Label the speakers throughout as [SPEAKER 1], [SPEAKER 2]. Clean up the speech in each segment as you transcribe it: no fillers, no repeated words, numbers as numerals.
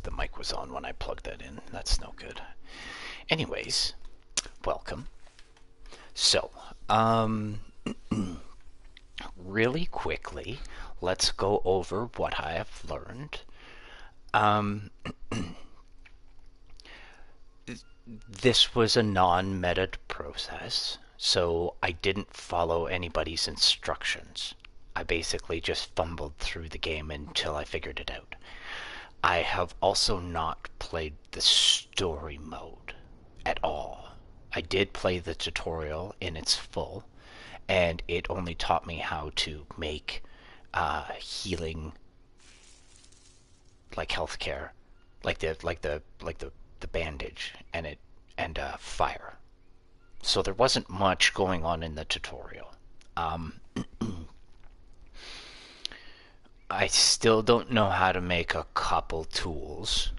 [SPEAKER 1] the mic was on when I plugged that in. That's no good. Anyways, welcome. So, really quickly, let's go over what I have learned. This was a non-meta process, so I didn't follow anybody's instructions. I basically just fumbled through the game until I figured it out. I have also not played the story mode at all. I did play the tutorial in its full, and it only taught me how to make healing, like healthcare, like the bandage, and fire. So there wasn't much going on in the tutorial. I still don't know how to make a couple tools.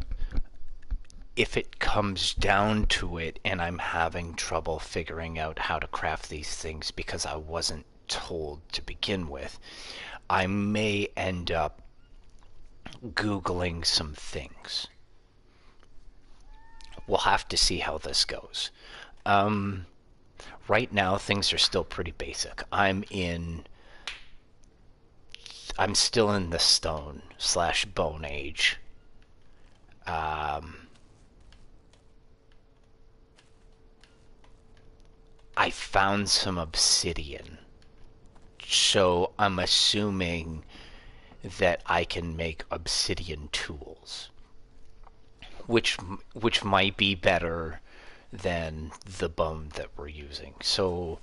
[SPEAKER 1] If it comes down to it and I'm having trouble figuring out how to craft these things because I wasn't told to begin with, I may end up Googling some things. We'll have to see how this goes. Right now, things are still pretty basic. I'm still in the stone/bone age. I found some obsidian, so I'm assuming that I can make obsidian tools, which might be better than the bone that we're using. So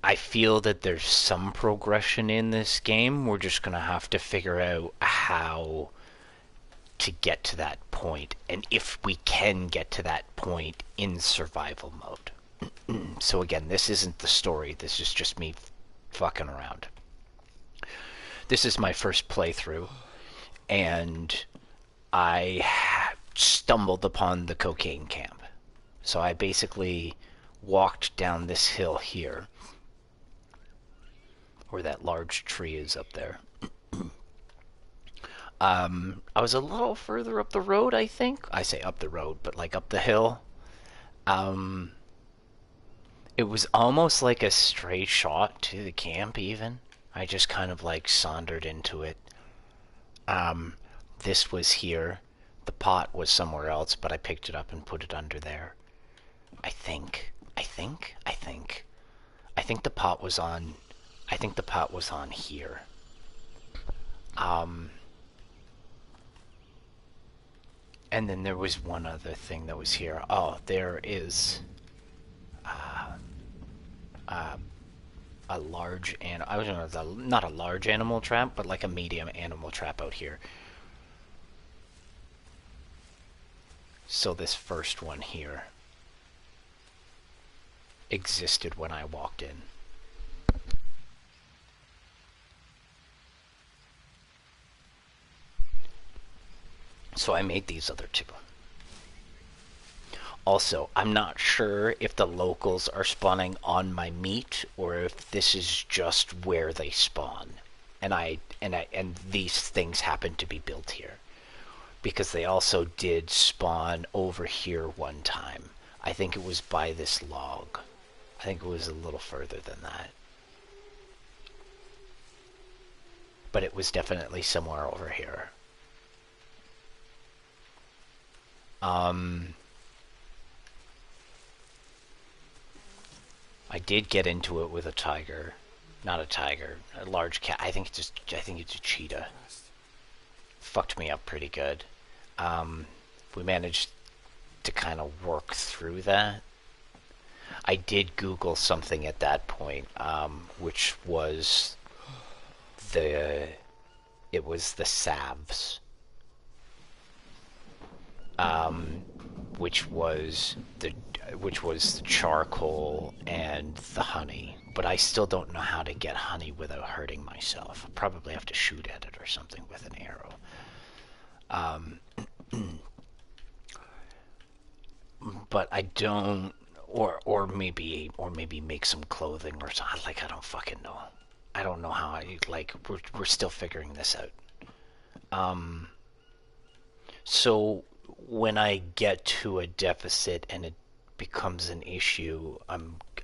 [SPEAKER 1] I feel that there's some progression in this game. We're just gonna have to figure out how to get to that point, and if we can get to that point in survival mode. So again, this isn't the story, this is just me fucking around. This is my first playthrough, and I stumbled upon the cocaine camp. So I basically walked down this hill here, where that large tree is up there. I was a little further up the road, I think. I say up the road, but like up the hill. It was almost like a stray shot to the camp, even. I just kind of like sauntered into it. This was here. The pot was somewhere else, but I picked it up and put it under there. I think the pot was on. I think the pot was on here. And then there was one other thing that was here. Oh, there is a large I was not a large animal trap, but like a medium animal trap out here. So this first one here existed when I walked in. So I made these other two. Also, I'm not sure if the locals are spawning on my meat or if this is just where they spawn. And these things happen to be built here, because they also did spawn over here one time. I think it was by this log. I think it was a little further than that. But it was definitely somewhere over here. I did get into it with a tiger. Not a tiger, a large cat. I think it's a cheetah. Fucked me up pretty good. We managed to kind of work through that. I did Google something at that point, which was the salves, which was the charcoal and the honey. But I still don't know how to get honey without hurting myself. I'll probably have to shoot at it or something with an arrow. But I don't, or maybe make some clothing or something. Like, I don't fucking know. I don't know how we're still figuring this out. So when I get to a deficit and it becomes an issue,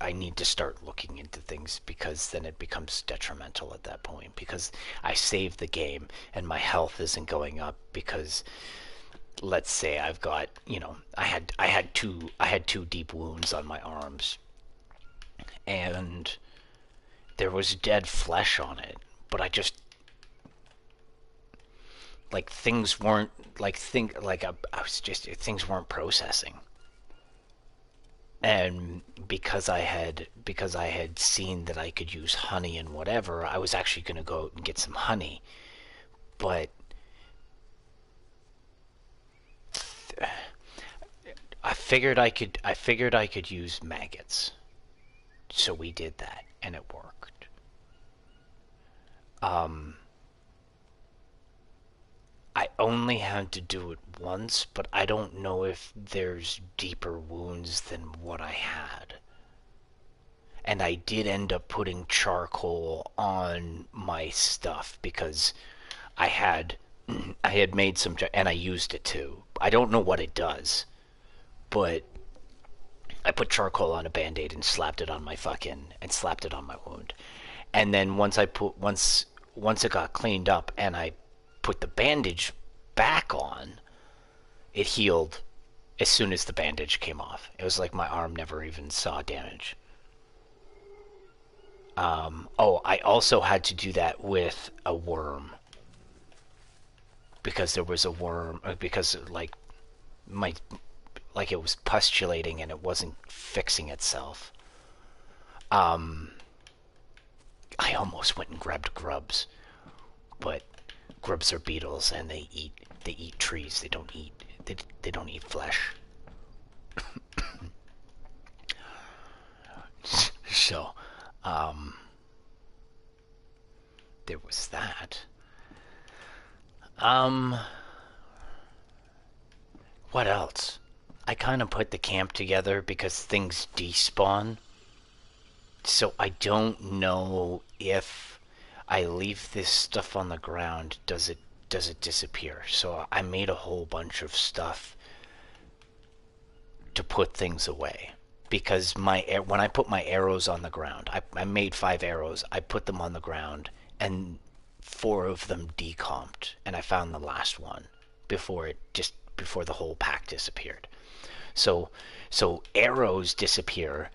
[SPEAKER 1] I need to start looking into things, because then it becomes detrimental at that point, because I saved the game and my health isn't going up because, let's say I've got, I had two deep wounds on my arms, and there was dead flesh on it, but I just, like, things weren't, I was just, things weren't processing. And because I had seen that I could use honey and whatever, I was actually going to go out and get some honey. But I figured I could use maggots. So we did that and it worked. Um I only had to do it once, but I don't know if there's deeper wounds than what I had. And I did end up putting charcoal on my stuff because I had I had made some, and I used it too. I don't know what it does, but I put charcoal on a band-aid and slapped it on my wound. And then once it got cleaned up and I put the bandage back on, it healed as soon as the bandage came off. It was like my arm never even saw damage. Oh, I also had to do that with a worm, because there was a worm, because my like it was pustulating and it wasn't fixing itself. Um, I almost went and grabbed grubs, but grubs are beetles and they eat trees. They don't eat flesh. So, um, there was that. Um, what else? I kind of put the camp together because things despawn. So I don't know if I leave this stuff on the ground, does it disappear? So I made a whole bunch of stuff to put things away, because when I put my arrows on the ground, I made 5 arrows. I put them on the ground, and 4 of them decomped, and I found the last one before the whole pack disappeared. So so arrows disappear,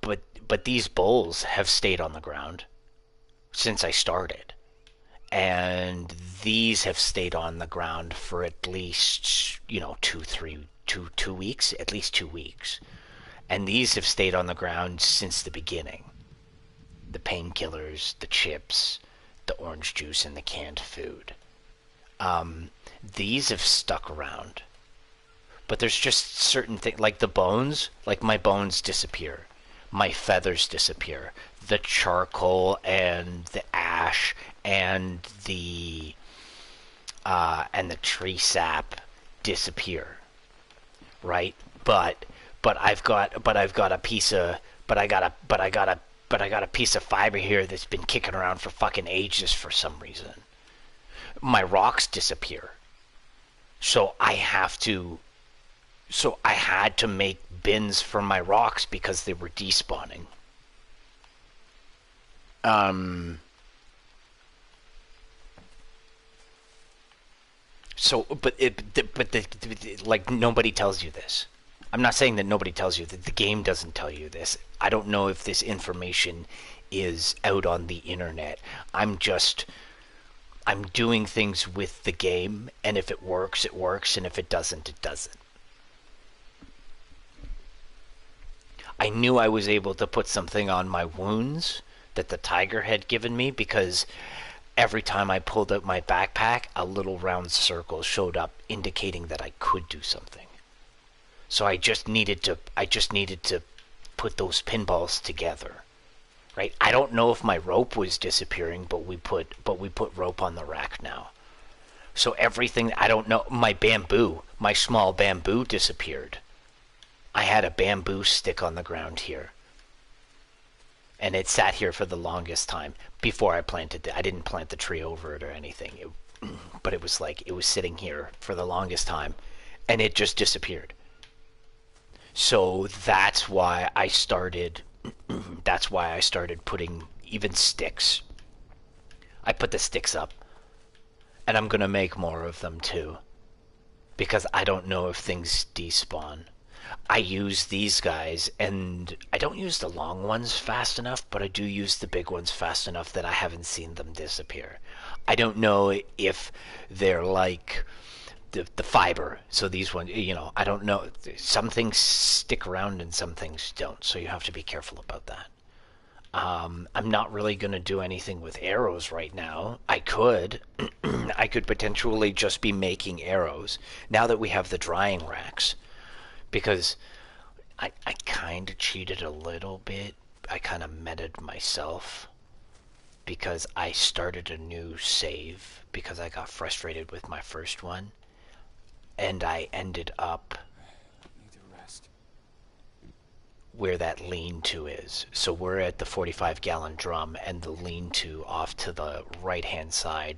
[SPEAKER 1] but these bowls have stayed on the ground since I started, and these have stayed on the ground for at least 2 weeks, at least 2 weeks, and these have stayed on the ground since the beginning. The painkillers, the chips, the orange juice, and the canned food. These have stuck around, but there's just certain things, like the bones, like my bones disappear, my feathers disappear, the charcoal and the ash and the tree sap disappear, right? But I've got a piece of but I got a piece of fiber here that's been kicking around for fucking ages for some reason. My rocks disappear. So I have to so I had to make bins for my rocks because they were despawning. Um so like, nobody tells you this. I'm not saying that nobody tells you that, the game doesn't tell you this. I don't know if this information is out on the internet. I'm doing things with the game, and if it works, it works, and if it doesn't, it doesn't. I knew I was able to put something on my wounds that the tiger had given me, because every time I pulled out my backpack, a little round circle showed up indicating that I could do something. So I just needed to put those pinballs together. Right? I don't know if my rope was disappearing, but we put rope on the rack now. So everything, I don't know, my small bamboo disappeared. I had a bamboo stick on the ground here, and it sat here for the longest time before I planted it. I didn't plant the tree over it or anything. but it was like it was sitting here for the longest time, and it just disappeared. So that's why I started. That's why I started putting even sticks. I put the sticks up, and I'm gonna make more of them too, because I don't know if things despawn. I use these guys, and I don't use the long ones fast enough, but I do use the big ones fast enough that I haven't seen them disappear. I don't know if they're like the fiber. So these ones, I don't know. Some things stick around and some things don't, so you have to be careful about that. I'm not really going to do anything with arrows right now. I could. I could potentially just be making arrows now that we have the drying racks, because I kind of cheated a little bit. I kind of meted myself because I started a new save because I got frustrated with my first one, and I ended up where that lean-to is. So we're at the 45-gallon drum, and the lean-to off to the right-hand side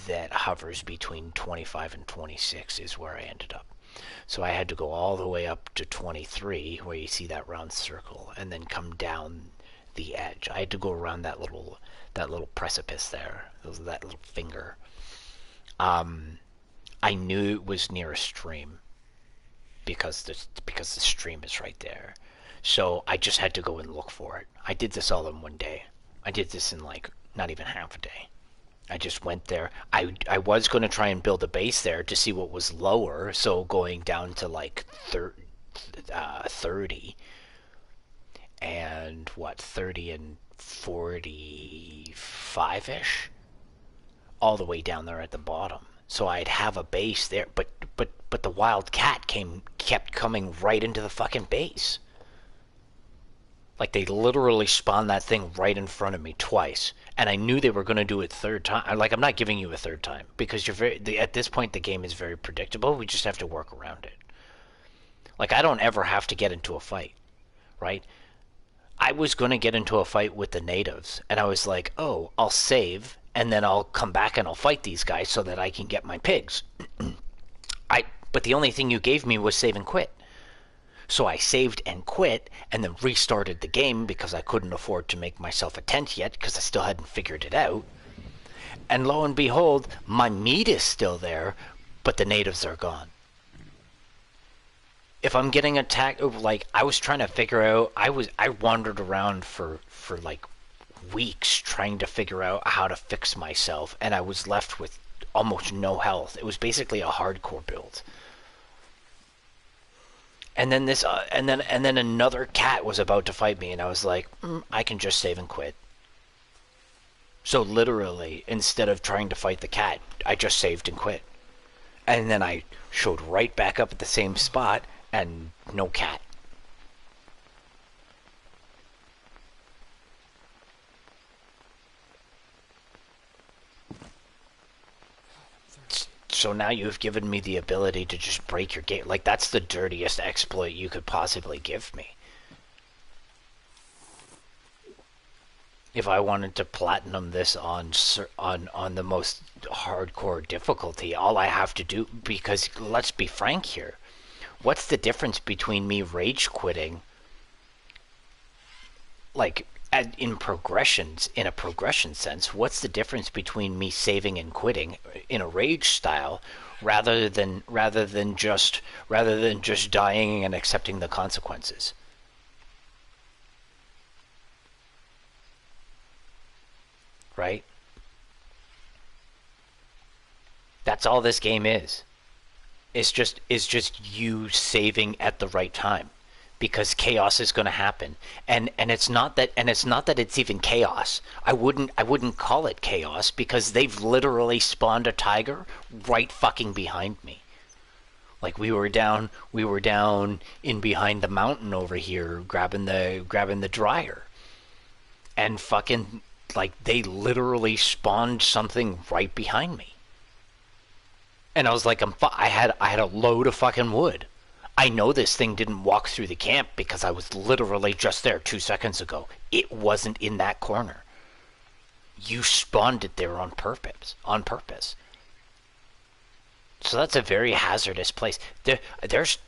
[SPEAKER 1] that hovers between 25 and 26 is where I ended up. So I had to go all the way up to 23, where you see that round circle, and then come down the edge. I had to go around that little precipice there, that little finger. I knew it was near a stream because the stream is right there. So I just had to go and look for it. I did this all in one day. I did this in like not even half a day. I just went there. I was going to try and build a base there to see what was lower, so going down to like 30 and 30 and 45-ish, all the way down there at the bottom. So I'd have a base there, but the wild cat kept coming right into the fucking base. Like, they literally spawned that thing right in front of me twice. And I knew they were going to do it third time. Like, I'm not giving you a third time. Because at this point, the game is very predictable. We just have to work around it. Like, I don't ever have to get into a fight. Right? I was going to get into a fight with the natives. And I was like, oh, I'll save. And then I'll come back and I'll fight these guys so that I can get my pigs. But the only thing you gave me was save and quit. So I saved and quit, and then restarted the game because I couldn't afford to make myself a tent yet because I still hadn't figured it out. And lo and behold, my meat is still there, but the natives are gone. If I'm getting attacked, like, I was trying to figure out, I wandered around for like weeks trying to figure out how to fix myself, and I was left with almost no health. It was basically a hardcore build. And then and then another cat was about to fight me, and I was like, I can just save and quit. So literally, instead of trying to fight the cat, I just saved and quit. And then I showed right back up at the same spot, and no cat. So now you've given me the ability to just break your game. Like, that's the dirtiest exploit you could possibly give me. If I wanted to platinum this on the most hardcore difficulty, all I have to do, because let's be frank here, what's the difference between me rage quitting, like, in a progression sense, what's the difference between me saving and quitting in a rage style rather than just dying and accepting the consequences? Right? That's all this game is. It's just you saving at the right time. Because chaos is going to happen, and it's not that it's even chaos. I wouldn't call it chaos because they've literally spawned a tiger right fucking behind me. Like, we were down in behind the mountain over here grabbing the dryer, and fucking, like, they literally spawned something right behind me, and I was like, I had a load of fucking wood. I know this thing didn't walk through the camp because I was literally just there 2 seconds ago. It wasn't in that corner. You spawned it there on purpose. So that's a very hazardous place. There's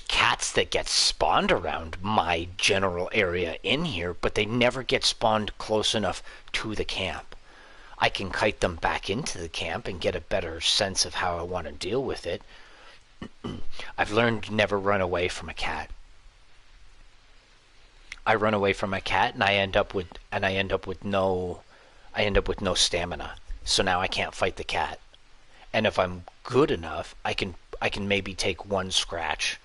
[SPEAKER 1] cats that get spawned around my general area in here, but they never get spawned close enough to the camp. I can kite them back into the camp and get a better sense of how I want to deal with it. I've learned to never run away from a cat. I run away from a cat and I end up with no stamina. So now I can't fight the cat. And if I'm good enough, I can maybe take one scratch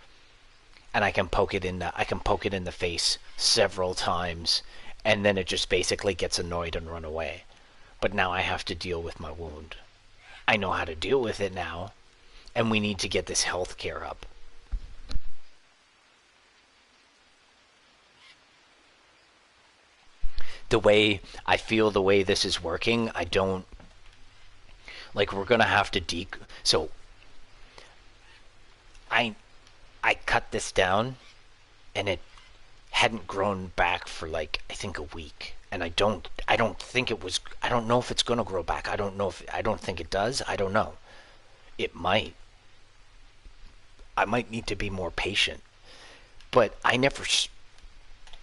[SPEAKER 1] and I can poke it in the face several times, and then it just basically gets annoyed and run away. But now I have to deal with my wound. I know how to deal with it now, and we need to get this health care up. The way I feel, the way this is working, I don't like. We're gonna have to so I I cut this down, and it hadn't grown back for like I think a week, and I don't think it was. I don't know if it's gonna grow back. I don't think it does. I don't know. It might. I might need to be more patient. But I never,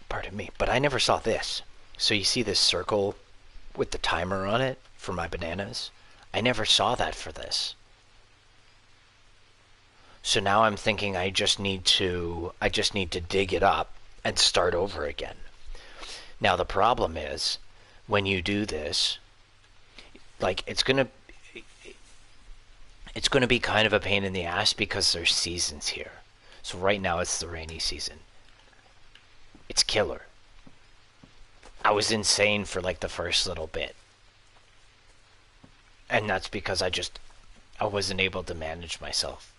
[SPEAKER 1] pardon me, but I never saw this. So you see this circle with the timer on it for my bananas? I never saw that for this. So now I'm thinking I just need to dig it up and start over again. Now the problem is when you do this, like it's gonna be kind of a pain in the ass because there's seasons here. So right now it's the rainy season. It's killer. I was insane for like the first little bit. And that's because I wasn't able to manage myself.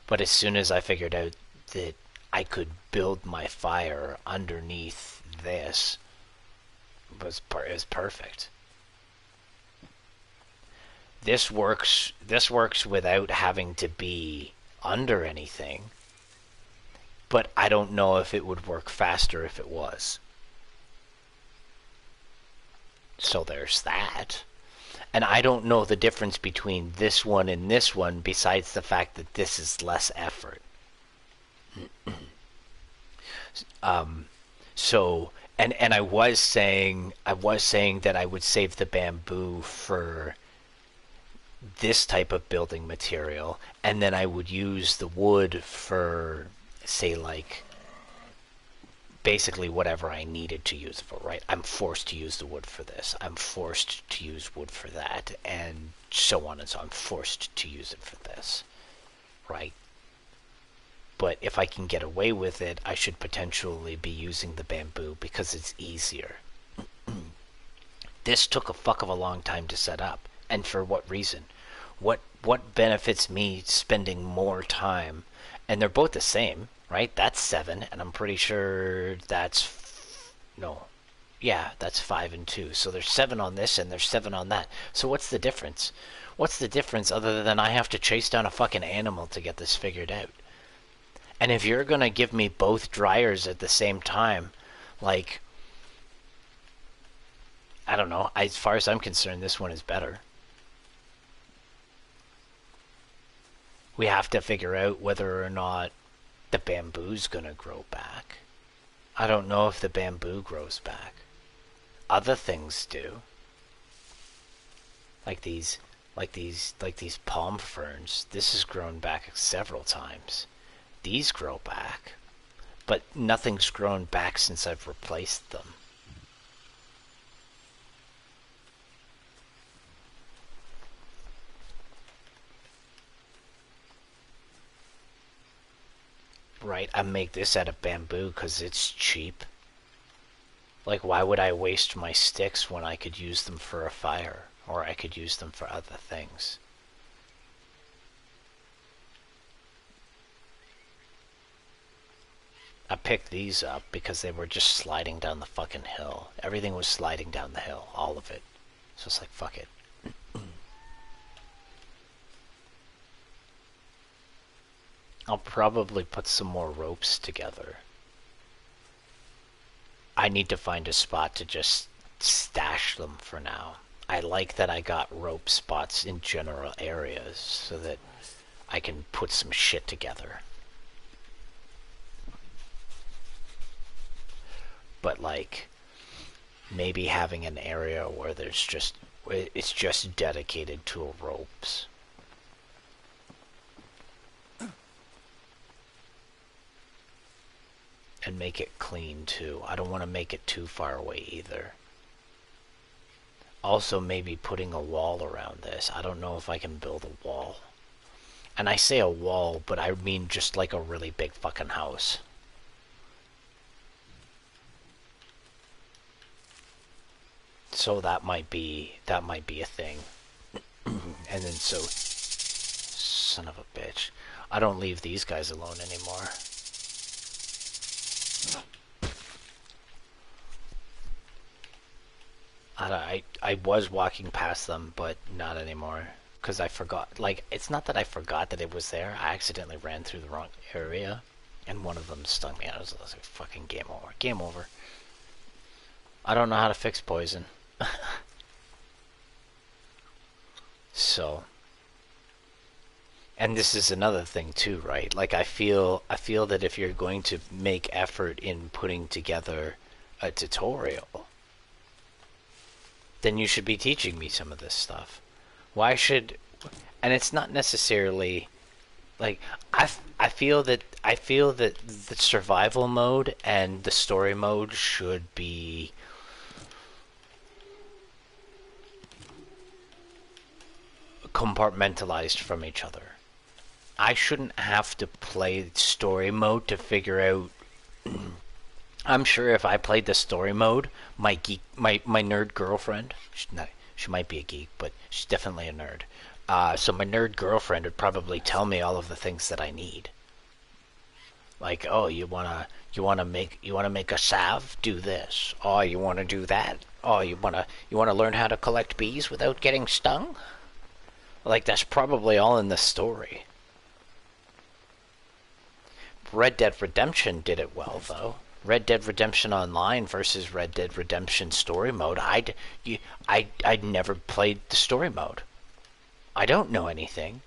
[SPEAKER 1] But as soon as I figured out that I could build my fire underneath this, it was perfect. This works without having to be under anything, but I don't know if it would work faster if it was. So there's that. And I don't know the difference between this one and this one besides the fact that this is less effort. So and I was saying that I would save the bamboo for this type of building material, and then I would use the wood for, say, like basically whatever I needed to use it for, right? I'm forced to use the wood for this. I'm forced to use wood for that, and so on and so on. I'm forced to use it for this, right? But if I can get away with it, I should potentially be using the bamboo because it's easier. This took a fuck of a long time to set up. And for what reason? What benefits me spending more time? And they're both the same, right? That's 7, and I'm pretty sure no. Yeah, that's 5 and 2. So there's 7 on this and there's 7 on that. So what's the difference? What's the difference other than I have to chase down a fucking animal to get this figured out? And if you're gonna give me both dryers at the same time, like, I don't know, as far as I'm concerned, this one is better. We have to figure out whether or not the bamboo's gonna grow back. I don't know if the bamboo grows back. Other things do. Like these palm ferns. This has grown back several times. These grow back, but nothing's grown back since I've replaced them. Right, I make this out of bamboo because it's cheap. Like, why would I waste my sticks when I could use them for a fire? Or I could use them for other things. I picked these up because they were just sliding down the fucking hill. Everything was sliding down the hill, all of it. So it's like, fuck it. I'll probably put some more ropes together. I need to find a spot to just stash them for now. I like that I got rope spots in general areas so that I can put some shit together. But like maybe having an area where it's just dedicated to ropes. And make it clean too. I don't want to make it too far away either. Also maybe putting a wall around this. I don't know if I can build a wall. And I say a wall, but I mean just like a really big fucking house. So that might be a thing. And then so, son of a bitch, I don't leave these guys alone anymore. I was walking past them, but not anymore. Because I forgot. Like, it's not that I forgot that it was there. I accidentally ran through the wrong area. And one of them stung me. I was like, fucking game over. Game over. I don't know how to fix poison. So. And this is another thing too, right? Like, I feel that if you're going to make effort in putting together a tutorial, then you should be teaching me some of this stuff. Why should... And it's not necessarily... Like, I feel that the survival mode and the story mode should be... compartmentalized from each other. I shouldn't have to play story mode to figure out... I'm sure if I played the story mode, my nerd girlfriend, she might be a geek, but she's definitely a nerd. So my nerd girlfriend would probably tell me all of the things that I need. Like, oh, you wanna make a salve? Do this. Oh, you wanna do that? Oh, you wanna learn how to collect bees without getting stung? Like, that's probably all in the story. Red Dead Redemption did it well, though. Red Dead Redemption Online versus Red Dead Redemption Story Mode. I'd never played the story mode. I don't know anything.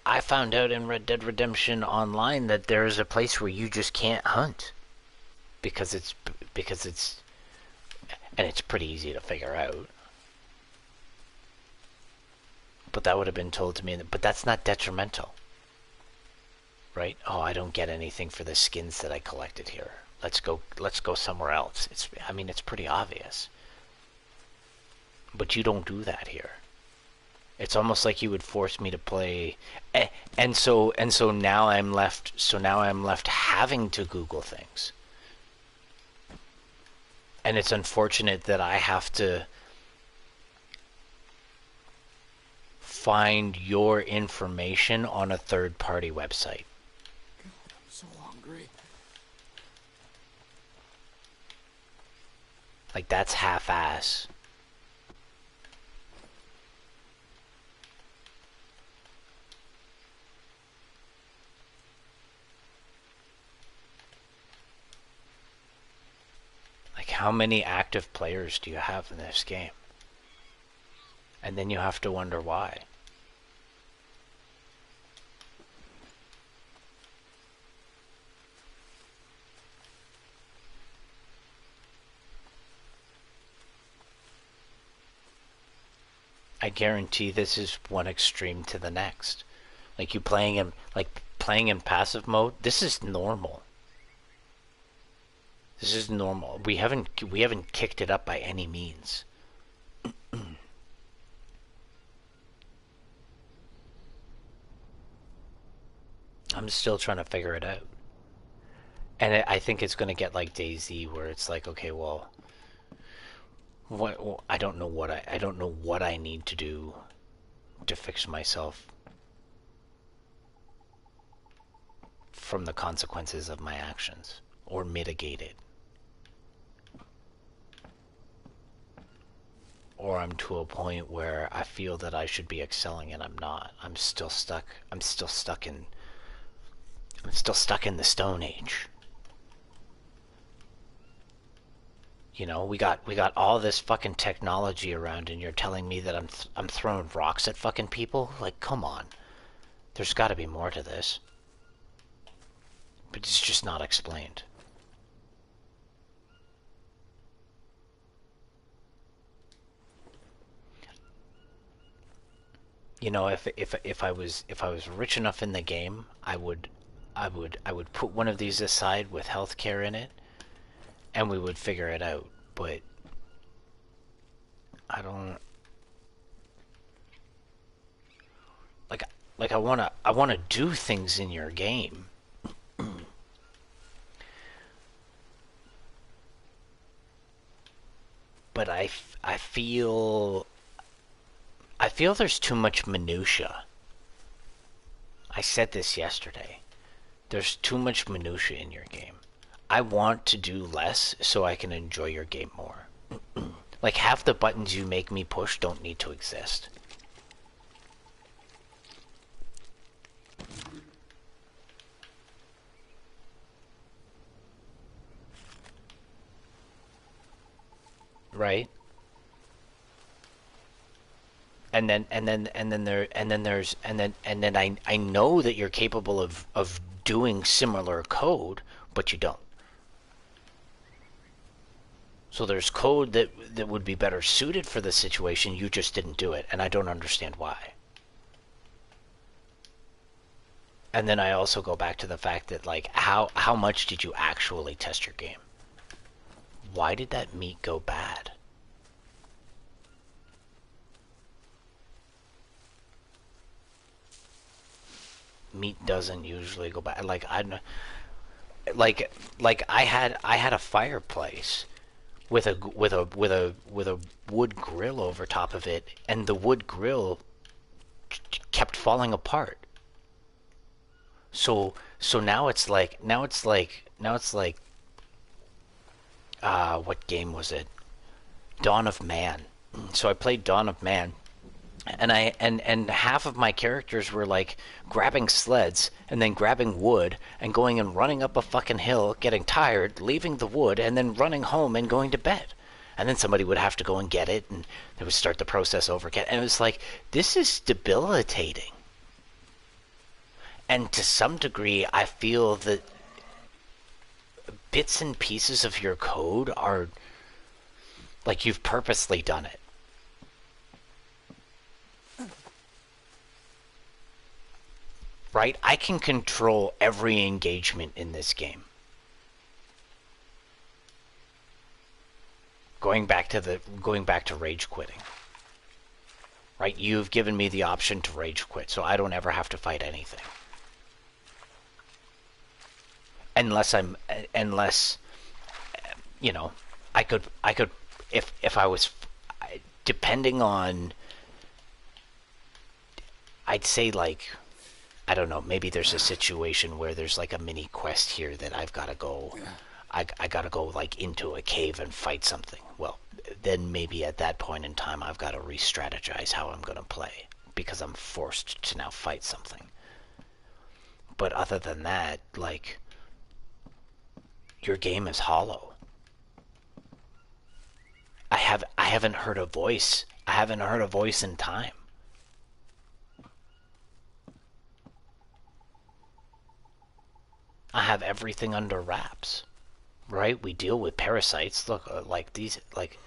[SPEAKER 1] I found out in Red Dead Redemption Online that there is a place where you just can't hunt because it's and it's pretty easy to figure out. But that would have been told to me. But that's not detrimental. Right? Oh, I don't get anything for the skins that I collected here. Let's go somewhere else. I mean, it's pretty obvious. But you don't do that here. It's almost like you would force me to play, and so now I'm left having to Google things. And it's unfortunate that I have to find your information on a third-party website.
[SPEAKER 2] So hungry.
[SPEAKER 1] Like, that's half-ass. Like, how many active players do you have in this game? And then you have to wonder why. I guarantee this is one extreme to the next. Like, you playing in passive mode, this is normal. This is normal. We haven't kicked it up by any means. I'm still trying to figure it out. And I think it's going to get like DayZ, where it's like, okay, well, I don't know what I need to do to fix myself from the consequences of my actions or mitigate it. Or I'm to a point where I feel that I should be excelling and I'm not. I'm still stuck in the Stone Age. You know, we got all this fucking technology around, and you're telling me that I'm throwing rocks at fucking people? Like, come on. There's got to be more to this. But it's just not explained. You know, if I was rich enough in the game, I would put one of these aside with healthcare in it, and we would figure it out. But I don't like I wanna do things in your game, but I feel there's too much minutia. I said this yesterday. There's too much minutia in your game. I want to do less so I can enjoy your game more. Like, half the buttons you make me push don't need to exist. Right? And then I know that you're capable of doing similar code, but you don't. So there's code that would be better suited for the situation, you just didn't do it, and I don't understand why. And then I also go back to the fact that, like, how much did you actually test your game? Why did that meat go bad? Meat doesn't usually go bad. Like I had a fireplace with a wood grill over top of it, and the wood grill kept falling apart. So now it's like what game was it? Dawn of Man. So I played Dawn of Man, and half of my characters were like grabbing sleds and then grabbing wood and going and running up a fucking hill, getting tired, leaving the wood, and then running home and going to bed. And then somebody would have to go and get it, and they would start the process over again. And it was like, this is debilitating. And to some degree, I feel that bits and pieces of your code are like you've purposely done it. Right? I can control every engagement in this game. Going back to rage quitting. Right? You've given me the option to rage quit, so I don't ever have to fight anything. Unless you know, I could if I was, depending on, I'd say, like, I don't know, maybe there's a situation where there's like a mini quest here that I've got to go. I got to go, like, into a cave and fight something. Well, then maybe at that point in time I've got to re-strategize how I'm going to play, because I'm forced to now fight something. But other than that, like, your game is hollow. I haven't heard a voice. I haven't heard a voice in time. I have everything under wraps. Right? We deal with parasites. Look, like these, like,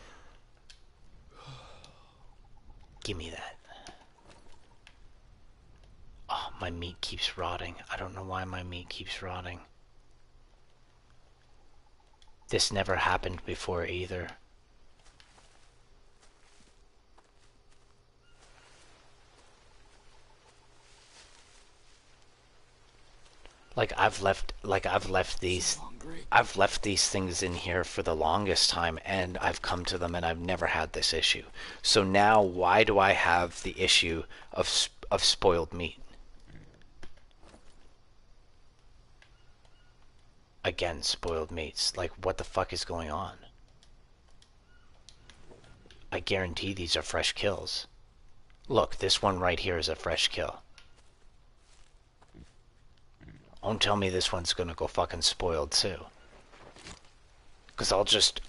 [SPEAKER 1] give me that. Oh, my meat keeps rotting. I don't know why my meat keeps rotting. This never happened before either. I've left these things in here for the longest time, and I've come to them and I've never had this issue. So now why do I have the issue of spoiled meat? Again, spoiled meats. Like, what the fuck is going on? I guarantee these are fresh kills. Look, this one right here is a fresh kill. Don't tell me this one's gonna go fucking spoiled too. Because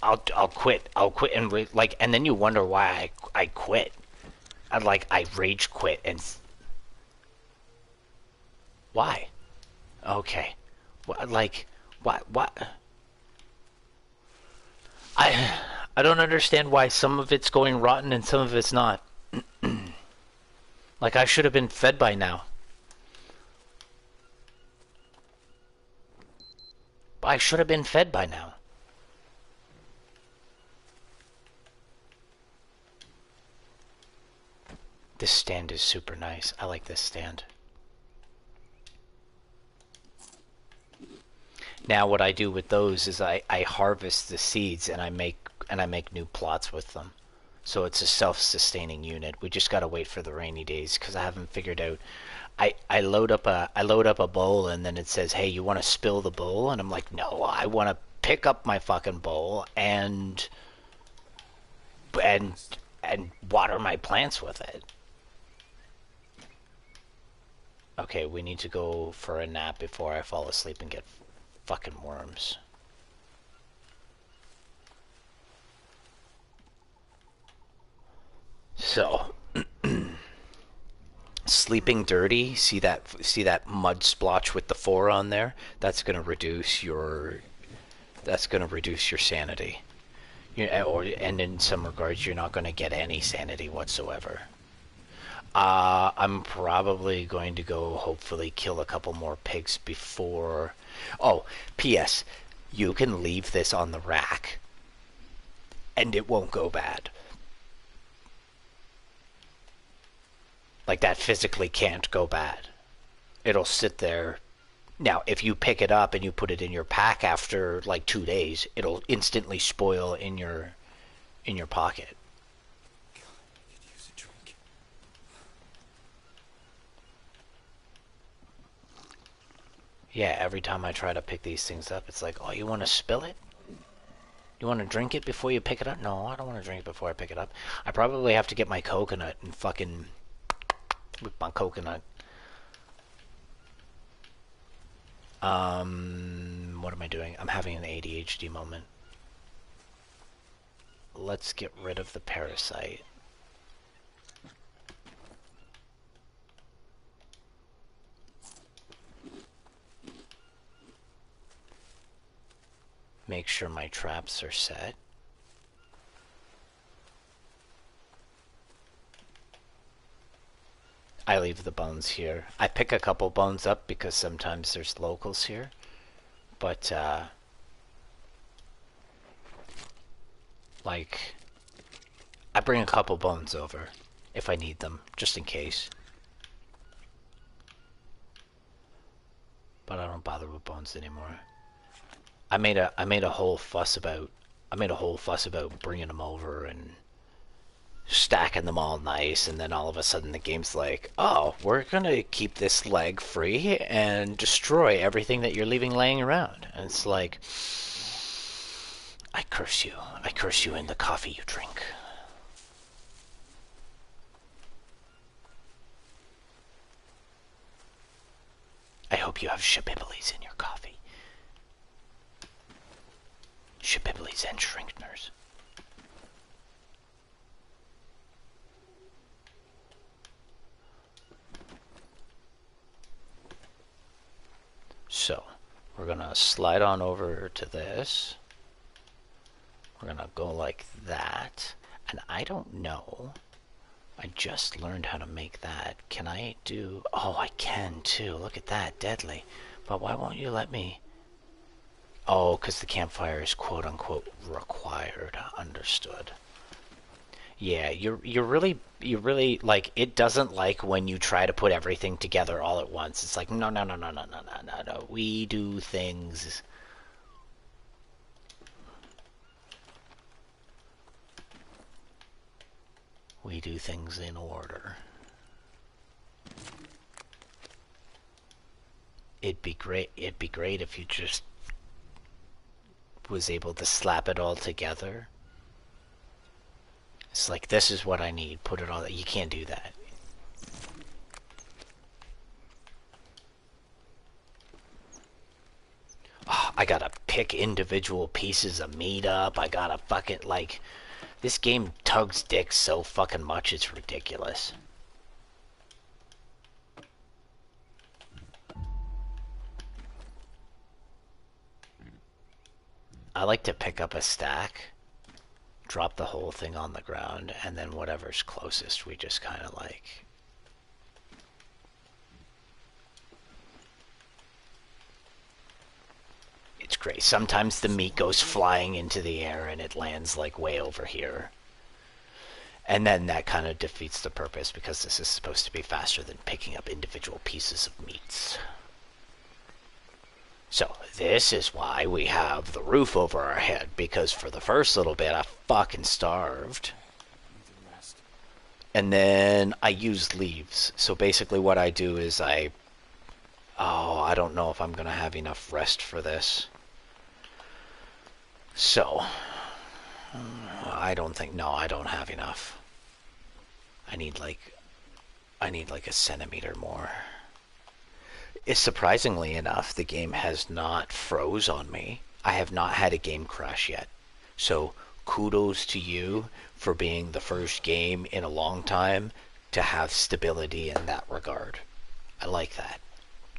[SPEAKER 1] I'll quit and like, and then you wonder why I quit. I rage quit and why? Okay, what? I don't understand why some of it's going rotten and some of it's not. Like I should have been fed by now. I should have been fed by now. This stand is super nice. I like this stand. Now what I do with those is I harvest the seeds and I make new plots with them. So it's a self-sustaining unit. We just gotta wait for the rainy days because I haven't figured out. I load up a bowl and then it says, "Hey, you want to spill the bowl?" And I'm like, "No, I want to pick up my fucking bowl and and water my plants with it." Okay, we need to go for a nap before I fall asleep and get fucking worms. So, sleeping dirty, see that mud splotch with the 4 on there? That's going to reduce your sanity. And in some regards you're not going to get any sanity whatsoever. I'm probably going to go hopefully kill a couple more pigs before... Oh, P.S. You can leave this on the rack and it won't go bad. Like that physically can't go bad. It'll sit there. Now, if you pick it up and you put it in your pack after like 2 days, it'll instantly spoil in your pocket. Yeah, every time I try to pick these things up, it's like, oh, you want to spill it? You want to drink it before you pick it up? No, I don't want to drink it before I pick it up. I probably have to get my coconut and fucking whip my coconut. What am I doing? I'm having an ADHD moment. Let's get rid of the parasite. Make sure my traps are set. I leave the bones here. I pick a couple bones up because sometimes there's locals here. But, like, I bring a couple bones over if I need them, just in case. But I don't bother with bones anymore. I made a whole fuss about bringing them over and stacking them all nice, and then all of a sudden the game's like, oh, we're gonna keep this leg free and destroy everything that you're leaving laying around. And it's like, I curse you in the coffee you drink. I hope you have shibibblies in your coffee. Shibibblies and shrinkners. So, we're gonna slide on over to this. We're gonna go like that. And I don't know. I just learned how to make that. Can I do... Oh, I can too. Look at that. Deadly. But why won't you let me... Oh, because the campfire is quote-unquote required. Understood. Yeah, you're really like, it doesn't like when you try to put everything together all at once. It's like, no. We do things. We do things in order. It'd be great if you just was able to slap it all together. It's like, this is what I need. Put it all... You can't do that. Oh, I gotta pick individual pieces of meat up. I gotta fucking, like, this game tugs dick so fucking much, it's ridiculous. I like to pick up a stack, drop the whole thing on the ground, and then whatever's closest we just kind of like... It's great. Sometimes the meat goes flying into the air and it lands like way over here. And then that kind of defeats the purpose because this is supposed to be faster than picking up individual pieces of meats. So this is why we have the roof over our head, because for the first little bit I fucking starved. And then I use leaves. So basically what I do is I don't know if I'm gonna have enough rest for this. So I don't think, no, I don't have enough. I need like a centimeter more. It's surprisingly enough, the game has not froze on me. I have not had a game crash yet. So kudos to you for being the first game in a long time to have stability in that regard. I like that.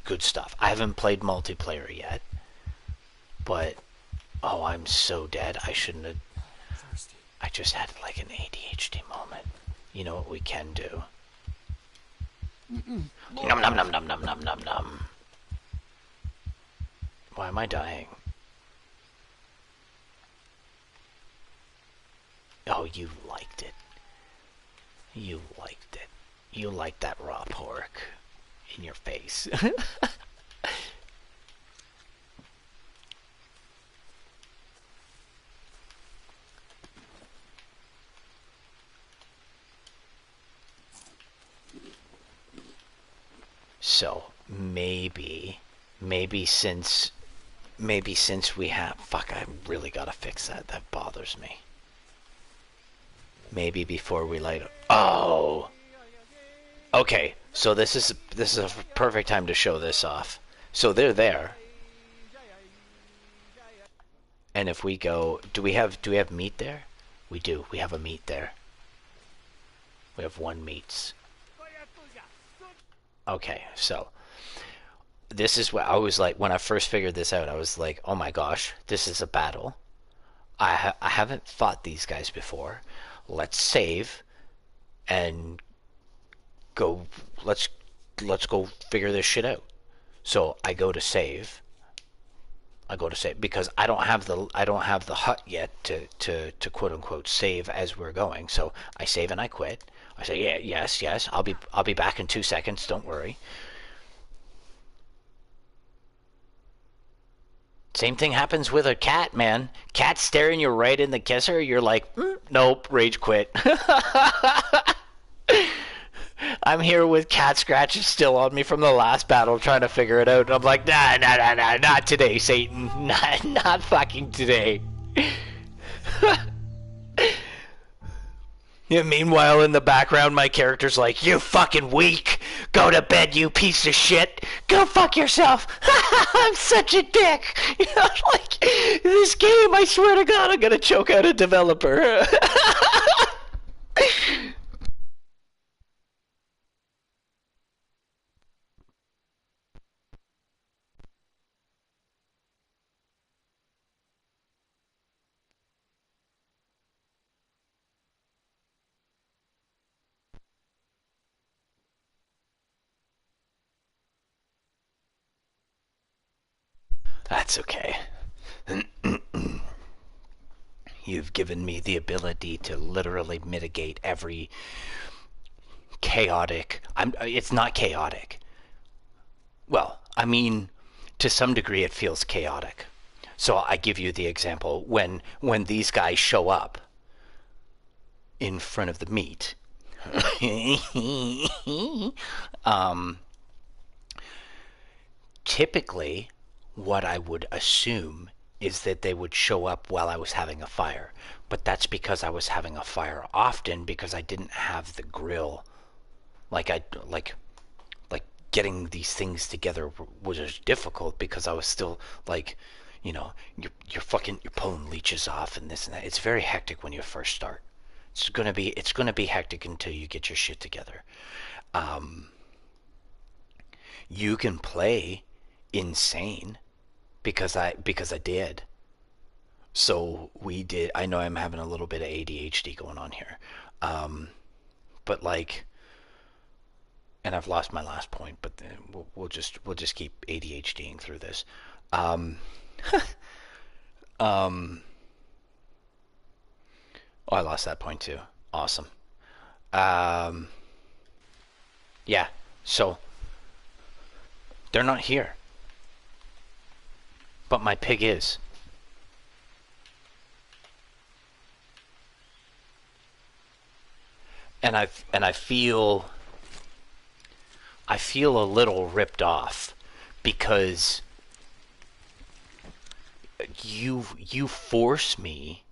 [SPEAKER 1] Good stuff. I haven't played multiplayer yet, but oh, I'm so dead. I shouldn't have. I just had like an ADHD moment. You know what we can do? Num num num num num num num num. Why am I dying? Oh, you liked it. You liked it. You liked that raw pork in your face. So maybe since we have, fuck, I really gotta fix that. That bothers me. Maybe before we light up. Oh, okay. So this is a perfect time to show this off. So they're there, and if we go, do we have meat there? We do. We have a meat there. We have one meats. Okay, so this is what I was like when I first figured this out. I was like, oh my gosh, this is a battle. I haven't fought these guys before. Let's save and go. Let's go figure this shit out. So I go to save. Because I don't have the hut yet to quote unquote save as we're going. So I save and I quit. I say, yeah, yes, I'll be back in 2 seconds. Don't worry. Same thing happens with a cat, man. Cat staring you right in the kisser. You're like, nope, rage quit. I'm here with cat scratches still on me from the last battle, trying to figure it out. And I'm like, nah, not today, Satan. Not fucking today. Yeah, meanwhile, in the background, my character's like, you fucking weak. Go to bed, you piece of shit. Go fuck yourself. I'm such a dick. You know, like, this game, I swear to God, I'm gonna choke out a developer. That's okay. You've given me the ability to literally mitigate every chaotic... It's not chaotic. Well, I mean, to some degree it feels chaotic. So I give you the example. When these guys show up in front of the meat... typically, what I would assume is that they would show up while I was having a fire. But that's because I was having a fire often because I didn't have the grill. Like getting these things together was difficult because I was still like, you're pulling leeches off and this and that. It's very hectic when you first start. It's gonna be hectic until you get your shit together. You can play insane because I did. So we did. I know I'm having a little bit of ADHD going on here, but like, and I've lost my last point. But we'll just keep ADHDing through this. Um, um, oh, I lost that point too. Awesome. Um, yeah. So they're not here, but my pig is. And I feel a little ripped off because you force me,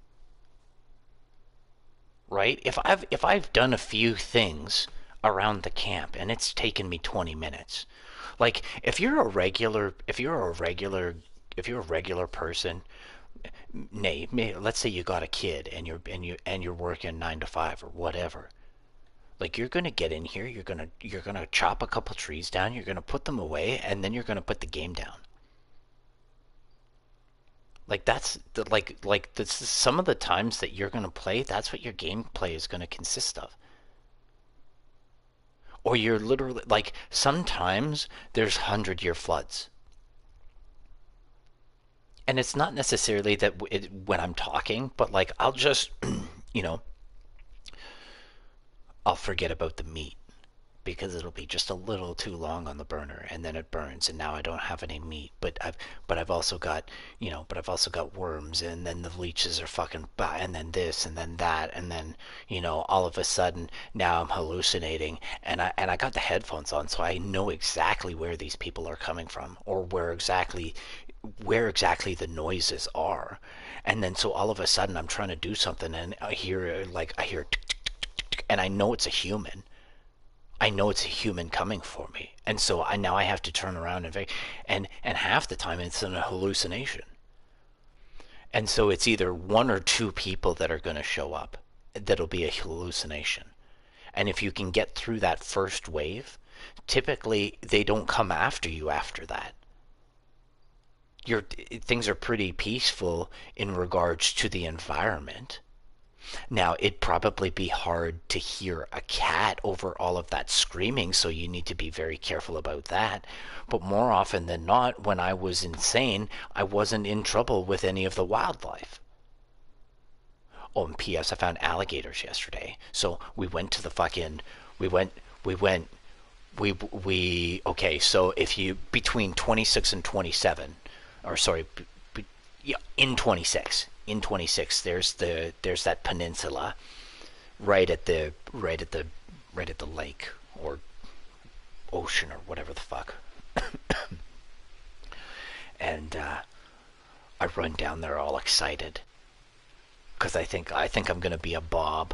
[SPEAKER 1] right? If I've done a few things around the camp and it's taken me 20 minutes. Like if you're a regular person, let's say you got a kid and you're working 9 to 5 or whatever. Like you're gonna get in here, you're gonna chop a couple trees down, you're gonna put them away, and then you're gonna put the game down. Like that's some of the times that you're gonna play. That's what your gameplay is gonna consist of. Or you're literally like sometimes there's 100-year floods, and it's not necessarily that when I'm talking, but like I'll just you know I'll forget about the meat because it'll be just a little too long on the burner and then it burns and now I don't have any meat. But I've also got worms, and then the leeches are fucking and then this and then that, and then all of a sudden now I'm hallucinating, and I got the headphones on, so I know exactly where these people are coming from, or where exactly the noises are. And then so all of a sudden I'm trying to do something and I hear tick, tick, tick, tick, tick, and I know it's a human coming for me, and so I have to turn around and half the time it's a hallucination, and so it's either one or two people that are going to show up that'll be a hallucination, and if you can get through that first wave, typically they don't come after you after that. Your things are pretty peaceful in regards to the environment. Now, it'd probably be hard to hear a cat over all of that screaming, so you need to be very careful about that. But more often than not, when I was insane, I wasn't in trouble with any of the wildlife. Oh, and P.S. I found alligators yesterday. So we went to the fucking. We went. We went. Okay, so if you. Between 26 and 27. Or sorry. Yeah, in 26. There's that peninsula right at the lake or ocean or whatever the fuck. And I run down there all excited because I think I'm gonna be a bob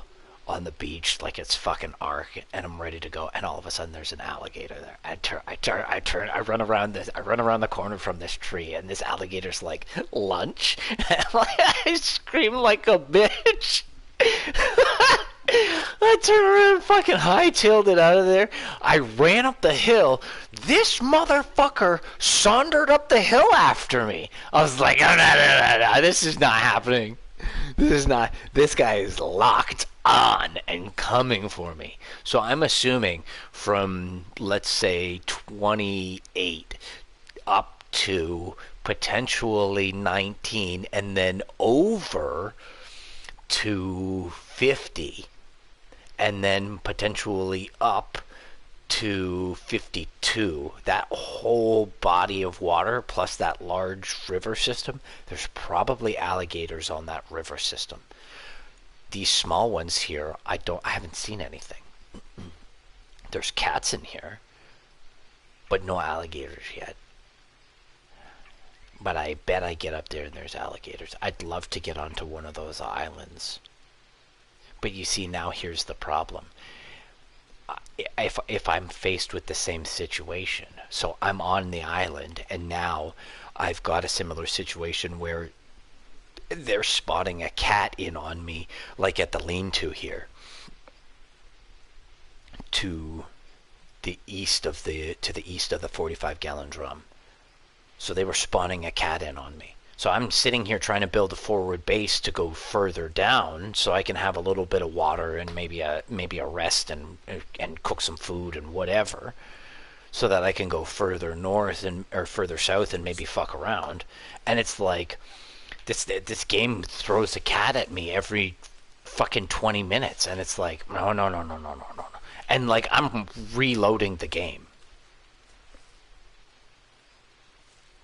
[SPEAKER 1] on the beach like it's fucking arc, and I'm ready to go, and all of a sudden there's an alligator there. I run around the corner from this tree, and this alligator's like, lunch? And I scream like a bitch. I turned around and fucking hightailed it out of there. I ran up the hill. This motherfucker sauntered up the hill after me. I was like, oh, no, this is not happening. This guy is locked on and coming for me. So I'm assuming from, let's say, 28 up to potentially 19, and then over to 50, and then potentially up to 52. That whole body of water plus that large river system, there's probably alligators on that river system. These small ones here, I haven't seen anything. There's cats in here, but no alligators yet. But I bet I get up there and there's alligators. I'd love to get onto one of those islands. But you see, now here's the problem. If I'm faced with the same situation, so I'm on the island, and now I've got a similar situation where they're spotting a cat in on me, like at the lean-to here, to the east of the 45-gallon drum. So they were spawning a cat in on me. So I'm sitting here trying to build a forward base to go further down, so I can have a little bit of water and maybe a rest and cook some food and whatever, so that I can go further north or further south and maybe fuck around. And it's like this game throws a cat at me every fucking 20 minutes, and it's like no, and like I'm reloading the game.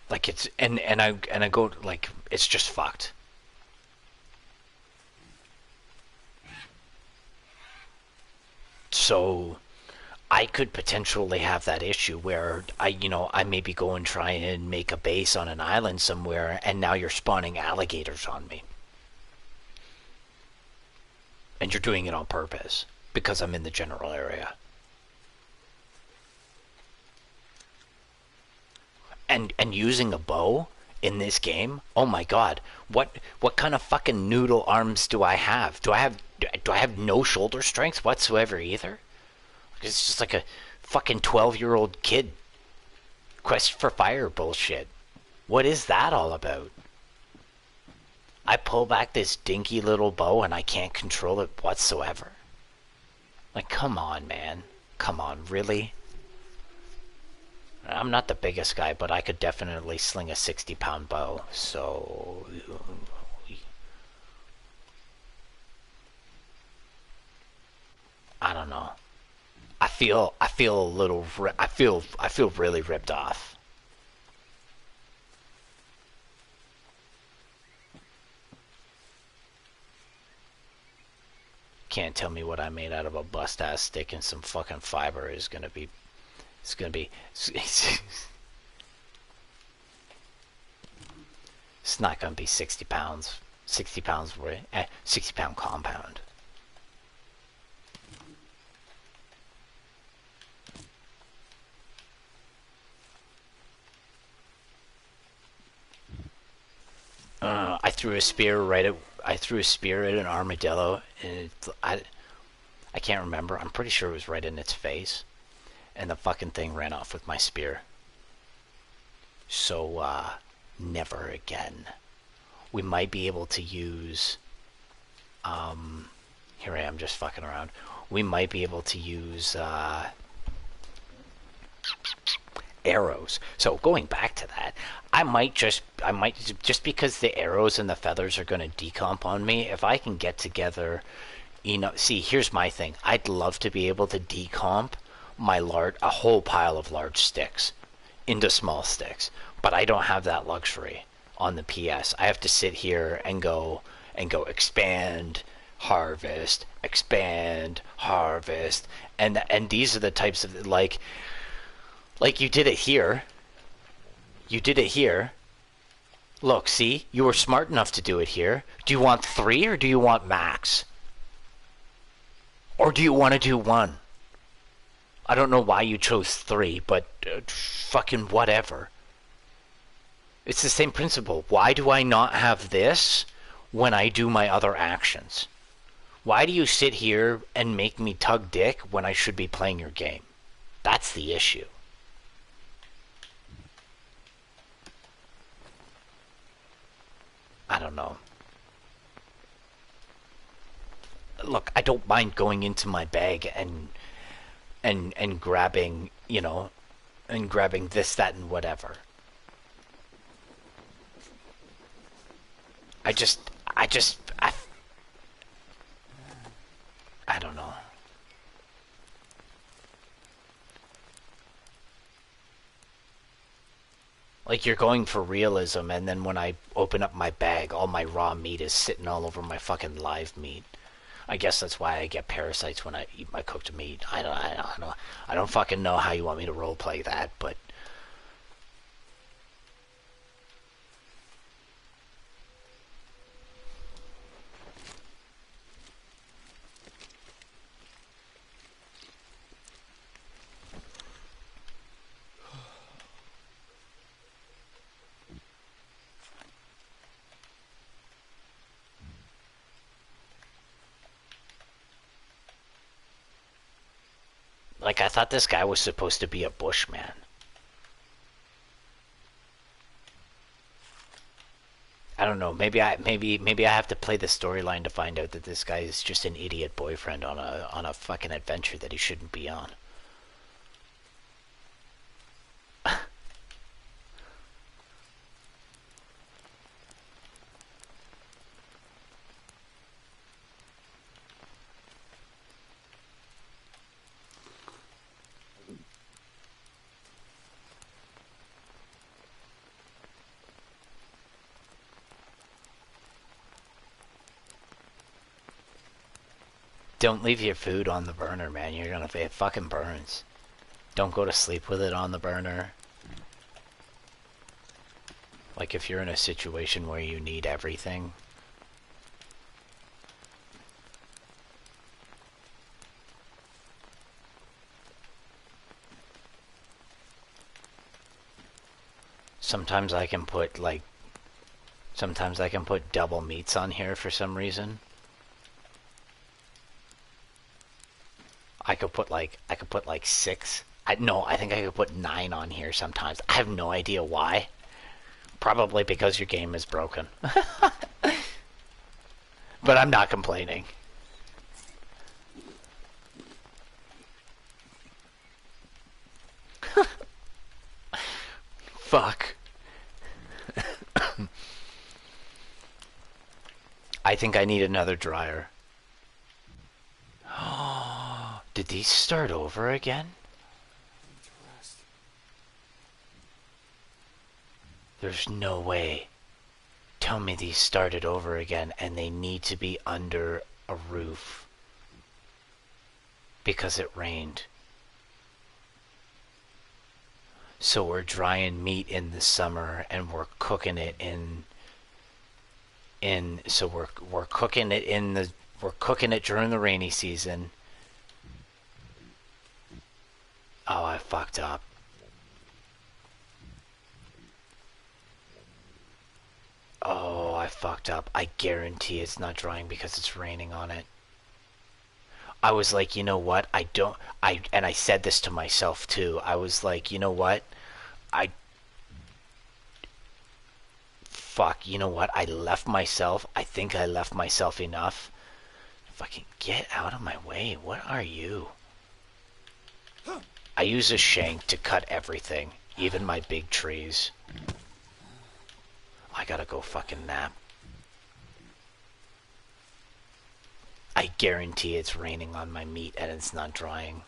[SPEAKER 1] Like it's and I go like it's just fucked. So I could potentially have that issue where I maybe go and try and make a base on an island somewhere, and now you're spawning alligators on me. And you're doing it on purpose because I'm in the general area. And using a bow in this game, oh my god, what kind of fucking noodle arms do I have? Do I have no shoulder strength whatsoever either? It's just like a fucking 12-year-old kid quest for fire bullshit. What is that all about? I pull back this dinky little bow and I can't control it whatsoever. Like, come on, man. Come on, really? I'm not the biggest guy, but I could definitely sling a 60-pound bow, so... I don't know. I feel a little... I feel really ripped off. Can't tell me what I made out of a bust-ass stick and some fucking fiber is gonna be... It's gonna be... It's not gonna be 60 pounds. 60 pounds worth... 60-pound compound. I threw a spear right at... I threw a spear at an armadillo, and I can't remember. I'm pretty sure it was right in its face. And the fucking thing ran off with my spear. So, never again. We might be able to use... Here I am just fucking around. We might be able to use, arrows. So going back to that, I might just because the arrows and the feathers are going to decomp on me, if I can get together, see, here's my thing. I'd love to be able to decomp a whole pile of large sticks into small sticks, but I don't have that luxury on the PS. I have to sit here and go expand, harvest, expand, harvest, and these are the types of like you did it here. You did it here. Look, see? You were smart enough to do it here. Do you want 3 or do you want max? Or do you want to do 1? I don't know why you chose 3, but fucking whatever. It's the same principle. Why do I not have this when I do my other actions? Why do you sit here and make me tug dick when I should be playing your game? That's the issue. I don't know. Look, I don't mind going into my bag and grabbing, and grabbing this, that, and whatever. I don't know. Like, you're going for realism, and then when I open up my bag, all my raw meat is sitting all over my fucking live meat. I guess that's why I get parasites when I eat my cooked meat. I don't fucking know how you want me to roleplay that, but... Like, I thought this guy was supposed to be a bushman. I don't know. Maybe I have to play the storyline to find out that this guy is just an idiot boyfriend on a fucking adventure that he shouldn't be on. Don't leave your food on the burner, man. You're gonna... It fucking burns. Don't go to sleep with it on the burner. Like, if you're in a situation where you need everything. Sometimes I can put, like... Sometimes I can put double meats on here for some reason. I could put like 6. No, I think I could put 9 on here sometimes. I have no idea why. Probably because your game is broken. But I'm not complaining. Fuck. I think I need another dryer. Did these start over again? There's no way. Tell me these started over again and they need to be under a roof. Because it rained. So we're drying meat in the summer and we're cooking it so we're cooking it during the rainy season. Oh, I fucked up. Oh, I fucked up. I guarantee it's not drying because it's raining on it. I was like, you know what? And I said this to myself too. I was like, you know what? I Fuck, you know what? I think I left myself enough. Fucking get out of my way. What are you? I use a shank to cut everything, even my big trees. I gotta go fucking nap. I guarantee it's raining on my meat and it's not drying.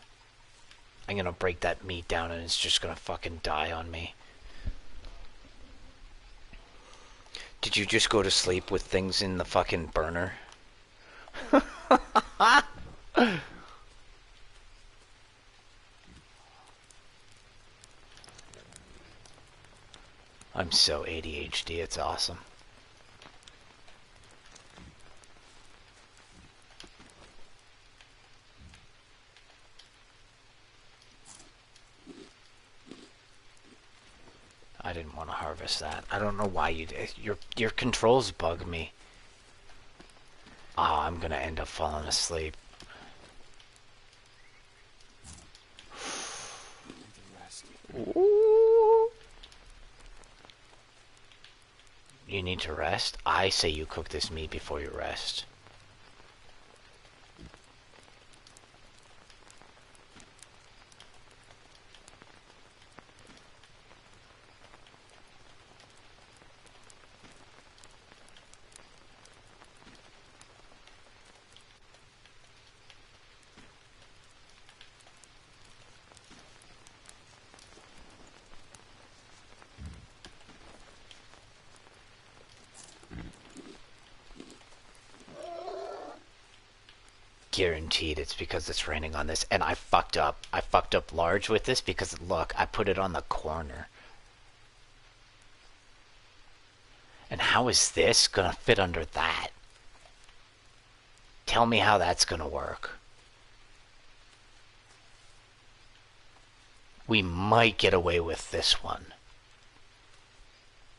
[SPEAKER 1] I'm gonna break that meat down and it's just gonna fucking die on me. Did you just go to sleep with things in the fucking burner? I'm so ADHD, it's awesome. I didn't want to harvest that. I don't know why you did. Your controls bug me. Oh, I'm gonna end up falling asleep. Ooh. You need to rest? I say you cook this meat before you rest. Guaranteed it's because it's raining on this. And I fucked up. I fucked up large with this because, look, I put it on the corner. And how is this gonna fit under that? Tell me how that's gonna work. We might get away with this one.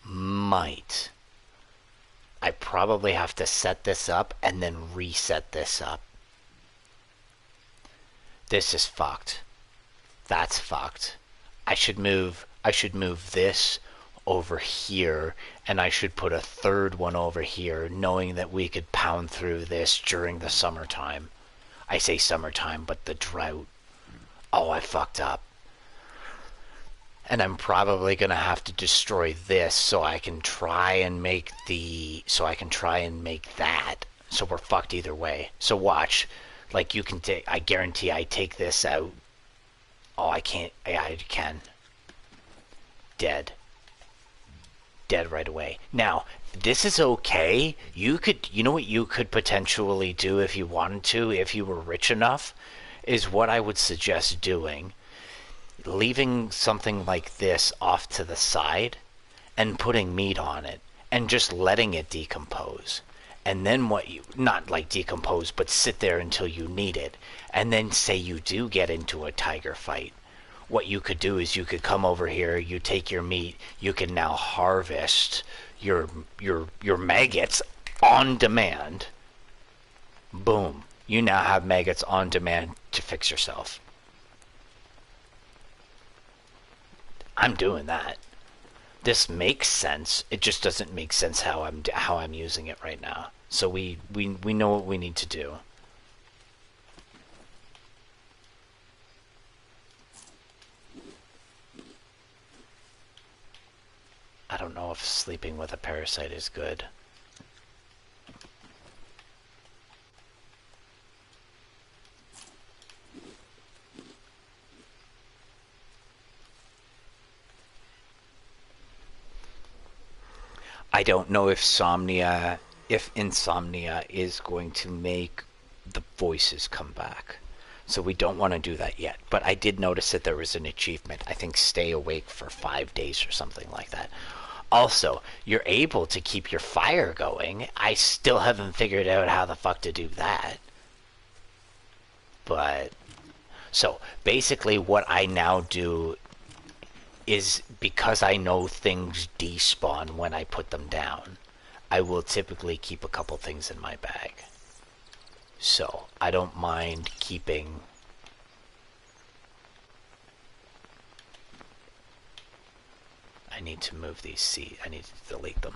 [SPEAKER 1] Might. I probably have to set this up and then reset this up. This is fucked. That's fucked. I should move this over here, and I should put a third one over here, knowing that we could pound through this during the summertime. I say summertime, but the drought. Oh, I fucked up. And I'm probably gonna have to destroy this so I can try and make that. So we're fucked either way. So watch. Like, you can take, I guarantee I take this out. Oh, I can't. Yeah, I can. Dead. Dead right away. Now, this is okay. You know what you could potentially do if you wanted to, if you were rich enough, is what I would suggest doing. Leaving something like this off to the side and putting meat on it and just letting it decompose. And then not like decompose, but sit there until you need it. And then say you do get into a tiger fight. What you could do is you could come over here, you take your meat, you can now harvest your maggots on demand. Boom. You now have maggots on demand to fix yourself. I'm doing that. This makes sense. It just doesn't make sense how I'm using it right now. So we know what we need to do. I don't know if sleeping with a parasite is good. I don't know if insomnia is going to make the voices come back. So we don't want to do that yet. But I did notice that there was an achievement. I think stay awake for 5 days or something like that. Also, you're able to keep your fire going. I still haven't figured out how the fuck to do that. But, so, basically what I now do is, because I know things despawn when I put them down, I will typically keep a couple things in my bag. So, I don't mind keeping... I need to move these seeds. I need to delete them.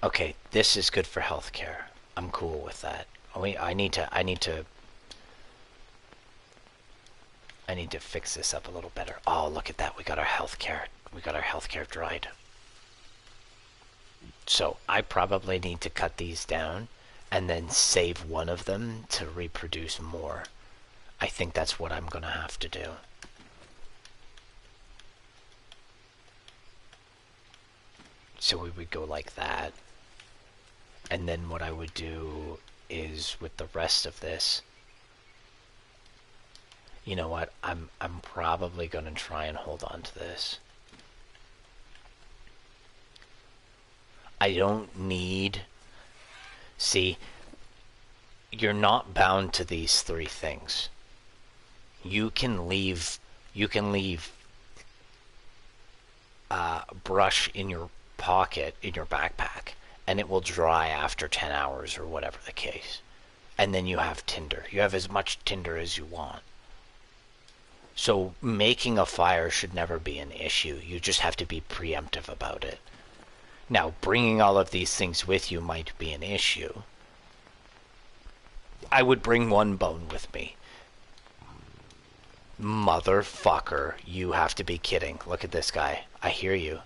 [SPEAKER 1] Okay, this is good for healthcare. I'm cool with that. I need to fix this up a little better. Oh, look at that. We got our healthcare. We got our healthcare dried. So, I probably need to cut these down and then save one of them to reproduce more. I think that's what I'm gonna have to do. So we would go like that. And then what I would do is, with the rest of this, you know what, I'm probably gonna try and hold on to this. I don't need... See, you're not bound to these 3 things. You can leave brush in your pocket, in your backpack, and it will dry after 10 hours or whatever the case. And then you have tinder. You have as much tinder as you want. So making a fire should never be an issue. You just have to be preemptive about it. Now, bringing all of these things with you might be an issue. I would bring 1 bone with me. Motherfucker, you have to be kidding. Look at this guy. I hear you.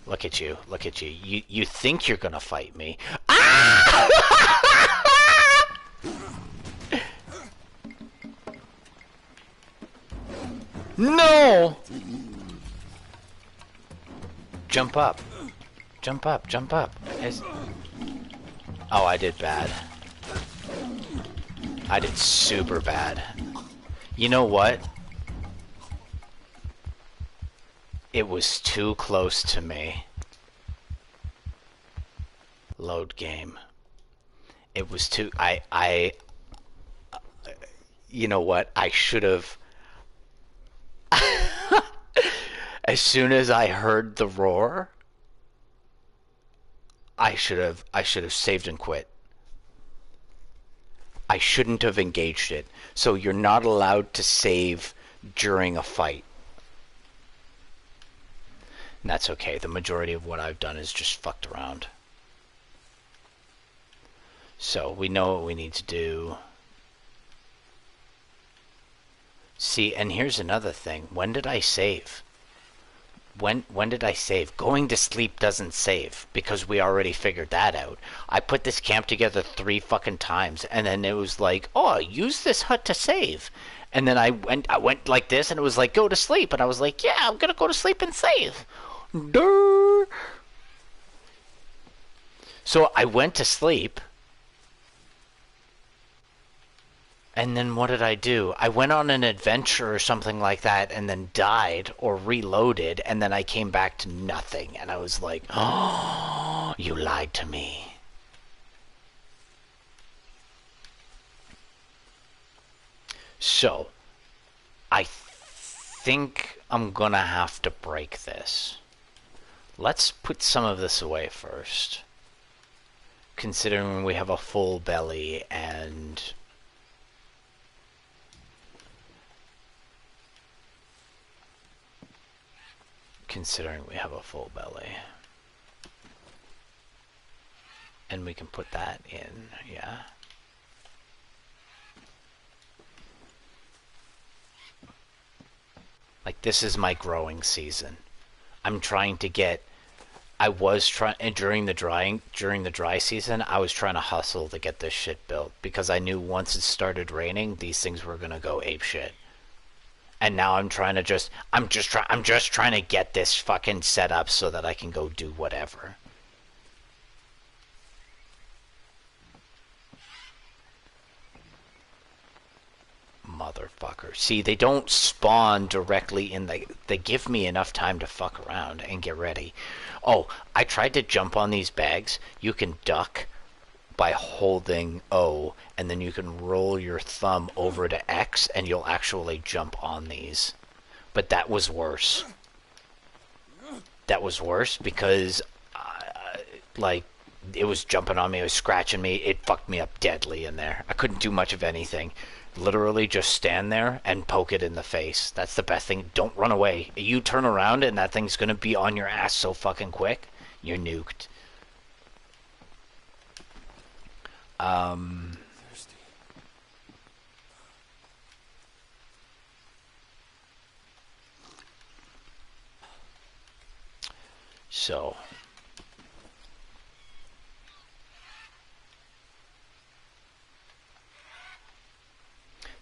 [SPEAKER 1] Look at you. Look at you. You think you're gonna fight me. Ah! No! Jump up. Jump up, jump up. Oh, I did bad. I did super bad. You know what? It was too close to me. Load game. It was too... You know what? I should have... As soon as I heard the roar... I should have saved and quit. I shouldn't have engaged it. So you're not allowed to save during a fight. And that's okay. The majority of what I've done is just fucked around. So we know what we need to do. See, and here's another thing. When did I save? When did I save? Going to sleep doesn't save because we already figured that out. I put this camp together 3 fucking times and then it was like, "Oh, use this hut to save." And then I went like this and it was like, "Go to sleep." And I was like, "Yeah, I'm going to go to sleep and save." Duh. So I went to sleep. And then what did I do? I went on an adventure or something like that and then died or reloaded and then I came back to nothing and I was like, "Oh, you lied to me." So, I think I'm gonna have to break this. Let's put some of this away first. Considering we have a full belly and and we can put that in, yeah. Like, this is my growing season. I'm trying to get I was trying during the dry season. I was trying to hustle to get this shit built because I knew once it started raining, these things were gonna go ape shit. And now I'm just trying to get this fucking set up so that I can go do whatever. Motherfucker. See, they don't spawn directly in the... They give me enough time to fuck around and get ready. Oh, I tried to jump on these bags. You can duck by holding O, and then you can roll your thumb over to X, and you'll actually jump on these. But that was worse. That was worse because, like, it was jumping on me, it was scratching me, it fucked me up deadly in there. I couldn't do much of anything. Literally just stand there and poke it in the face. That's the best thing. Don't run away. You turn around and that thing's gonna be on your ass so fucking quick, you're nuked.
[SPEAKER 2] Thirsty.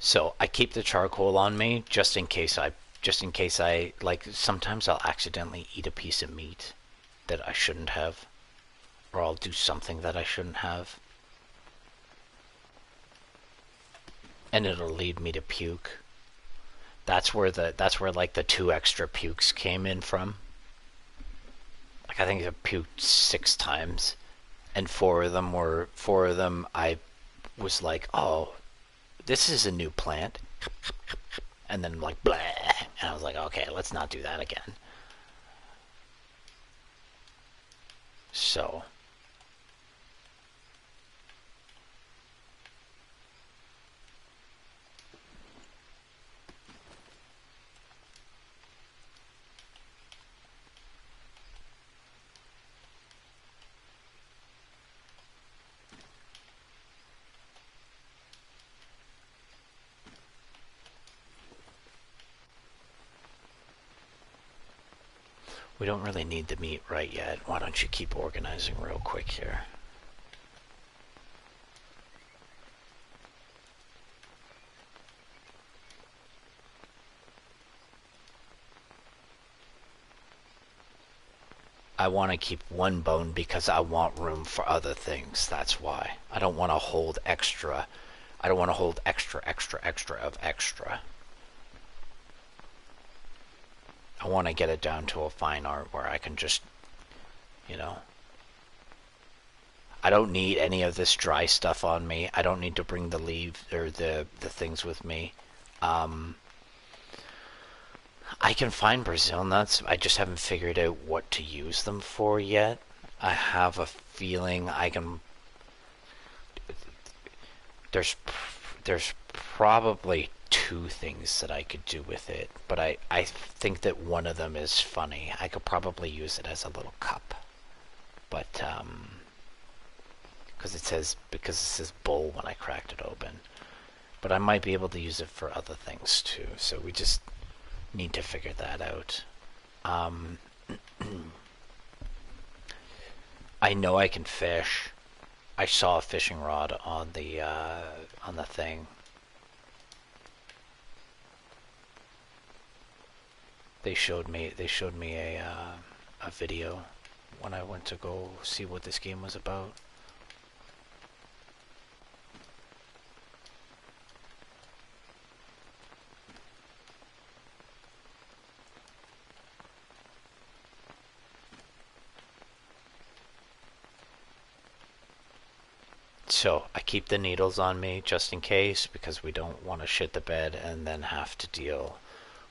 [SPEAKER 1] So I keep the charcoal on me just in case I like sometimes I'll accidentally eat a piece of meat that I shouldn't have, or I'll do something that I shouldn't have, and it'll lead me to puke. That's where like the 2 extra pukes came in from. Like I think I puked 6 times, and 4 of them I was like, "Oh, this is a new plant," and then like blah, and I was like, "Okay, let's not do that again." So we don't really need the meat right yet. Why don't you keep organizing real quick here? I want to keep 1 bone because I want room for other things. That's why. I don't want to hold extra. I don't want to hold extra of extra. I want to get it down to a fine art where I can just, you know... I don't need any of this dry stuff on me. I don't need to bring the leaves or the things with me. I can find Brazil nuts. I just haven't figured out what to use them for yet. I have a feeling I can. There's there's probably two things that I could do with it, but I think that one of them is funny. I could probably use it as a little cup, but because it says bowl when I cracked it open. But I might be able to use it for other things too. So we just need to figure that out. I know I can fish. I saw a fishing rod on the thing. They showed me a video when I went to go see what this game was about. So I keep the needles on me just in case, because we don't want to shit the bed and then have to deal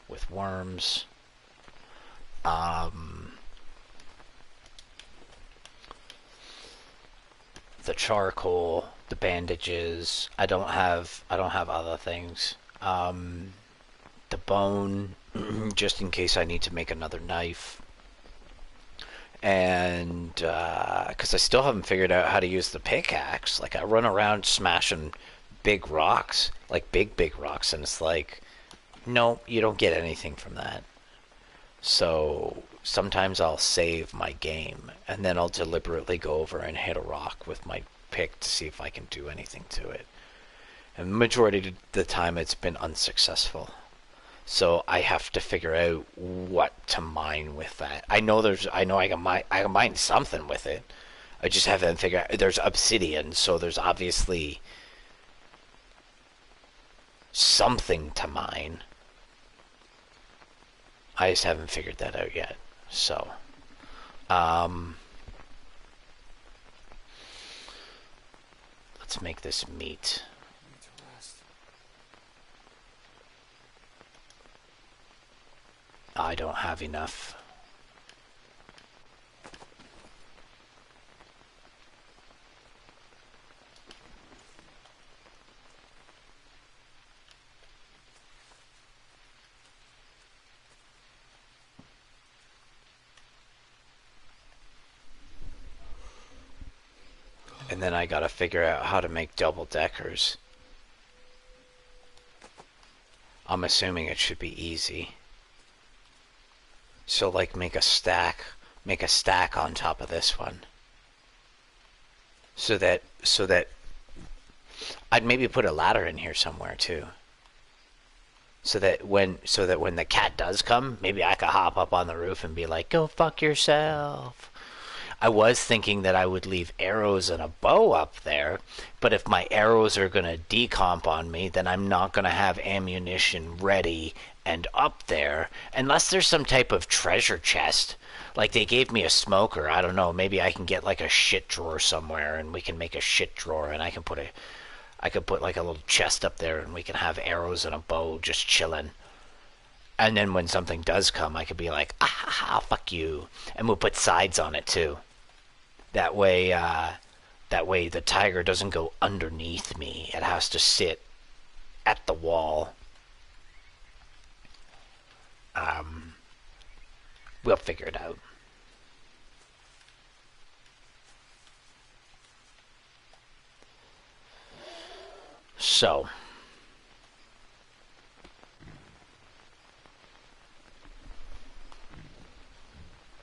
[SPEAKER 1] with worms. The charcoal, the bandages. I don't have other things. The bone, just in case I need to make another knife. And because I still haven't figured out how to use the pickaxe. Like, I run around smashing big rocks, like big rocks, and it's like, no, you don't get anything from that. So sometimes I'll save my game, and then I'll deliberately go over and hit a rock with my pick to see if I can do anything to it. And the majority of the time it's been unsuccessful. So I have to figure out what to mine with that. I know I can mine something with it. I just haven't figured out. There's obsidian, so there's obviously something to mine. I just haven't figured that out yet. So, let's make this meat.
[SPEAKER 2] Need to rest.
[SPEAKER 1] I don't have enough. And then I gotta figure out how to make double deckers. I'm assuming it should be easy. So like make a stack on top of this one. So that I'd maybe put a ladder in here somewhere too. So that when the cat does come, maybe I could hop up on the roof and be like, "Go fuck yourself." I was thinking that I would leave arrows and a bow up there, but if my arrows are going to decomp on me, then I'm not going to have ammunition ready and up there, unless there's some type of treasure chest. Like, they gave me a smoker, I don't know, maybe I can get like a shit drawer somewhere, and we can make a shit drawer, and I could put like a little chest up there, and we can have arrows and a bow just chilling. And then when something does come, I could be like, ah, ha, ha, fuck you. And we'll put sides on it too. That way the tiger doesn't go underneath me. It has to sit at the wall. We'll figure it out. So,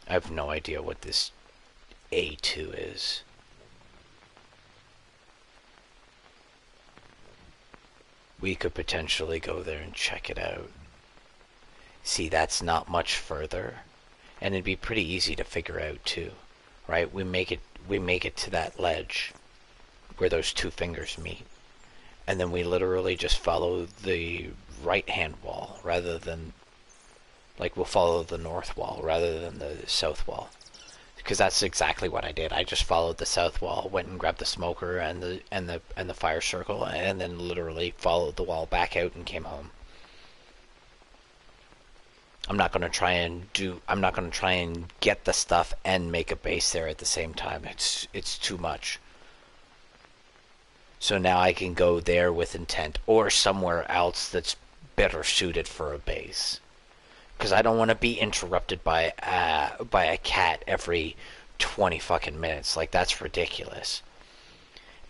[SPEAKER 1] I have no idea what this A2 is. We could potentially go there and check it out. See, that's not much further, and it'd be pretty easy to figure out too, right? We make it to that ledge where those two fingers meet, and then we literally just follow the right hand wall rather than, like, we'll follow the north wall rather than the south wall, because that's exactly what I did. I just followed the south wall, went and grabbed the smoker and the fire circle, and then literally followed the wall back out and came home. I'm not gonna try and get the stuff and make a base there at the same time. It's too much. So now I can go there with intent or somewhere else that's better suited for a base. Because I don't want to be interrupted by a cat every 20 fucking minutes. Like, that's ridiculous.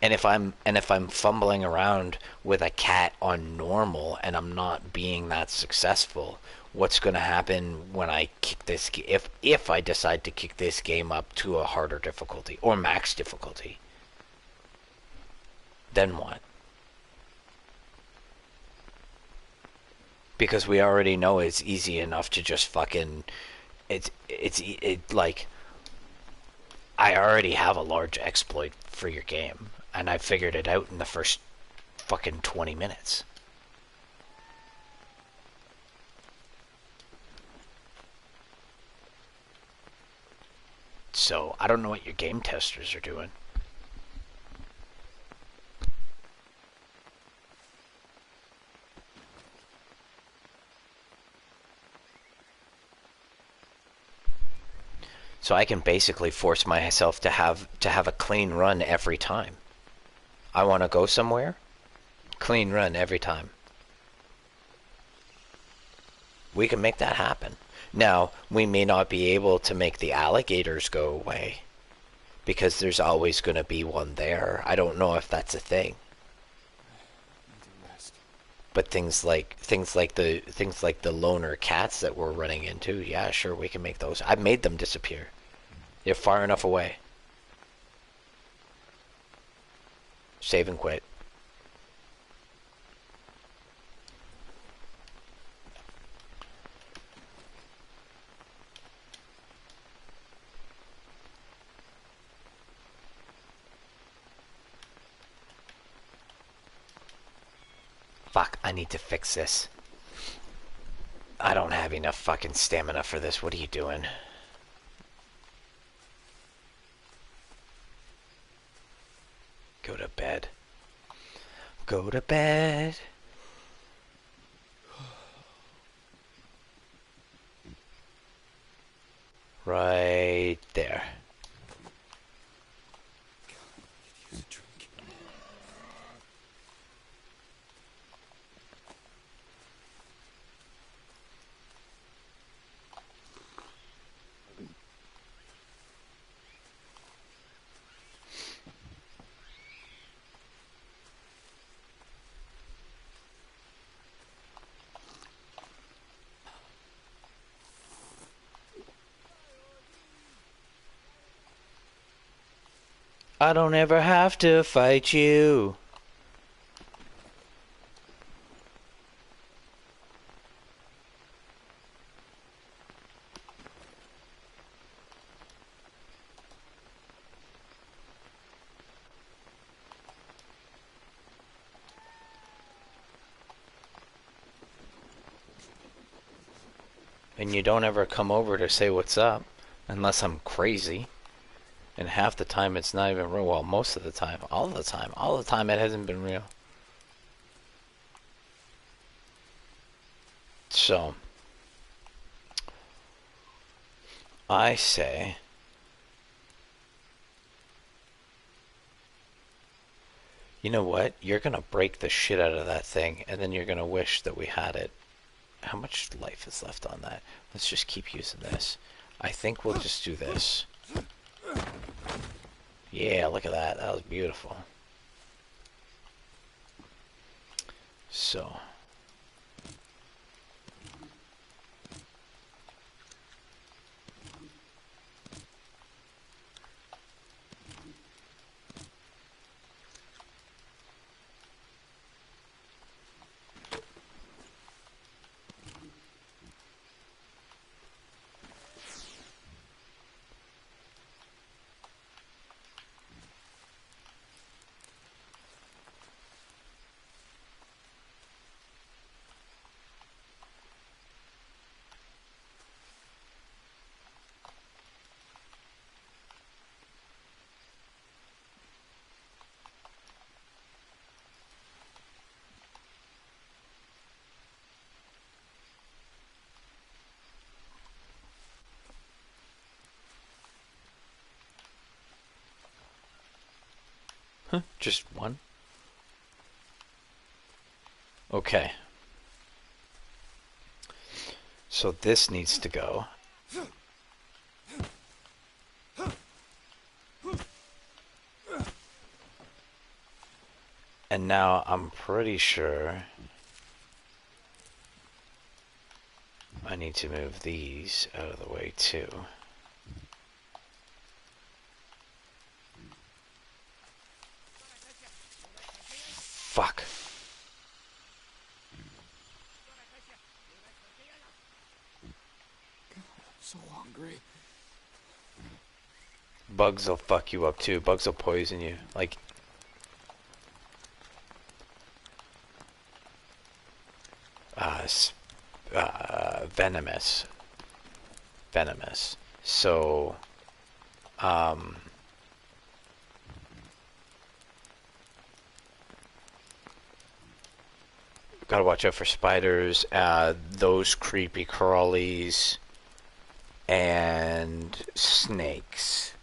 [SPEAKER 1] And if I'm fumbling around with a cat on normal and I'm not being that successful, what's going to happen when I kick this if I decide to kick this game up to a harder difficulty or max difficulty? Then what? Because we already know it's easy enough to just fucking like, I already have a large exploit for your game and I figured it out in the first fucking 20 minutes. So I don't know what your game testers are doing. So I can basically force myself to have a clean run every time. I want to go somewhere, clean run every time. We can make that happen. Now, we may not be able to make the alligators go away because there's always going to be one there. I don't know if that's a thing. But things like the loner cats that we're running into, yeah, sure, we can make those. I've made them disappear. They're far enough away. Save and quit. Fuck, I need to fix this. I don't have enough fucking stamina for this. What are you doing? Go to bed. Go to bed. Right there.
[SPEAKER 2] Use a drink.
[SPEAKER 1] I don't ever have to fight you. And you don't ever come over to say what's up, unless I'm crazy. And half the time it's not even real. Well, most of the time. All the time it hasn't been real. So, I say, you know what? You're gonna break the shit out of that thing, and then you're gonna wish that we had it. How much life is left on that? Let's just keep using this. I think we'll just do this. Yeah, look at that. That was beautiful. So, Just one? Okay. So this needs to go. And now I'm pretty sure I need to move these out of the way too. Fuck.
[SPEAKER 2] So hungry.
[SPEAKER 1] Bugs will fuck you up too. Bugs will poison you. Like, venomous. Venomous. So, gotta watch out for spiders, those creepy crawlies, and snakes.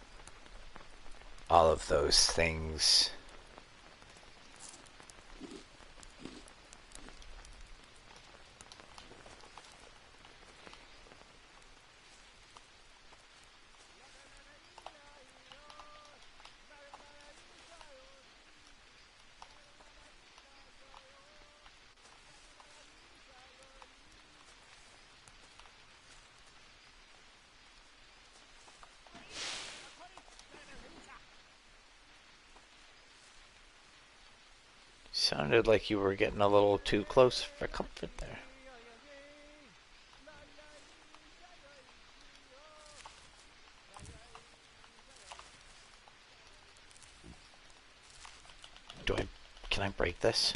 [SPEAKER 1] All of those things. Sounded like you were getting a little too close for comfort there. Can I break this?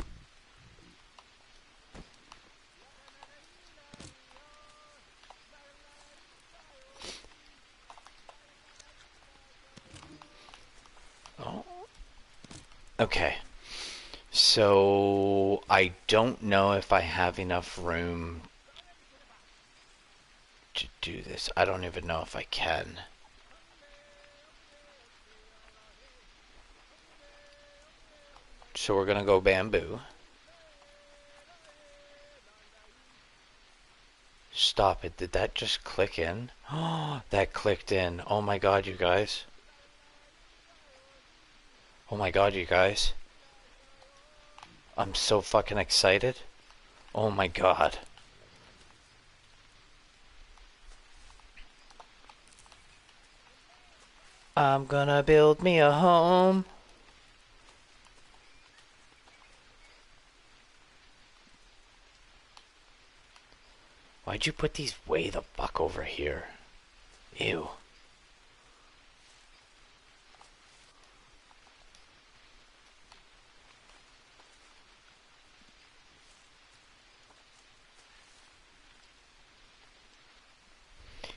[SPEAKER 1] Oh. Okay. So I don't know if I have enough room to do this. I don't even know if I can. So we're gonna go bamboo. Stop it. Did that just click in? Oh, that clicked in. Oh my god, you guys. Oh my god, you guys. I'm so fucking excited. Oh my god. I'm gonna build me a home. Why'd you put these way the fuck over here? Ew.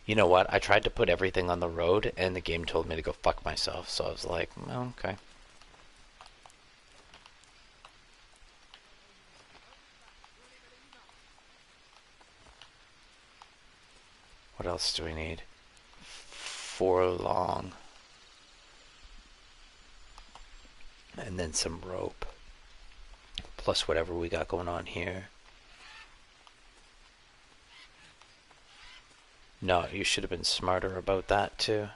[SPEAKER 1] You know what? I tried to put everything on the road and the game told me to go fuck myself. So I was like, oh, okay. What else do we need? 4 long. And then some rope. Plus whatever we got going on here. No, you should have been smarter about that too.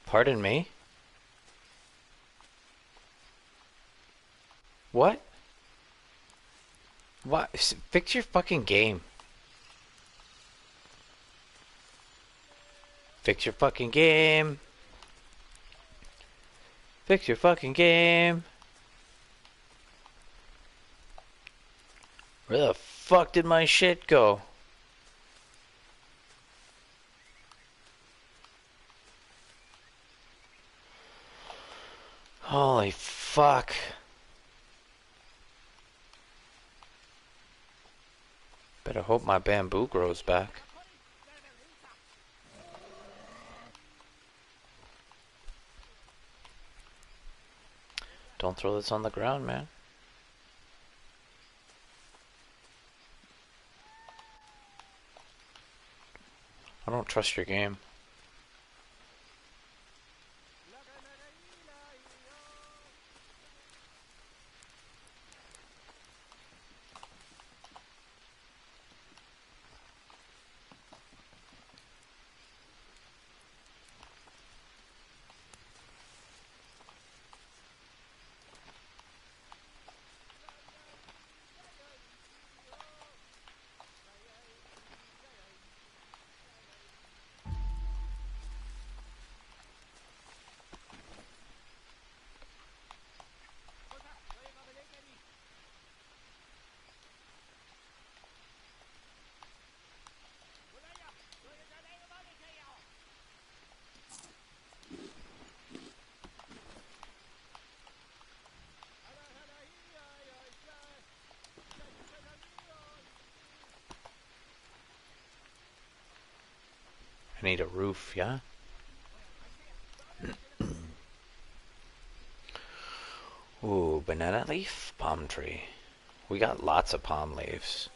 [SPEAKER 1] Pardon me? What? What? Fix your fucking game. Fix your fucking game. Fix your fucking game. Where the fuck did my shit go? Holy fuck. Better hope my bamboo grows back. Don't throw this on the ground, man. I don't trust your game. I need a roof, yeah? Ooh, banana leaf, palm tree. We got lots of palm leaves.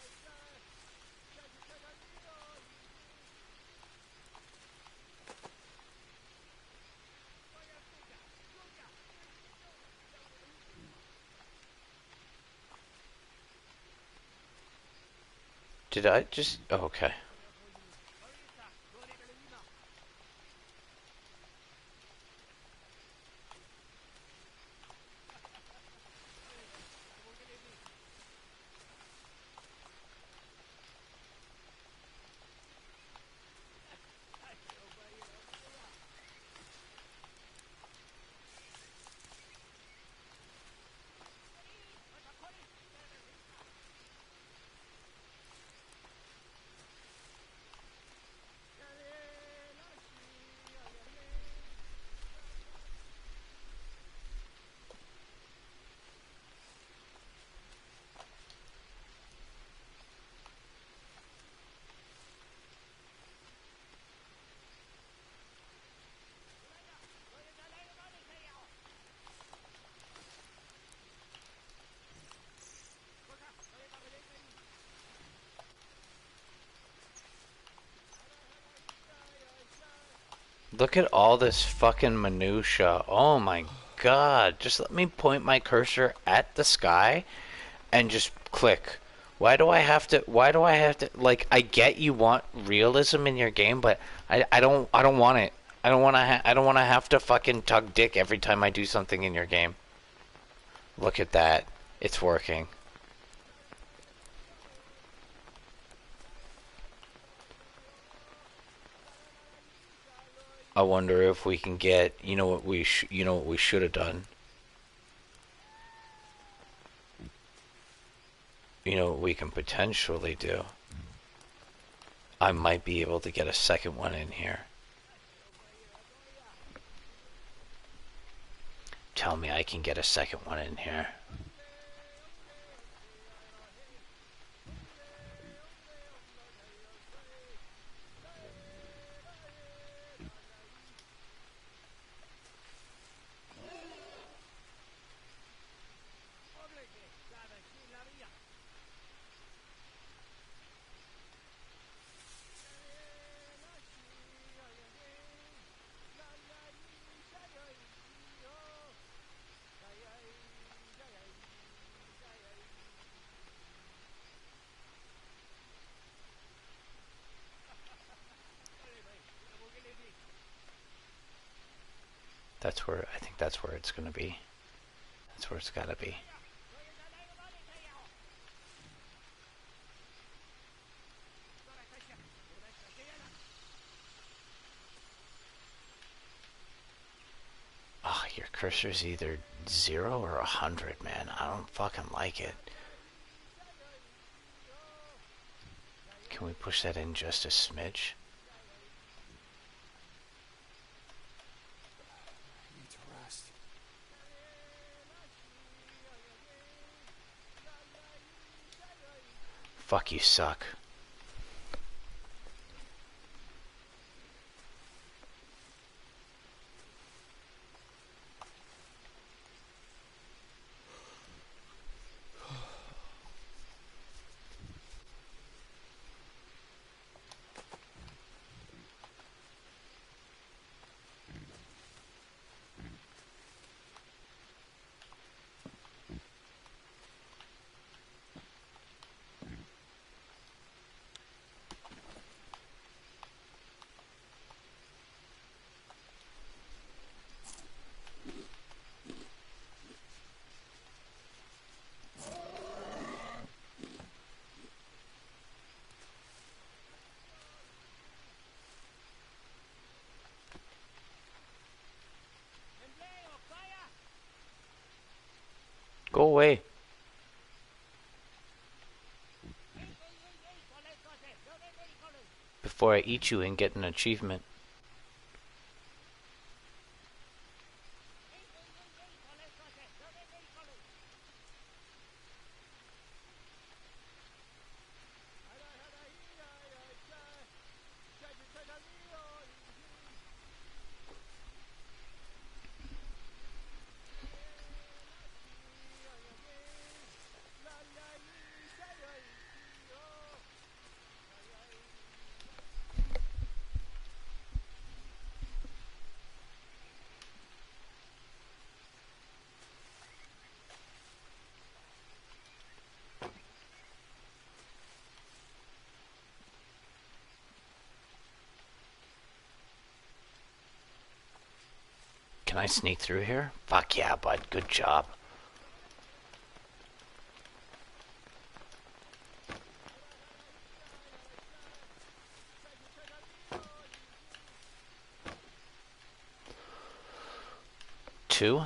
[SPEAKER 1] Did I just... Oh, okay. Look at all this fucking minutia. Oh my god. Just let me point my cursor at the sky and just click. Why do I have to like I get you want realism in your game, but I don't want it. I don't want to have to fucking tug dick every time I do something in your game. Look at that. It's working. I wonder if we can get, you know what we should have done. You know what we can potentially do. I might be able to get a second one in here. Tell me I can get a second one in here. I think that's where it's gonna be. That's where it's gotta be. Cursor's either 0 or 100, man. I don't fucking like it. Can we push that in just a smidge?
[SPEAKER 2] I need to rest.
[SPEAKER 1] Fuck, you suck. Go away. Before I eat you and get an achievement. Can I sneak through here? Fuck yeah, bud. Good job. Two?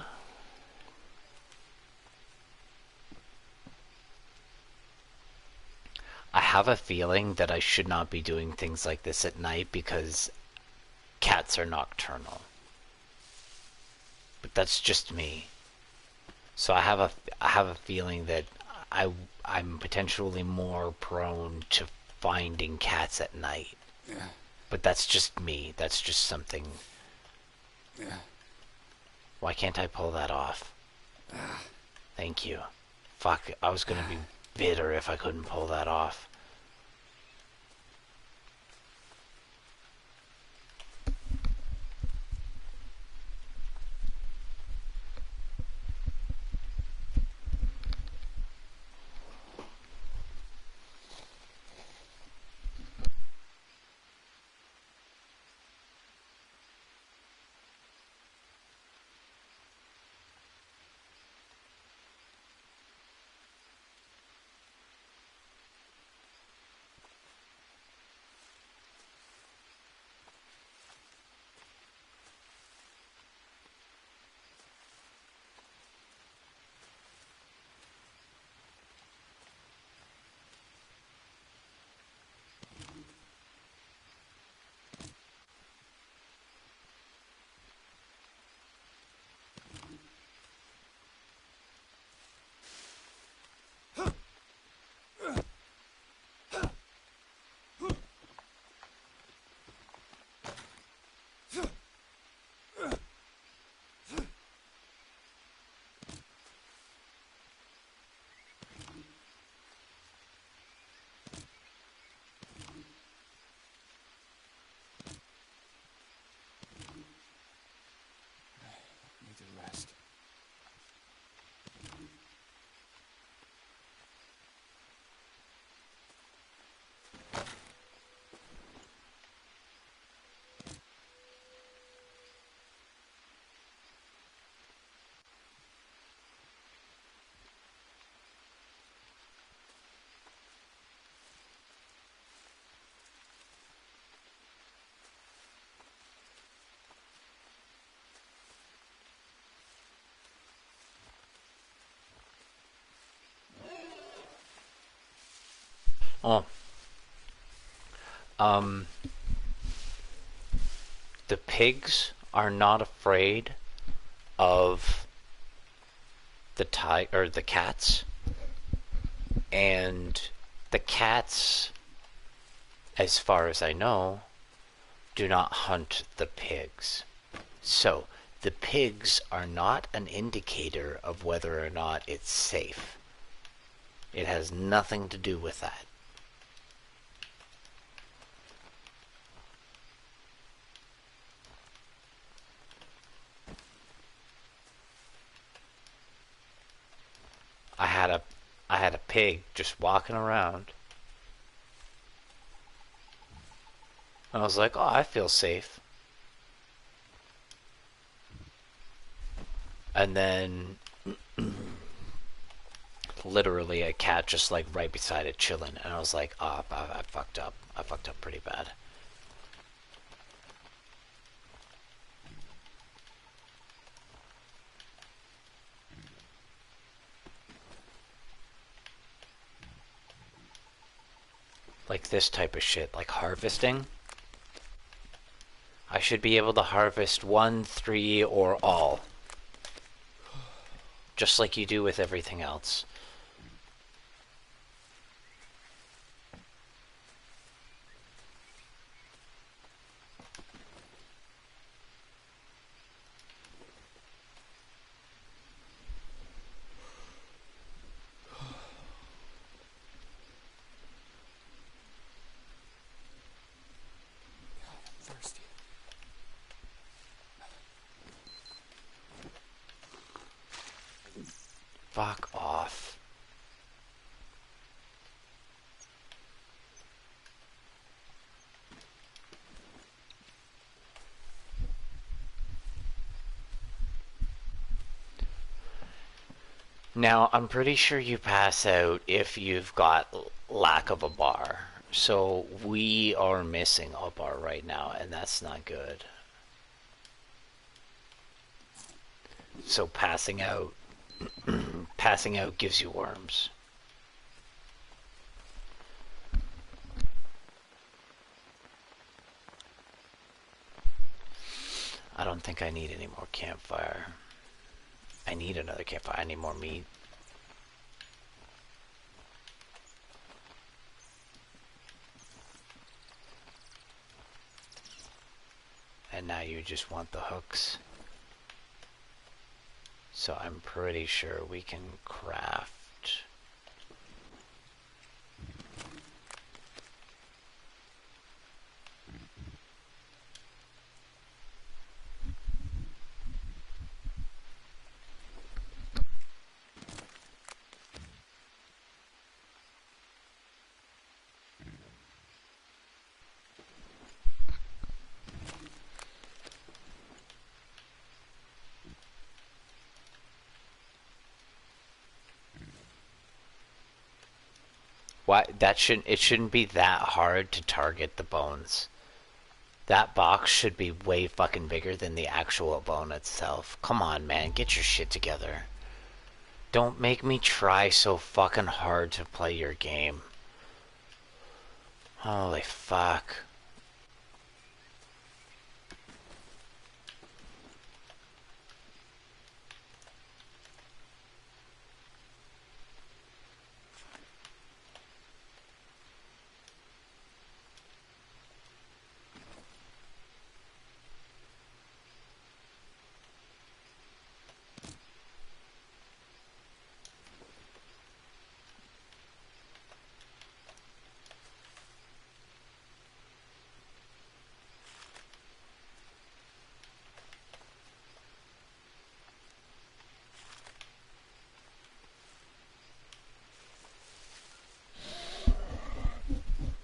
[SPEAKER 1] I have a feeling that I should not be doing things like this at night because cats are nocturnal. But that's just me. So I have a feeling that I I'm potentially more prone to finding cats at night. But that's just me. That's just something. Why can't I pull that off? Thank you. Fuck, I was gonna be bitter if I couldn't pull that off. Oh, um, the pigs are not afraid of the cats, and the cats, as far as I know, do not hunt the pigs. So, the pigs are not an indicator of whether or not it's safe. It has nothing to do with that. I had a I had a pig just walking around. And I was like, "Oh, I feel safe." And then literally a cat just like right beside it chilling, and I was like, "Oh, I fucked up. I fucked up pretty bad." Like this type of shit, like harvesting. I should be able to harvest 1, 3, or all. Just like you do with everything else.
[SPEAKER 2] God, I'm thirsty.
[SPEAKER 1] Fuck off. Now, I'm pretty sure you pass out if you've got lack of a bar. So we are missing a bar right now, and that's not good. So passing out gives you worms. I don't think I need any more campfire. I need another campfire. I need more meat. And now you just want the hooks. So I'm pretty sure we can craft. Why it shouldn't be that hard to target the bones. That box should be way fucking bigger than the actual bone itself. Come on, man, get your shit together. Don't make me try so fucking hard to play your game. Holy fuck.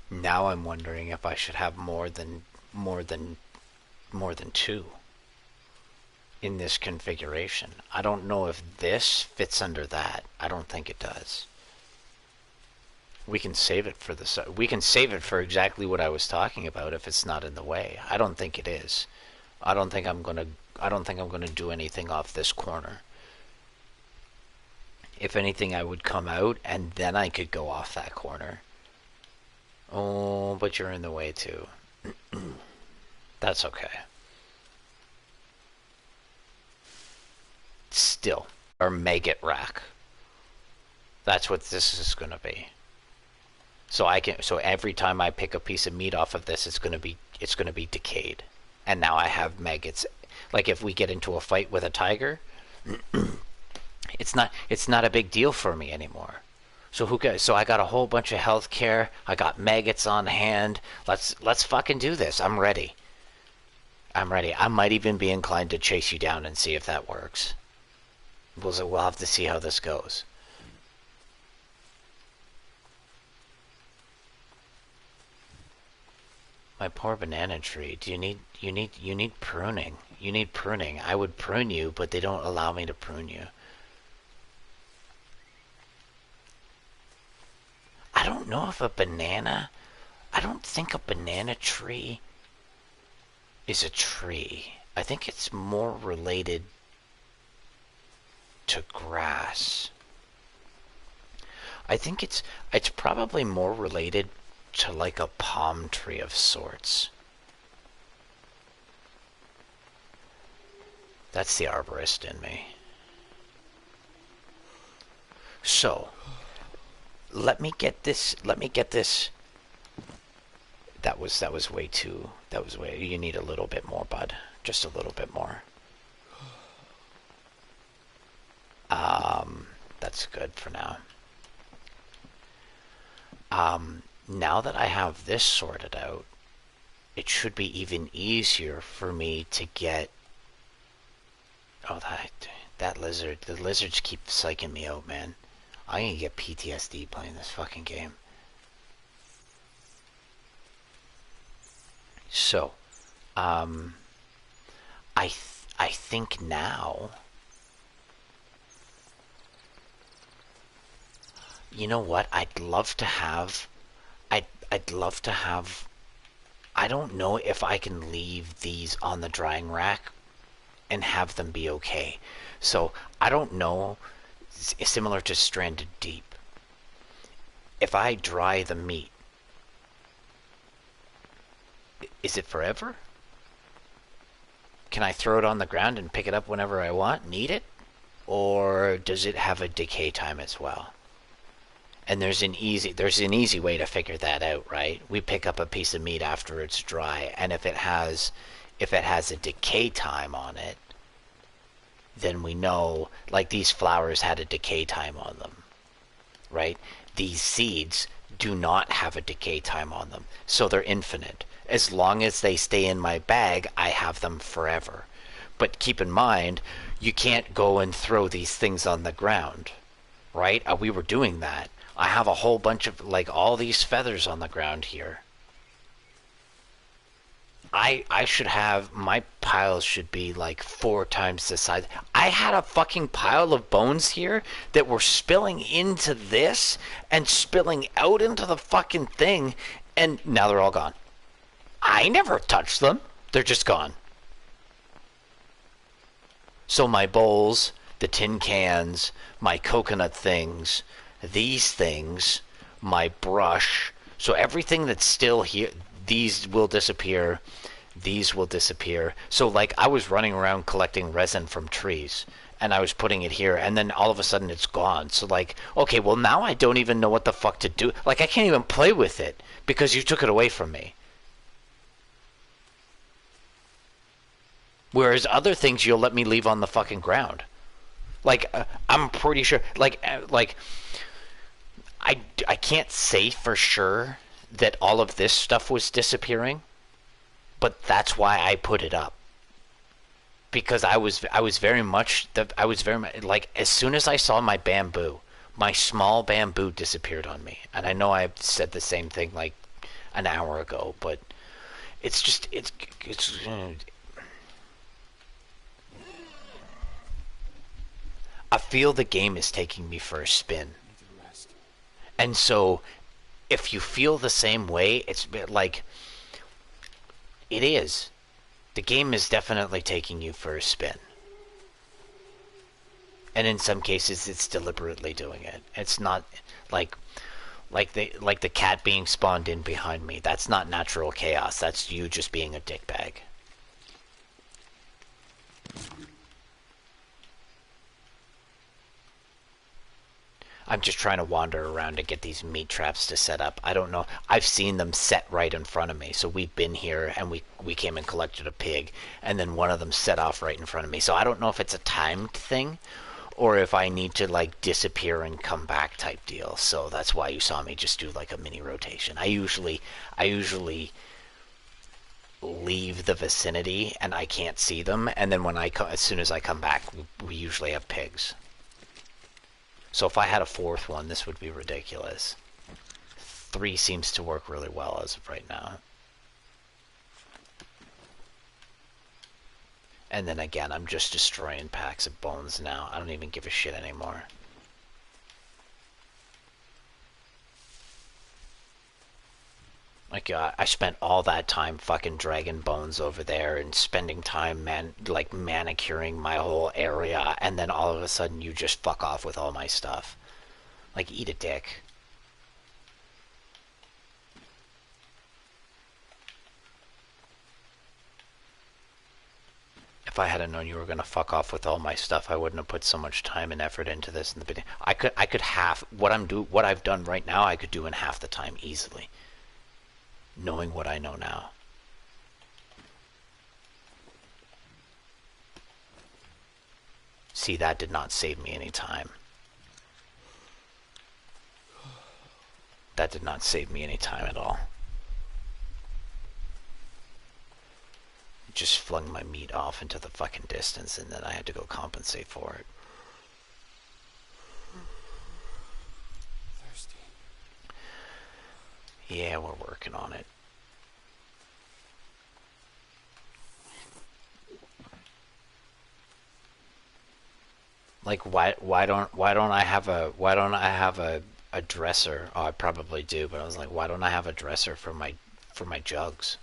[SPEAKER 1] Now I'm wondering if I should have more than more than two in this configuration. I don't know if this fits under that. I don't think it does. We can save it for the we can save it for exactly what I was talking about if it's not in the way. I don't think it is. I don't think I'm going to I don't think I'm going to do anything off this corner. If anything, I would come out and then I could go off that corner. Oh, but you're in the way too. That's okay. Still, our maggot rack. That's what this is going to be. So every time I pick a piece of meat off of this, it's going to be decayed. And now I have maggots. Like if we get into a fight with a tiger, it's not a big deal for me anymore. So I got a whole bunch of health care. I got maggots on hand. Let's fucking do this. I'm ready. I'm ready. I might even be inclined to chase you down and see if that works. We'll have to see how this goes. My poor banana tree. You need pruning. You need pruning. I would prune you, but they don't allow me to prune you. I don't know if I don't think a banana tree is a tree. I think it's more related to grass. I think it's probably more related to like a palm tree of sorts. That's the arborist in me. So, let me get this. That was way too. That was way. You need a little bit more, bud. Just a little bit more. That's good for now. Now that I have this sorted out, it should be even easier for me to get. Oh, that lizard. The lizards keep psyching me out, man. I'm gonna get PTSD playing this fucking game. So, I think now. You know what? I'd love to have. I don't know if I can leave these on the drying rack and have them be okay. So I don't know. Similar to stranded deep. If I dry the meat, is it forever? Can I throw it on the ground and pick it up whenever I want, need it? Or does it have a decay time as well? And there's an easy way to figure that out, right? We pick up a piece of meat after it's dry, and if it has a decay time on it, then we know, like these flowers had a decay time on them, right? These seeds do not have a decay time on them, so they're infinite. As long as they stay in my bag, I have them forever. But keep in mind, you can't go and throw these things on the ground, right? We were doing that. I have a whole bunch of, like, all these feathers on the ground here. I should have, my piles should be like 4 times the size. I had a fucking pile of bones here that were spilling into this and spilling out into the fucking thing, and now they're all gone. I never touched them. They're just gone. So my bowls, the tin cans, my coconut things, these things, my brush, so everything that's still here, these will disappear. These will disappear. So, like, I was running around collecting resin from trees, and I was putting it here, and then all of a sudden it's gone. So, like, okay, well, now I don't even know what the fuck to do. Like, I can't even play with it because you took it away from me. Whereas other things you'll let me leave on the fucking ground. Like, I'm pretty sure, I can't say for sure that all of this stuff was disappearing, but that's why I put it up. Because I was very much like, as soon as I saw my bamboo, my small bamboo disappeared on me. And I know I said the same thing like an hour ago, but it's just it's I feel the game is taking me for a spin.
[SPEAKER 2] Need to rest.
[SPEAKER 1] And so if you feel the same way, it's a bit like it is. The game is definitely taking you for a spin. And in some cases, it's deliberately doing it. It's not like Like the cat being spawned in behind me. That's not natural chaos. That's you just being a dickbag. I'm just trying to wander around to get these meat traps to set up. I don't know. I've seen them set right in front of me. So we've been here and we came and collected a pig, and then one of them set off right in front of me. So I don't know if it's a timed thing or if I need to like disappear and come back type deal. So that's why you saw me just do like a mini rotation. I usually leave the vicinity and I can't see them, and then as soon as I come back, we usually have pigs. So if I had a fourth one, this would be ridiculous. 3 seems to work really well as of right now. And then again, I'm just destroying packs of bones now. I don't even give a shit anymore. Like, I spent all that time fucking dragging bones over there and spending time, like manicuring my whole area, and then all of a sudden you just fuck off with all my stuff. Like, eat a dick. If I had known you were gonna fuck off with all my stuff, I wouldn't have put so much time and effort into this in the beginning. I could half what I've done right now. I could do in half the time easily, knowing what I know now. See, that did not save me any time. That did not save me any time at all. It just flung my meat off into the fucking distance, and then I had to go compensate for it.
[SPEAKER 2] Thirsty.
[SPEAKER 1] Yeah, we're working on it. Like, why don't I have a dresser? Oh, I probably do, but I was like, why don't I have a dresser for my jugs?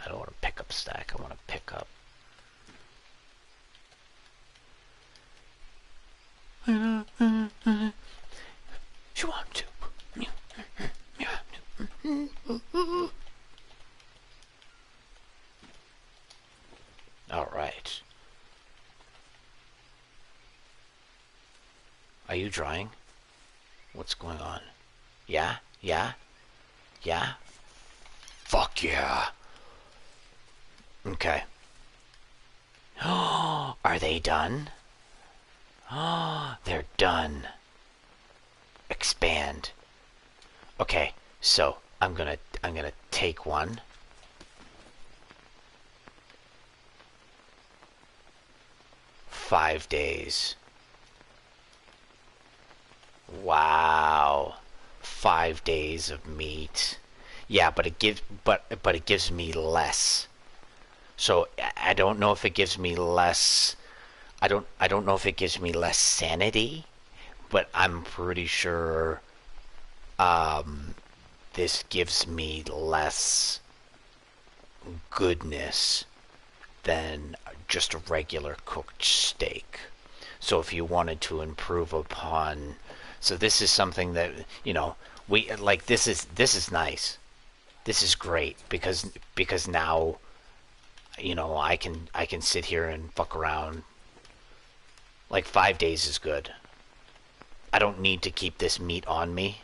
[SPEAKER 1] I don't want to pick up stack. I want to pick up. You want to? All right. Are you drying? What's going on? Yeah? Yeah? Yeah? Fuck yeah. Okay. Oh, are they done? Oh, they're done. Expand. Okay, so I'm gonna take one. Five days. Wow. 5 days of meat. Yeah, but it gives me less. So I don't know if it gives me less. I don't know if it gives me less sanity, but I'm pretty sure this gives me less goodness than just a regular cooked steak. So if you wanted to improve upon, so this is something that, you know, we like, this is nice. This is great because now, you know, I can sit here and fuck around. Like 5 days is good. I don't need to keep this meat on me.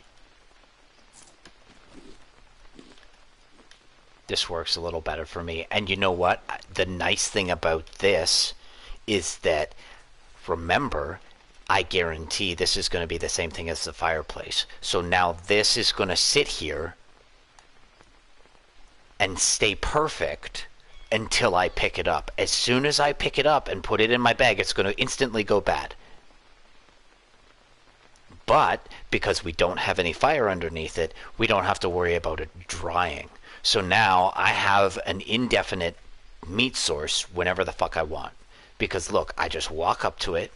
[SPEAKER 1] This works a little better for me. And you know what? The nice thing about this is that, remember, I guarantee this is going to be the same thing as the fireplace. So now this is going to sit here and stay perfect until I pick it up. As soon as I pick it up and put it in my bag, it's going to instantly go bad. But because we don't have any fire underneath it, we don't have to worry about it drying. So now I have an indefinite meat source whenever the fuck I want. Because look, I just walk up to it,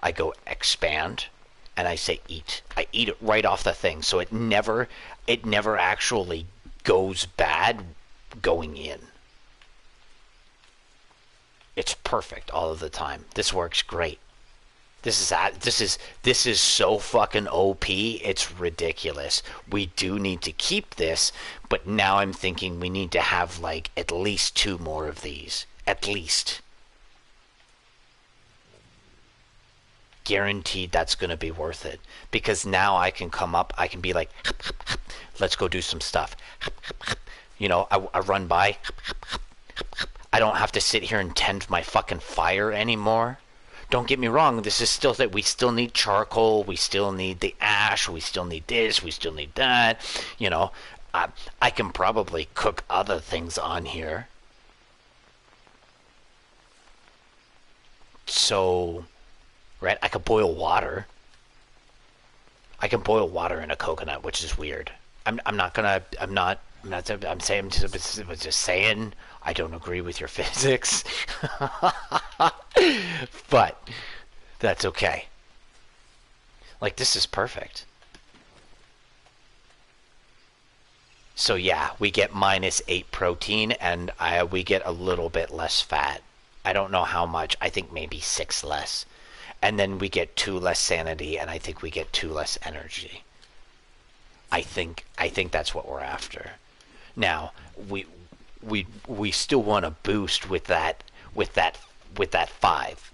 [SPEAKER 1] I go expand, and I say eat. I eat it right off the thing, so it never actually goes bad going in. It's perfect all of the time. This works great. This is so fucking OP. It's ridiculous. We do need to keep this, but now I'm thinking we need to have like at least 2 more of these. At least. Guaranteed that's going to be worth it, because now I can come up, I can be like, let's go do some stuff. I run by. I don't have to sit here and tend my fucking fire anymore. Don't get me wrong, this is still that we still need charcoal, we still need the ash, we still need this, we still need that. I can probably cook other things on here. So, right, I could boil water. I can boil water in a coconut, which is weird. I'm saying, just saying, I don't agree with your physics. But that's okay. Like, this is perfect. So yeah, we get -8 protein, and we get a little bit less fat. I don't know how much. I think maybe 6 less. And then we get 2 less sanity, and I think we get 2 less energy. I think that's what we're after. Now, we still want to boost with that 5.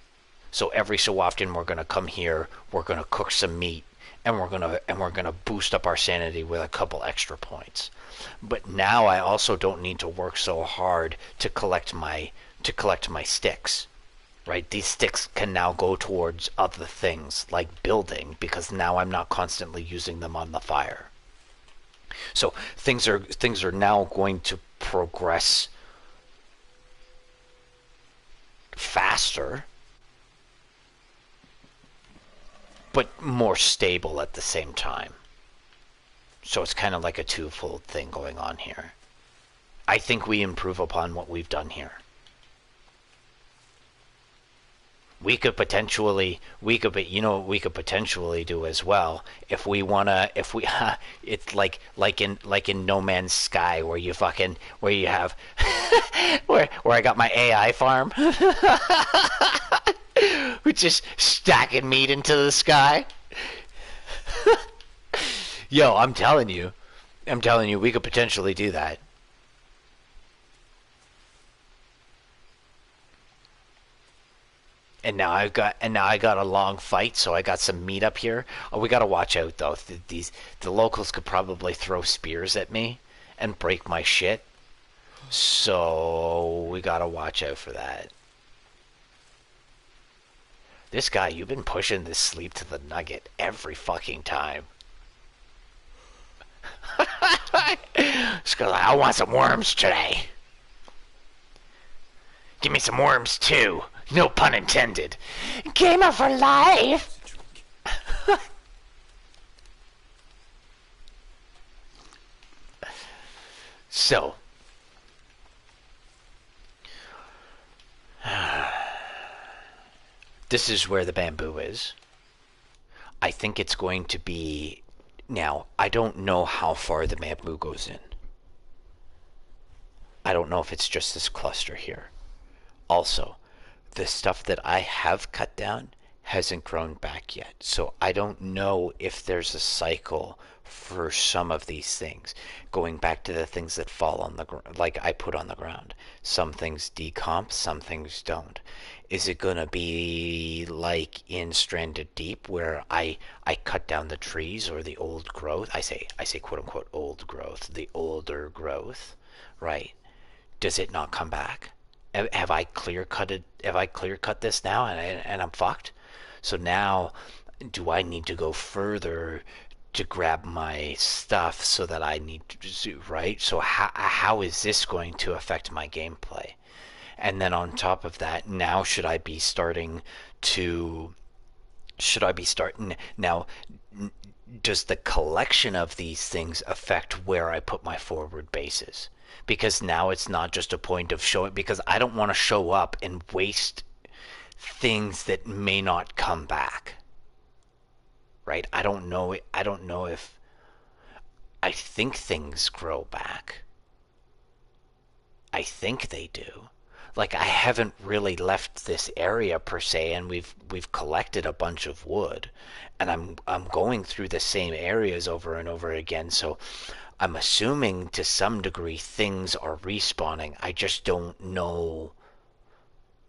[SPEAKER 1] So every so often we're going to come here, we're going to cook some meat, and we're going to boost up our sanity with a couple extra points. But now I also don't need to work so hard to collect my sticks. Right? These sticks can now go towards other things like building, because now I'm not constantly using them on the fire. So things are now going to progress faster, but more stable at the same time. So it's kind of like a twofold thing going on here. I think we improve upon what we've done here. We could potentially do as well if we wanna. If we, it's like in No Man's Sky, where you have where I got my AI farm, which is stacking meat into the sky. Yo, I'm telling you, we could potentially do that. And now I got a long fight, so I got some meat up here. Oh, we gotta watch out though. The locals could probably throw spears at me and break my shit. So we gotta watch out for that. This guy, you've been pushing this sleep to the nugget every fucking time. Just go, I want some worms today. Give me some worms too. No pun intended. Gamer for life. So, this is where the bamboo is. I think it's going to be... Now, I don't know how far the bamboo goes in. I don't know if it's just this cluster here. Also, the stuff that I have cut down hasn't grown back yet. So I don't know if there's a cycle for some of these things. Going back to the things that fall on the ground, like I put on the ground. Some things decomp, some things don't. Is it going to be like in Stranded Deep, where I cut down the trees or the old growth? I say quote unquote old growth, the older growth, right? Does it not come back? Have I clear cut this now, and I'm fucked? So now, do I need to go further to grab my stuff so that I need to, right? So how is this going to affect my gameplay? And then on top of that, now should I be starting now? Does the collection of these things affect where I put my forward bases? Because now it's not just a point of showing, because I don't want to show up and waste things that may not come back. Right? I don't know if I think things grow back. I think they do. like I haven't really left this area per se, and we've collected a bunch of wood, and I'm going through the same areas over and over again. So I'm assuming to some degree things are respawning. I just don't know.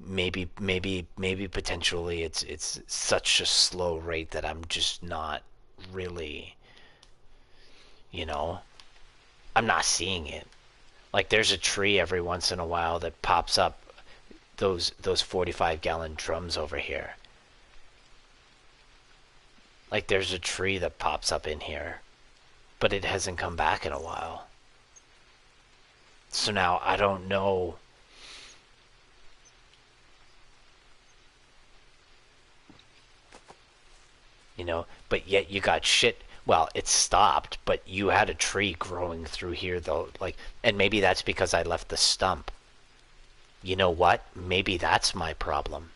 [SPEAKER 1] Maybe potentially it's such a slow rate that I'm just not really, you know, I'm not seeing it. Like there's a tree every once in a while that pops up, those 45-gallon drums over here. Like there's a tree that pops up in here, but it hasn't come back in a while. So now I don't know. But yet you got shit. Well, it stopped, but you had a tree growing through here though, like, and maybe that's because I left the stump. You know what? Maybe that's my problem.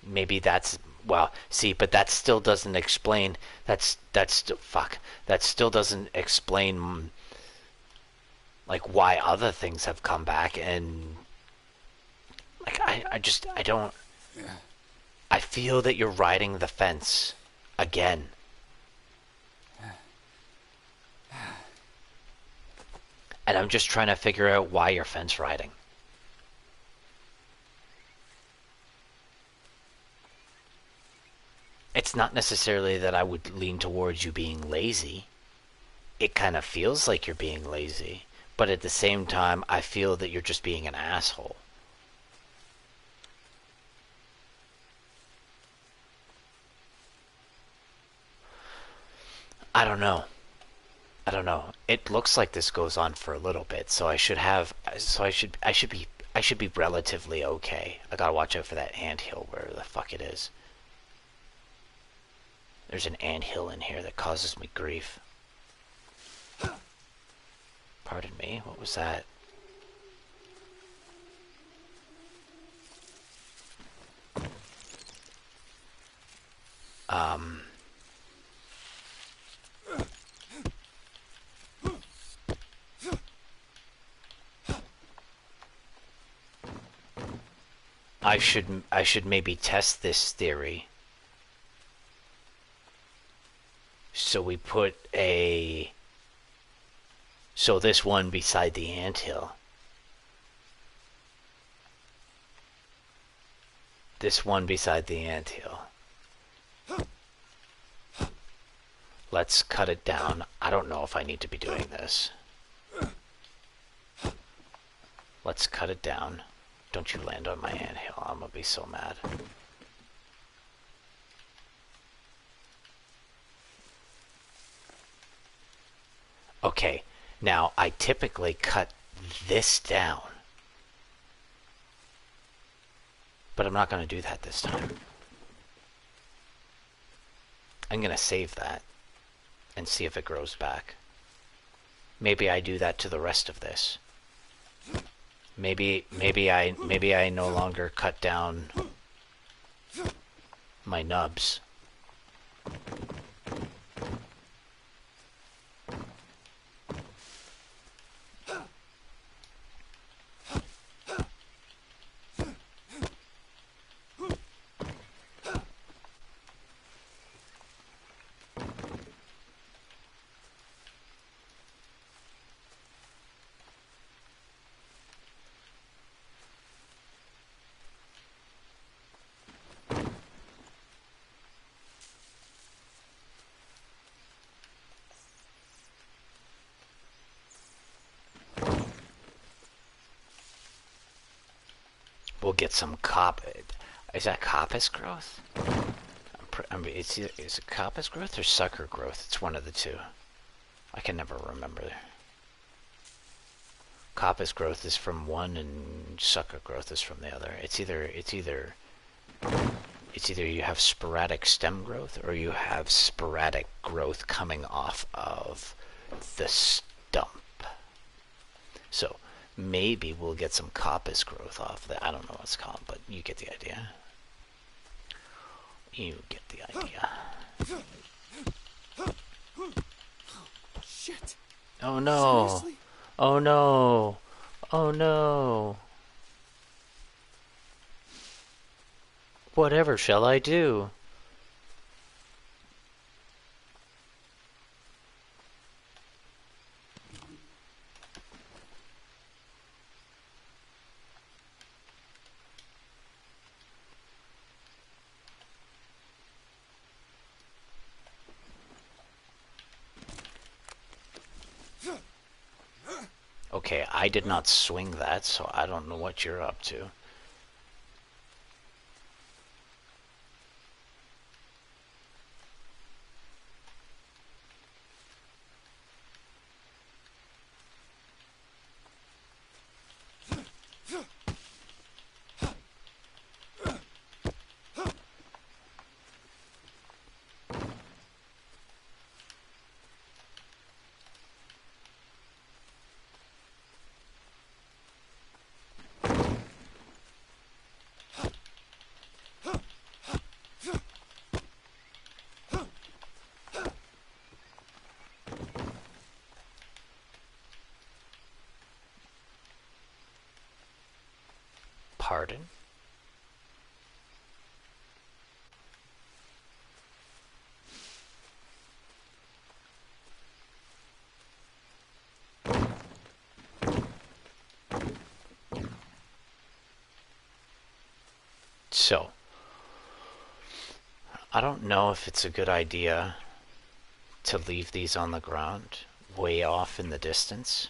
[SPEAKER 1] Maybe that's, well, see, but that still doesn't explain. That's still fuck. That still doesn't explain like why other things have come back, and like I don't. I feel that you're riding the fence again. And I'm just trying to figure out why you're fence riding. It's not necessarily that I would lean towards you being lazy. It kind of feels like you're being lazy. But at the same time, I feel that you're just being an asshole. I don't know. I don't know. It looks like this goes on for a little bit, so I should be relatively okay. I gotta watch out for that anthill, where the fuck it is. There's an anthill in here that causes me grief. Pardon me, what was that? I should maybe test this theory. So we put a, so this one beside the anthill. This one beside the anthill. Let's cut it down. I don't know if I need to be doing this. Let's cut it down. Don't you land on my anthill. I'm gonna be so mad. Okay, now I typically cut this down. But I'm not going to do that this time. I'm going to save that and see if it grows back. Maybe I do that to the rest of this. Maybe I no longer cut down my nubs. We'll get some Is that coppice growth? Is it coppice growth or sucker growth? It's one of the two. I can never remember. Coppice growth is from one, and sucker growth is from the other. It's either you have sporadic stem growth or you have sporadic growth coming off of the stump. So maybe we'll get some coppice growth off that. I don't know what it's called, but you get the idea. You get the idea.
[SPEAKER 2] Shit.
[SPEAKER 1] Oh no.
[SPEAKER 2] Seriously?
[SPEAKER 1] Oh no. Oh no. Whatever shall I do? Okay, I did not swing that, so I don't know what you're up to. Pardon? So, I don't know if it's a good idea to leave these on the ground, way off in the distance.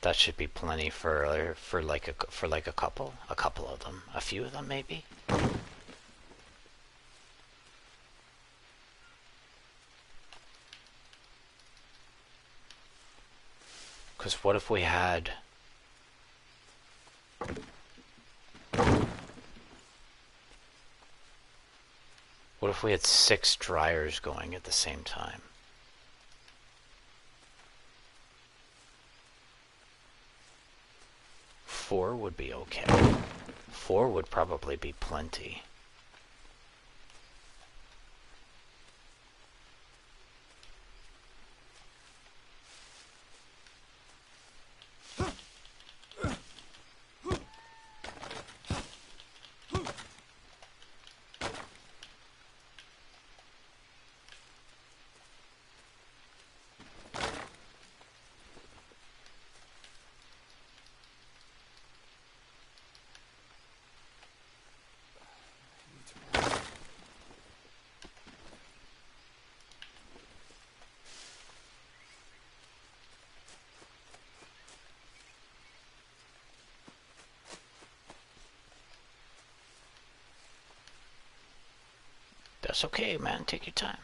[SPEAKER 1] That should be plenty for like a couple of them, a few of them maybe. Because what if we had six dryers going at the same time? Four would be okay. Four would probably be plenty. That's okay, man. Take your time.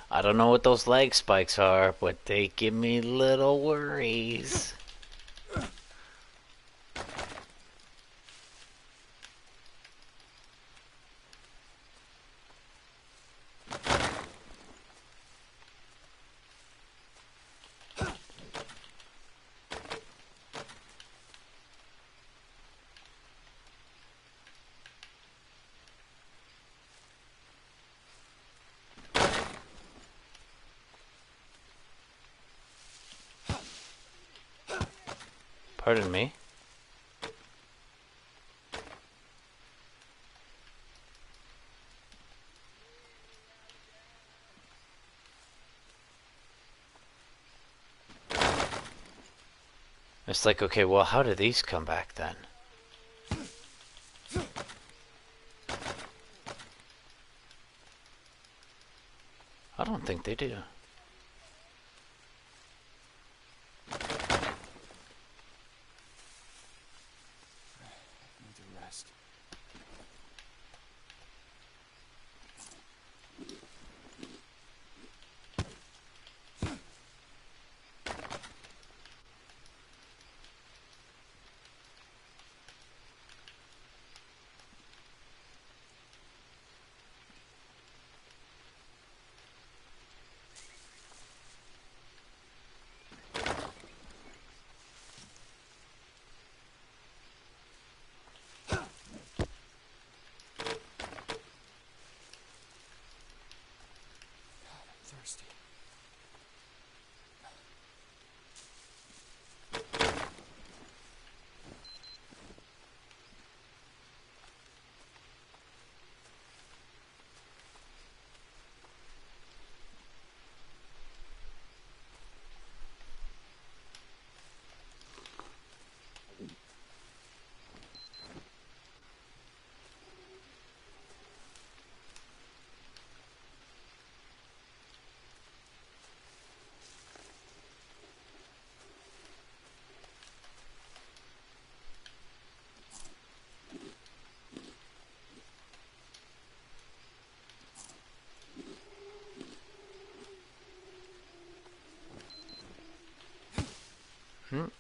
[SPEAKER 1] I don't know what those leg spikes are, but they give me little worries. Pardon me. It's like, okay, well, how do these come back then? I don't think they do.
[SPEAKER 2] Need to rest. Thirsty.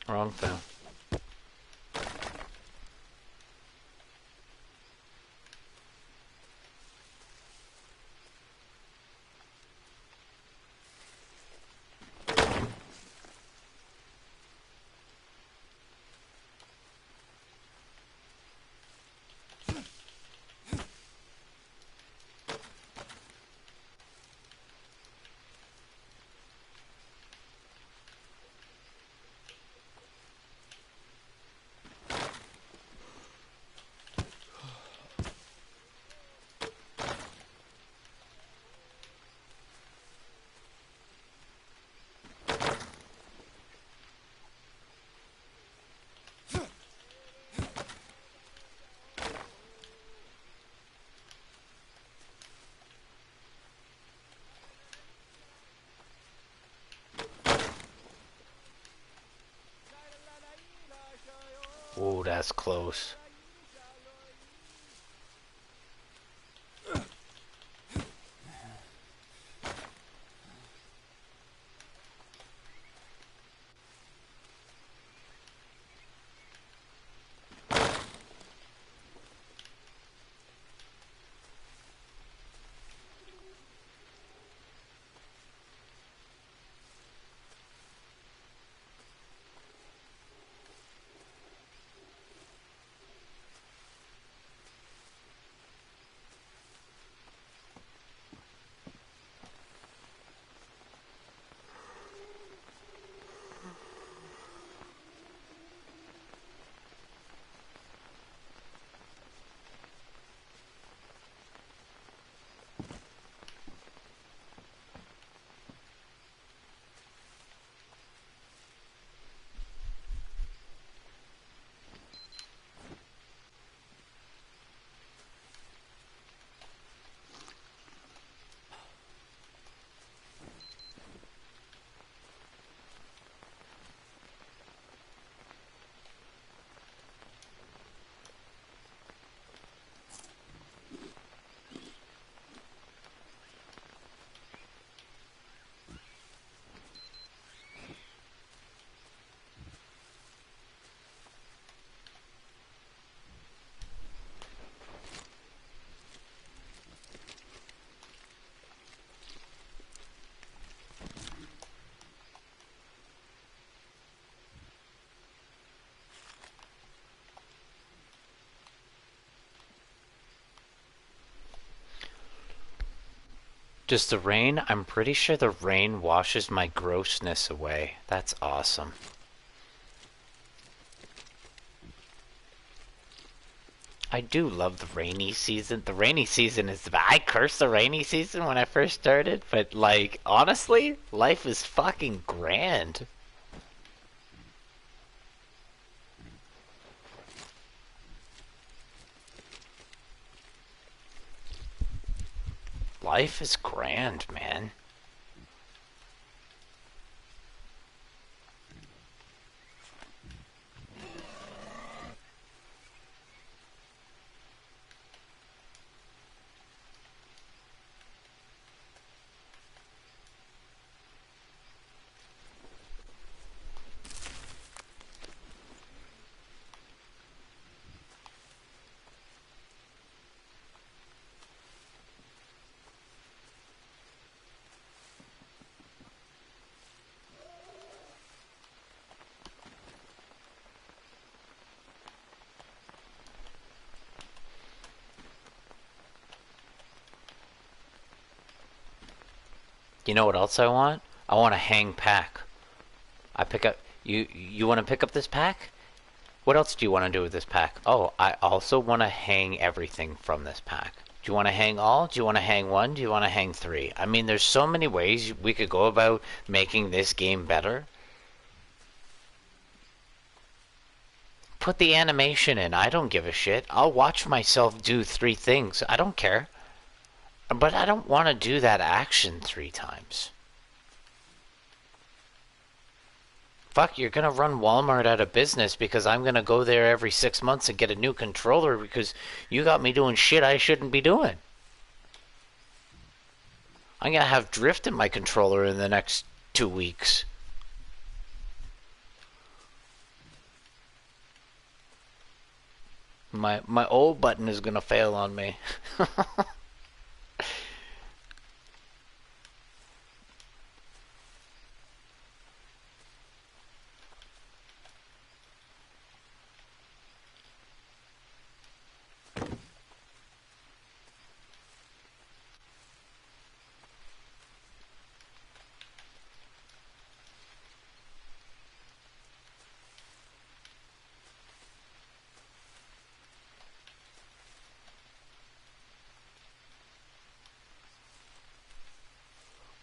[SPEAKER 1] Wrong thing. Oh, that's close. Does the rain? I'm pretty sure the rain washes my grossness away. That's awesome. I do love the rainy season. The rainy season is I cursed the rainy season when I first started, but like honestly, life is fucking grand. Life is grand, man. You know what else I want? I want a hang pack. I pick up. You want to pick up this pack? What else do you want to do with this pack? Oh, I also want to hang everything from this pack. Do you want to hang all? Do you want to hang one? Do you want to hang three? I mean, there's so many ways we could go about making this game better. Put the animation in. I don't give a shit. I'll watch myself do three things. I don't care. But I don't want to do that action 3 times. Fuck, you're gonna run Walmart out of business because I'm gonna go there every 6 months and get a new controller because you got me doing shit I shouldn't be doing. I'm gonna have drift in my controller in the next 2 weeks. My old button is gonna fail on me.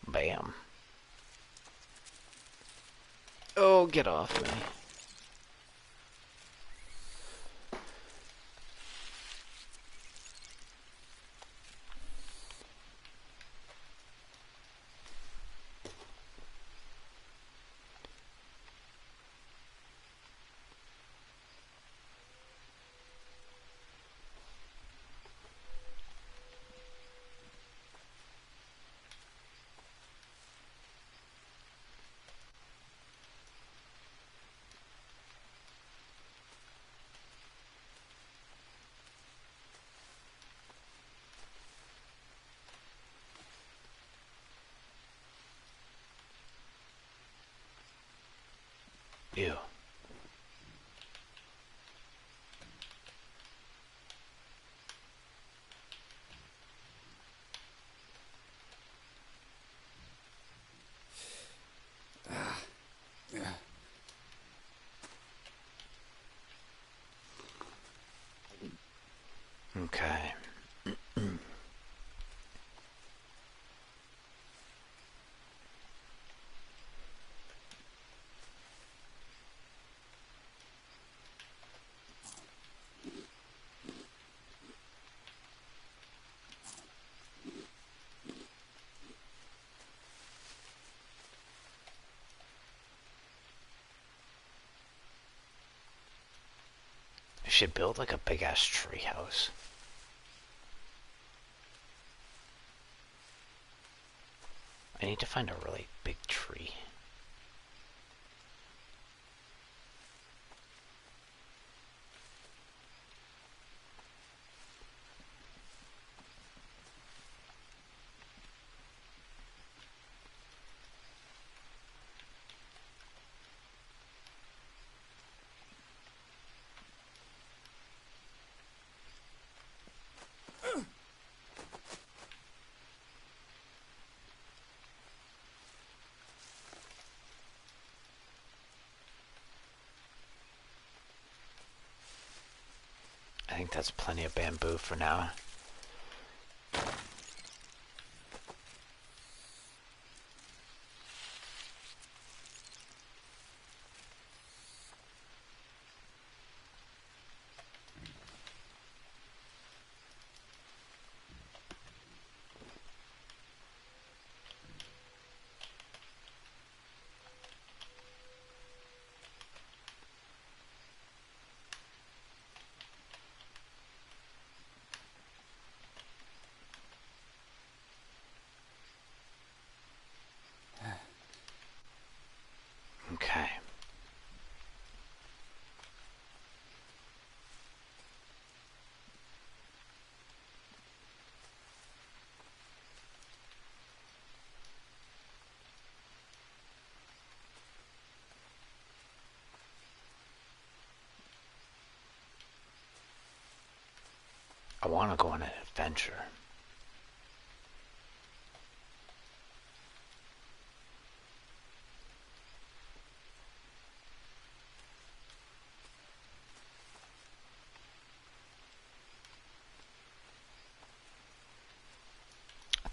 [SPEAKER 1] Bam. Oh, get off me. Ew. Okay. I should build like a big ass tree house. I need to find a really big tree. I think that's plenty of bamboo for now. Okay. I want to go on an adventure.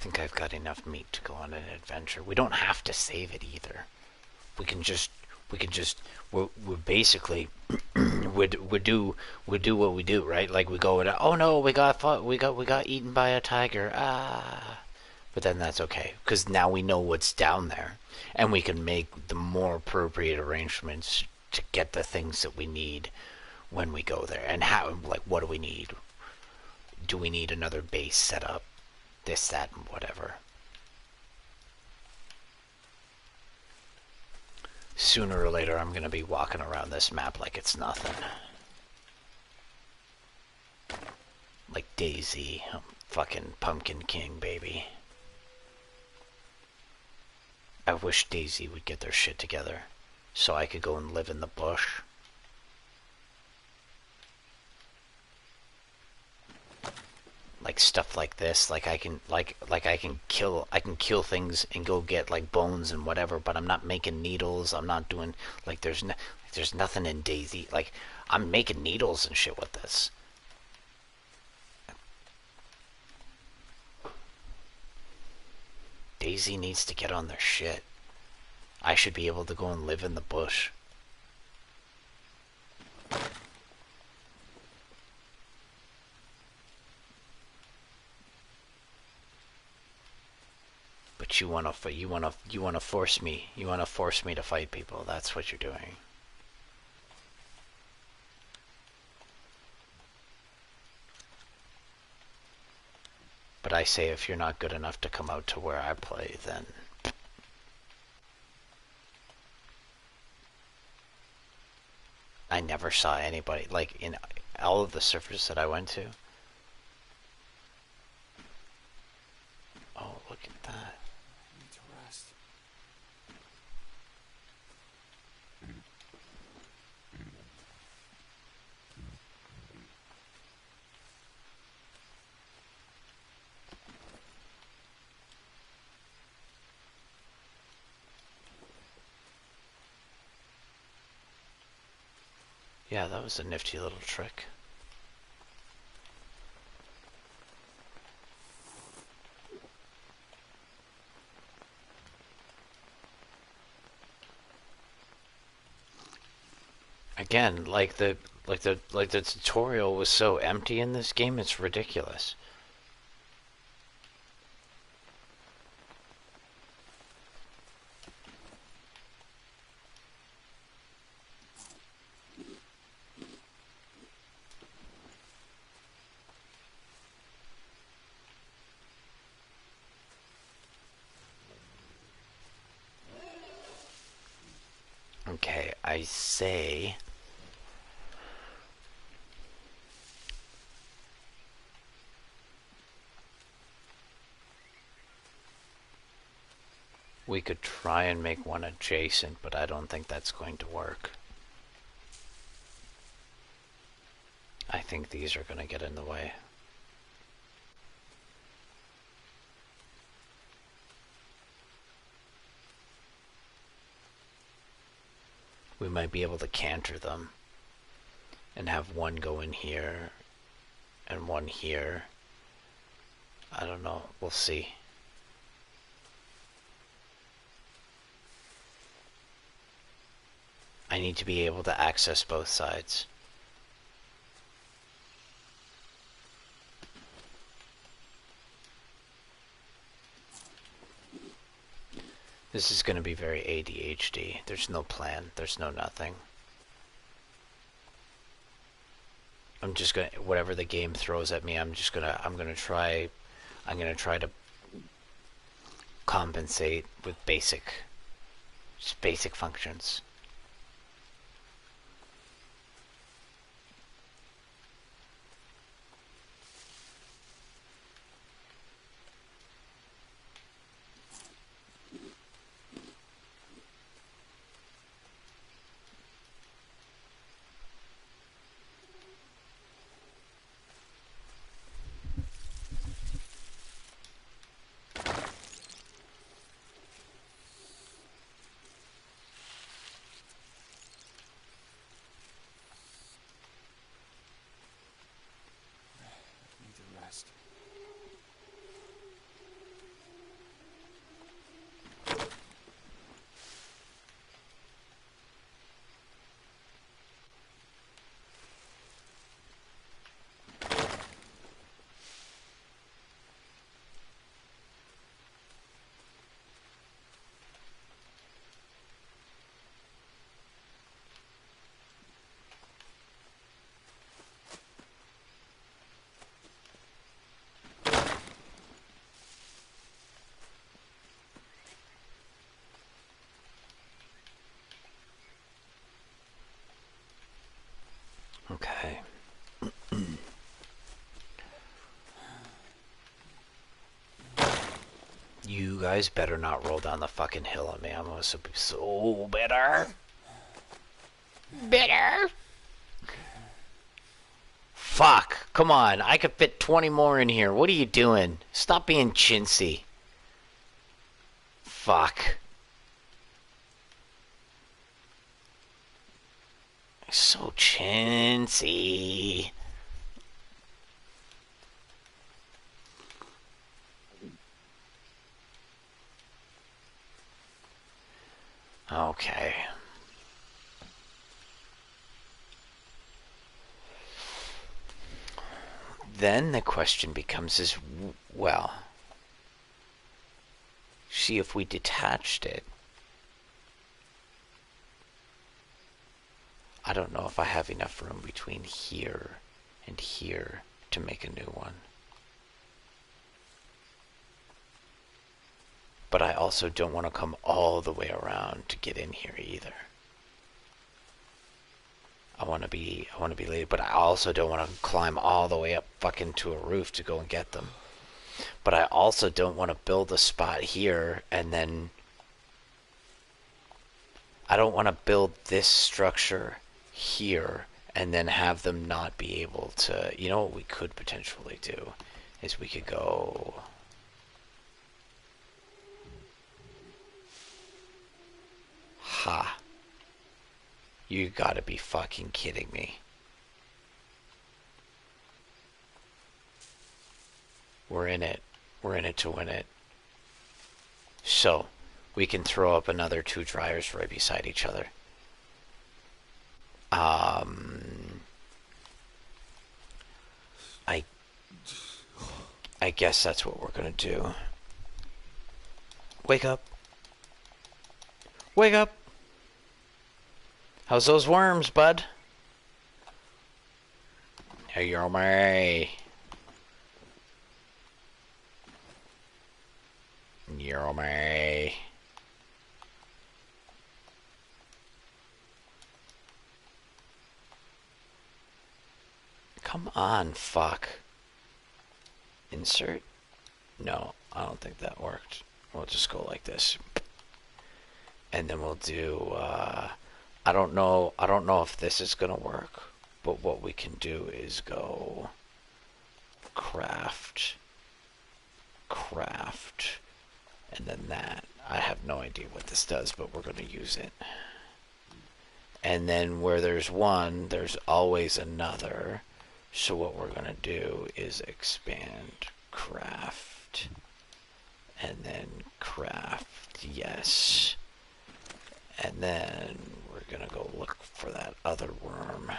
[SPEAKER 1] think I've got enough meat to go on an adventure. We don't have to save it either. We can just we're basically we do what we do, right? Like we go and oh no, we got eaten by a tiger. But then that's okay because now we know what's down there, and we can make the more appropriate arrangements to get the things that we need when we go there. And how, like, what do we need? Do we need another base set up? This, that, and whatever. Sooner or later, I'm going to be walking around this map like it's nothing. Like Daisy. I'm fucking Pumpkin King, baby. I wish Daisy would get their shit together so I could go and live in the bush. Like stuff like this, like I can kill things and go get like bones and whatever, but I'm not making needles. I'm not doing like there's nothing in Daisy. Like I'm making needles and shit with this. Daisy needs to get on their shit. I should be able to go and live in the bush. But you wanna force me to fight people. That's what you're doing. But I say if you're not good enough to come out to where I play, then I never saw anybody, like in all of the servers that I went to. Oh, look at that.
[SPEAKER 2] I need to rest.
[SPEAKER 1] Yeah, that was a nifty little trick. Again, like the tutorial was so empty in this game, it's ridiculous. Okay, I say we could try and make one adjacent, but I don't think that's going to work. I think these are going to get in the way. We might be able to canter them and have one go in here and one here. I don't know. We'll see. I need to be able to access both sides. This is going to be very ADHD. There's no plan. There's no nothing. I'm just going to, whatever the game throws at me, I'm going to try to compensate with just basic functions. You guys better not roll down the fucking hill on me. I'm gonna be so bitter. Bitter. Fuck. Come on. I could fit 20 more in here. What are you doing? Stop being chintzy. Fuck. So chintzy. Okay. Then the question becomes well, see if we detached it. I don't know if I have enough room between here and here to make a new one. But I also don't want to come all the way around to get in here either. I want to be late, but I also don't want to climb all the way up fucking to a roof to go and get them. But I also don't want to build a spot here and then I don't want to build this structure here and then have them not be able to. You know what we could potentially do is we could go ha. You gotta be fucking kidding me. We're in it. We're in it to win it. So, we can throw up another 2 dryers right beside each other. I guess that's what we're gonna do. Wake up. Wake up. How's those worms, bud? Hey, you're me. You're me. Come on, fuck. Insert? No, I don't think that worked. We'll just go like this. And then we'll do, I don't know if this is gonna work, but what we can do is go craft, and then that. I have no idea what this does, but we're gonna use it. And then where there's one, there's always another. So what we're gonna do is expand craft, and then craft, yes. And then we're gonna go look for that other worm.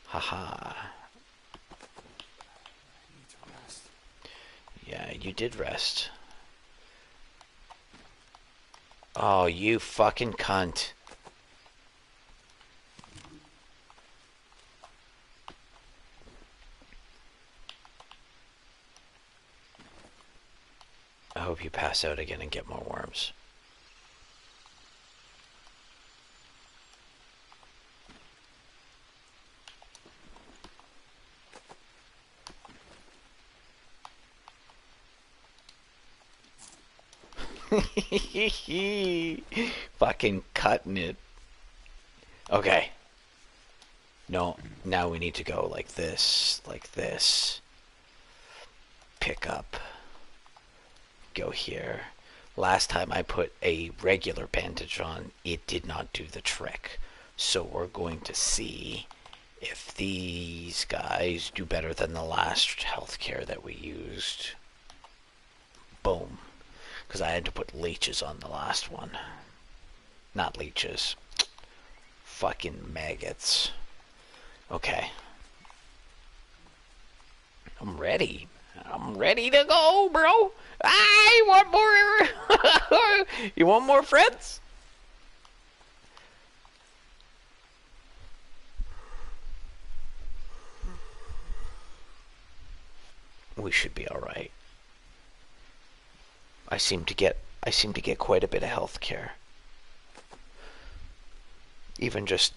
[SPEAKER 1] Haha. Yeah, you did rest. Oh, you fucking cunt. I hope you pass out again and get more worms. Fucking cutting it. Okay. No, now we need to go like this, like this. Pick up. Go here. Last time I put a regular bandage on, it did not do the trick. So we're going to see if these guys do better than the last healthcare that we used. Boom. Because I had to put leeches on the last one. Not leeches. Fucking maggots. Okay. I'm ready. I'm ready to go, bro. I want more. You want more friends? We should be all right. I seem to get quite a bit of health care. Even just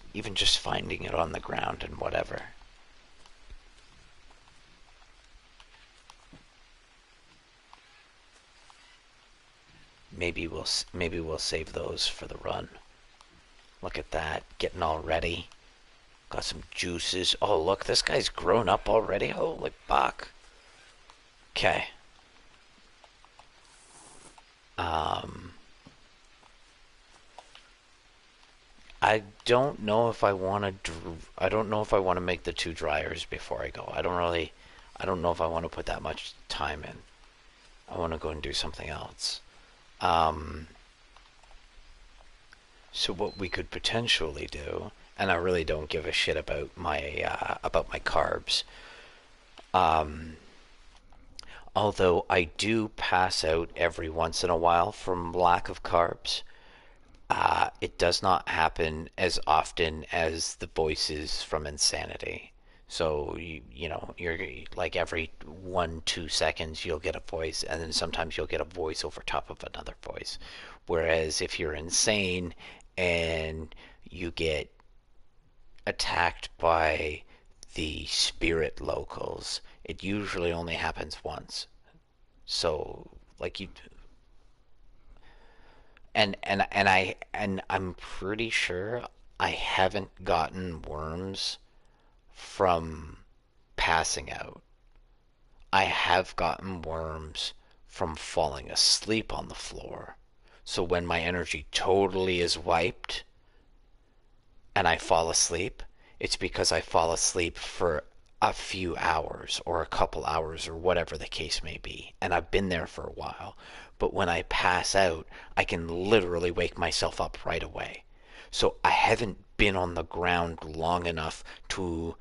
[SPEAKER 1] finding it on the ground and whatever. maybe we'll save those for the run. Look at that, getting all ready. Got some juices. Oh, look, this guy's grown up already. Holy fuck. Okay. Um, I don't know if I want to. I don't know if I want to make the two dryers before I go. I don't really. I don't know if I want to put that much time in. I want to go and do something else. Um, so what we could potentially do, and I really don't give a shit about my carbs. Um, Although I do pass out every once in a while from lack of carbs. It does not happen as often as the voices from insanity. So you're like every 1-2 seconds you'll get a voice, and then sometimes you'll get a voice over top of another voice. Whereas if you're insane and you get attacked by the spirit locals, it usually only happens once. So like you and I'm pretty sure I haven't gotten worms from passing out. I have gotten worms from falling asleep on the floor. So when my energy totally is wiped and I fall asleep, it's because I fall asleep for a few hours or a couple hours or whatever the case may be. And I've been there for a while. But when I pass out, I can literally wake myself up right away. So I haven't been on the ground long enough to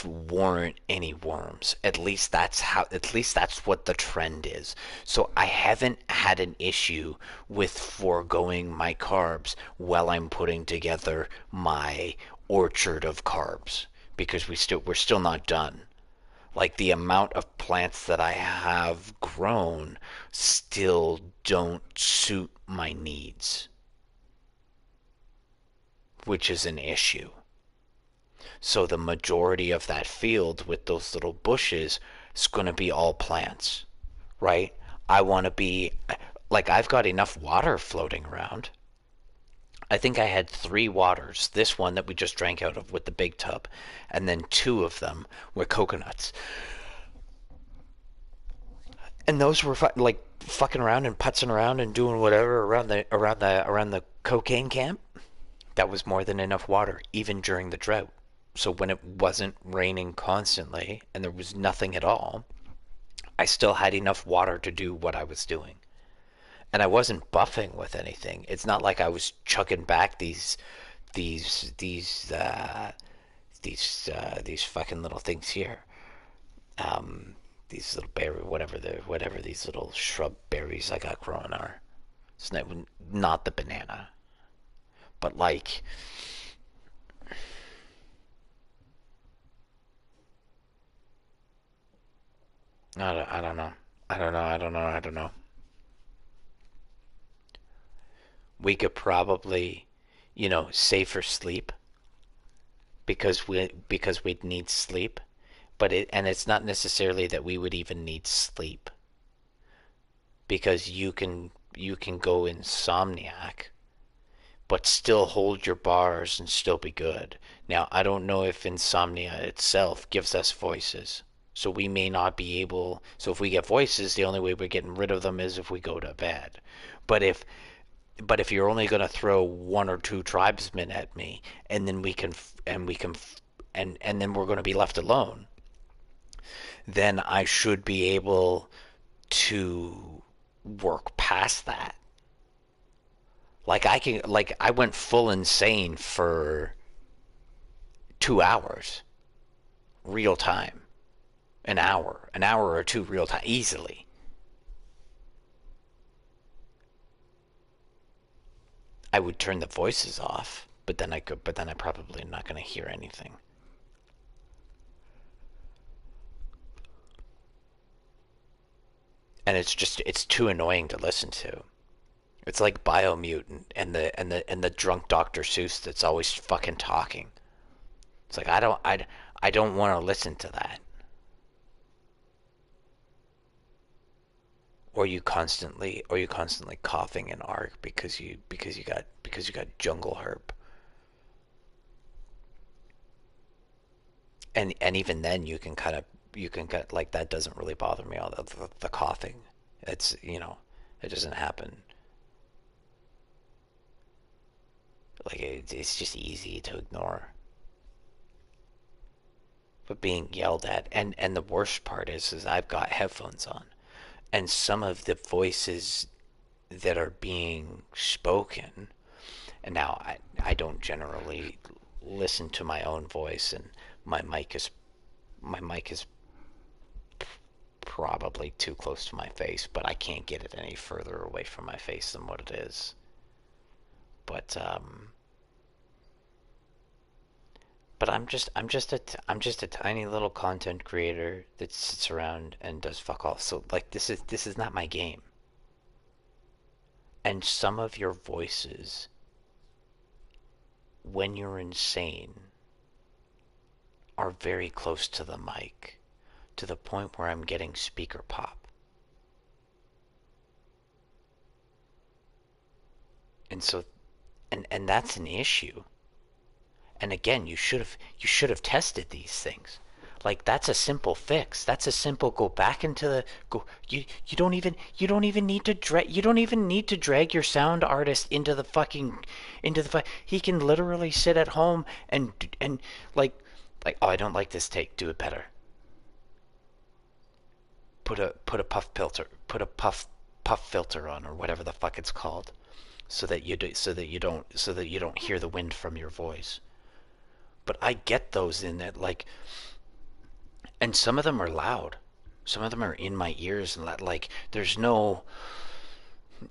[SPEAKER 1] warrant any worms. At least that's what the trend is. So I haven't had an issue with foregoing my carbs while I'm putting together my orchard of carbs because we're still not done. Like the amount of plants that I have grown still don't suit my needs, which is an issue. So the majority of that field with those little bushes is going to be all plants, right? I want to be like I've got enough water floating around. I think I had three waters. This one that we just drank out of with the big tub, and then two of them were coconuts. And those were like fucking around and putzing around and doing whatever around the cocaine camp. That was more than enough water, even during the drought. So when it wasn't raining constantly and there was nothing at all, I still had enough water to do what I was doing. And I wasn't buffing with anything. It's not like I was chucking back these these uh, these fucking little things here. Um, these little berry, whatever these little shrub berries I got growing are. It's not the banana, but like I don't know. I don't know. We could probably, save for sleep because we'd need sleep, but it's not necessarily that we would even need sleep because you can go insomniac but still hold your bars and still be good. Now, I don't know if insomnia itself gives us voices. So we may not be able. So if we get voices, the only way we're getting rid of them is if we go to bed. But if you're only going to throw one or two tribesmen at me, and then we can, and then we're going to be left alone, then I should be able to work past that. Like I went full insane for 2 hours, real time, an hour or two real time, easily. I would turn the voices off, but then I probably am not going to hear anything. And it's too annoying to listen to. It's like Biomutant and the drunk Dr. Seuss that's always fucking talking. It's like I don't want to listen to that. or you constantly coughing in arc because you got jungle herp. And even then you can get like that doesn't really bother me all the coughing. It's it doesn't happen. Like it's just easy to ignore. But being yelled at, and the worst part is I've got headphones on, and some of the voices that are being spoken, and now I don't generally listen to my own voice, and my mic is my mic is probably too close to my face, but I can't get it any further away from my face than what it is. But I'm just a tiny little content creator that sits around and does fuck all. So like this is not my game. And some of your voices when you're insane are very close to the mic to the point where I'm getting speaker pop. And so and that's an issue. And again, you should have tested these things. Like that's a simple fix. That's a simple go back into the go. You don't even need to drag your sound artist into the fucking into the. He can literally sit at home and like oh I don't like this take. Do it better. Put a puff filter on or whatever the fuck it's called, so that you don't hear the wind from your voice. But I get those in that like, and some of them are loud, some of them are in my ears, and like there's no,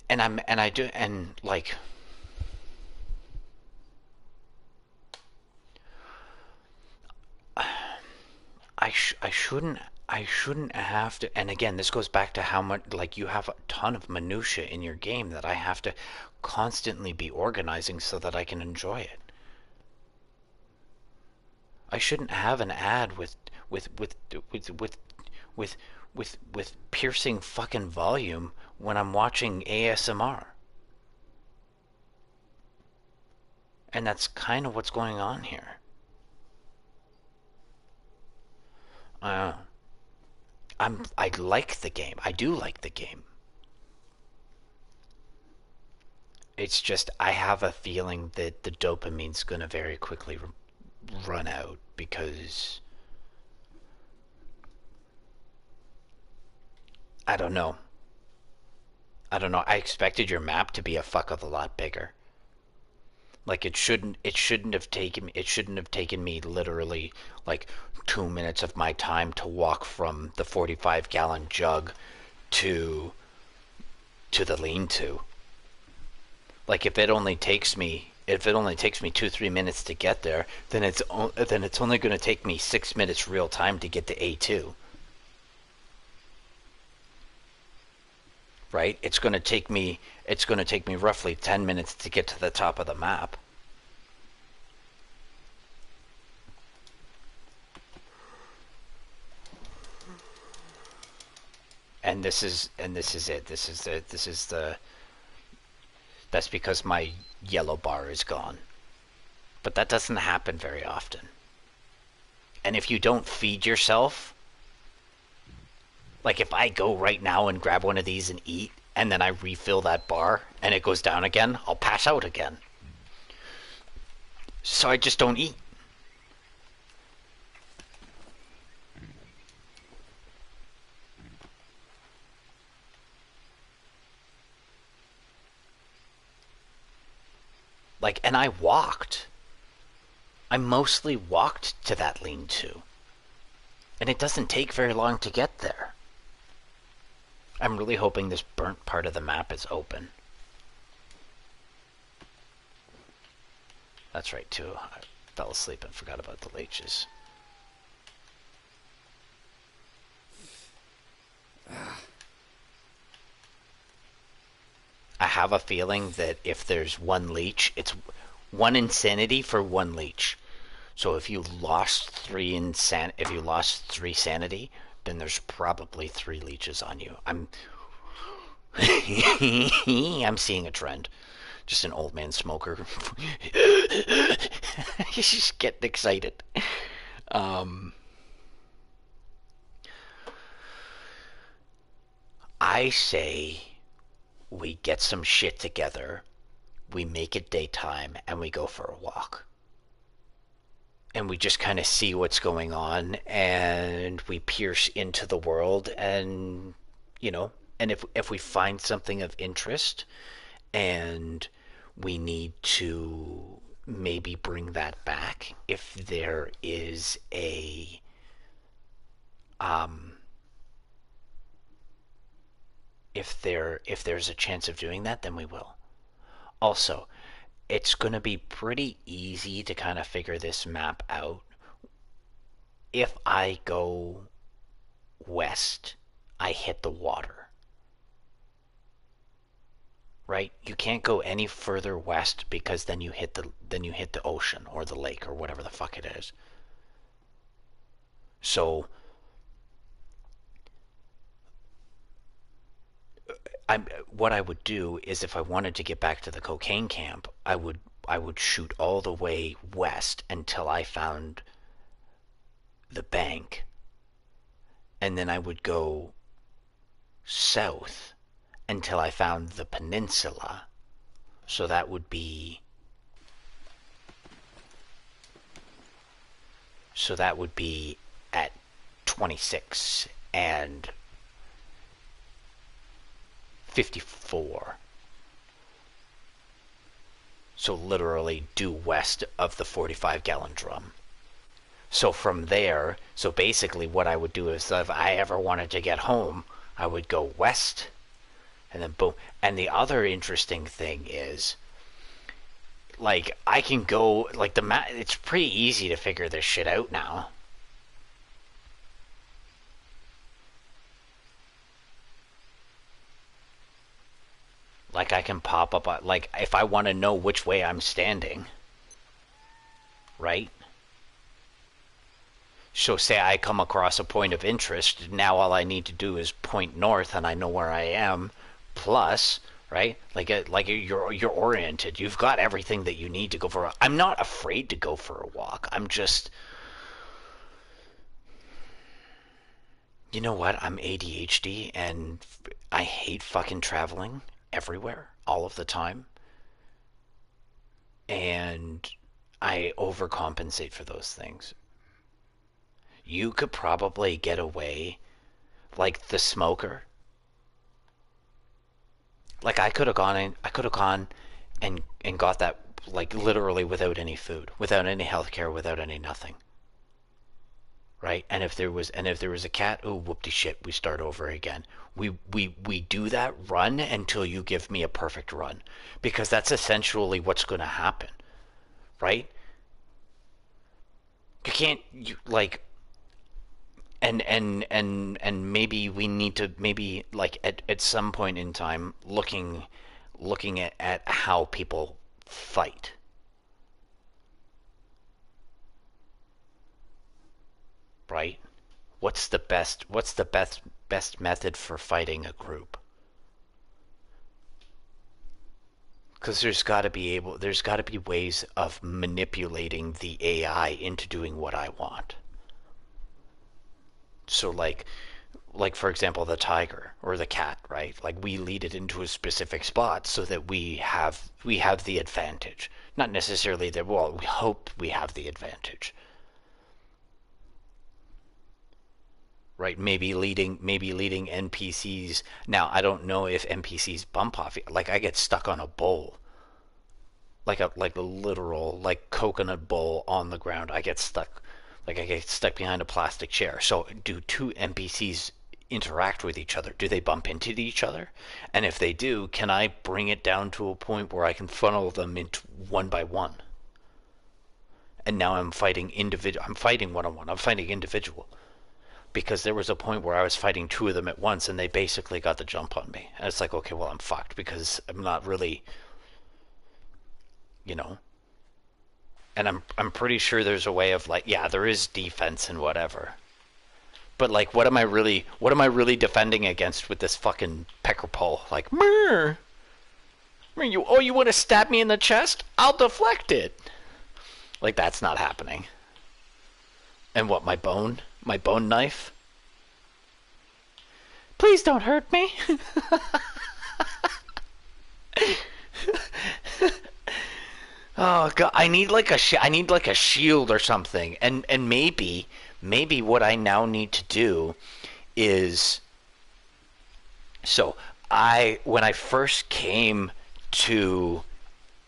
[SPEAKER 1] and I do and like I shouldn't have to. And again, this goes back to how much like you have a ton of minutia in your game that I have to constantly be organizing so that I can enjoy it. I shouldn't have an ad with with piercing fucking volume when I'm watching ASMR. And that's kind of what's going on here. Uh, I like the game. I do like the game. It's just I have a feeling that the dopamine's going to very quickly run out because I don't know. I don't know. I expected your map to be a fuck of a lot bigger. Like it shouldn't have taken me literally like 2 minutes of my time to walk from the 45-gallon jug to the lean-to. Like if it only takes me 2-3 minutes to get there, then it's only going to take me 6 minutes real time to get to A2. Right? It's going to take me roughly 10 minutes to get to the top of the map. And this is it. This is the that's because my yellow bar is gone. But that doesn't happen very often. And if you don't feed yourself, like if I go right now and grab one of these and eat, and then I refill that bar and it goes down again, I'll pass out again. So I just don't eat. Like, and I walked. I mostly walked to that lean-to. And it doesn't take very long to get there. I'm really hoping this burnt part of the map is open. That's right, too. I fell asleep and forgot about the leeches. I have a feeling that if there's one leech, it's one insanity for one leech. So if you lost three sanity, then there's probably 3 leeches on you. I'm seeing a trend. Just an old man smoker. He's just getting excited. Um, I say we get some shit together, we make it daytime, and we go for a walk. And we just kind of see what's going on, and we pierce into the world, and you know, and if we find something of interest, and we need to maybe bring that back, if there is a um, if there's a chance of doing that, then we will. Also, it's going to be pretty easy to kind of figure this map out. If I go west, I hit the water, right? You can't go any further west because then you hit the ocean or the lake or whatever the fuck it is. So what I would do is, if I wanted to get back to the cocaine camp, I would shoot all the way west until I found the bank, and then I would go south until I found the peninsula. So that would be at 26 and 54. So literally due west of the 45-gallon drum. So from there, so basically what I would do is, if I ever wanted to get home, I would go west, and then boom. And the other interesting thing is, like, I can go, like, the map, it's pretty easy to figure this shit out now. Like, I can pop up, like, if I want to know which way I'm standing, right? So say I come across a point of interest, now all I need to do is point north and I know where I am. Plus, right? You're oriented. You've got everything that you need to go for. I'm not afraid to go for a walk. I'm just, you know what? I'm ADHD and I hate fucking traveling everywhere all of the time, and I overcompensate for those things. You could probably get away, like the smoker. Like, I could have gone and got that, like, literally without any food, without any healthcare, without any nothing, right? And if there was a cat, oh, whoop de shit, we start over again. We do that run until you give me a perfect run, because that's essentially what's going to happen, right? You can't, you like, and maybe we need to, maybe, like, at some point in time, looking at how people fight, right? What's the best method for fighting a group? Because there's got to be ways of manipulating the AI into doing what I want. So, like for example, the tiger or the cat, right? Like, we lead it into a specific spot so that we have the advantage. Not necessarily that, well, we hope we have the advantage, right? Maybe leading NPCs. Now, I don't know if NPCs bump off. Like, I get stuck on a bowl, like a literal, like, coconut bowl on the ground. I get stuck behind a plastic chair. So do two NPCs interact with each other? Do they bump into each other? And if they do, can I bring it down to a point where I can funnel them into one by one? And now I'm fighting individual. I'm fighting one on one. I'm fighting individual, because there was a point where I was fighting two of them at once, and they basically got the jump on me. And it's like, okay, well, I'm fucked, because I'm not really, you know. And I'm pretty sure there's a way of, like, yeah, there is defense and whatever, But like, what am I really defending against with this fucking pecker pole? Like, Murr, you want to stab me in the chest? I'll deflect it. Like, that's not happening. And what, my bone knife? Please don't hurt me. Oh god, I need like a shield or something. And maybe what I now need to do is, so I when I first came to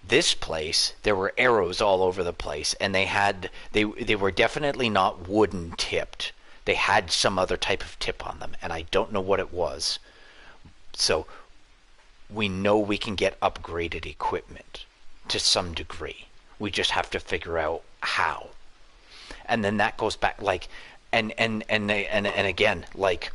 [SPEAKER 1] this place, there were arrows all over the place, and they were definitely not wooden tipped. They had some other type of tip on them, and I don't know what it was. So we know we can get upgraded equipment to some degree. We just have to figure out how. And then that goes back, like, and again, like,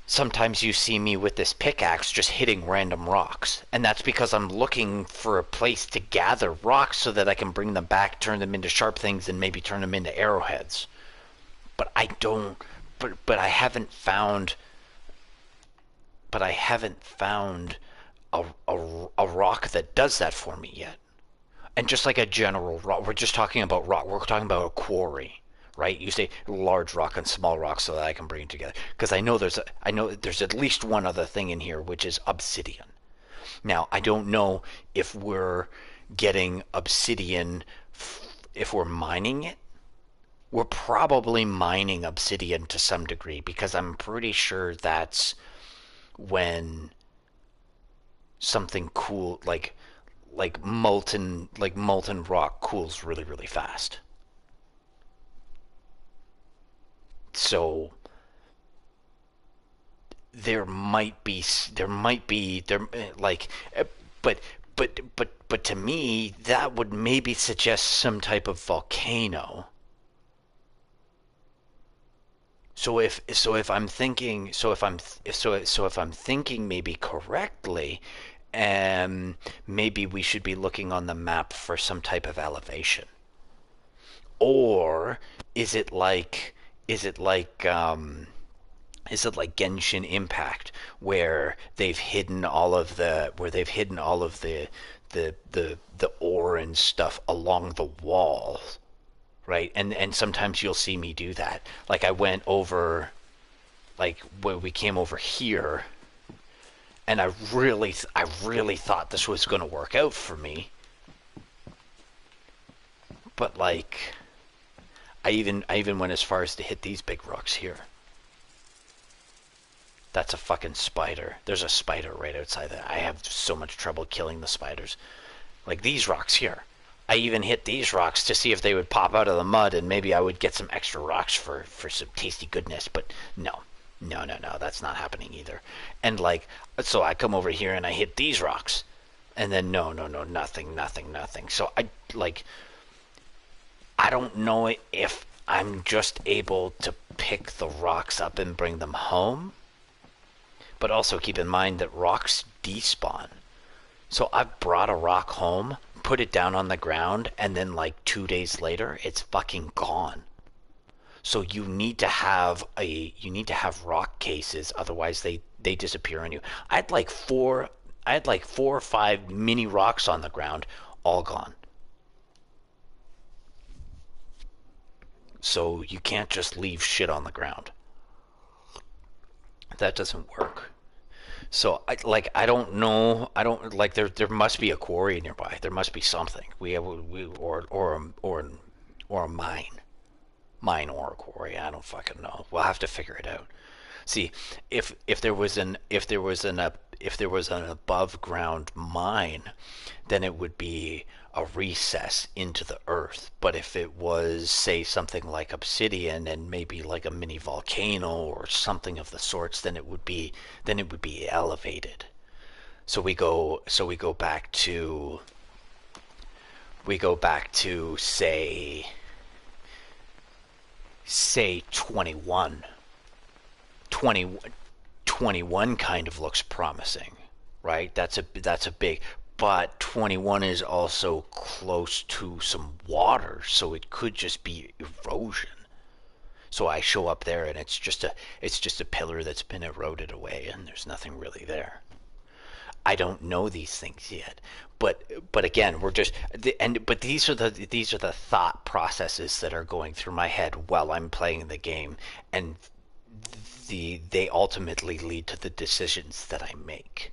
[SPEAKER 1] sometimes you see me with this pickaxe just hitting random rocks, and that's because I'm looking for a place to gather rocks so that I can bring them back, turn them into sharp things, and maybe turn them into arrowheads. But I don't. But I haven't found. But I haven't found a rock that does that for me yet. And just like a general rock, we're just talking about rock. We're talking about a quarry, right? You say large rock and small rock so that I can bring it together. Because I know there's at least one other thing in here, which is obsidian. Now I don't know if we're getting obsidian, if we're mining it. We're probably mining obsidian to some degree, because I'm pretty sure that's when something cool like molten rock cools really really fast. So there might be like but but to me that would maybe suggest some type of volcano. So if I'm thinking if I'm thinking maybe correctly, maybe we should be looking on the map for some type of elevation. Or is it like is it like is it like Genshin Impact, where they've hidden all of the ore and stuff along the walls, right? And sometimes you'll see me do that. Like I went over, like when we came over here, and I really thought this was going to work out for me. But like I even went as far as to hit these big rocks here. That's a fucking spider. There's a spider right outside that. I have so much trouble killing the spiders. Like these rocks here. I even hit these rocks to see if they would pop out of the mud, and maybe I would get some extra rocks for some tasty goodness. But no, no, that's not happening either. And like, so I come over here and I hit these rocks, and then no, nothing. So I don't know if I'm just able to pick the rocks up and bring them home. But also keep in mind that rocks despawn. So I've brought a rock home, put it down on the ground, and then like 2 days later, it's fucking gone. So you need to have rock cases, otherwise they disappear on you. I had like four or five mini rocks on the ground, all gone. So you can't just leave shit on the ground. That doesn't work. So I don't know. I don't like there must be a quarry nearby. There must be something. We or a mine or a quarry. I don't fucking know. We'll have to figure it out. See, if there was an above ground mine, then it would be a recess into the earth. But if it was, say, something like obsidian and maybe like a mini volcano or something of the sorts, then it would be elevated. So we go back to say 21. 20 21 kind of looks promising, right? That's a big, but 21 is also close to some water, so it could just be erosion. So I show up there and it's just a pillar that's been eroded away and there's nothing really there. I don't know these things yet. But again, we're just but these are the thought processes that are going through my head while I'm playing the game, and they ultimately lead to the decisions that I make.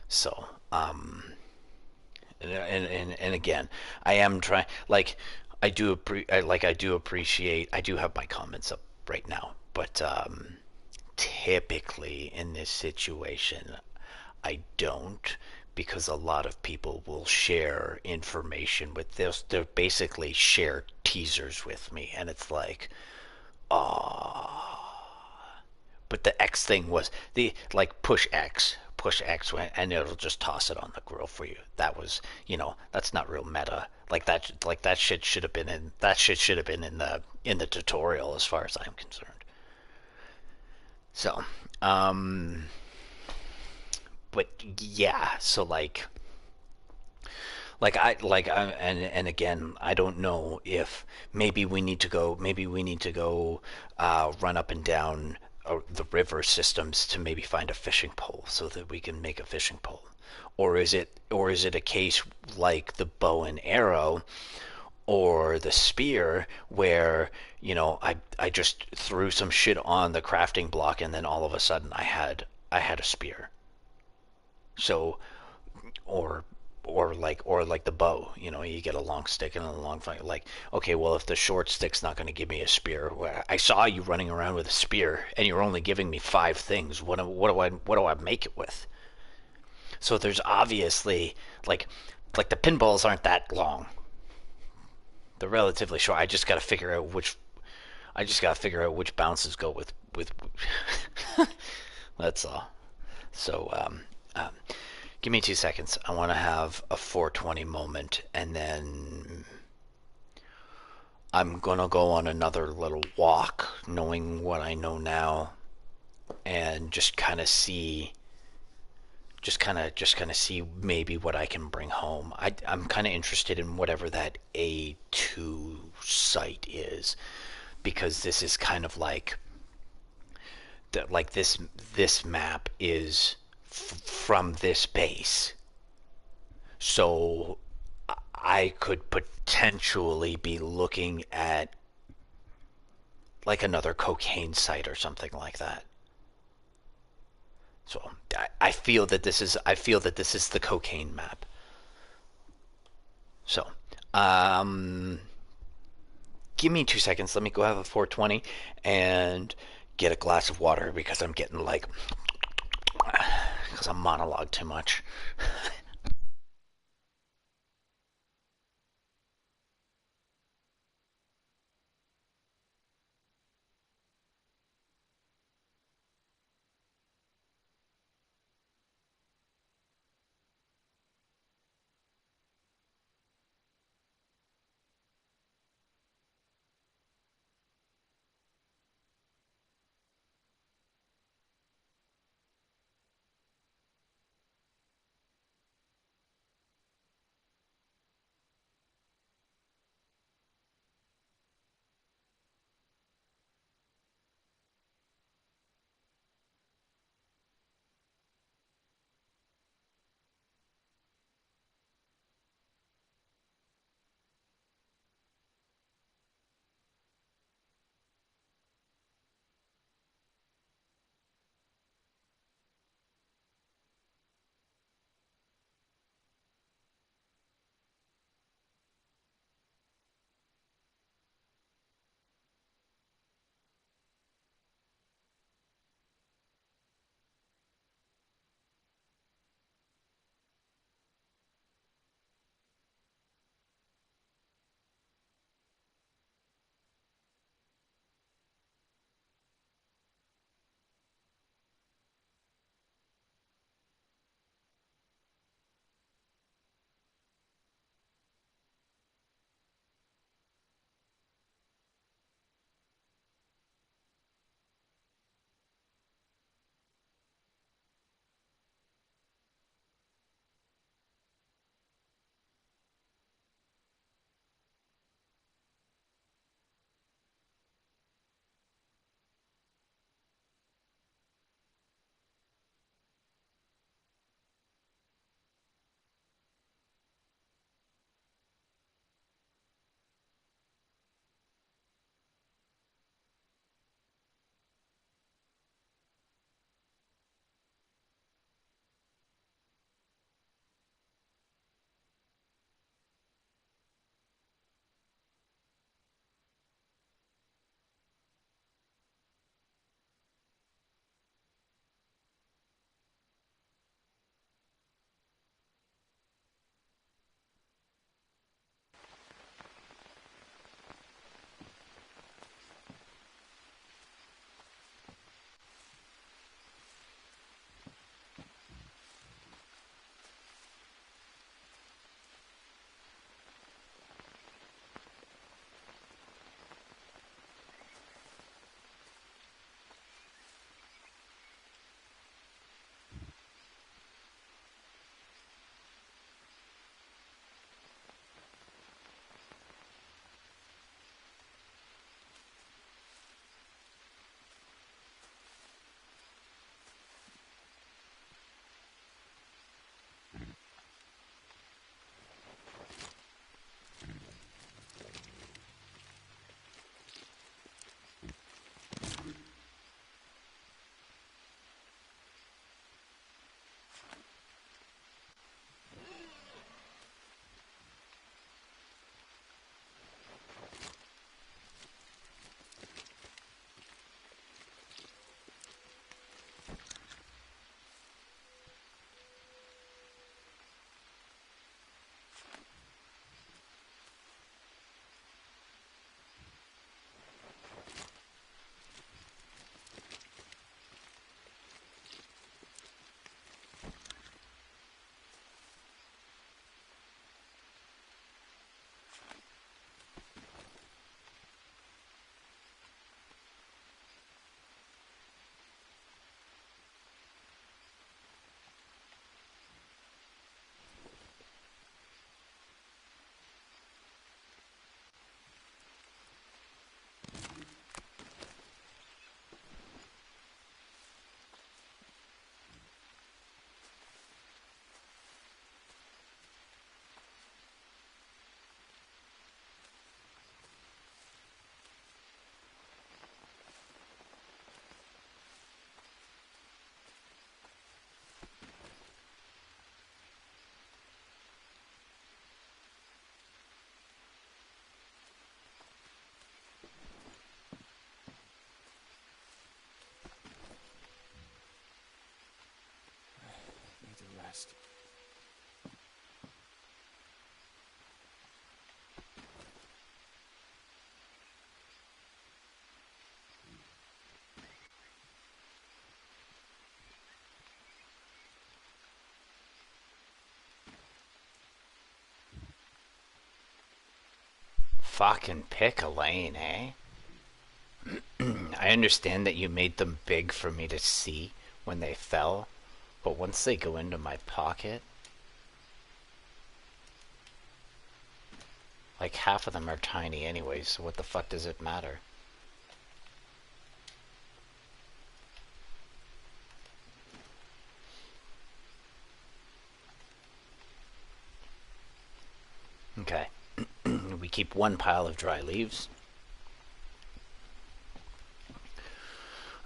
[SPEAKER 1] So, and again, I am trying. Like, I do appreciate. I do have my comments up right now, but typically in this situation, I don't, because a lot of people will share information with this. They'll basically share teasers with me, and it's like, but the X thing was the like push X, and it'll just toss it on the grill for you. That was, that's not real meta. Like that shit should have been in the tutorial as far as I'm concerned. So, um, but yeah, so and again, I don't know if maybe we need to go run up and down the river systems to maybe find a fishing pole so that we can make a fishing pole, or is it a case like the bow and arrow or the spear where I just threw some shit on the crafting block and then all of a sudden I had a spear. So, or or like the bow, you get a long stick and a long fight. Like, okay, well, if the short stick's not going to give me a spear, I saw you running around with a spear and you're only giving me five things. What do I make it with? So there's obviously like the pinballs aren't that long. They're relatively short. I just got to figure out which bounces go with. That's all. So give me 2 seconds. I want to have a 420 moment, and then I'm gonna go on another little walk, knowing what I know now, and just kind of see maybe what I can bring home. I'm kind of interested in whatever that A2 site is, because this is kind of like this map is from this base. So I could potentially be looking at like another cocaine site or something like that. So I feel that this is the cocaine map. So um, give me 2 seconds. Let me go have a 420 and get a glass of water because I'm getting because I'm monologue too much. Fucking pick a lane, eh? I understand that you made them big for me to see when they fell, but once they go into my pocket, like half of them are tiny anyway, so what the fuck does it matter? Okay. We keep one pile of dry leaves.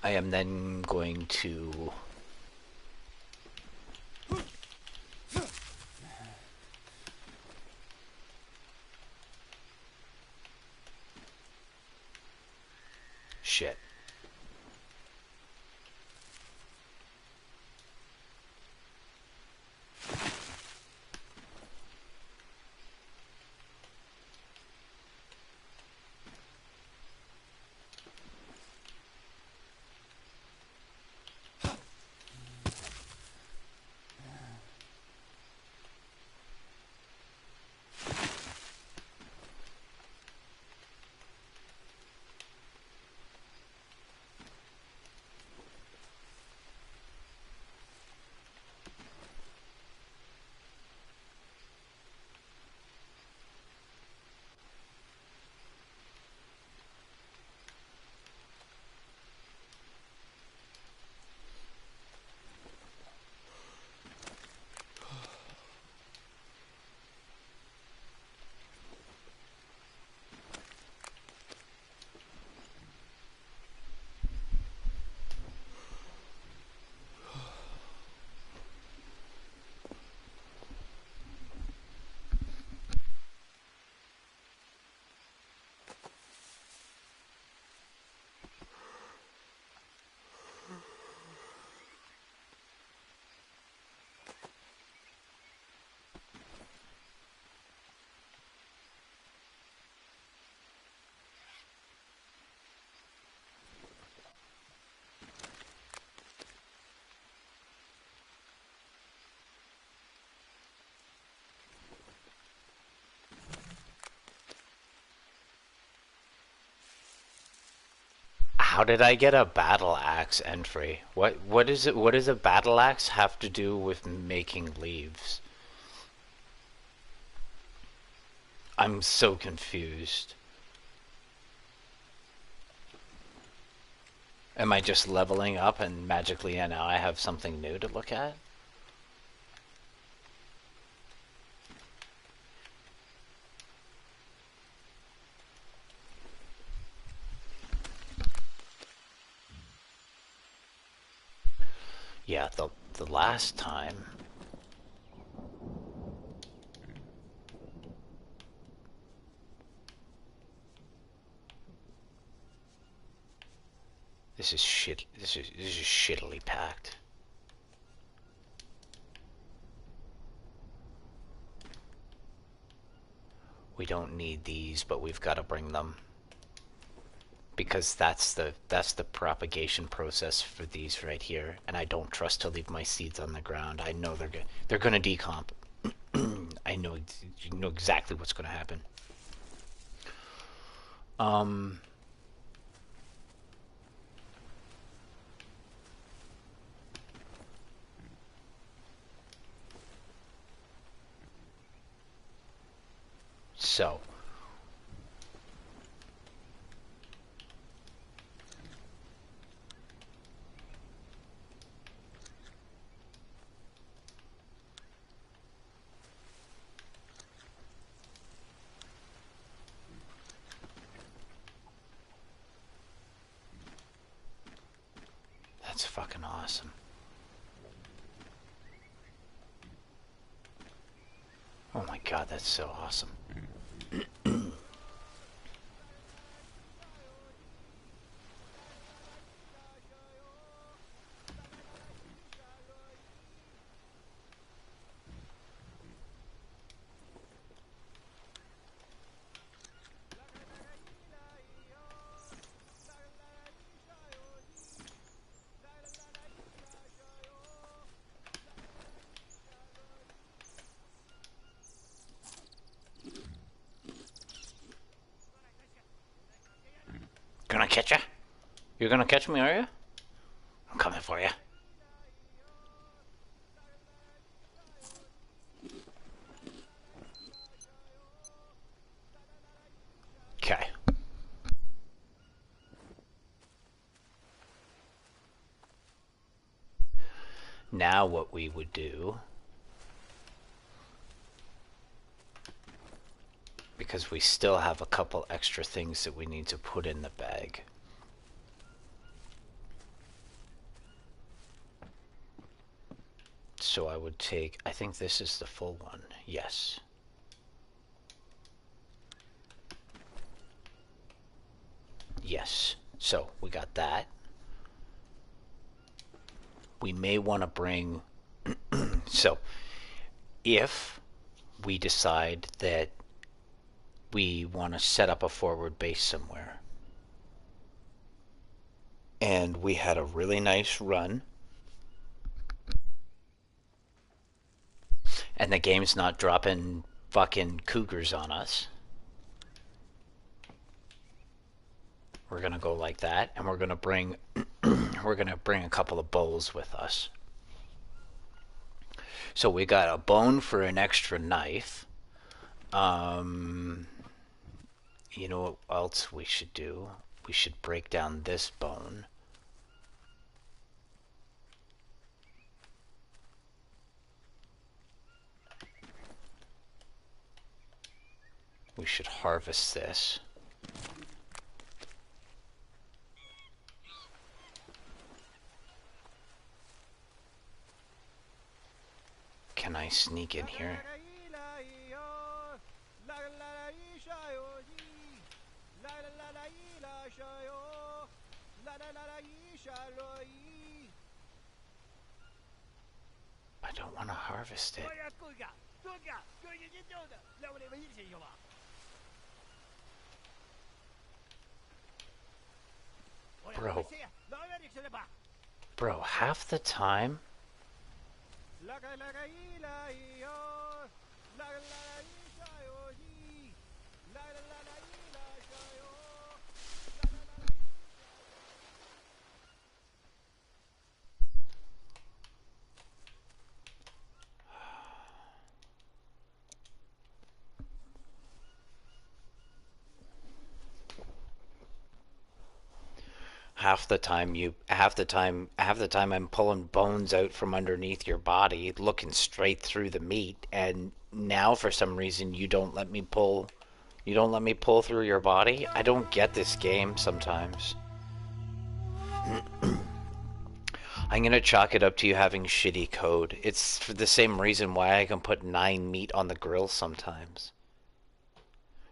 [SPEAKER 1] I am then going to shit. How did I get a battle axe entry? What is it? What does a battle axe have to do with making leaves? I'm so confused. Am I just leveling up and magically now I have something new to look at? Yeah, the last time. This is shit. This is shittily packed. We don't need these, but we've got to bring them because that's the propagation process for these right here, and I don't trust to leave my seeds on the ground. I know they're gonna decomp. I know you know exactly what's gonna happen. Um. So that's fucking awesome. Oh my god, that's so awesome. catch ya? You're gonna catch me, are you? I'm coming for you. Okay. Now what we would do, because we still have a couple extra things that we need to put in the bag. So I would take, I think this is the full one. Yes. Yes. So we got that. We may want to bring, so if we decide that we want to set up a forward base somewhere, and we had a really nice run, and the game's not dropping fucking cougars on us, we're gonna go like that, and we're gonna bring we're gonna bring a couple of bowls with us. So we got a bone for an extra knife. You know what else we should do? We should break down this bone. We should harvest this. Can I sneak in here? I don't want to harvest it. Bro. Bro, half the time... half the time I'm pulling bones out from underneath your body, looking straight through the meat, and now for some reason you don't let me pull through your body. I don't get this game sometimes. I'm gonna chalk it up to you having shitty code. It's for the same reason why I can put 9 meat on the grill sometimes.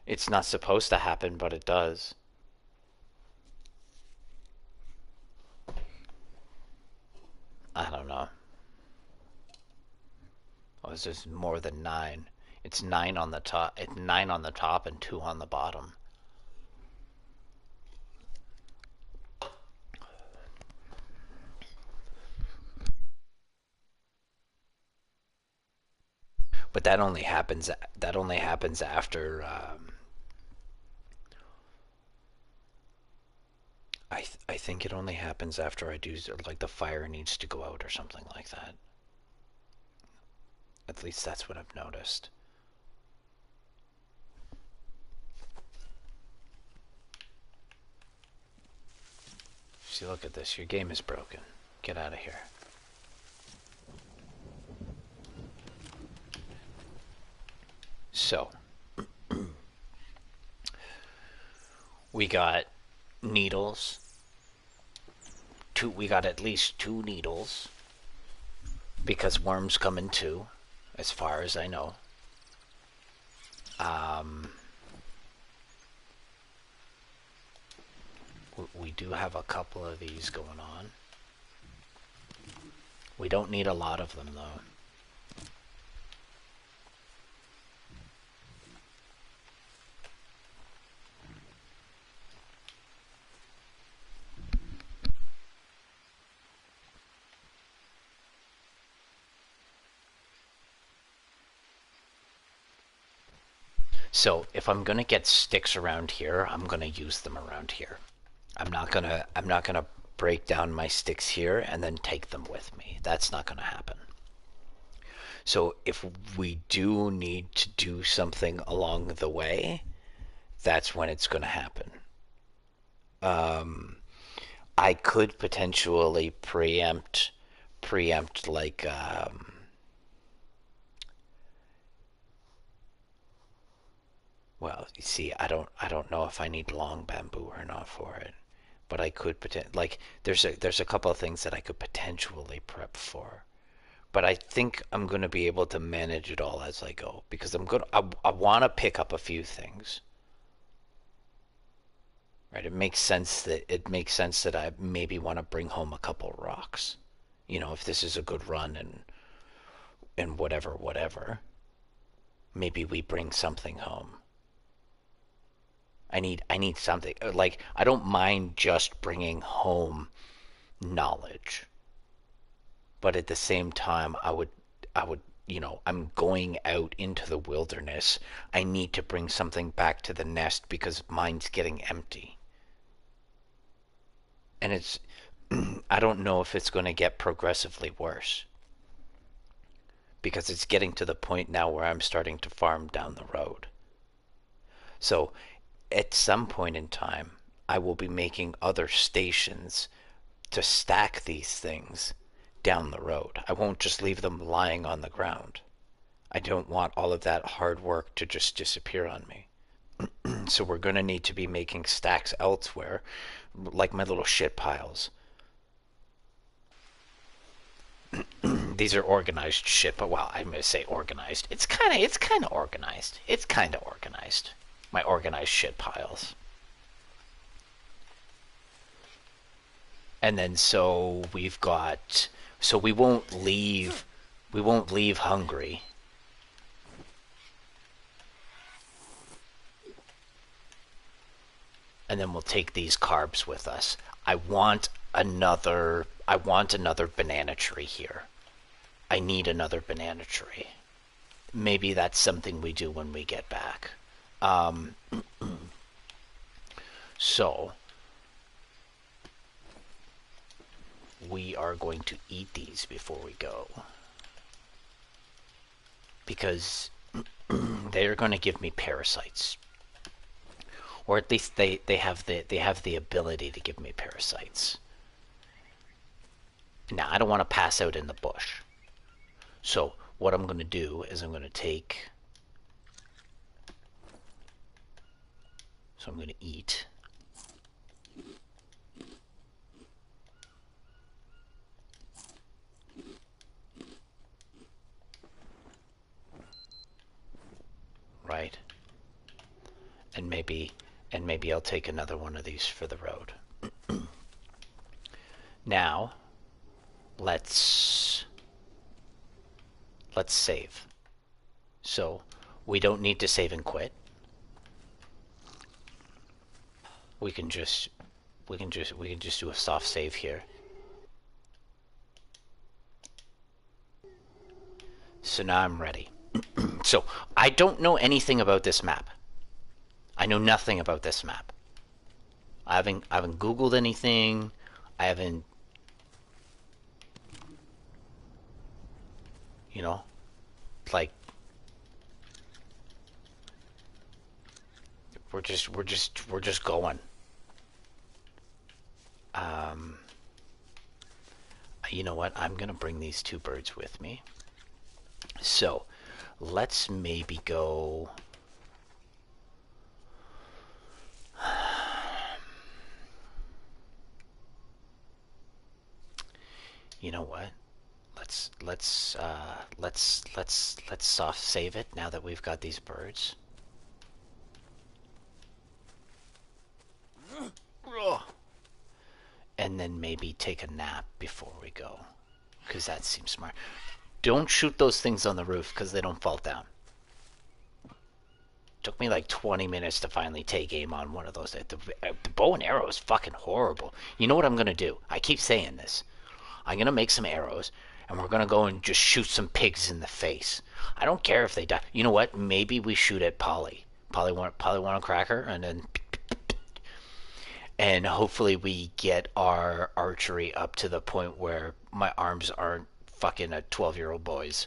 [SPEAKER 1] It's not supposed to happen, but it does. I don't know. Oh, this is more than 9. It's 9 on the top. It's 9 on the top and 2 on the bottom. But that only happens. That only happens after. I think it only happens after I do, like, the fire needs to go out or something like that. At least that's what I've noticed. See, look at this. Your game is broken. Get out of here. So, we got needles. We got at least 2 needles. Because worms come in 2, as far as I know. We do have a couple of these going on. We don't need a lot of them, though. So if I'm going to get sticks around here, I'm going to use them around here. I'm not gonna break down my sticks here and then take them with me. That's not gonna happen. So if we do need to do something along the way, that's when it's gonna happen. I could potentially preempt like well, you see, I don't know if I need long bamboo or not for it, but I could like there's a couple of things that I could potentially prep for. But I think I'm going to be able to manage it all as I go because I want to pick up a few things. Right? It makes sense that I maybe want to bring home a couple rocks. If this is a good run and whatever, maybe we bring something home. I need something. Like I don't mind just bringing home knowledge, but at the same time I would I'm going out into the wilderness. I need to bring something back to the nest because mine's getting empty. And it's I don't know if it's going to get progressively worse because it's getting to the point now where I'm starting to farm down the road. So at some point in time, I will be making other stations to stack these things down the road. I won't just leave them lying on the ground. I don't want all of that hard work to just disappear on me. So we're going to need to be making stacks elsewhere, like my little shit piles. These are organized shit, but well, I'm gonna say organized. It's kind of organized. It's kind of organized. My organized shit piles. And then so we won't leave hungry. And then we'll take these carbs with us. I want another banana tree here. I need another banana tree. Maybe that's something we do when we get back. Um, so we are going to eat these before we go because they're going to give me parasites, or at least they have the ability to give me parasites. Now I don't want to pass out in the bush, so what I'm going to do is I'm going to take. So I'm going to eat. Right? And maybe I'll take another one of these for the road. Now, let's save. So, we don't need to save and quit. We can just do a soft save here. So now I'm ready. So, I don't know anything about this map. I know nothing about this map. I haven't Googled anything. I haven't, you know, like we're just going. Um, you know what? I'm gonna bring these two birds with me. So, let's maybe go. You know what? Let's soft save it now that we've got these birds. And then maybe take a nap before we go, because that seems smart. Don't shoot those things on the roof because they don't fall down. Took me like 20 minutes to finally take aim on one of those. The bow and arrow is fucking horrible. You know what I'm gonna do? I keep saying this. I'm gonna make some arrows, and we're gonna go and just shoot some pigs in the face. I don't care if they die. You know what? Maybe we shoot at Polly. Polly want a cracker, and hopefully we get our archery up to the point where my arms aren't fucking a 12-year-old boy's,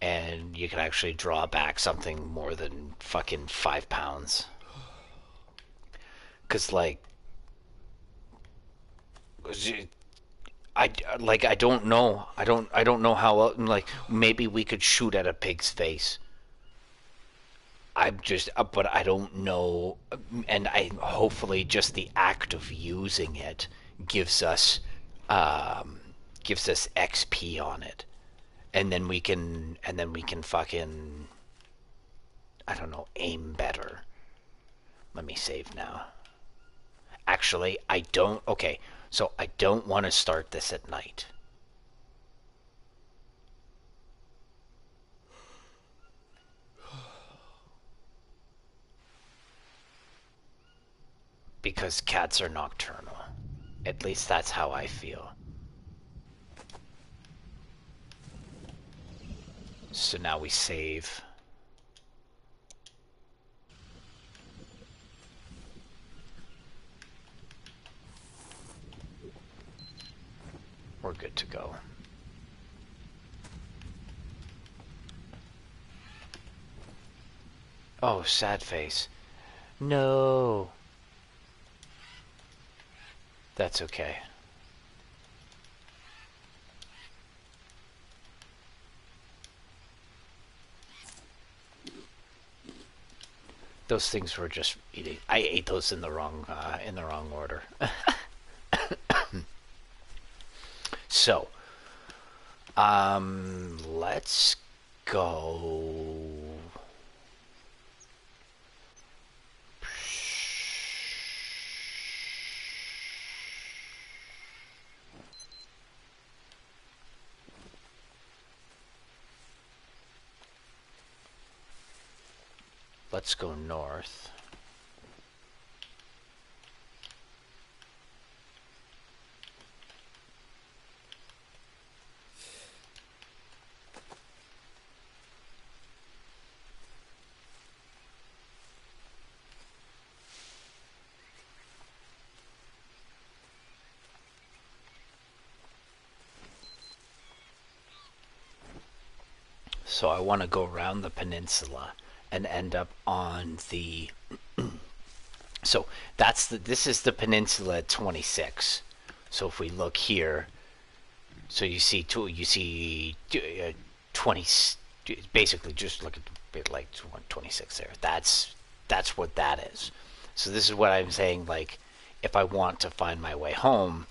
[SPEAKER 1] and you can actually draw back something more than fucking 5 pounds. Because, like, I don't know. I don't know how like maybe we could shoot at a pig's face. I'm just but I don't know, and I hopefully just the act of using it gives us um gives us XP on it. And then we can fucking, I don't know, aim better. Let me save now. Actually, I don't. Okay, so I don't want to start this at night. Because cats are nocturnal. At least that's how I feel. So now we save. We're good to go. Oh, sad face. No. That's okay. Those things were just eating. I ate those in the wrong order. So, let's go. Let's go north. So I want to go around the peninsula and end up on the. So this is the peninsula at 26. So if we look here, so you see 20, basically just look at the bit like 26 there. That's what that is. So this is what I'm saying, like, if I want to find my way home,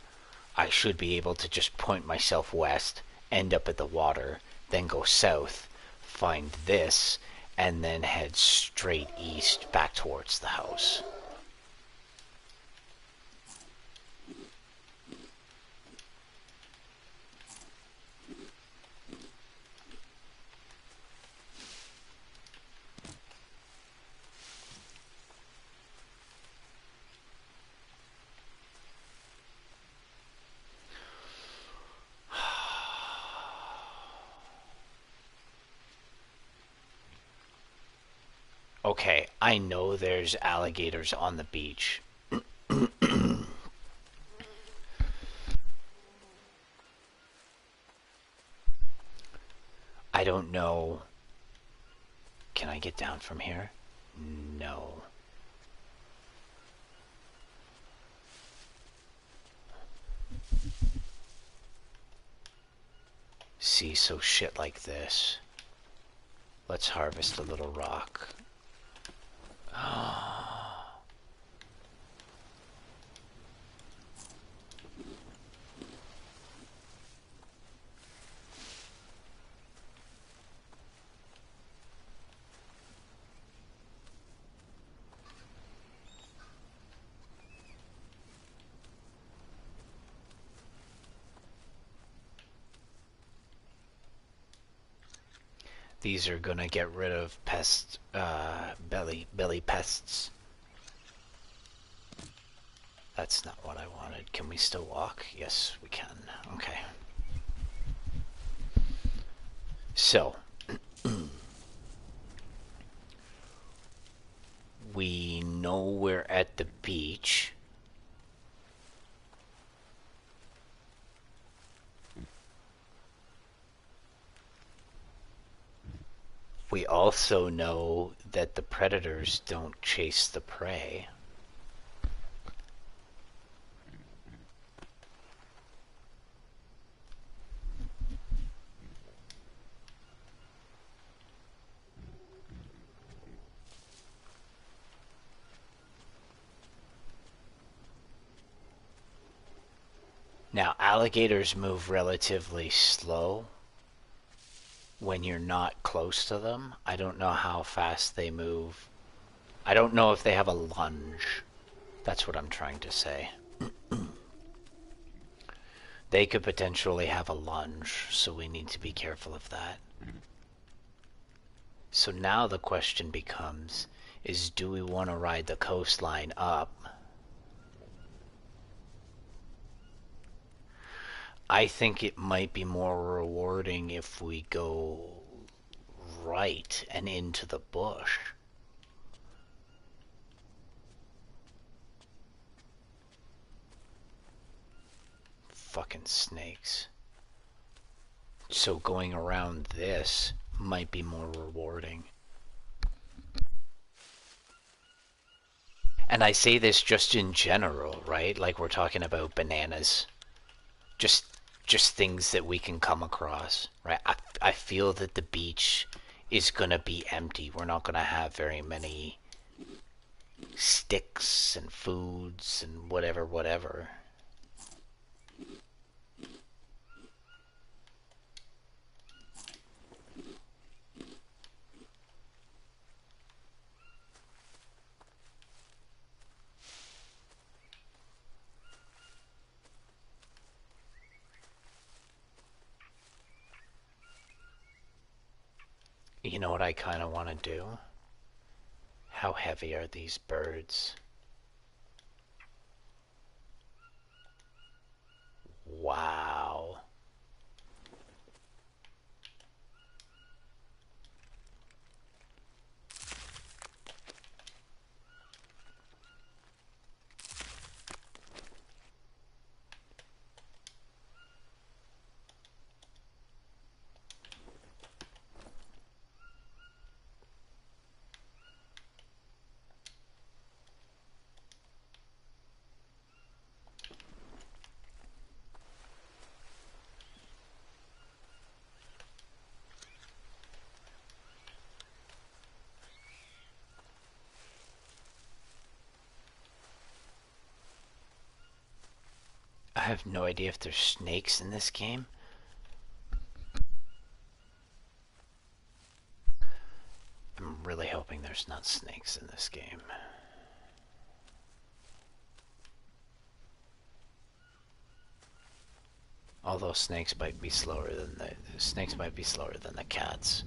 [SPEAKER 1] I should be able to just point myself west, end up at the water, then go south, find this, and then head straight east back towards the house. Okay, I know there's alligators on the beach. I don't know. Can I get down from here? No. See, so shit like this. Let's harvest a little rock. These are gonna get rid of pest, belly pests. That's not what I wanted. Can we still walk? Yes, we can. Okay. So, we know we're at the beach. We also know that the predators don't chase the prey. Now, alligators move relatively slow when you're not close to them. I don't know how fast they move. I don't know if they have a lunge. That's what I'm trying to say. They could potentially have a lunge, so we need to be careful of that. So now the question becomes, is do we want to ride the coastline up? I think it might be more rewarding if we go right and into the bush. Fucking snakes. So going around this might be more rewarding. And I say this just in general, right? Like we're talking about bananas. Just things that we can come across, right? I feel that the beach is gonna be empty. We're not gonna have very many sticks and foods and whatever. You know what I kind of want to do? How heavy are these birds? Wow. I have no idea if there's snakes in this game. I'm really hoping there's not snakes in this game. Although snakes might be slower than the cats.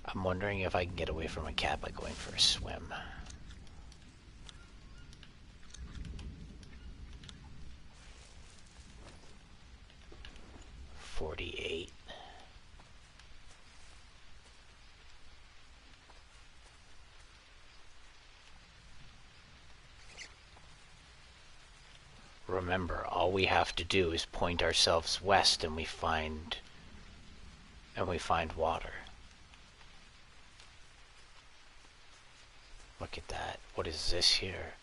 [SPEAKER 1] I'm wondering if I can get away from a cat by going for a swim. $48. Remember, all we have to do is point ourselves west and we find water. Look at that. What is this here?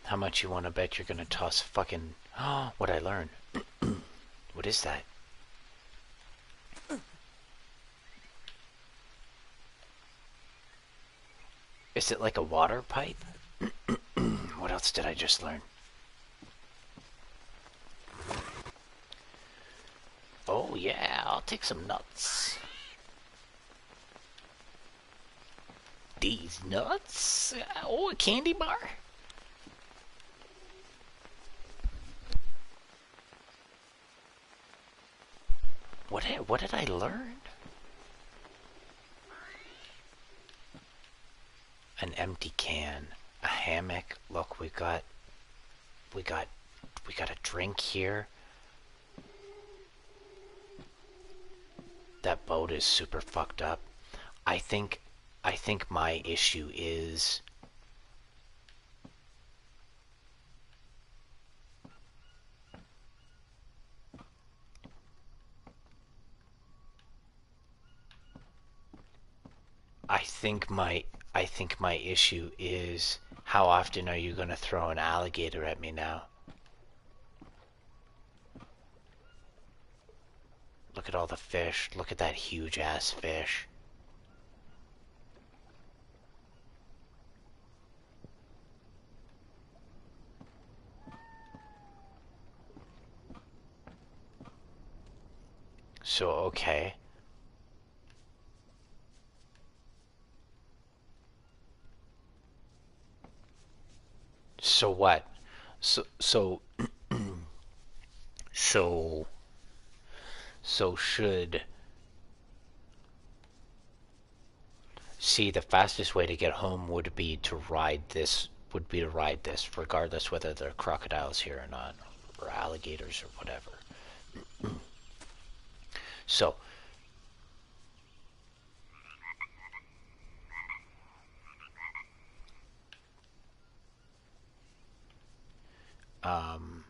[SPEAKER 1] How much you want to bet you're gonna toss fucking... Oh, what'd I learn? What is that? Is it like a water pipe? What else did I just learn? Oh yeah, I'll take some nuts. These nuts? Oh, a candy bar? What did I learn? An empty can, a hammock. Look, we got a drink here. That boat is super fucked up. I think I think my issue is I think my I think my issue is how often are you going to throw an alligator at me now? Look at all the fish. Look at that huge ass fish. So, okay. So what? So so so should see the fastest way to get home would be to ride this regardless whether there are crocodiles here or not, or alligators or whatever. So um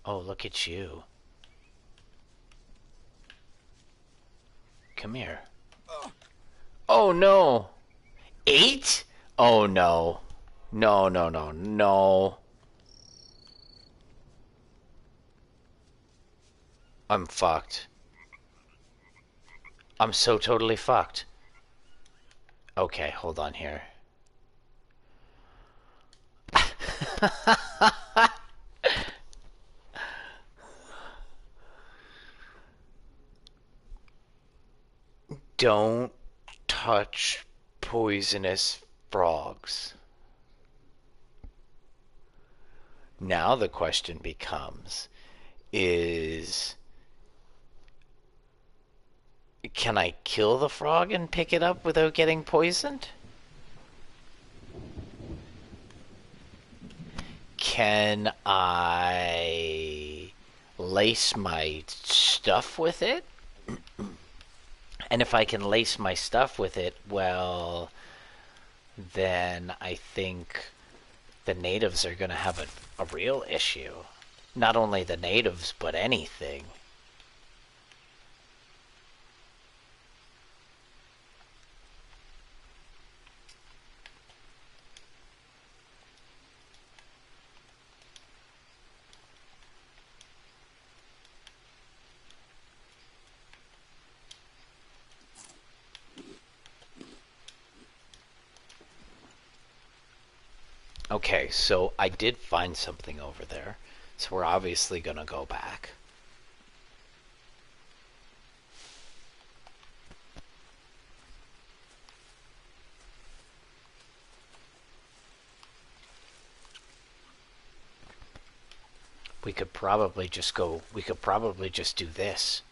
[SPEAKER 1] oh, look at you. Come here. Oh no. 8? Oh no. No, no, no, no. I'm fucked. I'm so totally fucked. Okay, hold on here. Don't touch poisonous frogs. Now the question becomes, is can I kill the frog and pick it up without getting poisoned? Can I lace my stuff with it? And if I can lace my stuff with it, well, then I think the natives are going to have a real issue. Not only the natives, but anything. Okay, so I did find something over there. So we're obviously going to go back. We could probably just do this.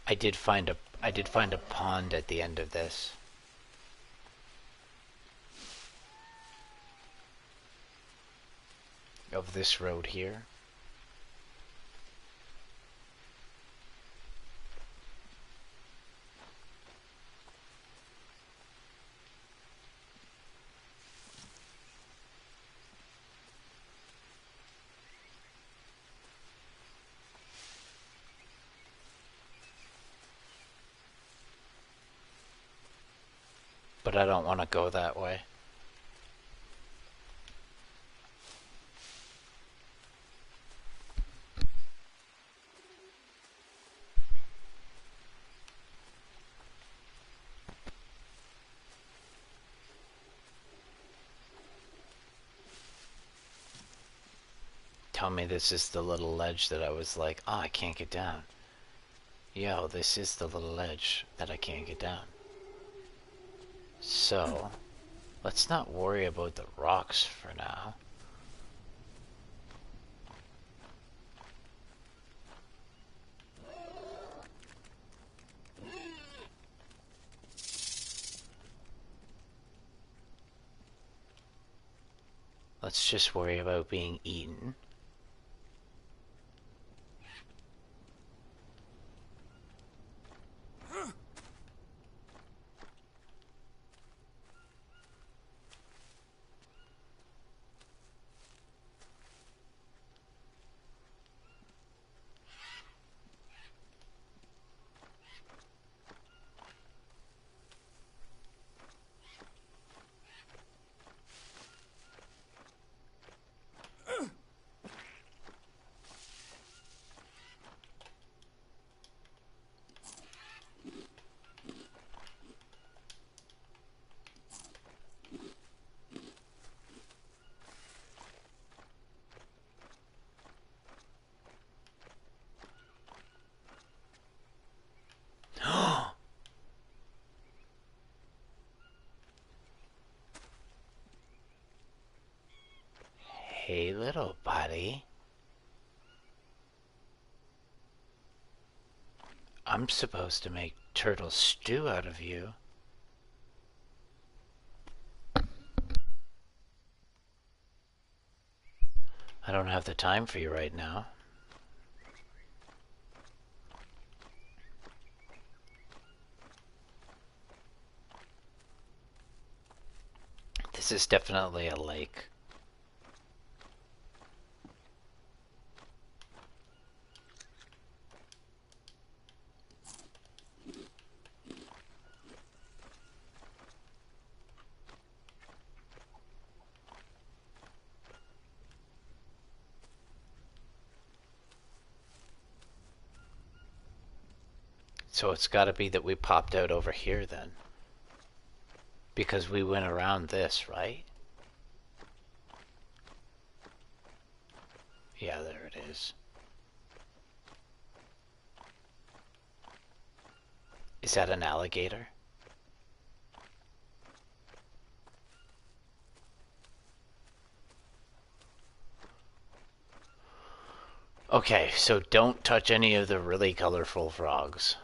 [SPEAKER 1] I did find a pond at the end of this. Of this road here. But I don't want to go that way. Tell me this is the little ledge that I was like, oh, I can't get down. Yo, this is the little ledge that I can't get down. So, let's not worry about the rocks for now. Let's just worry about being eaten. Hey, little buddy. I'm supposed to make turtle stew out of you. I don't have the time for you right now. This is definitely a lake. So it's got to be that we popped out over here then. Because we went around this, right? Yeah, there it is. Is that an alligator? Okay, so don't touch any of the really colorful frogs.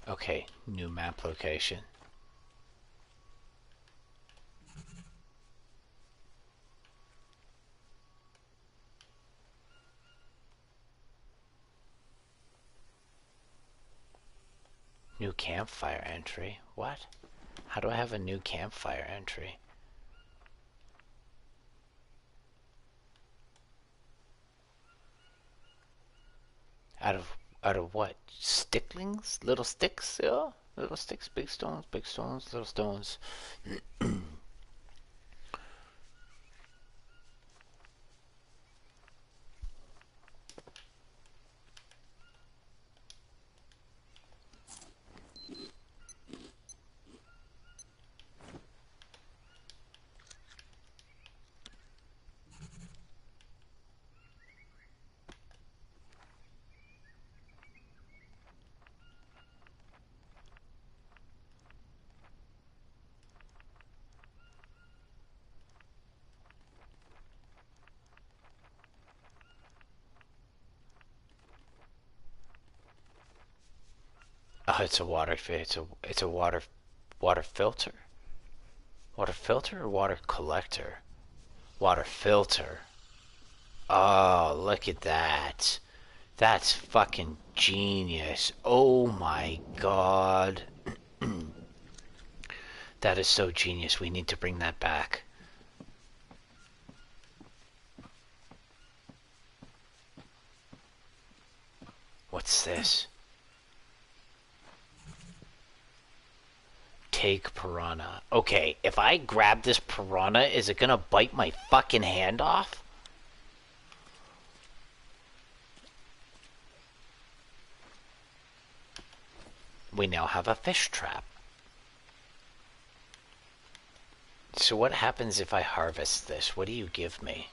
[SPEAKER 1] Okay, new map location. New campfire entry. What? How do I have a new campfire entry? Out of what? Sticklings? Little sticks? Yeah? Little sticks, big stones, little stones. Oh, it's a water. It's a water filter. Water filter or water collector? Water filter. Oh, look at that. That's fucking genius. Oh my god. That is so genius. We need to bring that back. What's this? Take piranha. Okay, if I grab this piranha, is it gonna bite my fucking hand off? We now have a fish trap. So what happens if I harvest this? What do you give me?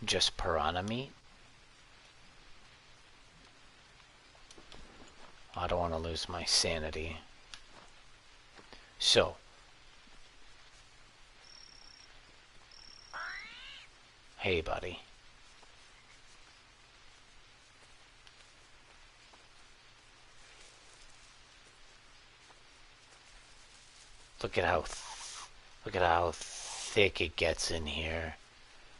[SPEAKER 1] Just piranha meat? I don't want to lose my sanity. So, hey buddy. Look at how thick it gets in here.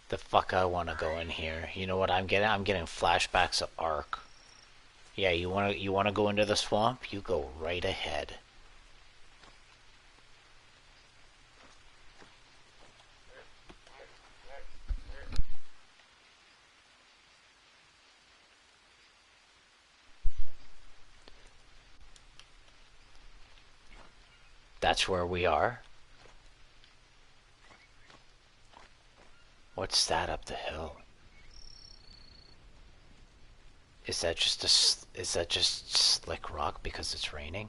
[SPEAKER 1] The fuck I want to go in here. You know what I'm getting? I'm getting flashbacks of Ark. Yeah, you wanna go into the swamp? You go right ahead. That's where we are. What's that up the hill? Is that just slick rock because it's raining?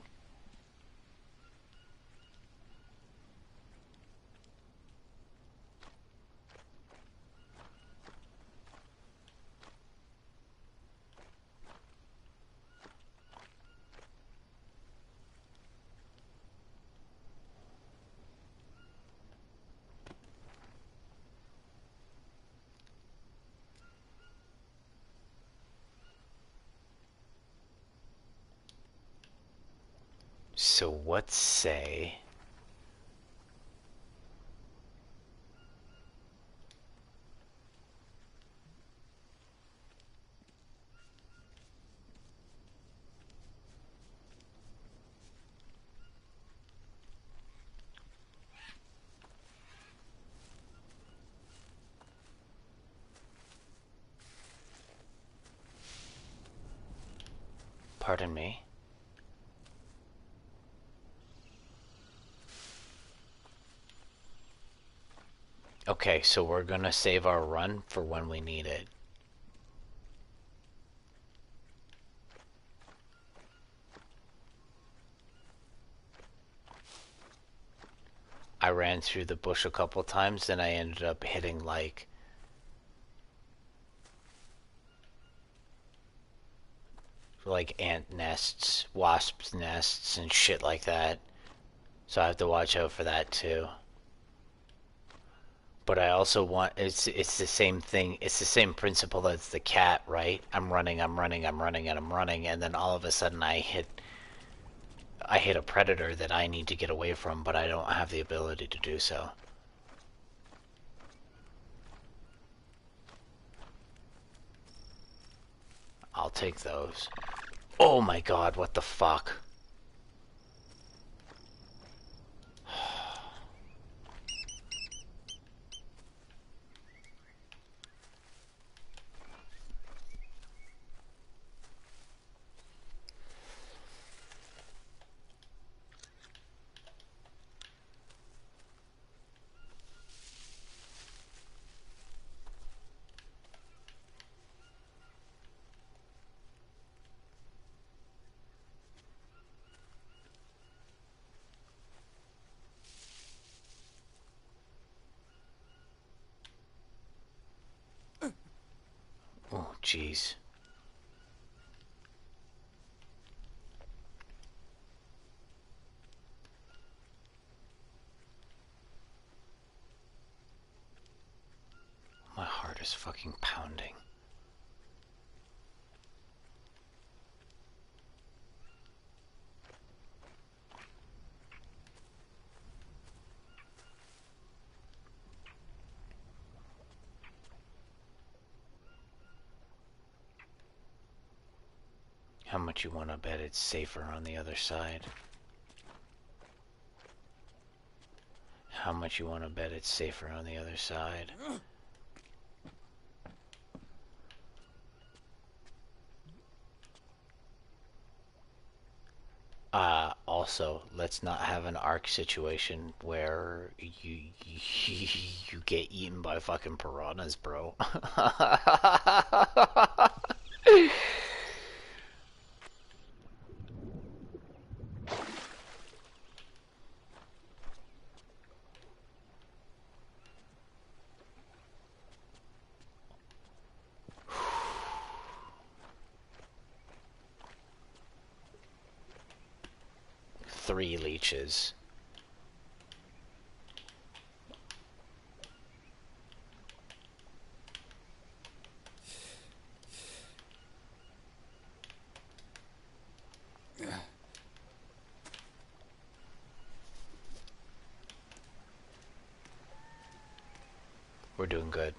[SPEAKER 1] So what say... Pardon me? Okay, so we're gonna save our run for when we need it. I ran through the bush a couple times and I ended up hitting like ant nests, wasps nests and shit like that. So I have to watch out for that too. But I also want it's the same thing. It's the same principle as the cat, right? I'm running, and then all of a sudden I hit a predator that I need to get away from, but I don't have the ability to do so. I'll take those. Oh my god, what the fuck? Oh, jeez. My heart is fucking pounding. How much you want to bet it's safer on the other side? How much you want to bet it's safer on the other side? Also, let's not have an Ark situation where you get eaten by fucking piranhas, bro. 3 leeches. We're doing good.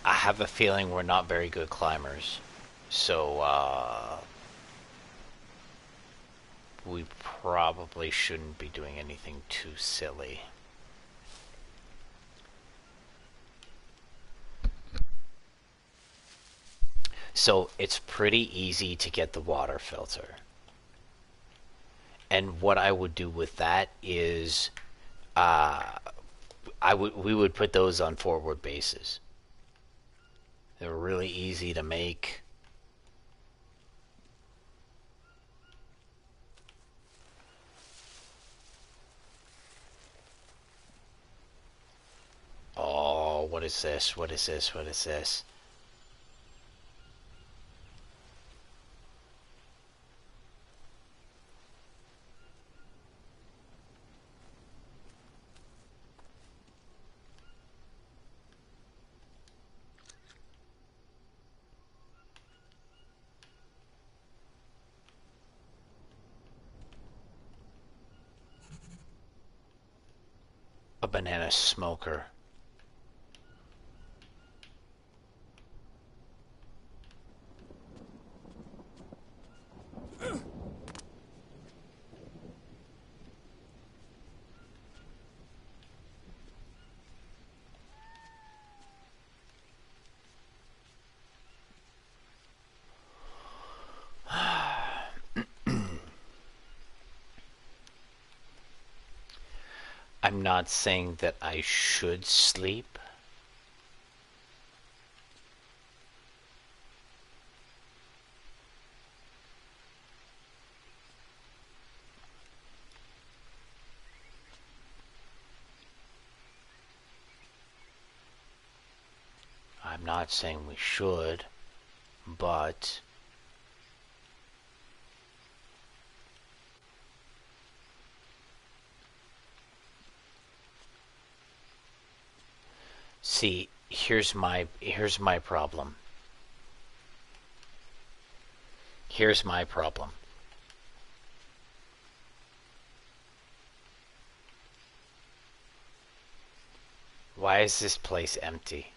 [SPEAKER 1] I have a feeling we're not very good climbers. So, we probably shouldn't be doing anything too silly. So, it's pretty easy to get the water filter. And what I would do with that is, we would put those on forward bases. They're really easy to make. Oh, what is this? What is this? What is this? A banana smoker. I'm not saying that I should sleep. I'm not saying we should, but see, here's my problem. Here's my problem. Why is this place empty?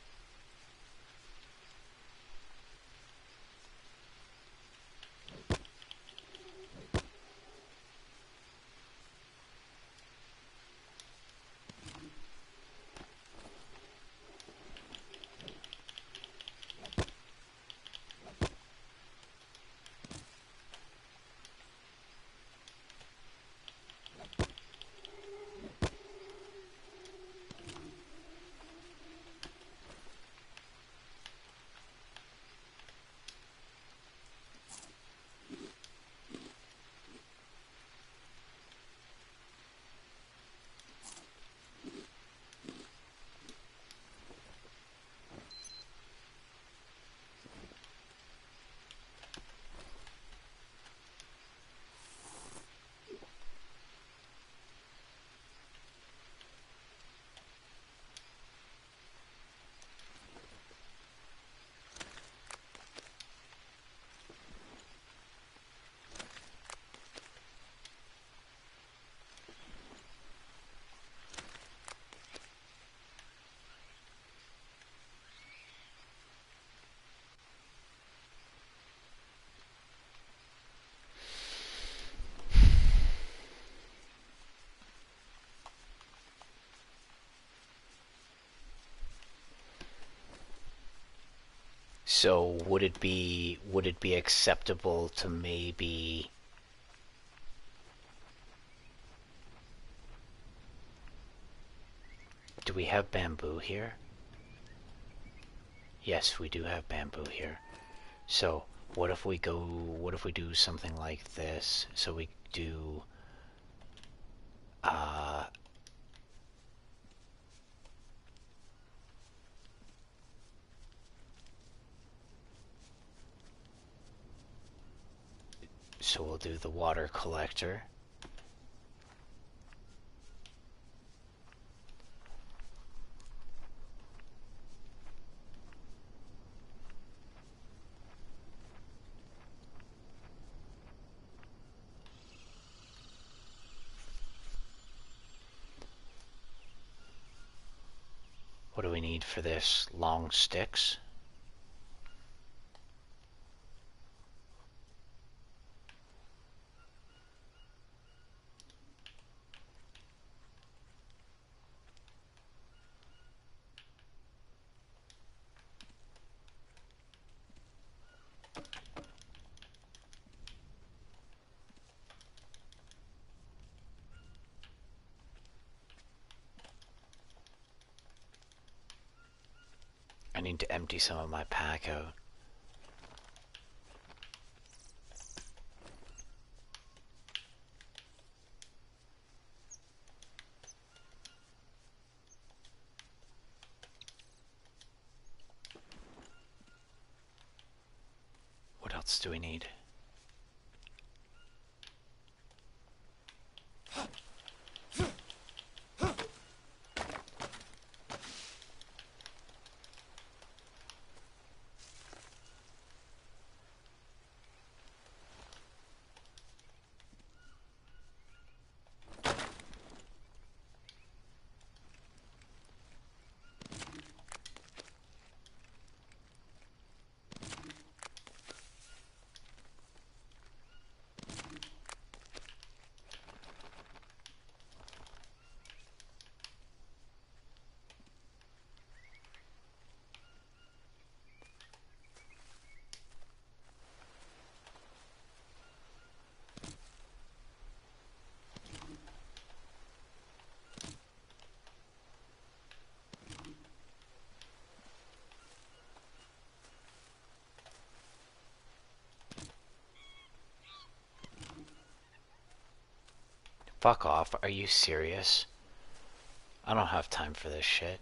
[SPEAKER 1] So would it be acceptable to maybe do we have bamboo here? Yes, we do have bamboo here. So, what if we do something like this? So we do, uh... so we'll do the water collector. What do we need for this? Long sticks? I need to empty some of my pack out. What else do we need? Fuck off, are you serious? I don't have time for this shit.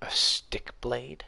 [SPEAKER 1] A stick blade?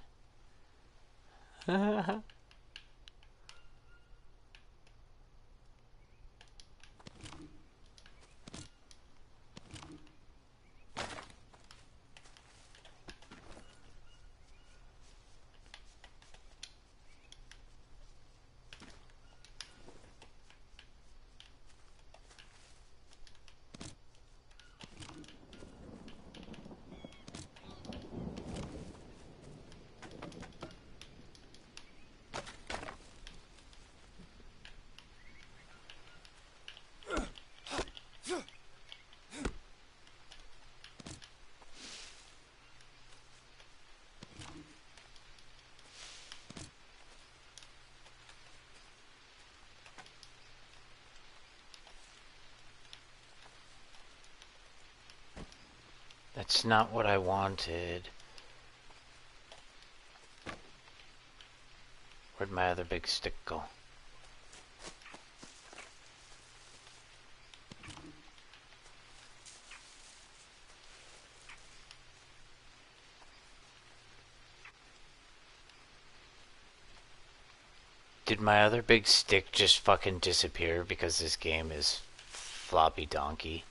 [SPEAKER 1] That's not what I wanted. Where'd my other big stick go? Did my other big stick just fucking disappear because this game is floppy donkey?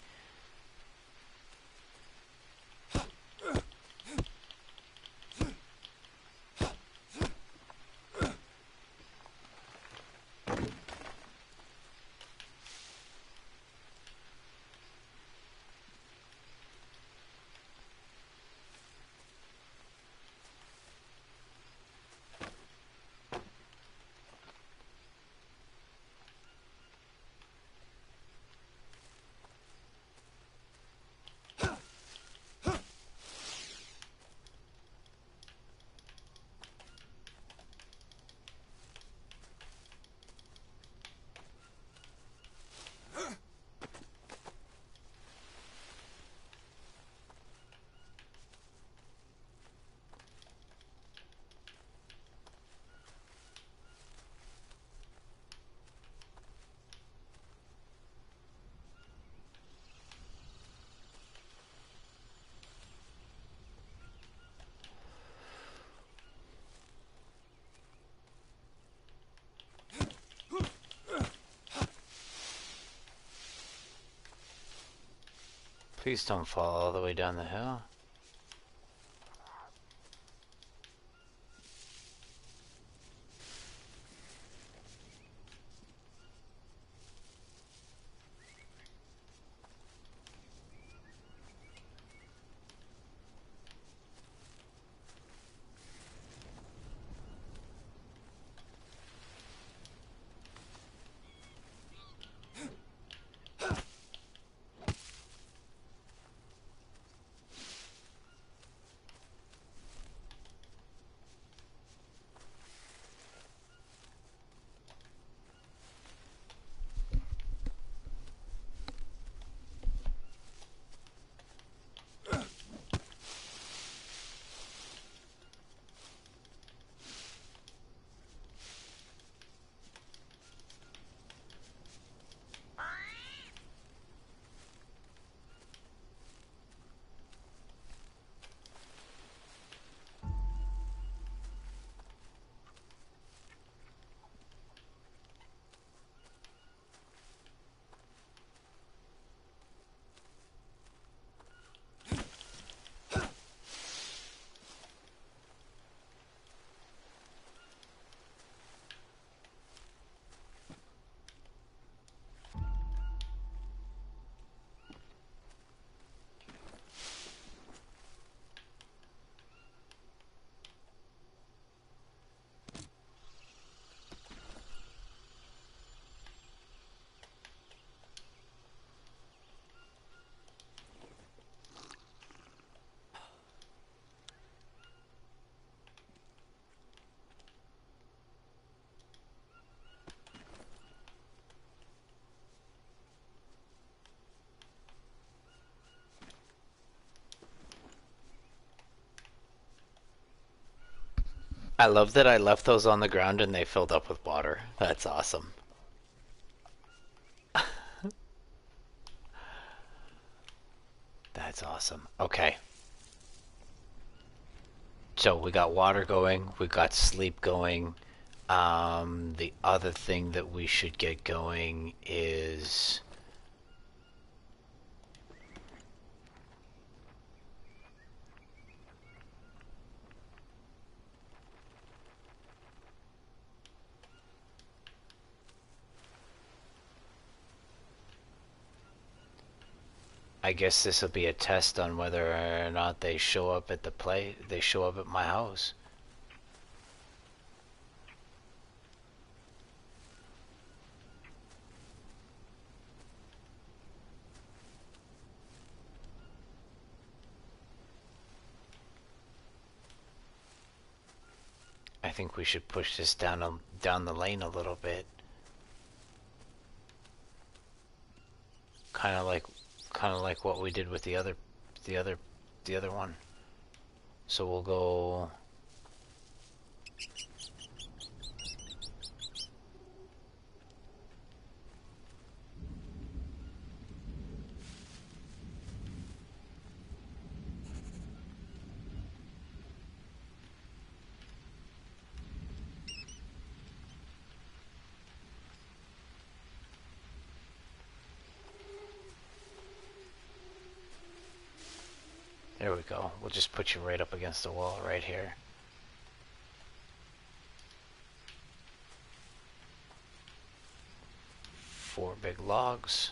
[SPEAKER 1] Please don't fall all the way down the hill. I love that I left those on the ground and they filled up with water. That's awesome. That's awesome. Okay. So we got water going, we got sleep going. The other thing that we should get going is I guess this will be a test on whether or not they show up at they show up at my house. I think we should push this down the lane a little bit. Kind of like what we did with the other the other one. So we'll go There we go. We'll just put you right up against the wall right here. Four big logs.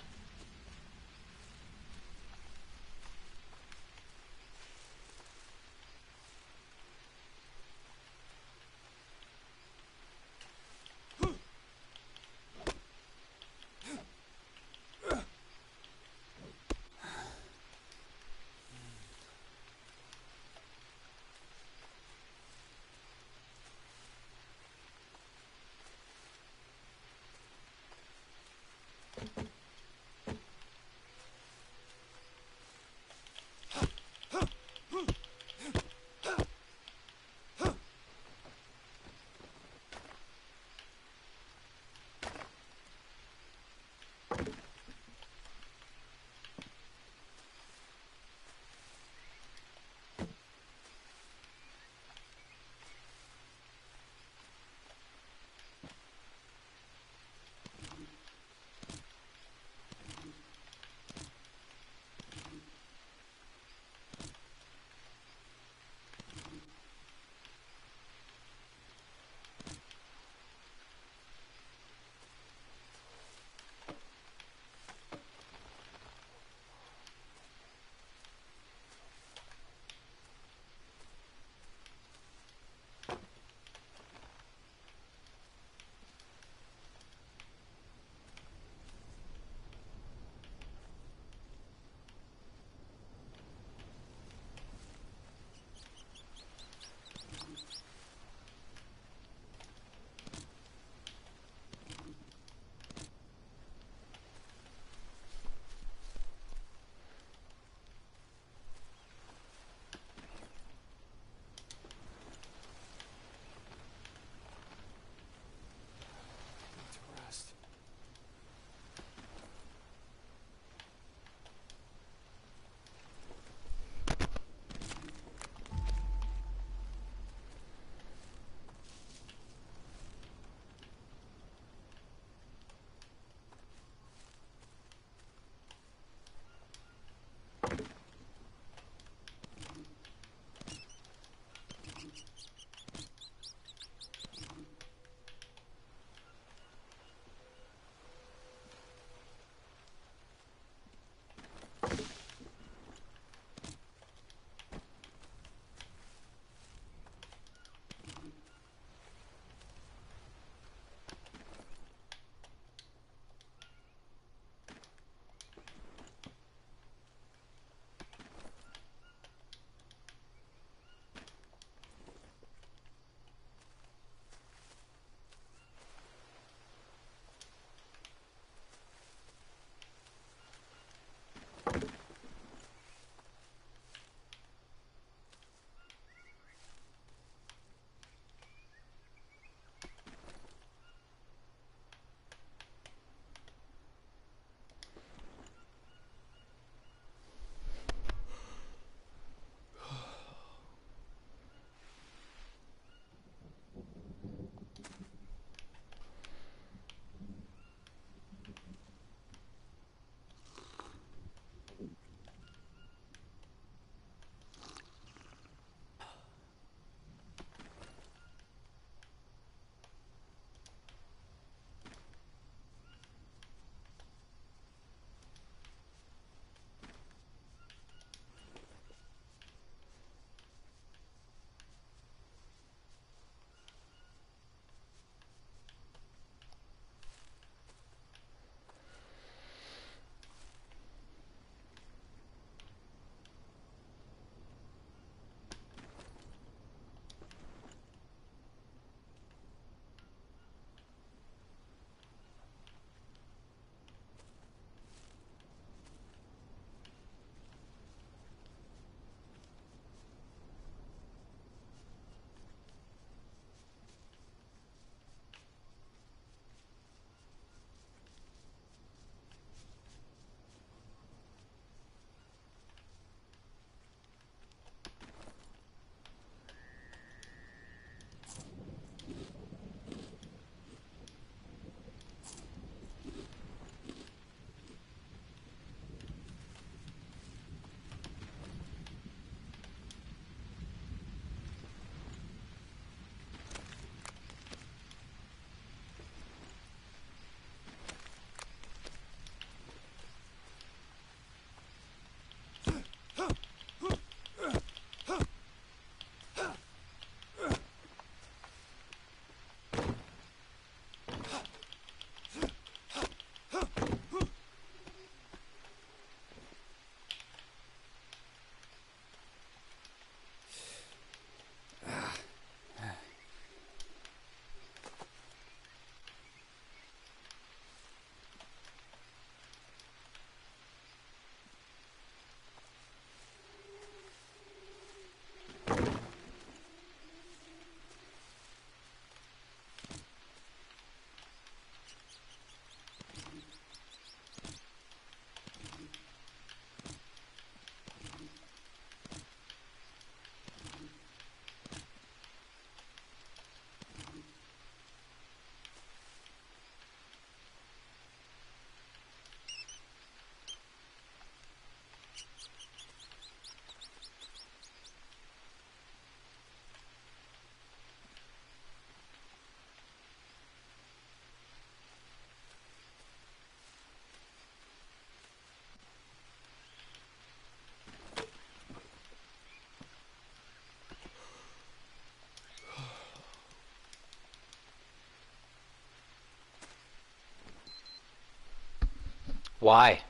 [SPEAKER 1] Why?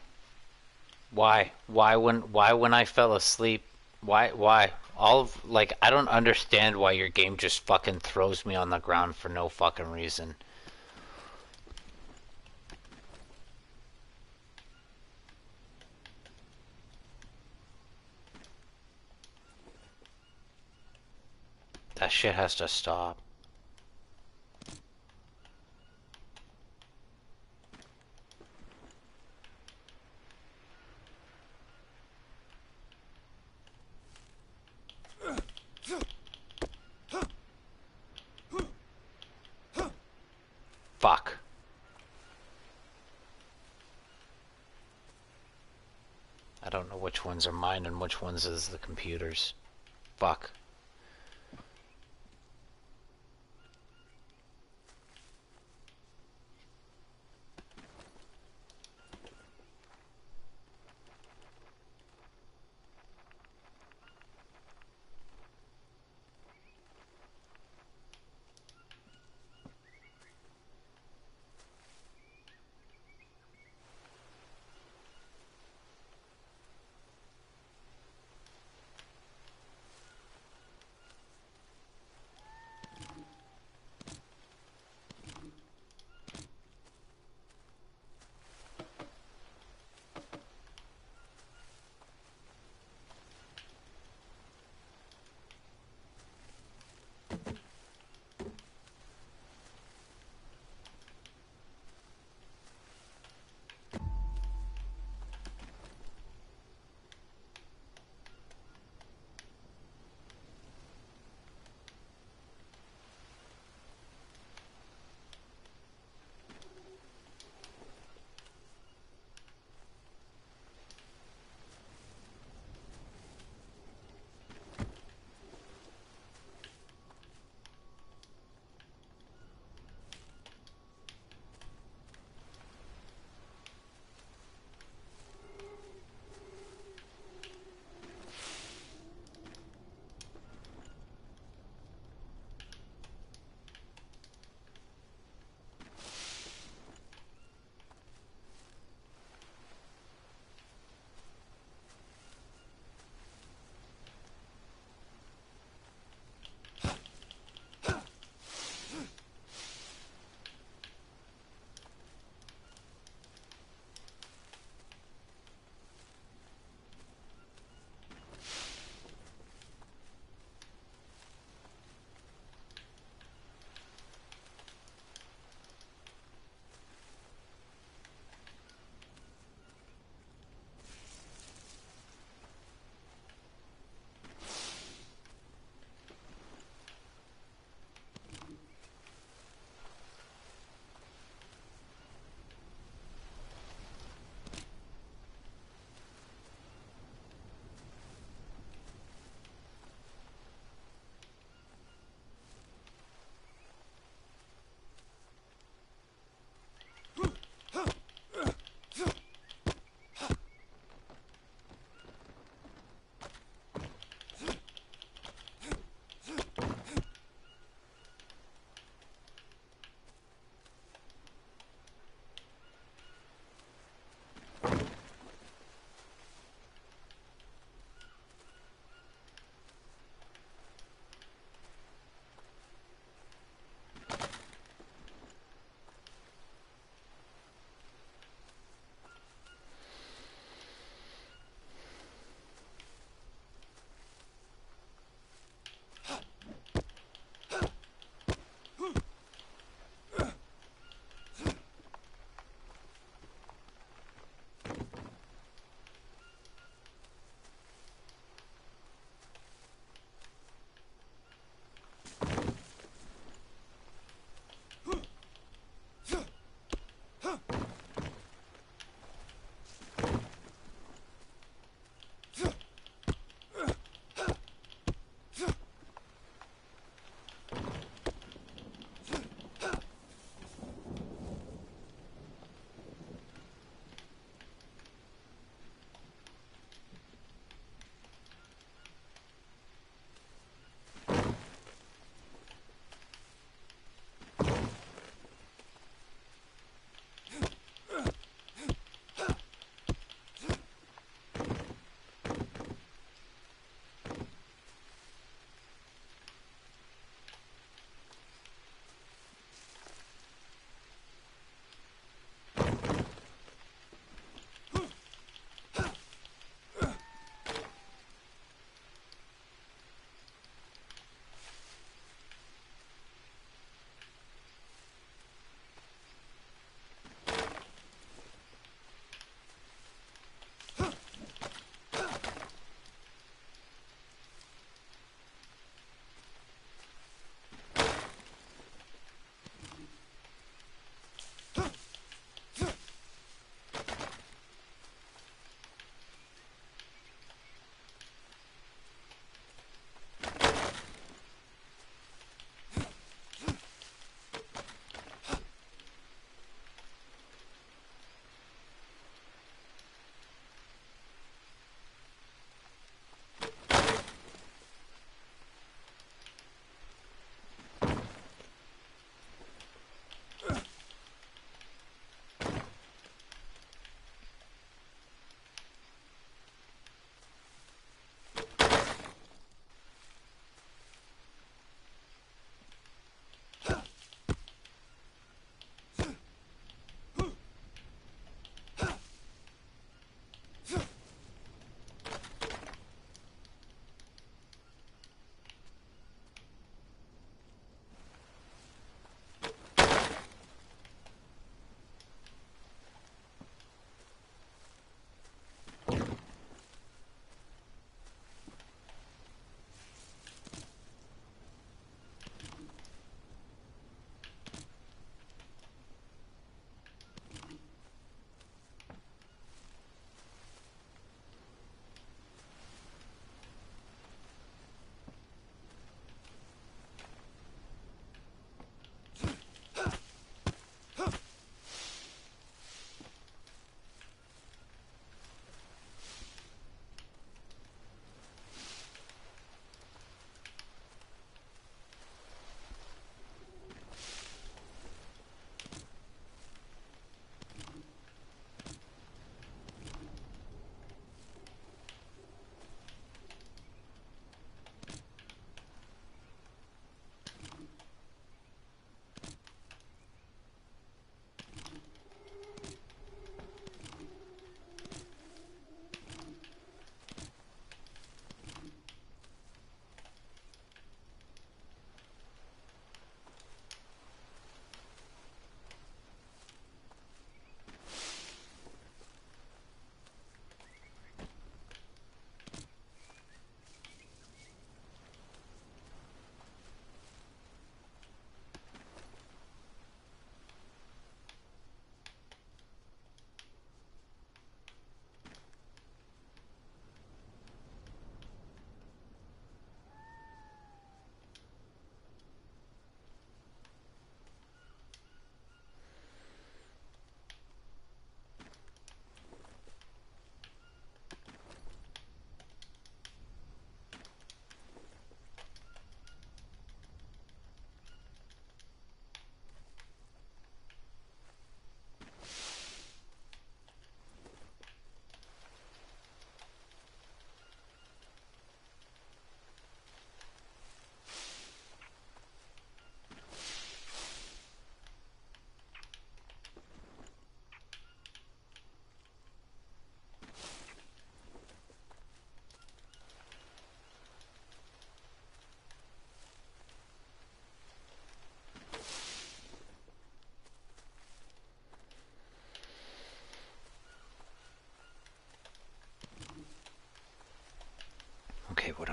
[SPEAKER 1] Why when I fell asleep? Why? All of, like, I don't understand why your game just fucking throws me on the ground for no fucking reason. That shit has to stop. Fuck. I don't know which ones are mine and which ones is the computer's. Fuck.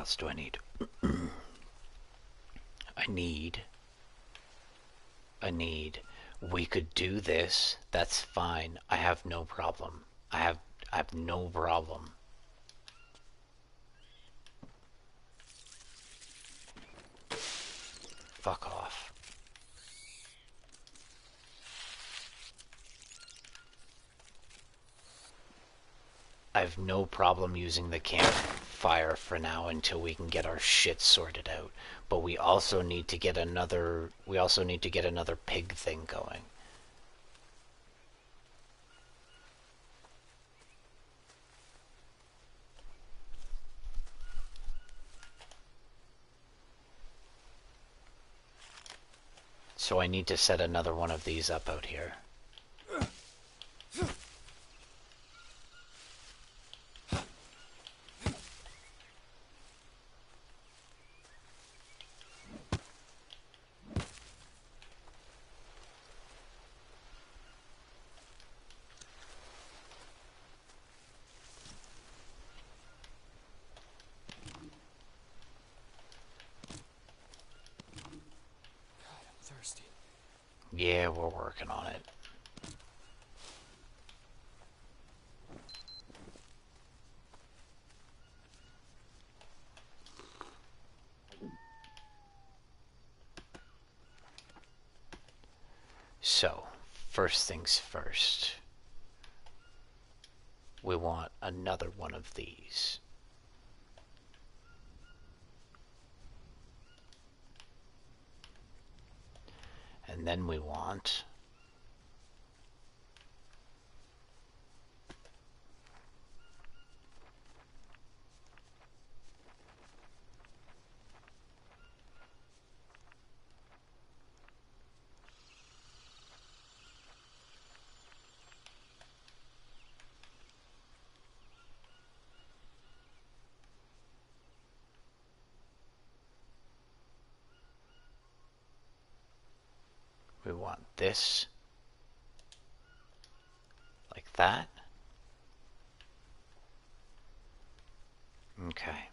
[SPEAKER 1] else do I need? I need. We could do this. That's fine. I have no problem. I have no problem. Fuck off. I have no problem using the campfire for now until we can get our shit sorted out. But we also need to get another pig thing going. So I need to set another one of these up out here.
[SPEAKER 2] Thirsty.
[SPEAKER 1] Yeah, we're working on it. So, first things first. We want another one of these. And then we want this like that. Okay.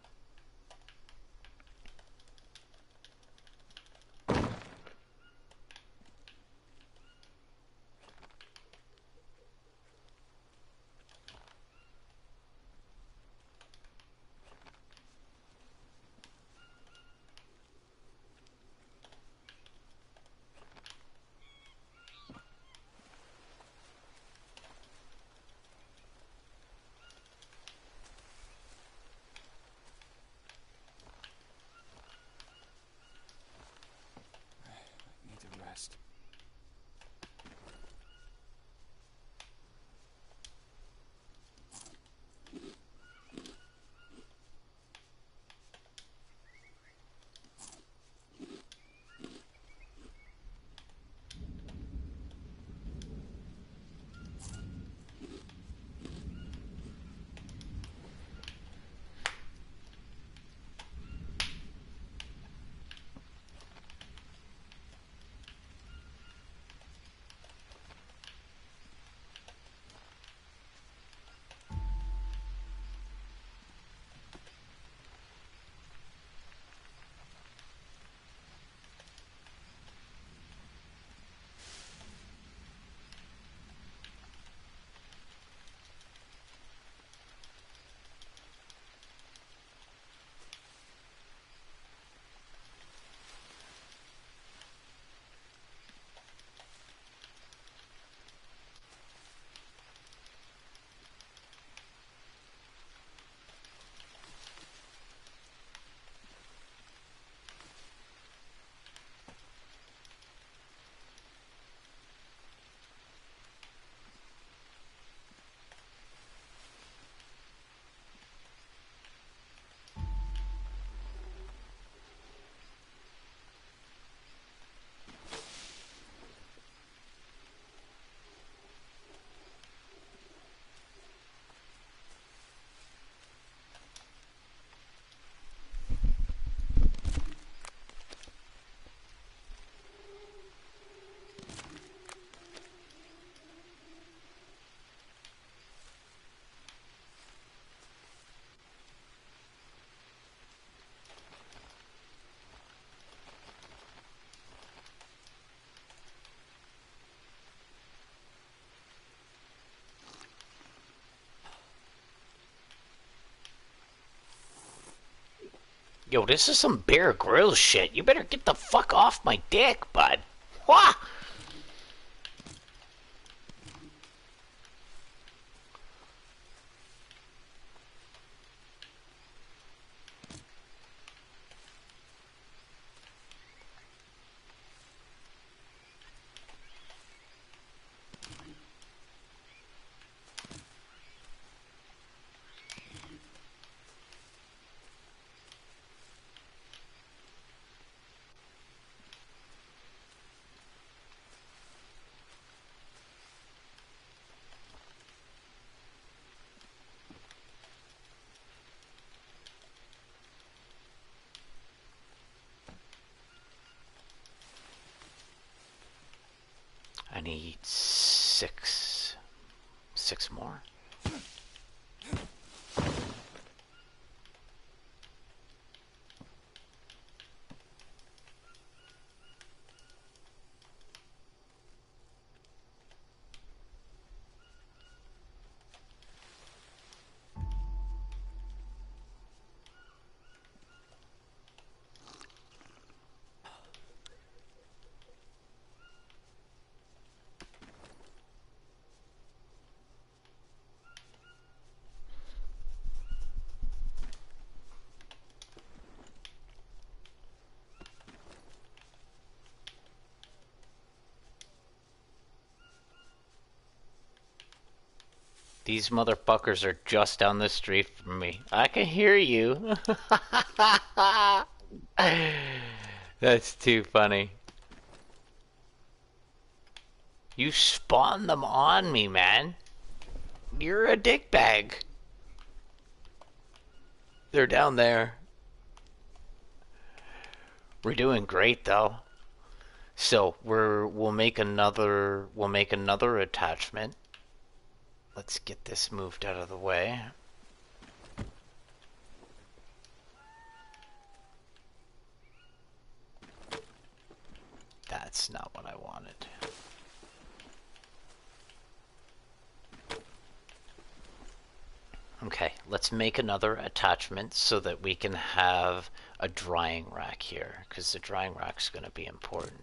[SPEAKER 1] Yo, this is some Bear Grylls shit. You better get the fuck off my dick, bud. Wah! I need six more. These motherfuckers are just down the street from me. I can hear you. That's too funny. You spawned them on me, man. You're a dickbag. They're down there. We're doing great though. So we'll make another attachment. Let's get this moved out of the way. That's not what I wanted. Okay, let's make another attachment so that we can have a drying rack here, because the drying rack's going to be important.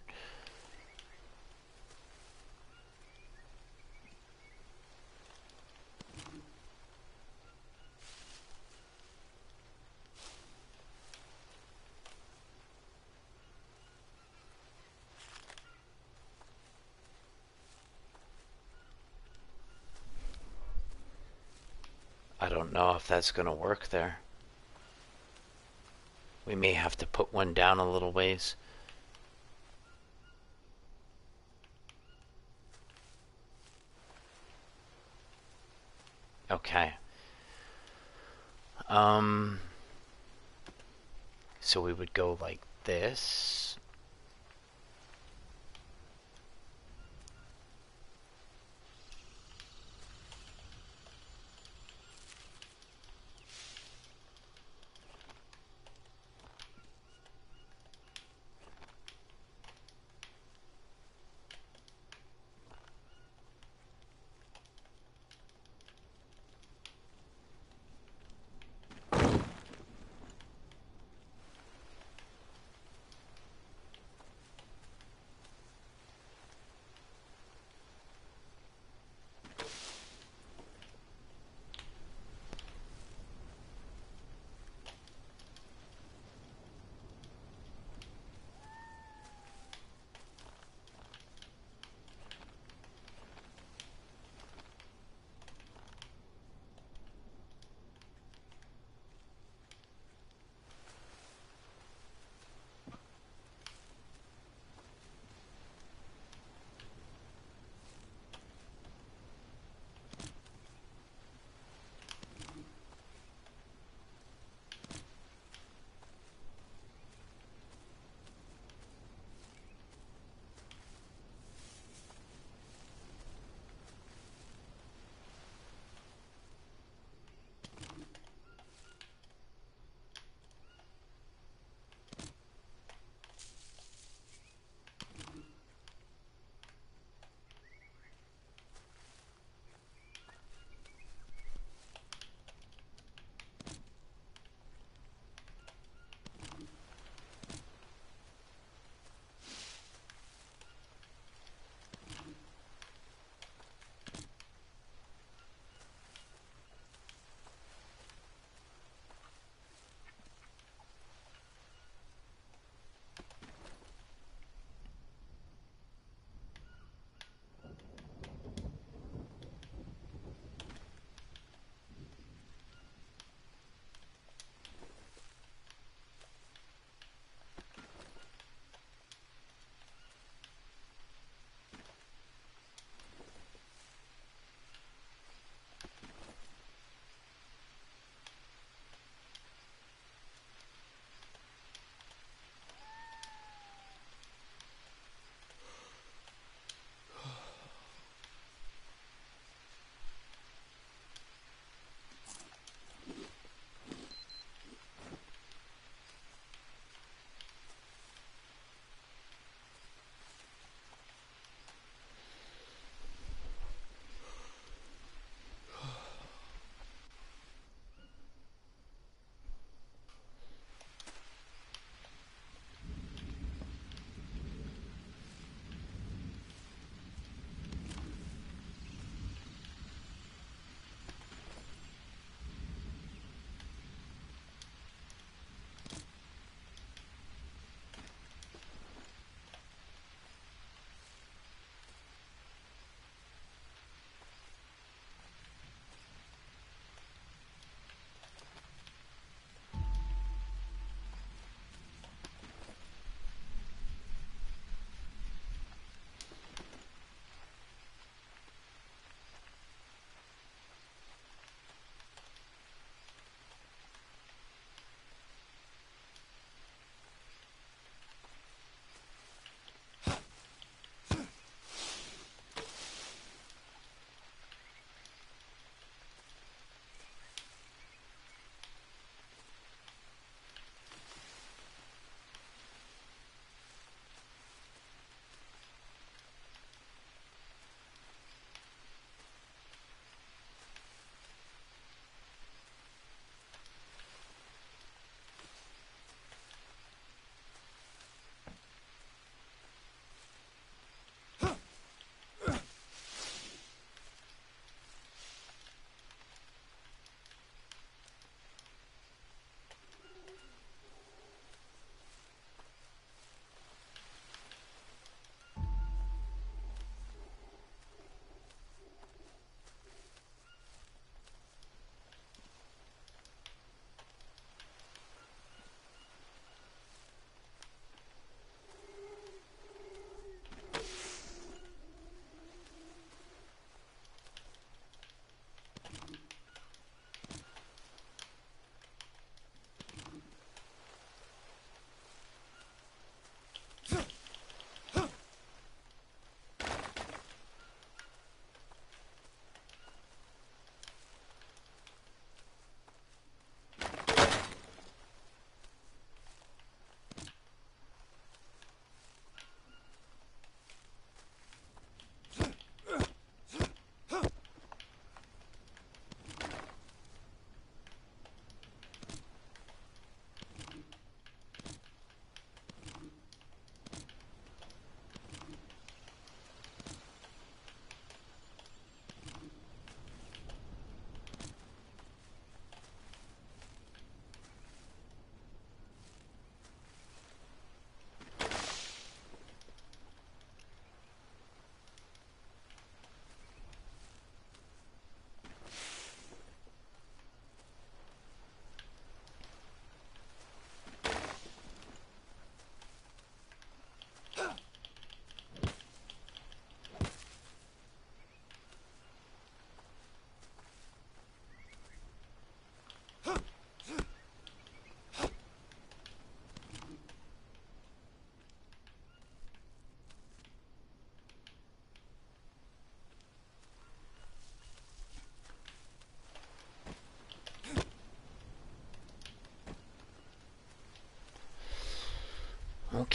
[SPEAKER 1] I don't know if that's going to work there. We may have to put one down a little ways. Okay. So we would go like this.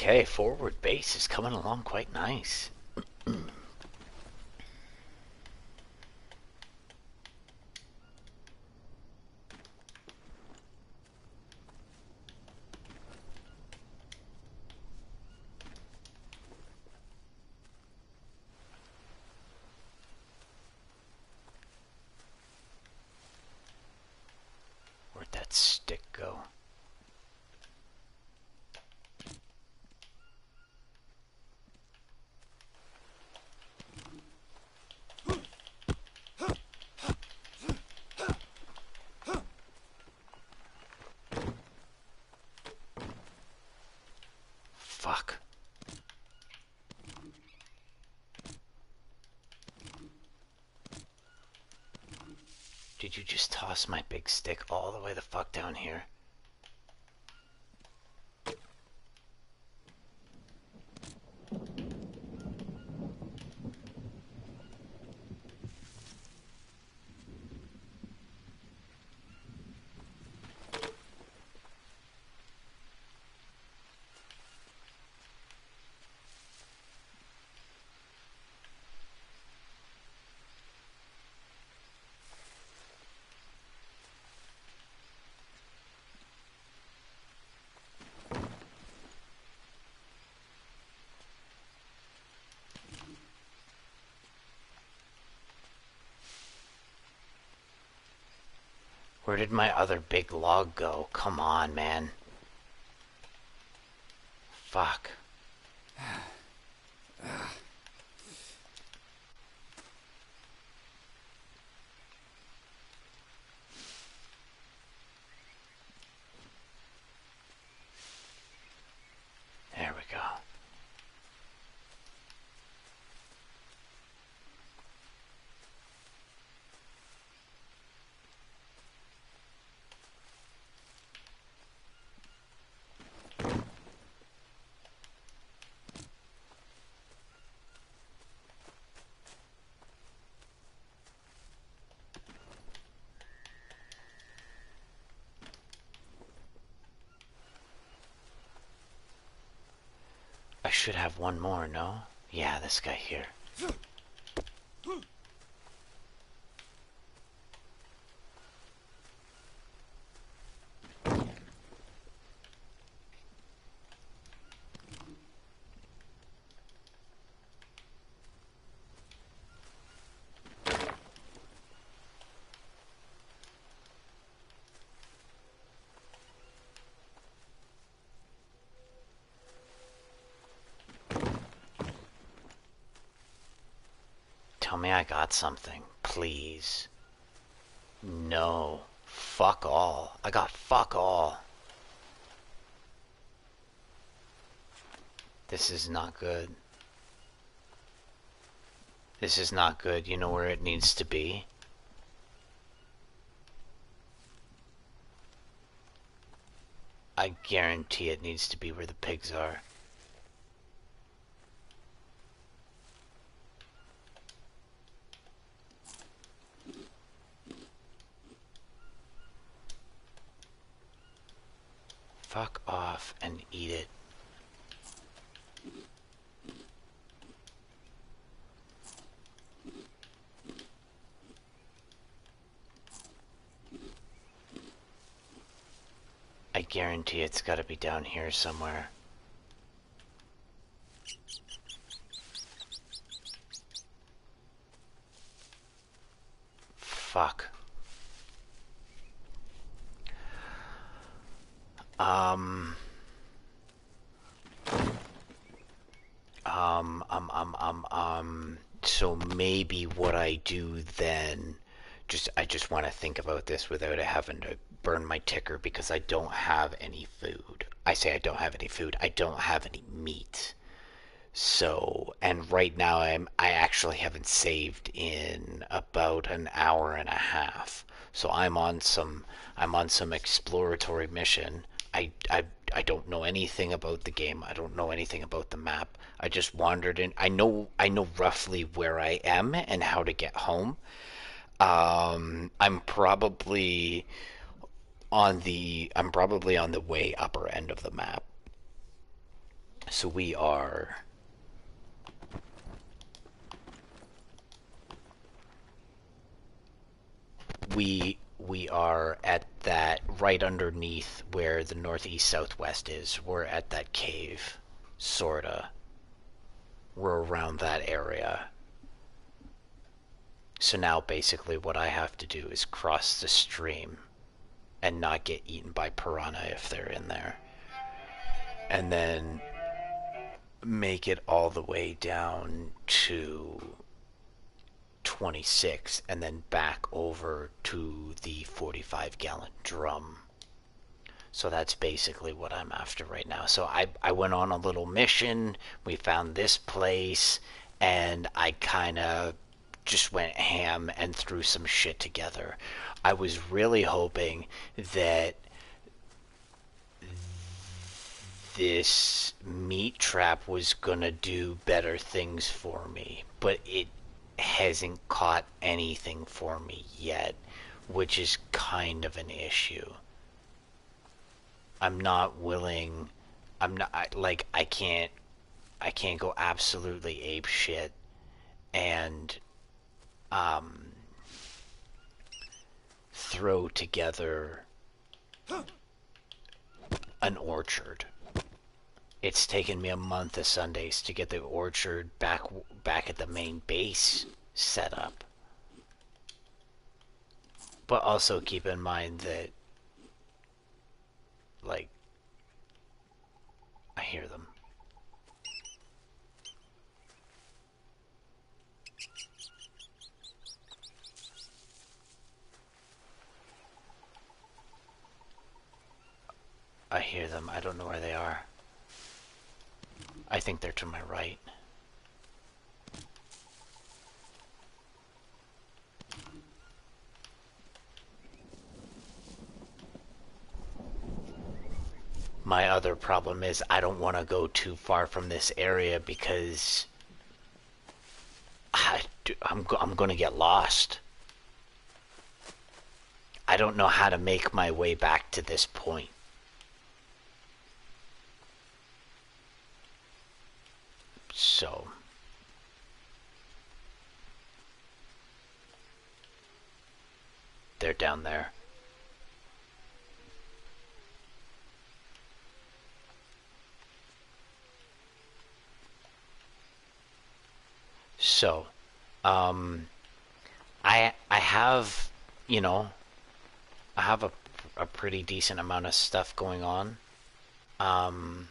[SPEAKER 1] Okay, forward base is coming along quite nice. Where'd that stick go? Fuck. Did you just toss my big stick all the way the fuck down here? Where did my other big log go? Come on, man. Fuck. There we go. I should have one more, no? Yeah, this guy here. Tell me I got something, please. No. Fuck all. I got fuck all. This is not good. This is not good. You know where it needs to be? I guarantee it needs to be where the pigs are. Fuck off and eat it. I guarantee it's gotta be down here somewhere. Fuck. Um, so maybe what I do then, I just want to think about this without having to burn my ticker because I don't have any food. I say I don't have any food. I don't have any meat. So, and right now I actually haven't saved in about an hour and a half. So I'm on some exploratory mission. I don't know anything about the game. I don't know anything about the map. I just wandered in. I know roughly where I am and how to get home. I'm probably on the way upper end of the map. So we are at that right underneath where the northeast southwest is. We're at that cave, sorta. We're around that area. So now basically what I have to do is cross the stream and not get eaten by piranha if they're in there. And then make it all the way down to 26 and then back over to the 45-gallon drum. So that's basically what I'm after right now. So I went on a little mission. We found this place, and I kind of just went ham and threw some shit together. I was really hoping that this meat trap was gonna do better things for me, but it hasn't caught anything for me yet, which is kind of an issue. I'm not willing. I'm not like I can't go absolutely ape shit and um throw together an orchard. It's taken me a month of Sundays to get the orchard back at the main base set up. But also keep in mind that, like, I hear them. I hear them. I don't know where they are. I think they're to my right. My other problem is I don't want to go too far from this area because I'm going to get lost. I don't know how to make my way back to this point. So they're down there. So, I have, you know, I have a pretty decent amount of stuff going on. Um,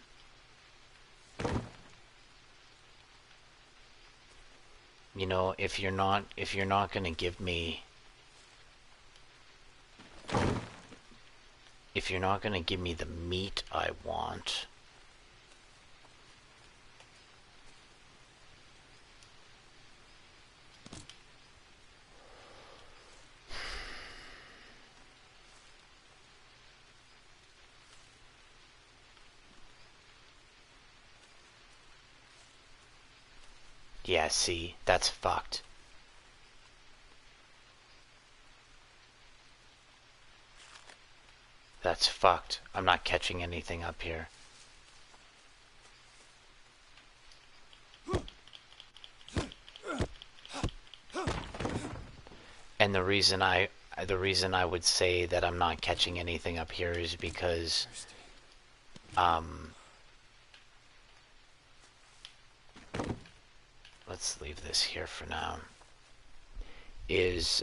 [SPEAKER 1] you know, if you're not gonna give me if you're not gonna give me the meat I want, yeah, see, that's fucked. That's fucked. I'm not catching anything up here. And the reason I would say that I'm not catching anything up here is because
[SPEAKER 2] Thirsty.
[SPEAKER 1] um let's leave this here for now. Is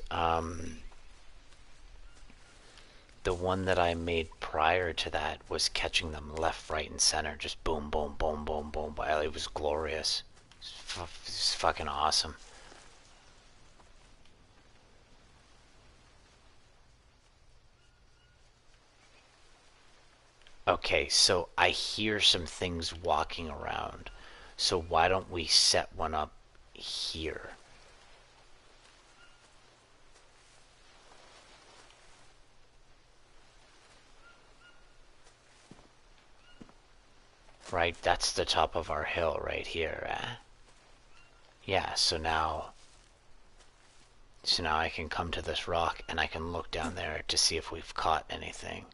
[SPEAKER 1] the one that I made prior to that was catching them left, right, and center, just boom, boom, boom, boom, boom. It was glorious. It's fucking awesome. Okay, so I hear some things walking around. So why don't we set one up here? Right, that's the top of our hill right here, eh? Yeah, so now I can come to this rock and I can look down there to see if we've caught anything.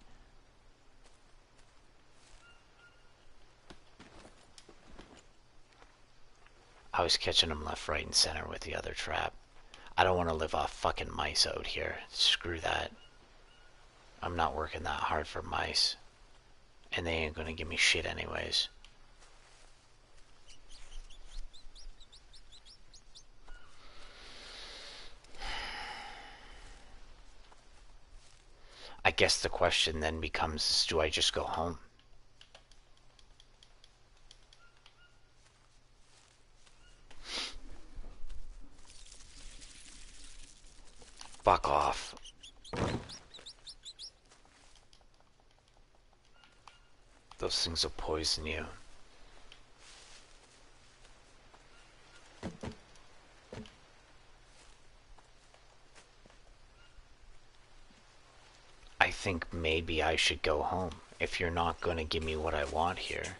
[SPEAKER 1] I was catching them left, right, and center with the other trap. I don't want to live off fucking mice out here. Screw that. I'm not working that hard for mice. And they ain't gonna give me shit anyways. I guess the question then becomes, do I just go home? Fuck off. Those things will poison you. I think maybe I should go home if you're not going to give me what I want here.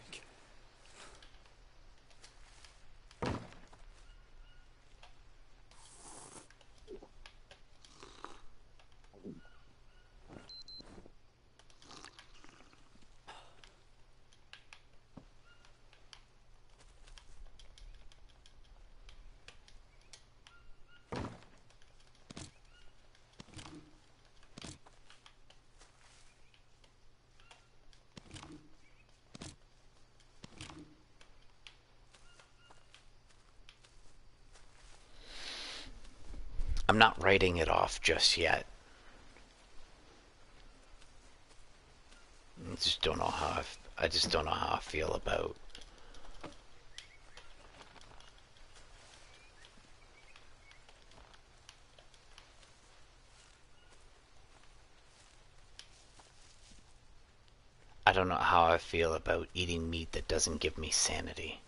[SPEAKER 1] I'm not writing it off just yet. I just don't know how I just don't know how I feel about. I don't know how I feel about eating meat that doesn't give me sanity.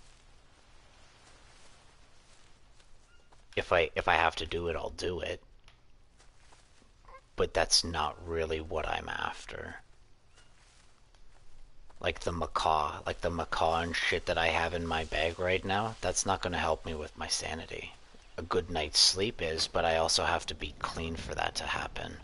[SPEAKER 1] If I have to do it, I'll do it. But that's not really what I'm after. Like the macaw and shit that I have in my bag right now, that's not going to help me with my sanity. A good night's sleep is, but I also have to be clean for that to happen.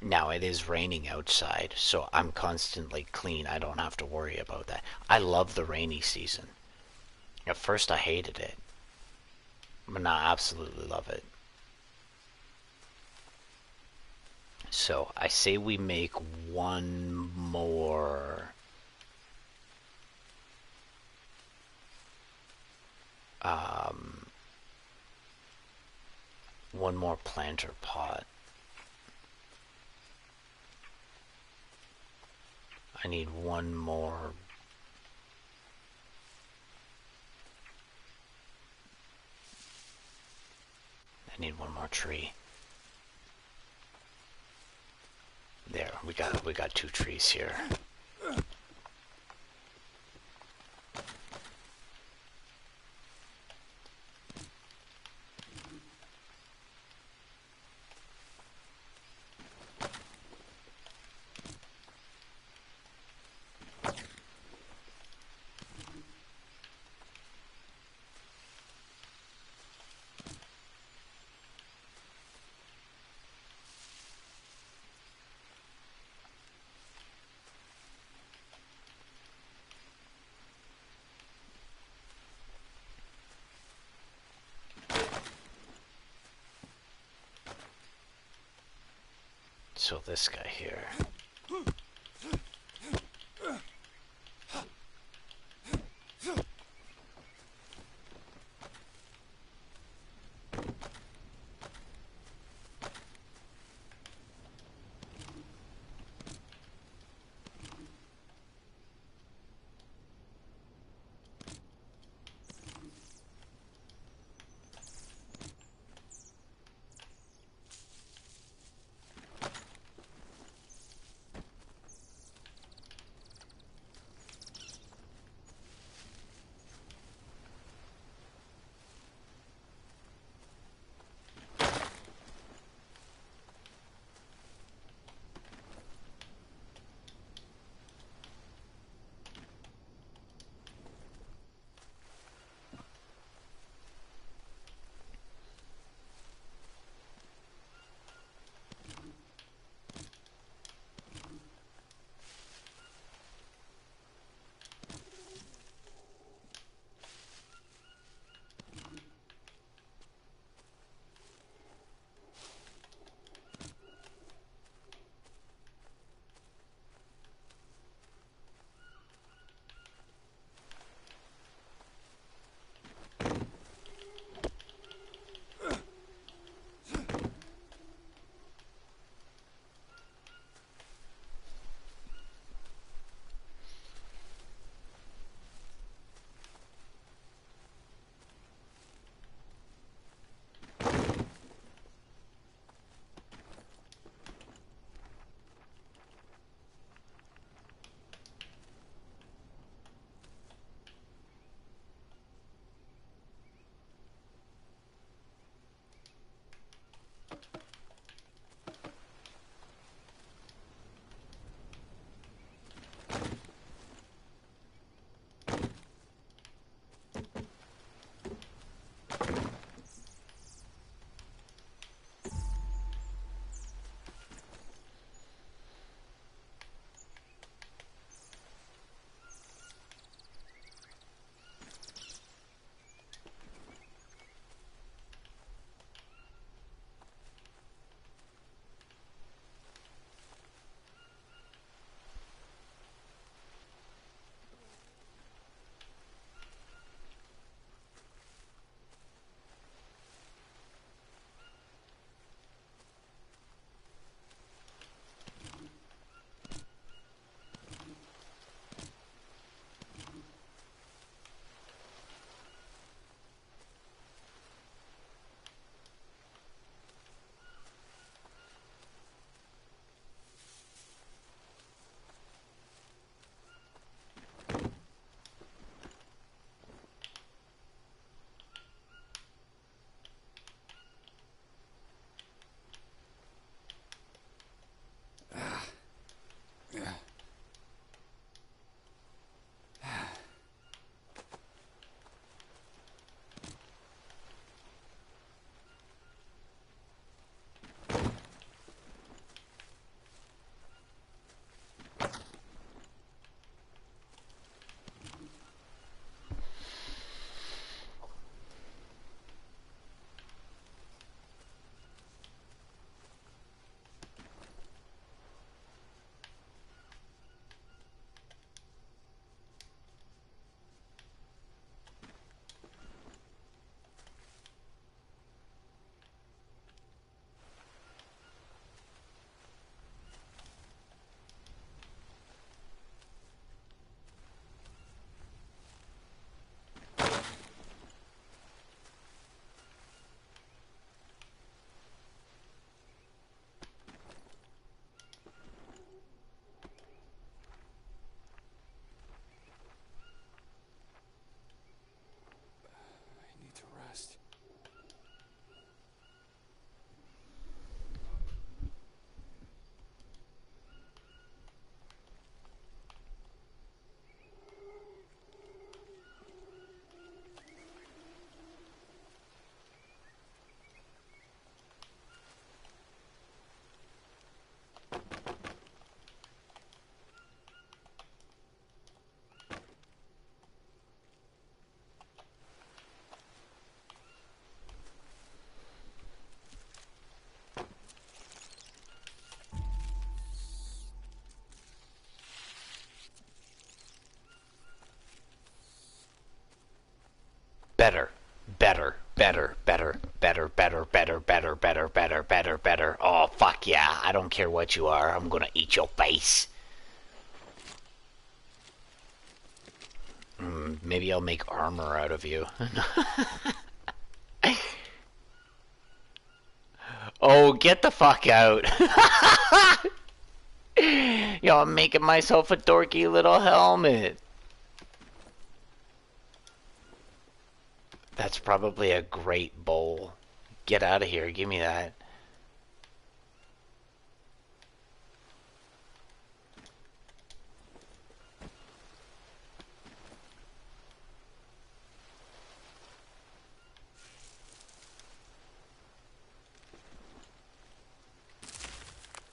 [SPEAKER 1] Now it is raining outside, so I'm constantly clean. I don't have to worry about that. I love the rainy season. At first I hated it, but now I absolutely love it. So I say we make one more planter pot. I need one more. I need one more tree. There, we got 2 trees here. So this guy here. Better. Better. Better. Better. Better. Better. Better. Better. Better. Better. Better. Better. Oh, fuck yeah. I don't care what you are. I'm gonna eat your face. Maybe I'll make armor out of you. Oh, get the fuck out. Yo, I'm making myself a dorky little helmet. That's probably a great bowl. Get out of here. Give me that.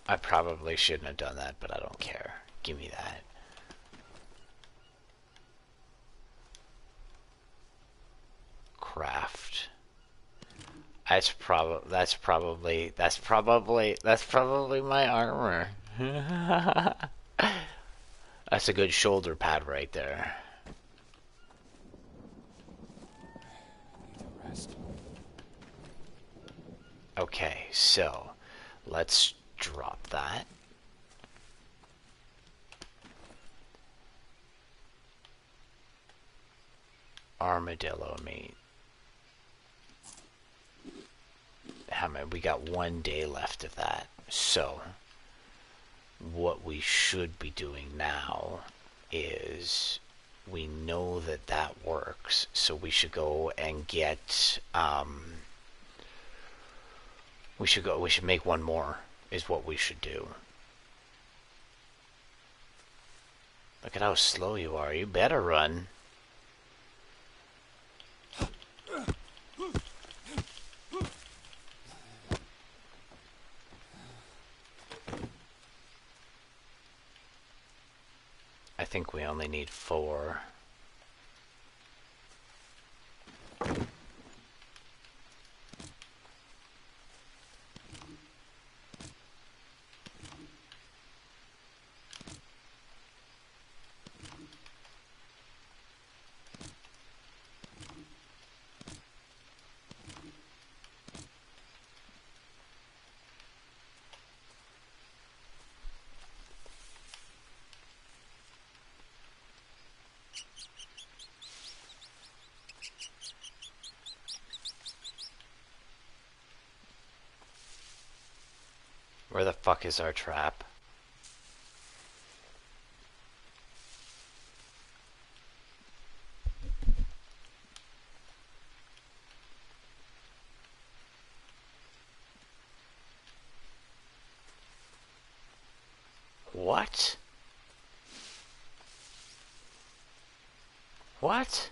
[SPEAKER 1] I probably shouldn't have done that, but I don't care. Give me that. Craft. That's probably my armor. That's a good shoulder pad right there.
[SPEAKER 2] Need to rest.
[SPEAKER 1] Okay, so let's drop that. Armadillo meat. How many? We got 1 day left of that. So what we should be doing now is we know that that works, so we should go and get we should make one more is what we should do. Look at how slow you are. You better run. I think we only need 4. Where the fuck is our trap? What? What?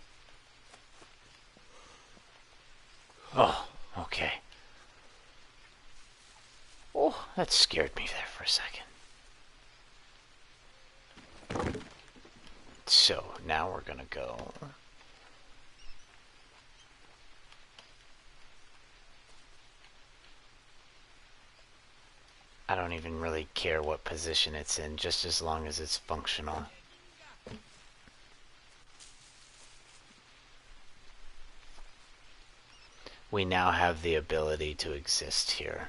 [SPEAKER 1] Oh, okay. Oh, that scared me there for a second. So, now we're gonna go. I don't even really care what position it's in, just as long as it's functional. We now have the ability to exist here.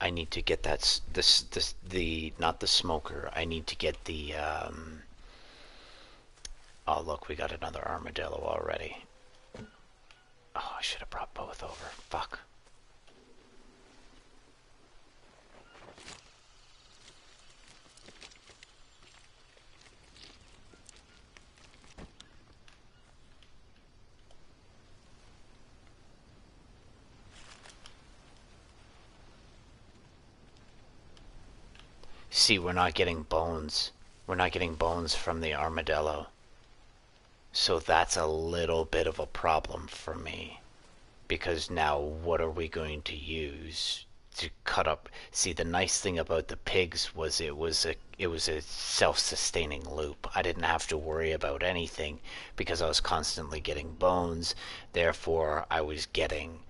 [SPEAKER 1] I need to get that not the smoker. I need to get the oh look, we got another armadillo already. Oh, I should have brought both over. Fuck. See, we're not getting bones. We're not getting bones from the armadillo. So that's a little bit of a problem for me. Because now what are we going to use to cut up. See, the nice thing about the pigs was it was a self-sustaining loop. I didn't have to worry about anything because I was constantly getting bones. Therefore, I was getting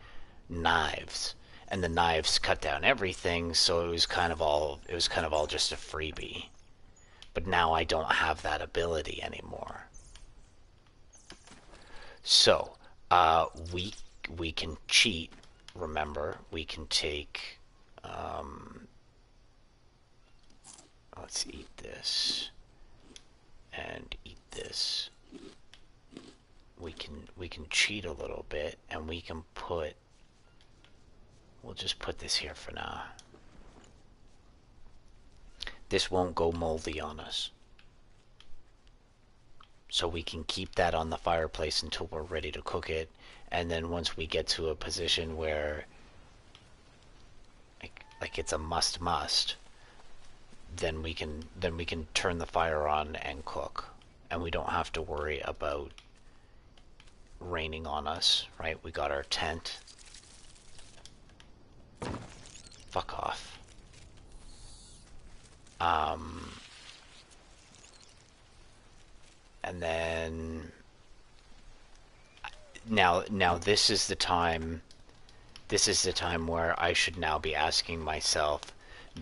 [SPEAKER 1] knives, and the knives cut down everything. So it was kind of all just a freebie. But now I don't have that ability anymore. So, we can cheat. Remember, we can take. Let's eat this and eat this. We can cheat a little bit, and we can put. We'll just put this here for now. This won't go moldy on us. So we can keep that on the fireplace until we're ready to cook it, and then once we get to a position where like it's a must, then we can turn the fire on and cook, and we don't have to worry about raining on us, right? We got our tent. Fuck off. And then now this is the time where I should now be asking myself,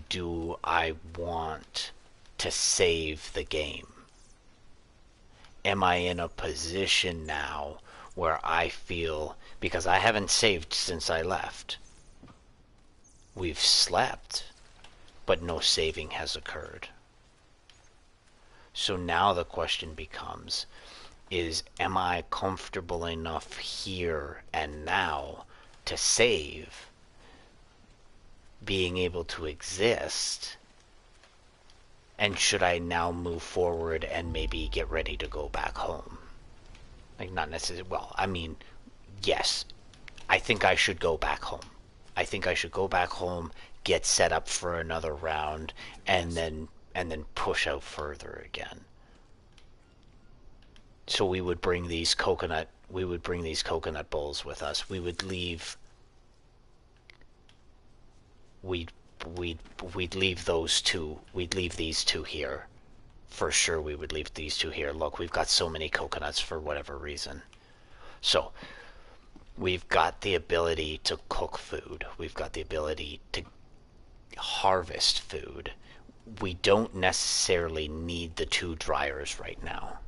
[SPEAKER 1] do I want to save the game? Am I in a position now where I feel, because I haven't saved since I left, we've slept, but no saving has occurred. So now the question becomes, am I comfortable enough here and now to save, being able to exist, and should I now move forward and maybe get ready to go back home? Like, not necessarily, well, I mean, yes, I think I should go back home. I think I should go back home, get set up for another round, and then push out further again. So we would bring these coconut bowls with us. We'd leave those two. We'd leave these two here. For sure we would leave these two here. Look, we've got so many coconuts for whatever reason. So we've got the ability to cook food. We've got the ability to harvest food. We don't necessarily need the two dryers right now.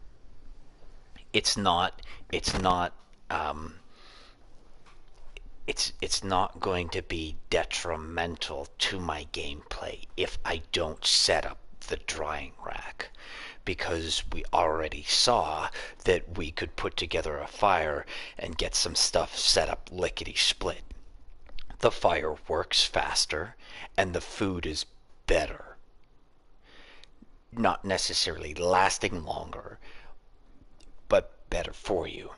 [SPEAKER 1] It's not going to be detrimental to my gameplay if I don't set up the drying rack, because we already saw that we could put together a fire and get some stuff set up lickety split. The fire works faster and the food is better. Not necessarily lasting longer, but better for you.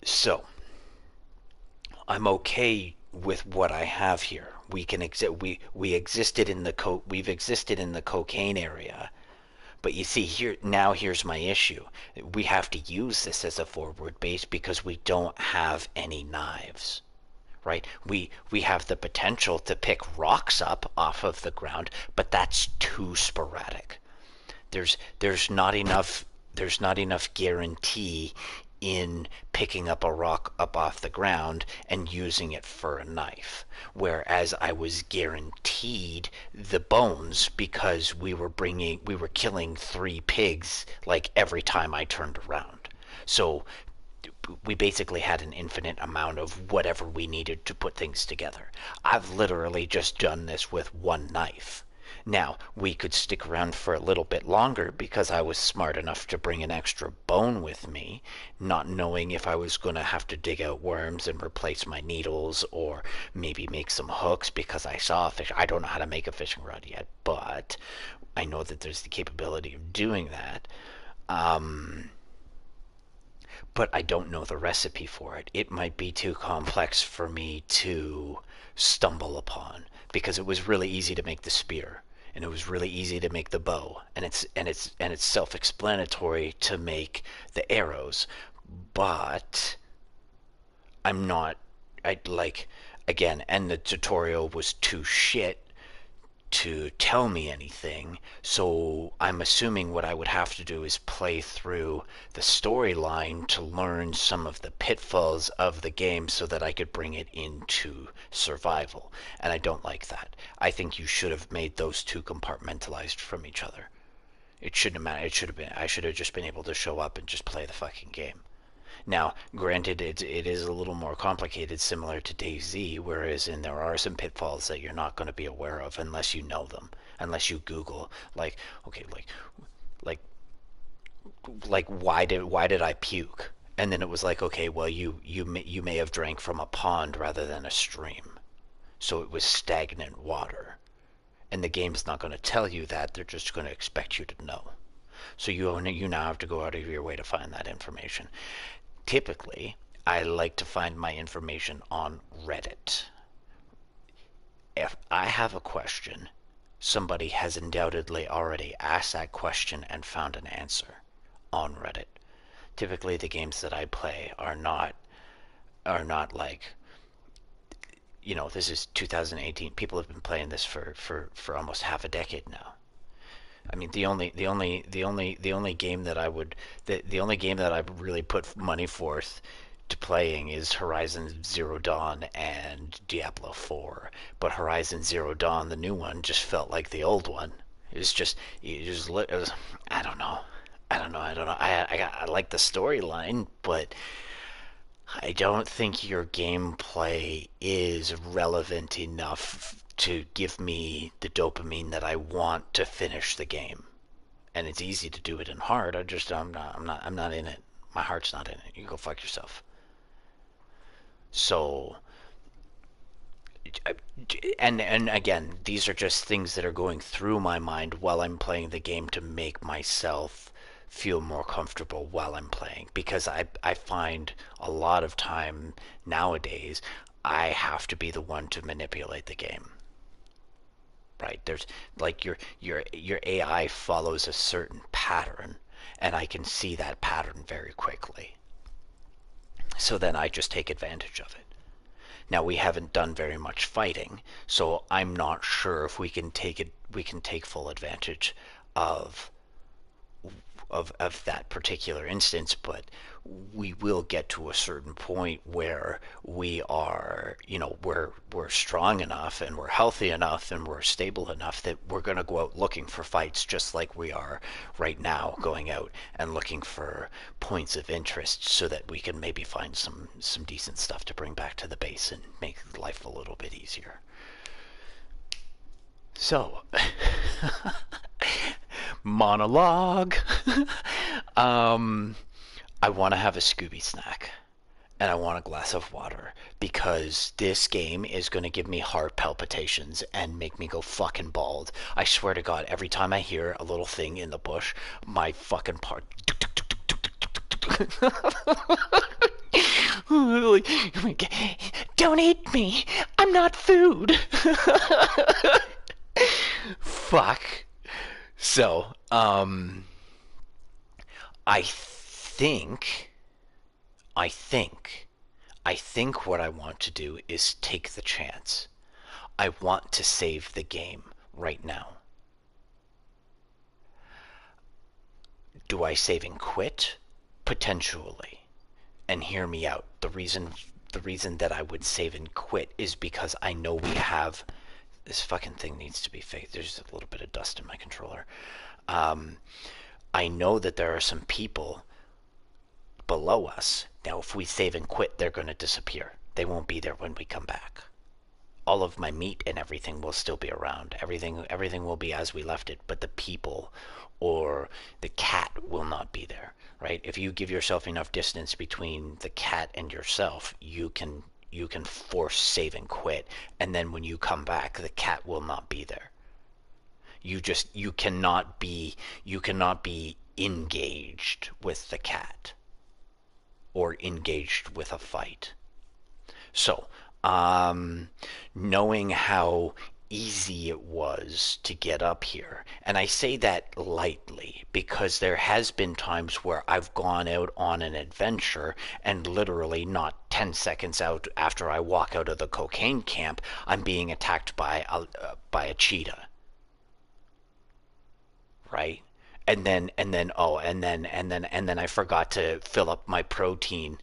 [SPEAKER 1] So, I'm okay with what I have here. We can we've existed in the cocaine area. But you see, here's my issue. We have to use this as a forward base because we don't have any knives. Right? We have the potential to pick rocks up off of the ground, but that's too sporadic. There's not enough guarantee in picking up a rock up off the ground and using it for a knife, whereas I was guaranteed the bones because we were killing 3 pigs like every time I turned around. So we basically had an infinite amount of whatever we needed to put things together. I've literally just done this with 1 knife. Now, we could stick around for a little bit longer because I was smart enough to bring an extra bone with me, not knowing if I was going to have to dig out worms and replace my needles or maybe make some hooks because I saw a fish. I don't know how to make a fishing rod yet, but I know that there's the capability of doing that. But I don't know the recipe for it. It might be too complex for me to stumble upon, because it was really easy to make the spear and it was really easy to make the bow, and it's self-explanatory to make the arrows. But I'm not I again, and the tutorial was too shit to tell me anything. So I'm assuming what I would have to do is play through the storyline to learn some of the pitfalls of the game so that I could bring it into survival. And I don't like that. I think you should have made those two compartmentalized from each other. It shouldn't have mattered. It should have been. I should have just been able to show up and just play the fucking game. Now, granted, it is a little more complicated, similar to DayZ, whereas there are some pitfalls that you're not going to be aware of unless you know them, unless you Google, like, okay, like, like, why did I puke? And then it was like, okay, well, you may have drank from a pond rather than a stream, so it was stagnant water, and the game's not going to tell you that; they're just going to expect you to know. So you now have to go out of your way to find that information. Typically, I like to find my information on Reddit. If I have a question, somebody has undoubtedly already asked that question and found an answer on Reddit. Typically, the games that I play are not like, this is 2018. People have been playing this for almost half a decade now. I mean, the only game that the only game that I really put money forth to playing is Horizon Zero Dawn and Diablo 4. But Horizon Zero Dawn, the new one, just felt like the old one. It was I don't know. I don't know. I like the storyline, but I don't think your gameplay is relevant enough to give me the dopamine that I want to finish the game. And it's easy to do it in hard. I'm not in it. My heart's not in it. You go fuck yourself. So, and again, these are just things that are going through my mind while I'm playing the game to make myself feel more comfortable while I'm playing, because I find a lot of time nowadays I have to be the one to manipulate the game. Right? There's like your AI follows a certain pattern, and I can see that pattern very quickly. So then I just take advantage of it. Now we haven't done very much fighting, so I'm not sure if we can take full advantage of of that particular instance, but we will get to a certain point where we are, we're strong enough and we're healthy enough and we're stable enough that we're going to go out looking for fights, just like we are right now going out and looking for points of interest, so that we can maybe find some decent stuff to bring back to the base and make life a little bit easier. So, monologue. um, I want to have a Scooby snack and I want a glass of water, because this game is going to give me heart palpitations and make me go fucking bald. I swear to God, every time I hear a little thing in the bush, my fucking part. Don't eat me. I'm not food. Fuck. So, I think, I think, I think what I want to do is take the chance. I want to save the game right now. Do I save and quit? Potentially. And hear me out. The reason that I would save and quit is because I know we have this fucking thing needs to be fixed. There's a little bit of dust in my controller. Um, I know that there are some people below us. Now, if we save and quit, they're going to disappear. They won't be there when we come back. All of my meat and everything will still be around. Everything will be as we left it, but the people or the cat will not be there, right? If you give yourself enough distance between the cat and yourself, you can force save and quit, and then when you come back, the cat will not be there. You cannot be engaged with the cat or engaged with a fight. So, knowing how easy it was to get up here, and I say that lightly because there has been times where I've gone out on an adventure and literally not 10 seconds out after I walk out of the cocaine camp, I'm being attacked by a cheetah, right? And then I forgot to fill up my protein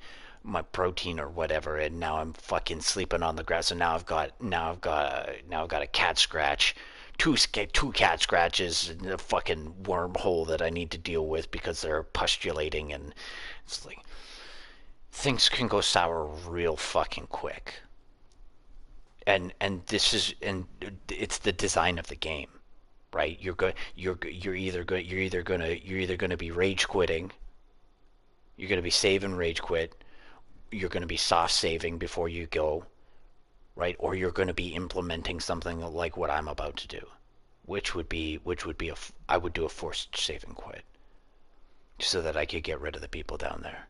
[SPEAKER 1] or whatever, and now I'm fucking sleeping on the grass, and now I've got a cat scratch, two cat scratches, and a fucking wormhole that I need to deal with because they're pustulating, and it's like things can go sour real fucking quick. And it's the design of the game, right? You're either going to be rage quitting, you're going to be save and rage quit, you're going to be soft saving before you go, right? Or you're going to be implementing something like what I'm about to do, which would be I would do a forced save and quit so that I could get rid of the people down there.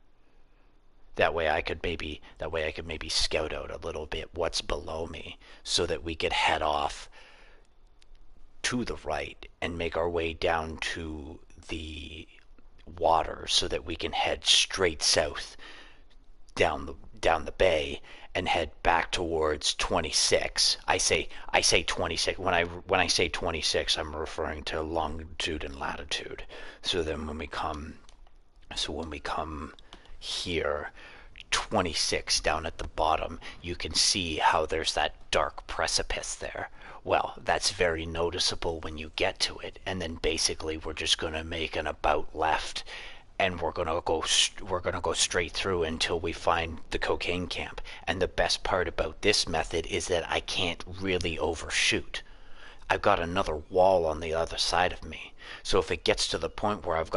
[SPEAKER 1] That way I could maybe scout out a little bit what's below me so that we could head off to the right and make our way down to the water so that we can head straight south down the bay and head back towards 26. I say 26. When I say 26, I'm referring to longitude and latitude. So then when we come here, 26 down at the bottom, you can see how there's that dark precipice there. Well, that's very noticeable when you get to it, and then basically we're just going to make an about left, and we're going to go straight through until we find the cocaine camp. And the best part about this method is that I can't really overshoot. I've got another wall on the other side of me. So if it gets to the point where I've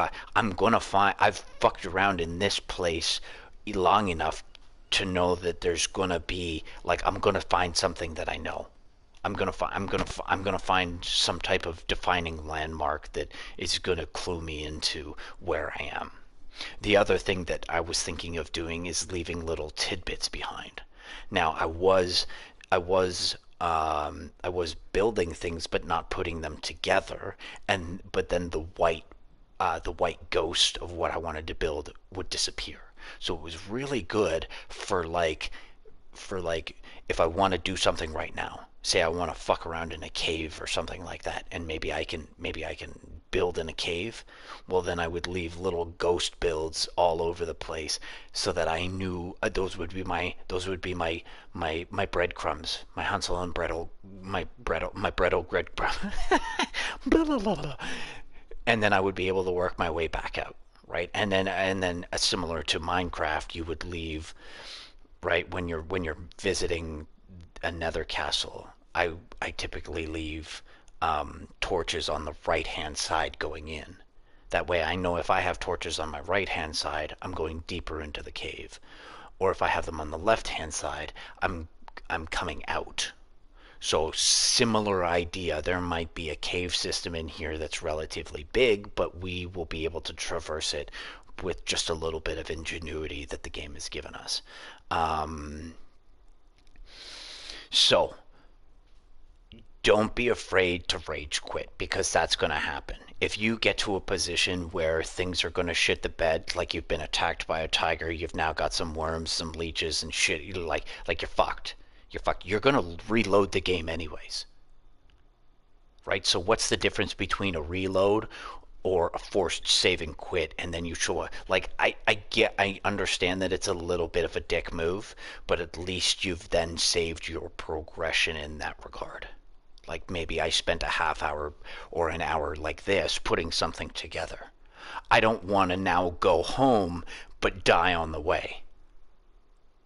[SPEAKER 1] fucked around in this place long enough to know that there's gonna be, like, I'm gonna find something that I know. I'm gonna find some type of defining landmark that is gonna clue me into where I am. The other thing that I was thinking of doing is leaving little tidbits behind. Now I was building things but not putting them together, but then the white ghost of what I wanted to build would disappear. So it was really good for like if I want to do something right now. Say I want to fuck around in a cave or something like that, and maybe I can build in a cave. Well, then I would leave little ghost builds all over the place so that I knew those would be my breadcrumbs, my Hansel and Gretel, my Gretel breadcrumb. Blah, blah, blah, blah. And then I would be able to work my way back out, right? And then similar to Minecraft, you would leave, right, when you're visiting a nether castle. I typically leave torches on the right hand side going in. That way I know if I have torches on my right hand side, I'm going deeper into the cave. Or if I have them on the left hand side, I'm coming out. So similar idea. There might be a cave system in here that's relatively big, but we will be able to traverse it with just a little bit of ingenuity that the game has given us. So don't be afraid to rage quit, because that's going to happen. If you get to a position where things are going to shit the bed, like you've been attacked by a tiger, you've now got some worms, some leeches, and shit, like you're fucked. You're fucked. You're going to reload the game anyways, right? So what's the difference between a reload or a forced save and quit, and then you show up? Like, I understand that it's a little bit of a dick move, but at least you've then saved your progression in that regard. Like, maybe I spent a half hour or an hour like this putting something together. I don't want to now go home but die on the way,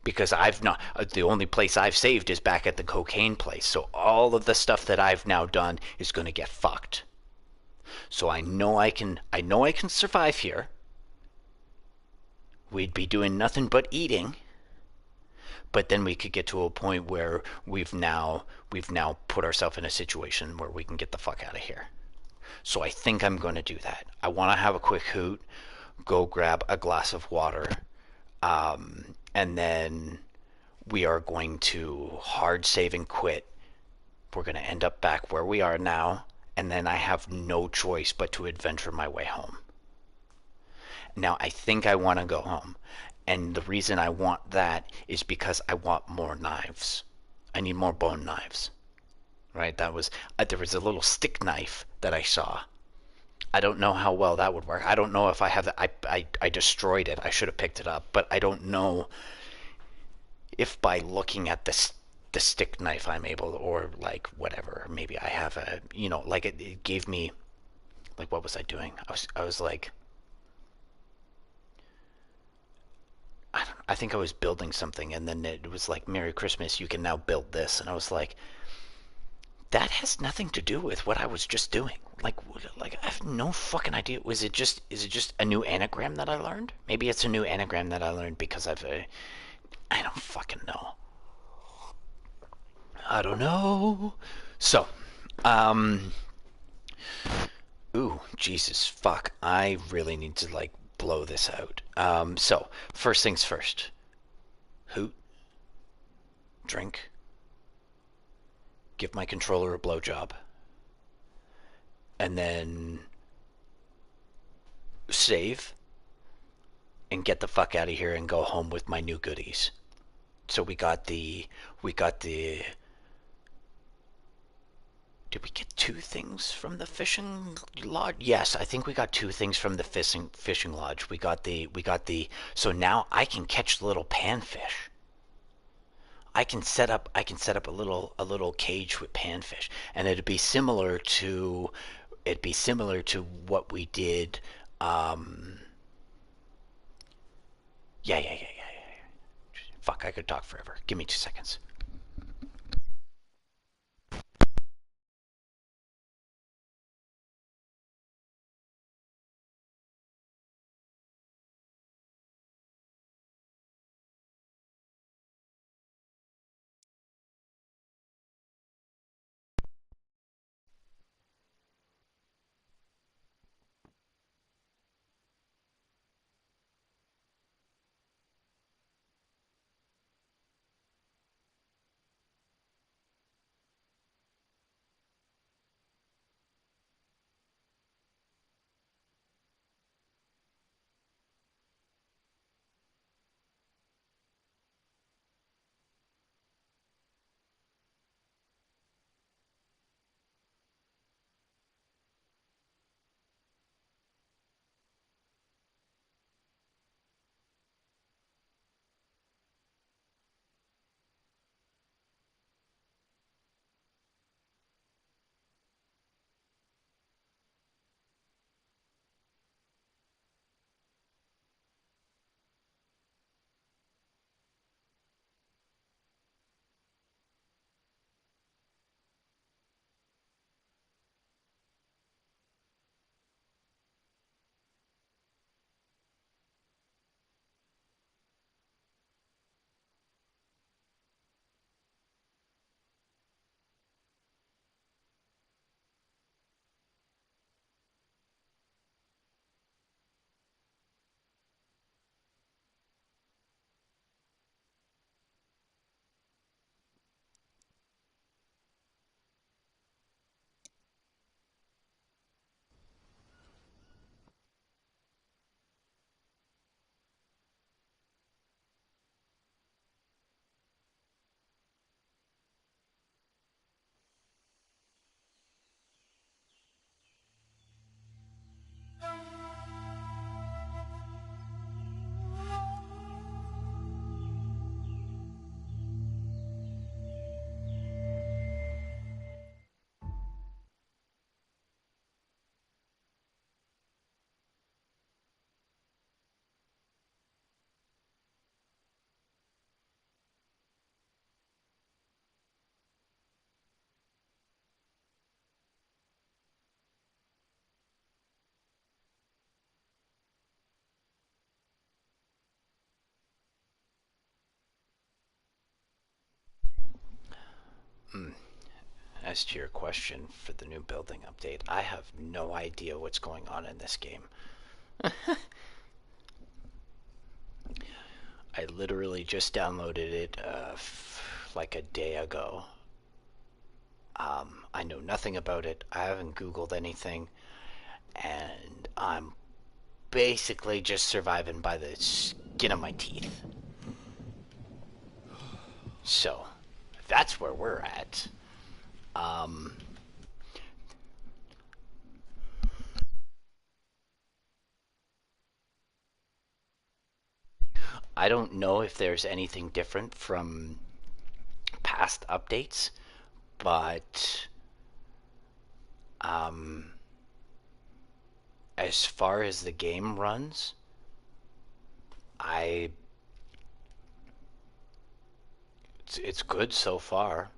[SPEAKER 1] because I've not, the only place I've saved is back at the cocaine place. So all of the stuff that I've now done is going to get fucked. So I know I can survive here. We'd be doing nothing but eating, but then we could get to a point where we've now put ourselves in a situation where we can get the fuck out of here. So I think I'm going to do that. I want to have a quick hoot, go grab a glass of water, and then we are going to hard save and quit. We're going to end up back where we are now, and then I have no choice but to adventure my way home. Now, I think I want to go home. And the reason I want that is because I want more knives. I need more bone knives. Right? There was a little stick knife that I saw. I don't know how well that would work. I don't know if I have I destroyed it. I should have picked it up, but I don't know if by looking at the stick knife I'm able, or like whatever, maybe I have a, like it gave me, like, what was I doing? I was like, I think I was building something, and then it was like, Merry Christmas, you can now build this. And I was like, that has nothing to do with what I was just doing. Like I have no fucking idea. Is it just a new anagram that I learned? Maybe it's a new anagram that I learned because I don't fucking know. I don't know. So, um, ooh, Jesus, fuck. I really need to, like, blow this out. So, first things first. Hoot, drink, give my controller a blowjob, and then save and get the fuck out of here and go home with my new goodies. So we got the did we get two things from the fishing lodge? Yes, I think we got two things from the fishing lodge. We got the so now I can catch the little panfish. I can set up a little cage with panfish, and it'd be similar to what we did. Um, yeah. Fuck, I could talk forever. Give me 2 seconds. As to your question for the new building update, I have no idea what's going on in this game. I literally just downloaded it like a day ago. I know nothing about it. I haven't Googled anything, and I'm basically just surviving by the skin of my teeth. So that's where we're at. Um, I don't know if there's anything different from past updates, but um, as far as the game runs, I it's good so far.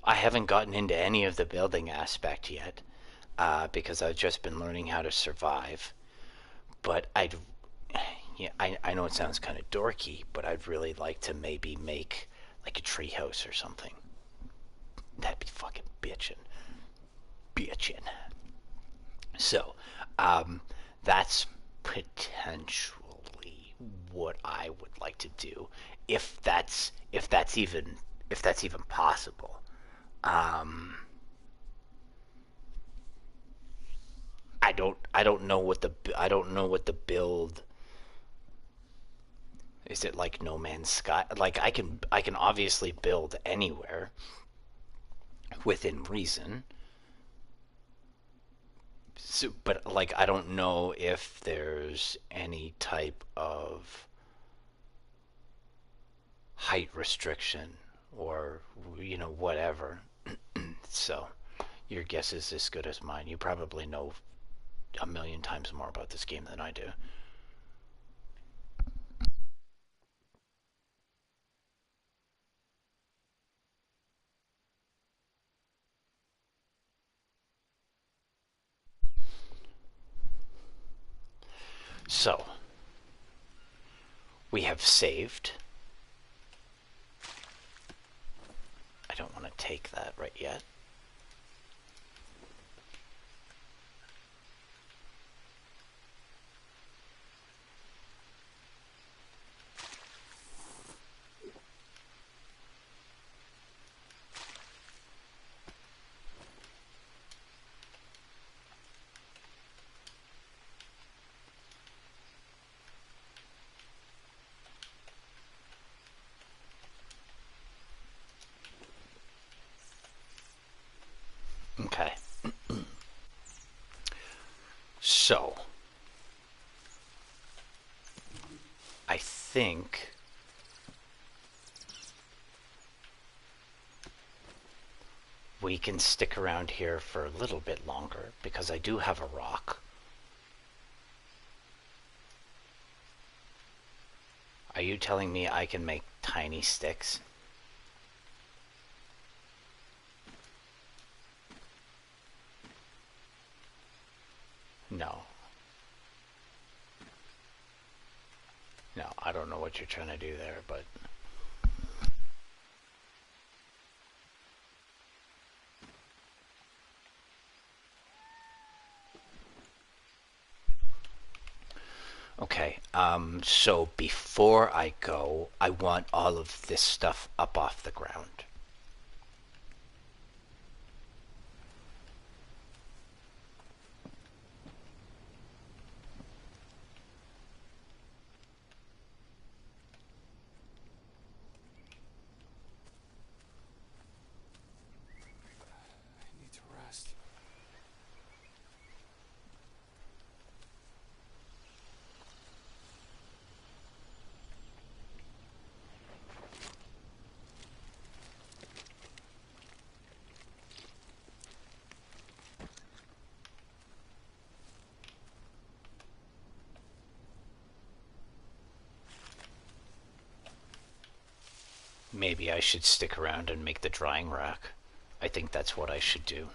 [SPEAKER 1] I haven't gotten into any of the building aspect yet because I've just been learning how to survive. But I know it sounds kind of dorky, but I'd really like to maybe make like a treehouse or something. That'd be fucking bitchin'. So, that's potentially what I would like to do, if that's even possible. Um, I don't know what the build is. It like No Man's Sky? Like I can obviously build anywhere within reason. So, but like I don't know if there's any type of height restriction or whatever. So your guess is as good as mine. You probably know a million times more about this game than I do. So we have saved. I don't want to take that right yet. Okay. So I think we can stick around here for a little bit longer because I do have a rock. Are you telling me I can make tiny sticks? No. No, I don't know what you're trying to do there, but okay. So before I go, I want all of this stuff up off the ground.
[SPEAKER 2] I need to rest.
[SPEAKER 1] Maybe I should stick around and make the drying rack. I think that's what I should do.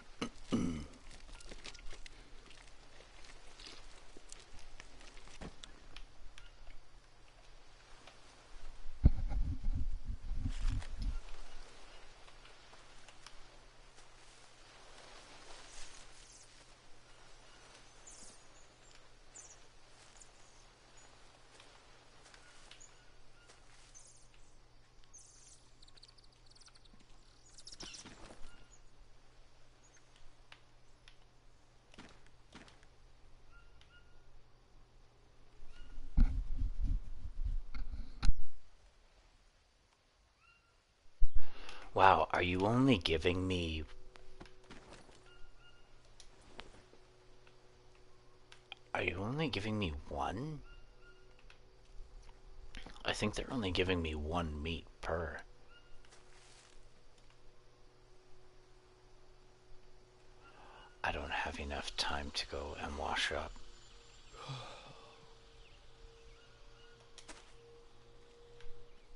[SPEAKER 1] Wow, are you only giving me... Are you only giving me one? I think they're only giving me one meat per. I don't have enough time to go and wash up.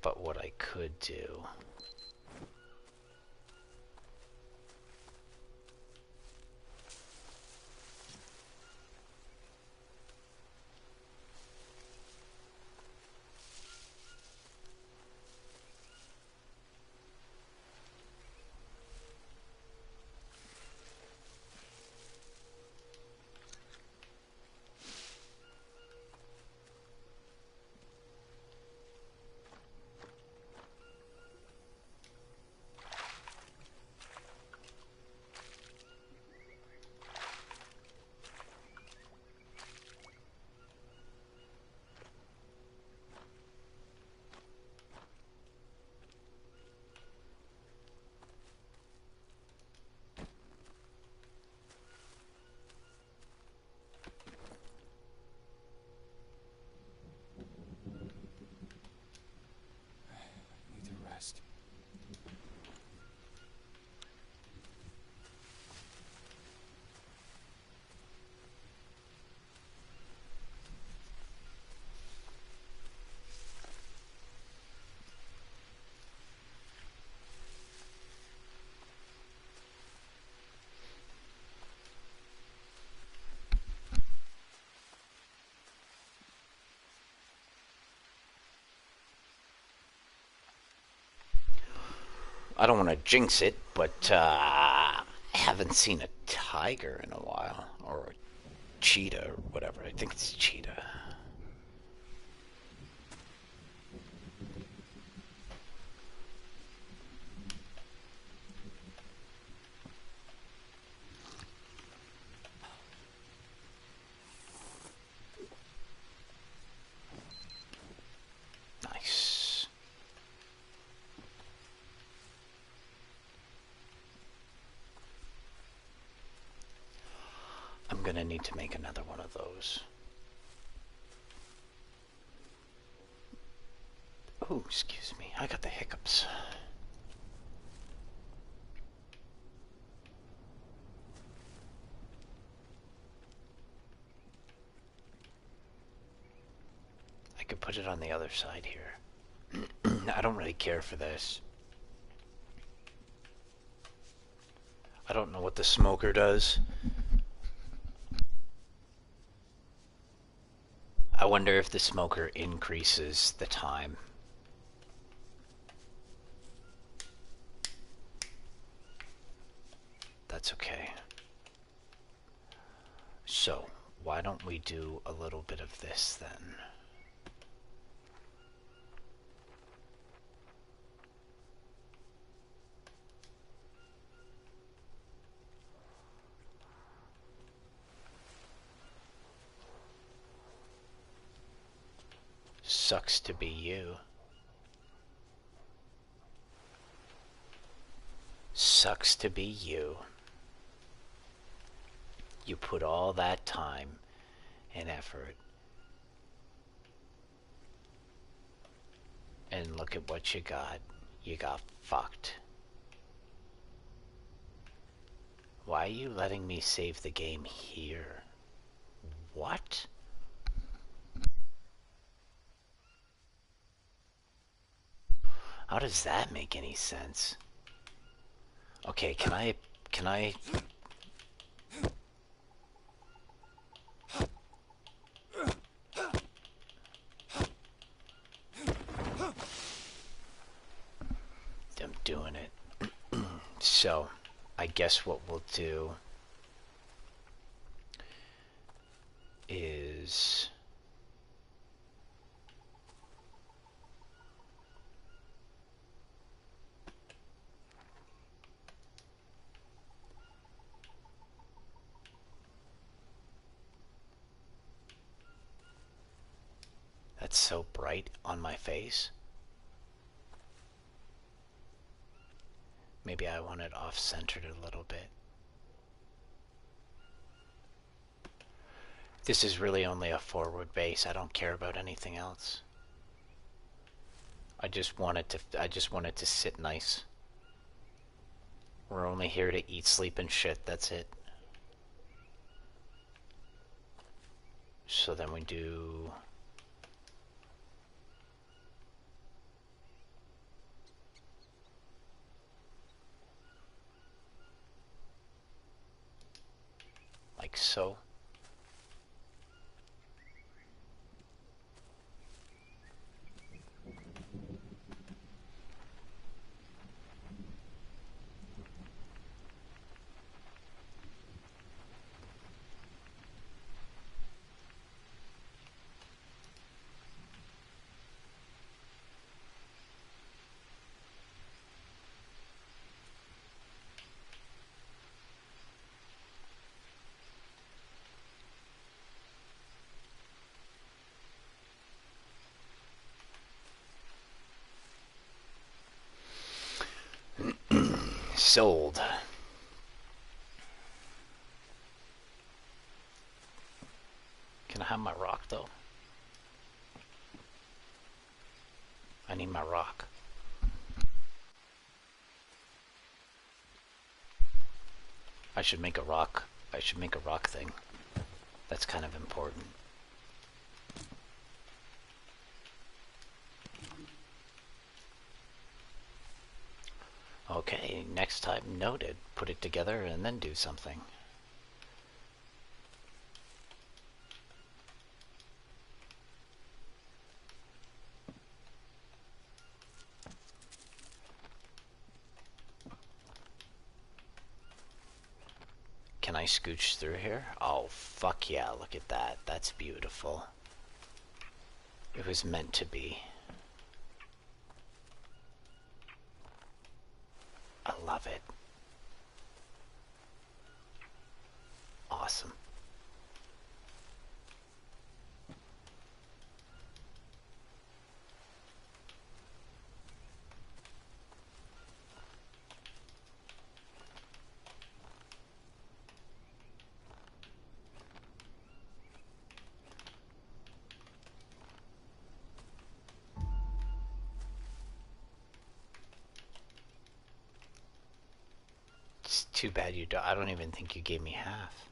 [SPEAKER 1] But what I could do...
[SPEAKER 2] Need to rest.
[SPEAKER 1] I don't want to jinx it, but I haven't seen a tiger in a while. Or a cheetah or whatever. I think it's cheetah. Nice. I'm gonna need to make another one of those. Oh, excuse me. I got the hiccups. I could put it on the other side here. I don't really care for this. I don't know what the smoker does. I wonder if the smoker increases the time. That's okay. So, why don't we do a little bit of this then? Sucks to be you. Sucks to be you. You put all that time and effort, and look at what you got. You got fucked. Why are you letting me save the game here? What? How does that make any sense? Okay, can I... I'm doing it. So, I guess what we'll do is... That's so bright on my face. maybe I want it off-centered a little bit. This is really only a forward base. I don't care about anything else. I just want it to sit nice. We're only here to eat, sleep, and shit. That's it. So then we do... like so. Sold. Can I have my rock though? I need my rock. I should make a rock. I should make a rock thing. That's kind of important. Okay, next time noted. Put it together and then do something. Can I scooch through here? Oh, fuck yeah, look at that. That's beautiful. It was meant to be. I love it. Awesome. It's too bad you don't. I don't even think you gave me half.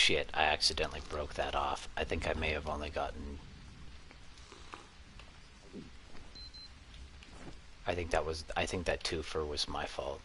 [SPEAKER 1] Shit, I accidentally broke that off. I think I may have only gotten... I think that twofer was my fault.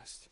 [SPEAKER 2] rest.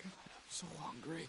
[SPEAKER 2] God, I'm so hungry.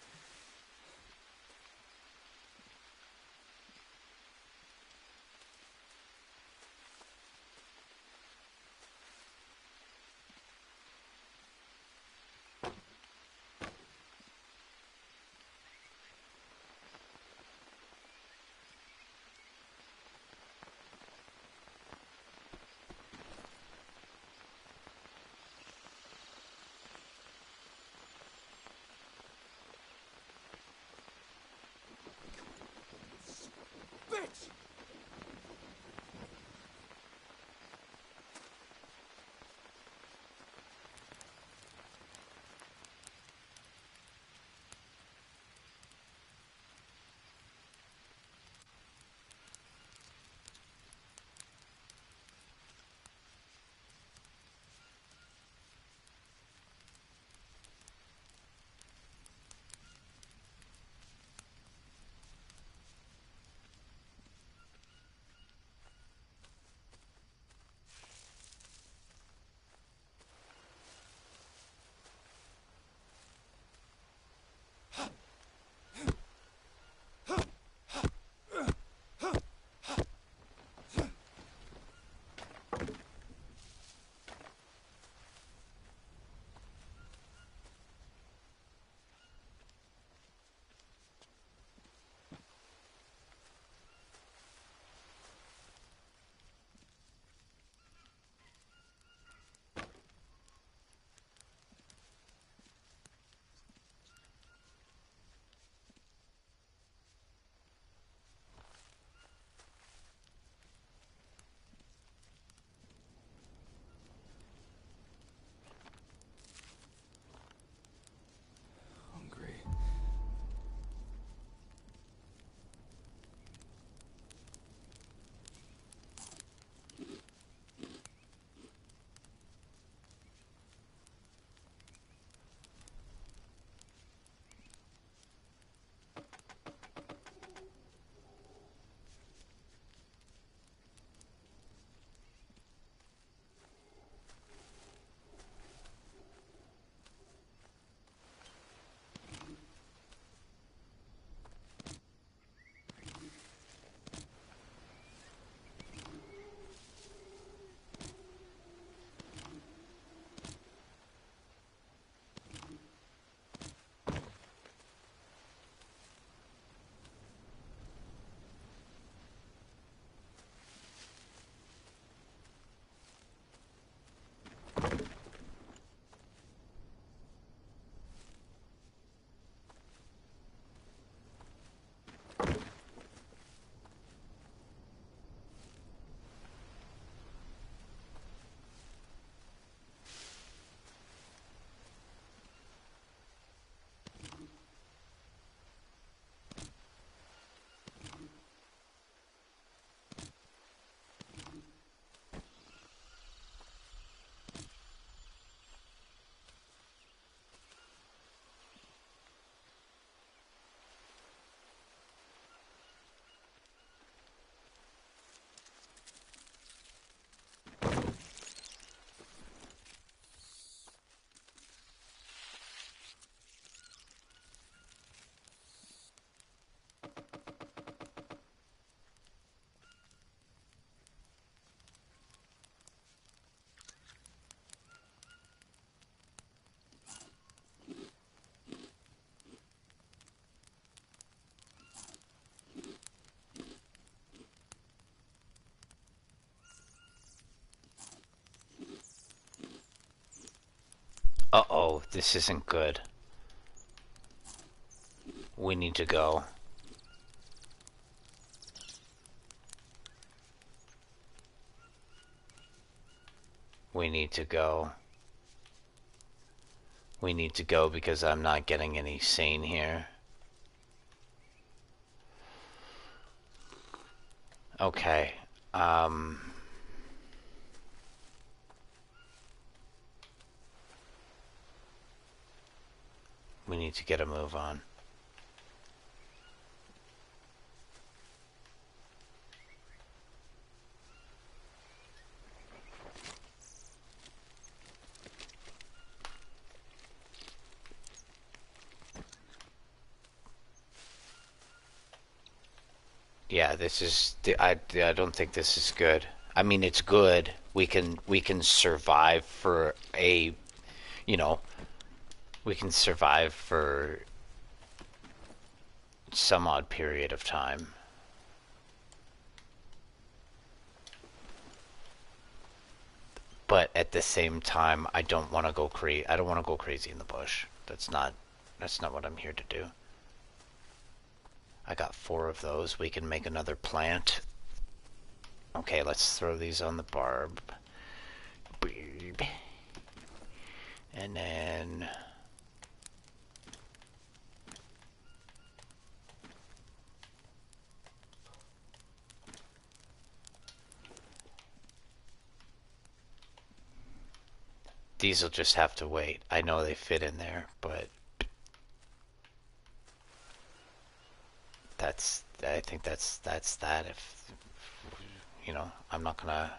[SPEAKER 1] Oh, this isn't good. We need to go. We need to go. We need to go because I'm not getting any sane here. Okay. We need to get a move on. Yeah, this is. I don't think this is good. I mean, it's good. We can survive for a, you know, we can survive for some odd period of time. But at the same time, I don't want to go crazy. I don't want to go crazy in the bush. That's not what I'm here to do. I got 4 of those. We can make another plant. Okay, let's throw these on the barb. And then these will just have to wait. I know they fit in there, but I think that's that. If you know, I'm not gonna.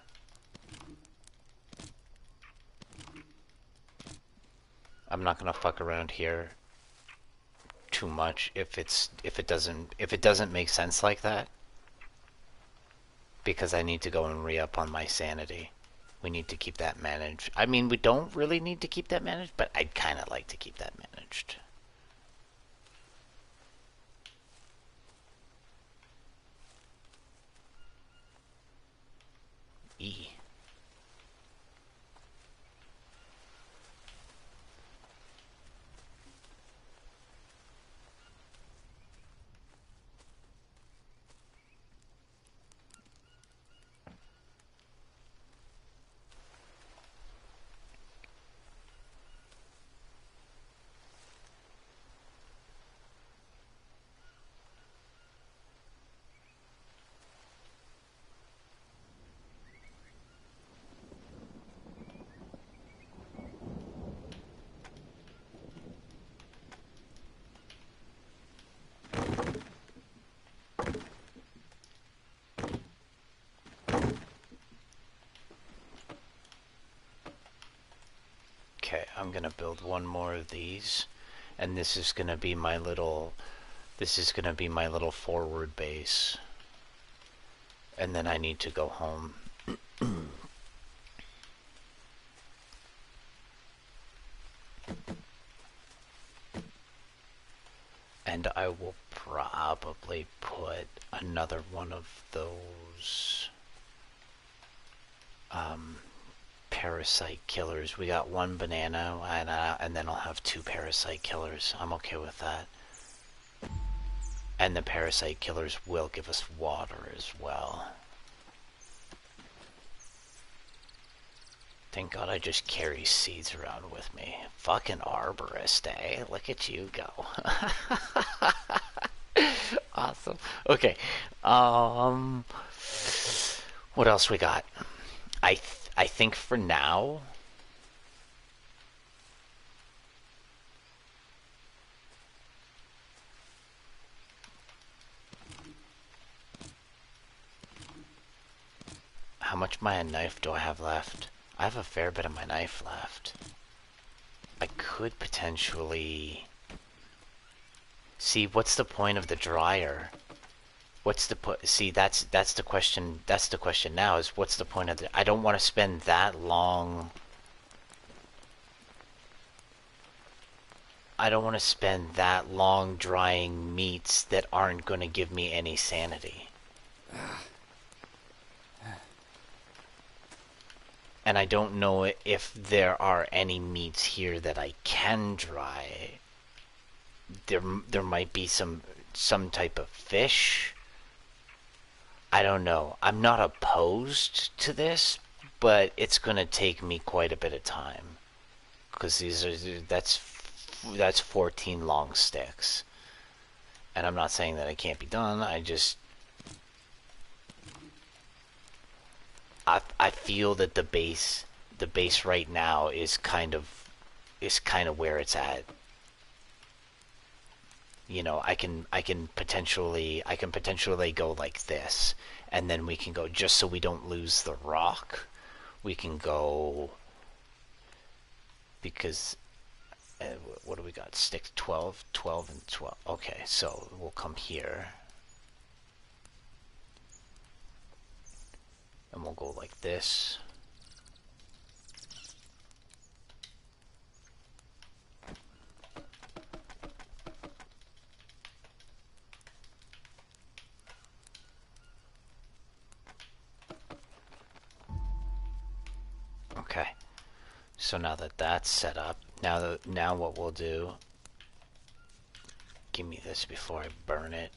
[SPEAKER 1] I'm not gonna fuck around here too much if it doesn't make sense like that, because I need to go and re-up on my sanity. We need to keep that managed. I mean, we don't really need to keep that managed, but I'd kind of like to keep that managed. E. Okay, I'm gonna build one more of these, and this is gonna be my little forward base, and then I need to go home. And I will probably put another one of those parasite killers. We got 1 banana, and then I'll have 2 parasite killers. I'm okay with that. And the parasite killers will give us water as well. Thank God I just carry seeds around with me. Fucking arborist, eh? Look at you go. Awesome. Okay. What else we got? I think for now, how much of my knife do I have left? I have a fair bit of my knife left. I could potentially see what's the point of the dryer. What's the see, that's the question. That's the question now, is what's the point of the... I don't want to spend that long. I don't want to spend that long drying meats that aren't going to give me any sanity. And I don't know if there are any meats here that I can dry. There might be some type of fish. I don't know. I'm not opposed to this, but it's gonna take me quite a bit of time because that's 14 long sticks, and I'm not saying that it can't be done. I feel that the base right now is kind of where it's at. You know, I can potentially go like this, and then we can go, just so we don't lose the rock, we can go, because what do we got? Sticks 12, 12, and 12. Okay, so we'll come here and we'll go like this. Okay, so now that that's set up, now what we'll do, give me this before I burn it.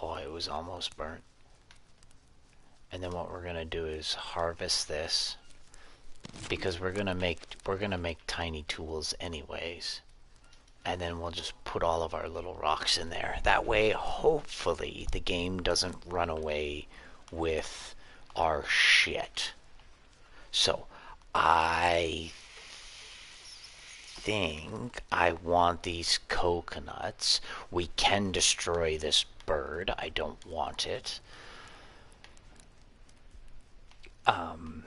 [SPEAKER 1] Oh, it was almost burnt. And then what we're gonna do is harvest this, because we're gonna make tiny tools anyways. And then we'll just put all of our little rocks in there. That way, hopefully, the game doesn't run away with our shit. So, I think I want these coconuts. We can destroy this bird. I don't want it. Um,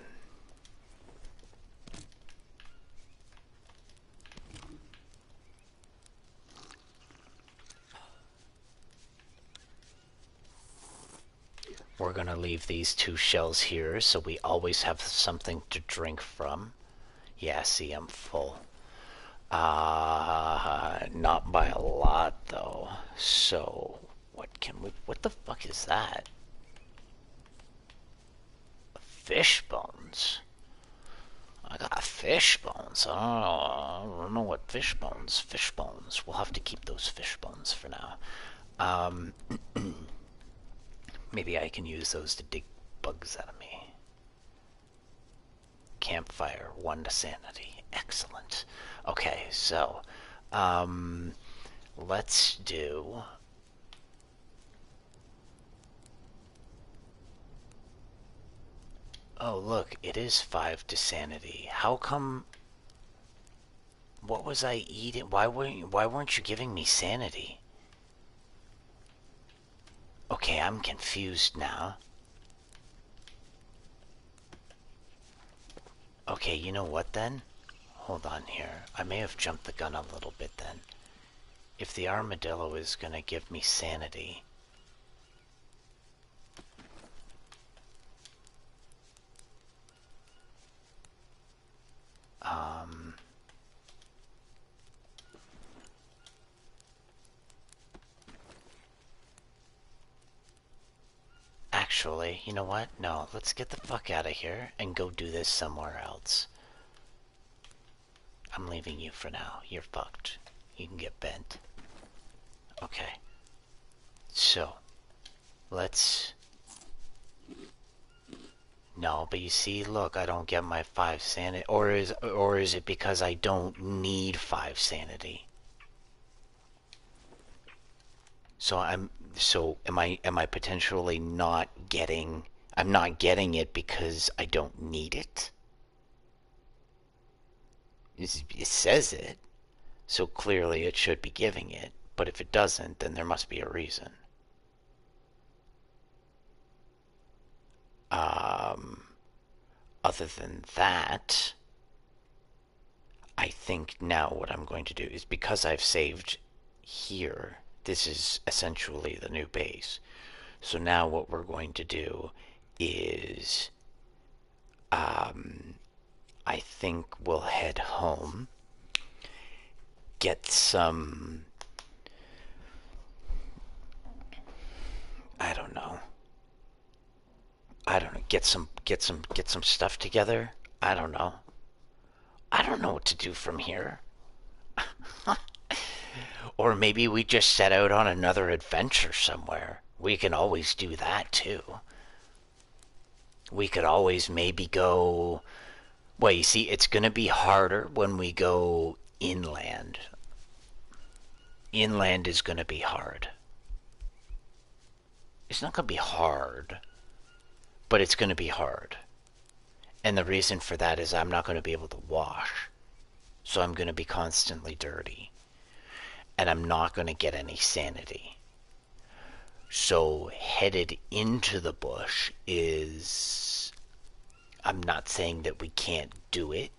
[SPEAKER 1] we're gonna leave these 2 shells here so we always have something to drink from. Yeah, see, I'm full. Not by a lot though. So, what the fuck is that? Fish bones. I got fish bones. I don't know what fish bones. Fish bones. We'll have to keep those fish bones for now. Um, maybe I can use those to dig bugs out of me. Campfire, 1 to sanity. Excellent. Okay, so, let's do... Oh, look, it is 5 to sanity. How come... What was I eating? Why weren't you giving me sanity? Okay, I'm confused now. Okay, you know what then? Hold on here. I may have jumped the gun a little bit then. If the armadillo is gonna give me sanity... Actually, you know what? No, let's get the fuck out of here and go do this somewhere else. I'm leaving you for now. You're fucked. You can get bent. Okay. So, let's... No, but you see, look, I don't get my 5 sanity. Or is it because I don't need 5 sanity? So am I potentially not getting... I'm not getting it because I don't need it? It says it, so clearly it should be giving it. But if it doesn't, then there must be a reason. Other than that, I think now what I'm going to do is, because I've saved here, this is essentially the new base. So now what we're going to do is, I think we'll head home, get some, I don't know, I don't know, get some stuff together. I don't know. I don't know what to do from here. Or maybe we just set out on another adventure somewhere. We can always do that too. We could always maybe go. Well, you see, it's going to be harder when we go inland. Inland is going to be hard. It's not going to be hard, but it's going to be hard. And the reason for that is I'm not going to be able to wash. So I'm going to be constantly dirty. And I'm not going to get any sanity. So headed into the bush is... I'm not saying that we can't do it,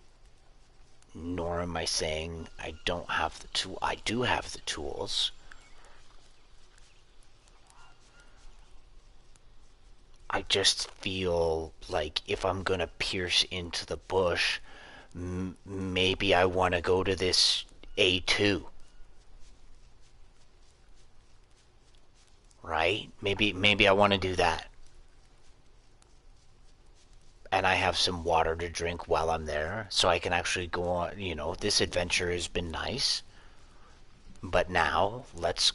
[SPEAKER 1] nor am I saying I don't have the tool. I do have the tools. I just feel like if I'm gonna pierce into the bush, maybe I want to go to this A2. Right? Maybe I want to do that. And I have some water to drink while I'm there, so I can actually go on. This adventure has been nice, but now let's.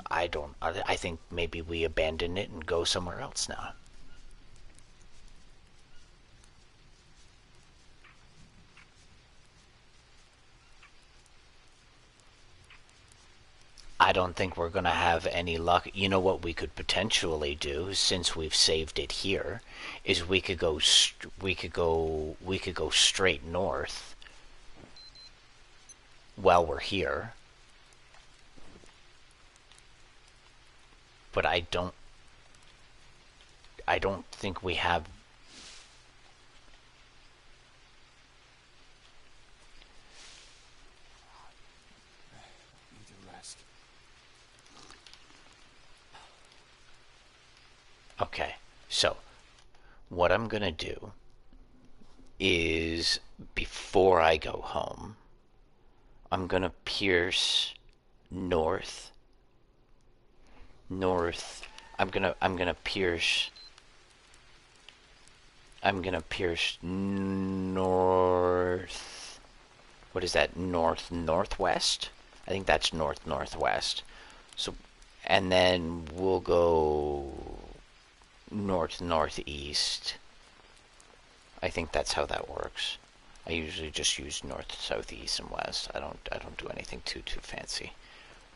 [SPEAKER 1] I don't. I think maybe we abandon it and go somewhere else now. I don't think we're going to have any luck. You know what we could potentially do, since we've saved it here, is we could go straight north while we're here. But I don't think we have.
[SPEAKER 2] Need to rest.
[SPEAKER 1] Okay, so what I'm gonna do is, before I go home, I'm gonna pierce north. North. I'm gonna pierce north. What is that? Northwest? I think that's northwest. So, and then we'll go northeast. I think that's how that works. I usually just use north, south, east, and west. I don't do anything too fancy.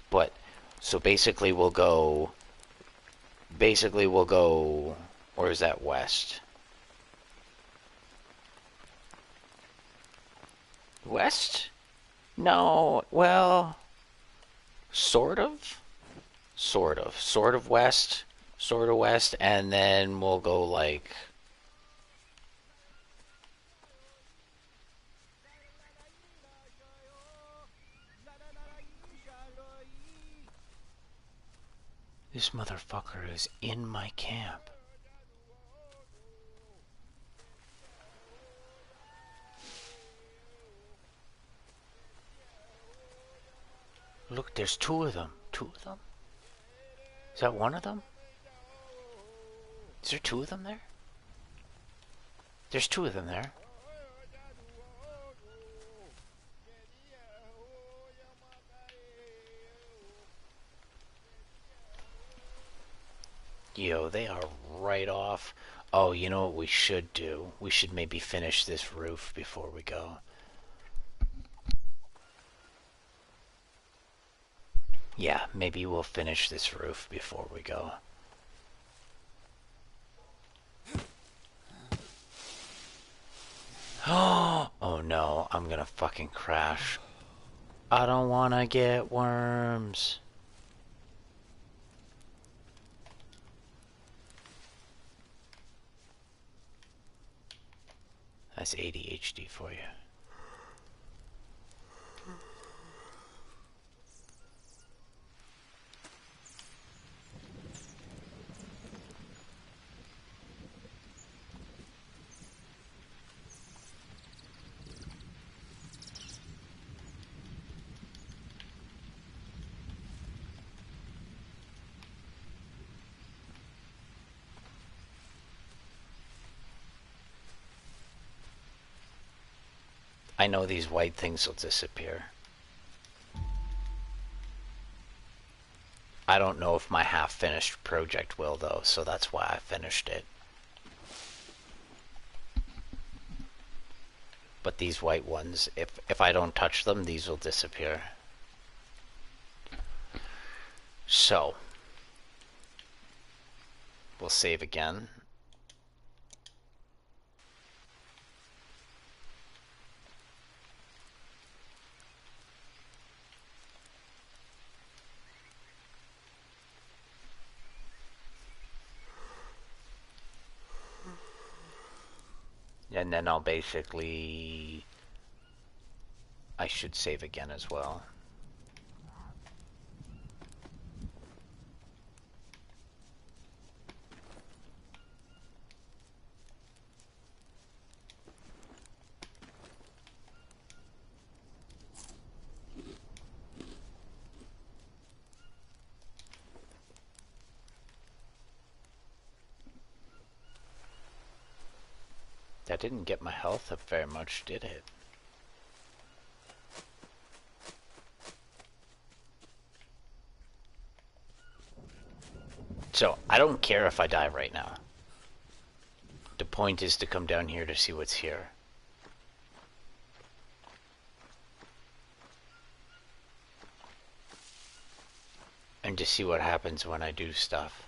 [SPEAKER 1] But so basically we'll go. Or is that west? West? No. Well, sort of. Sort of west. Sort of west, and then we'll go like. This motherfucker is in my camp. Look, there's two of them. Two of them? Is that one of them? Is there two of them there? There's two of them there. Yo, they are right off. Oh, you know what we should do? We should maybe finish this roof before we go. Yeah, maybe we'll finish this roof before we go. Oh no, I'm gonna fucking crash. I don't wanna get worms. That's ADHD for you. I know these white things will disappear. I don't know if my half-finished project will, though, so that's why I finished it. But these white ones, if I don't touch them, these will disappear. So, we'll save again. And then I'll basically... I should save again as well. That didn't get my health up very much, did it? So, I don't care if I die right now. The point is to come down here to see what's here. And to see what happens when I do stuff.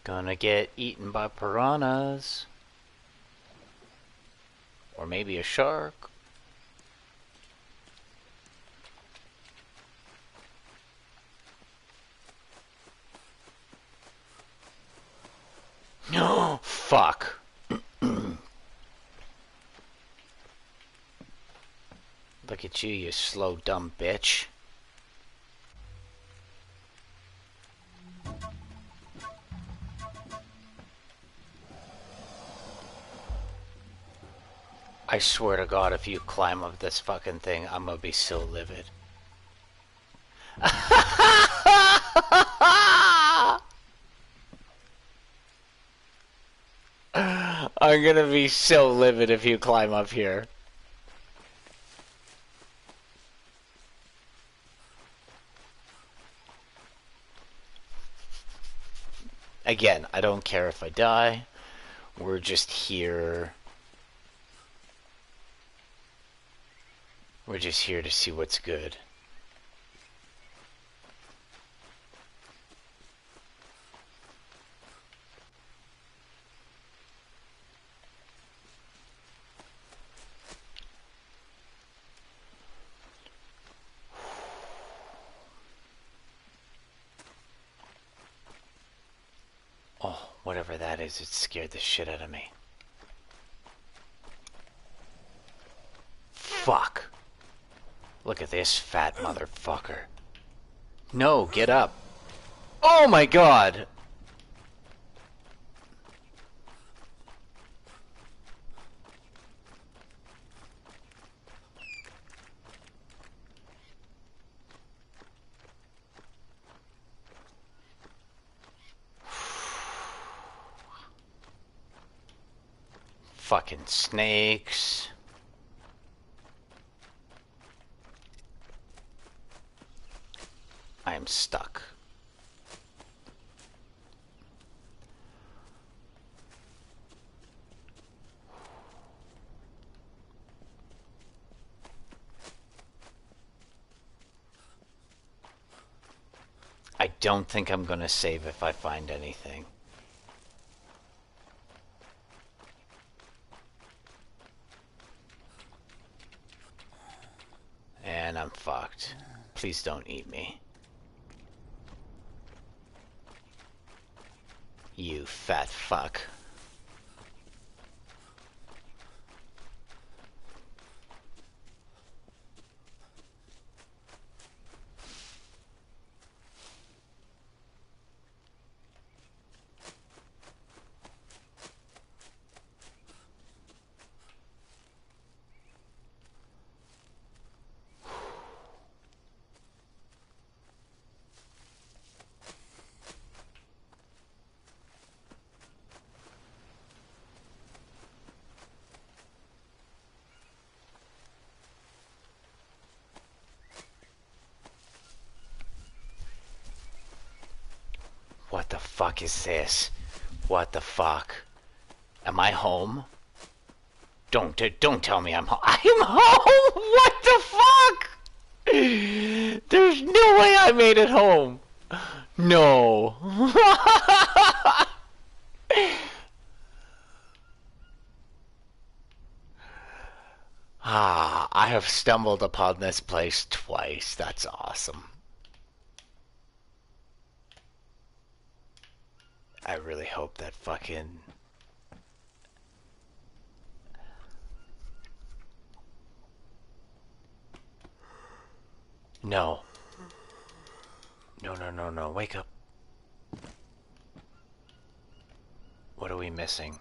[SPEAKER 1] Gonna get eaten by piranhas. Or maybe a shark. No, fuck. Look at you, you slow, dumb bitch. I swear to God, if you climb up this fucking thing, I'm gonna be so livid. I'm gonna be so livid if you climb up here. Again, I don't care if I die. We're just here. We're just here to see what's good. Oh, whatever that is, it scared the shit out of me. Fuck. Look at this fat motherfucker. No, get up. Oh my God. Fucking snakes. I am stuck. I don't think I'm gonna save if I find anything. And I'm fucked. Please don't eat me. You fat fuck. What the fuck is this? What the fuck? Am I home? Don't tell me I'm home. I'm home. What the fuck? There's no way I made it home. No. I have stumbled upon this place twice. That's awesome. I really hope that fucking... No. No. Wake up. What are we missing?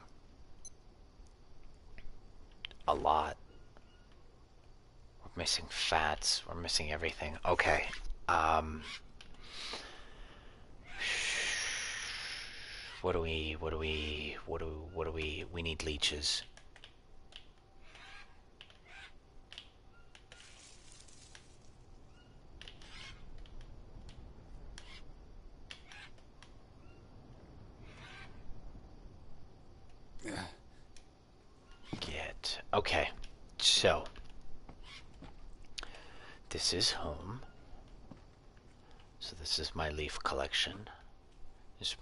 [SPEAKER 1] A lot. We're missing fats. We're missing everything. Okay. We need leeches. Okay, so this is home. So this is my leaf collection. This is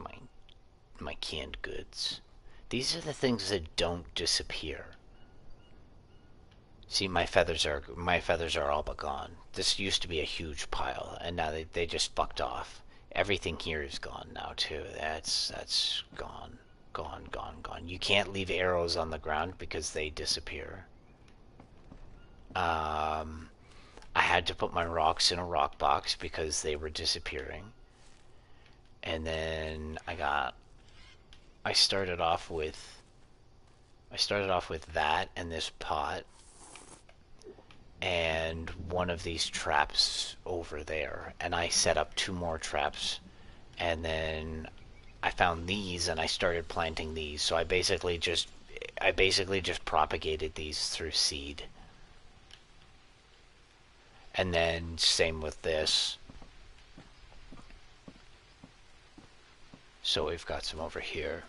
[SPEAKER 1] my canned goods. These are the things that don't disappear. See, my feathers are all but gone. This used to be a huge pile, and now they just fucked off. Everything here is gone now too. That's gone. Gone. You can't leave arrows on the ground because they disappear. I had to put my rocks in a rock box because they were disappearing. And then I started off with that and this pot and one of these traps over there, and I set up 2 more traps, and then I found these and I started planting these. So I basically just propagated these through seed. And then same with this. So we've got some over here.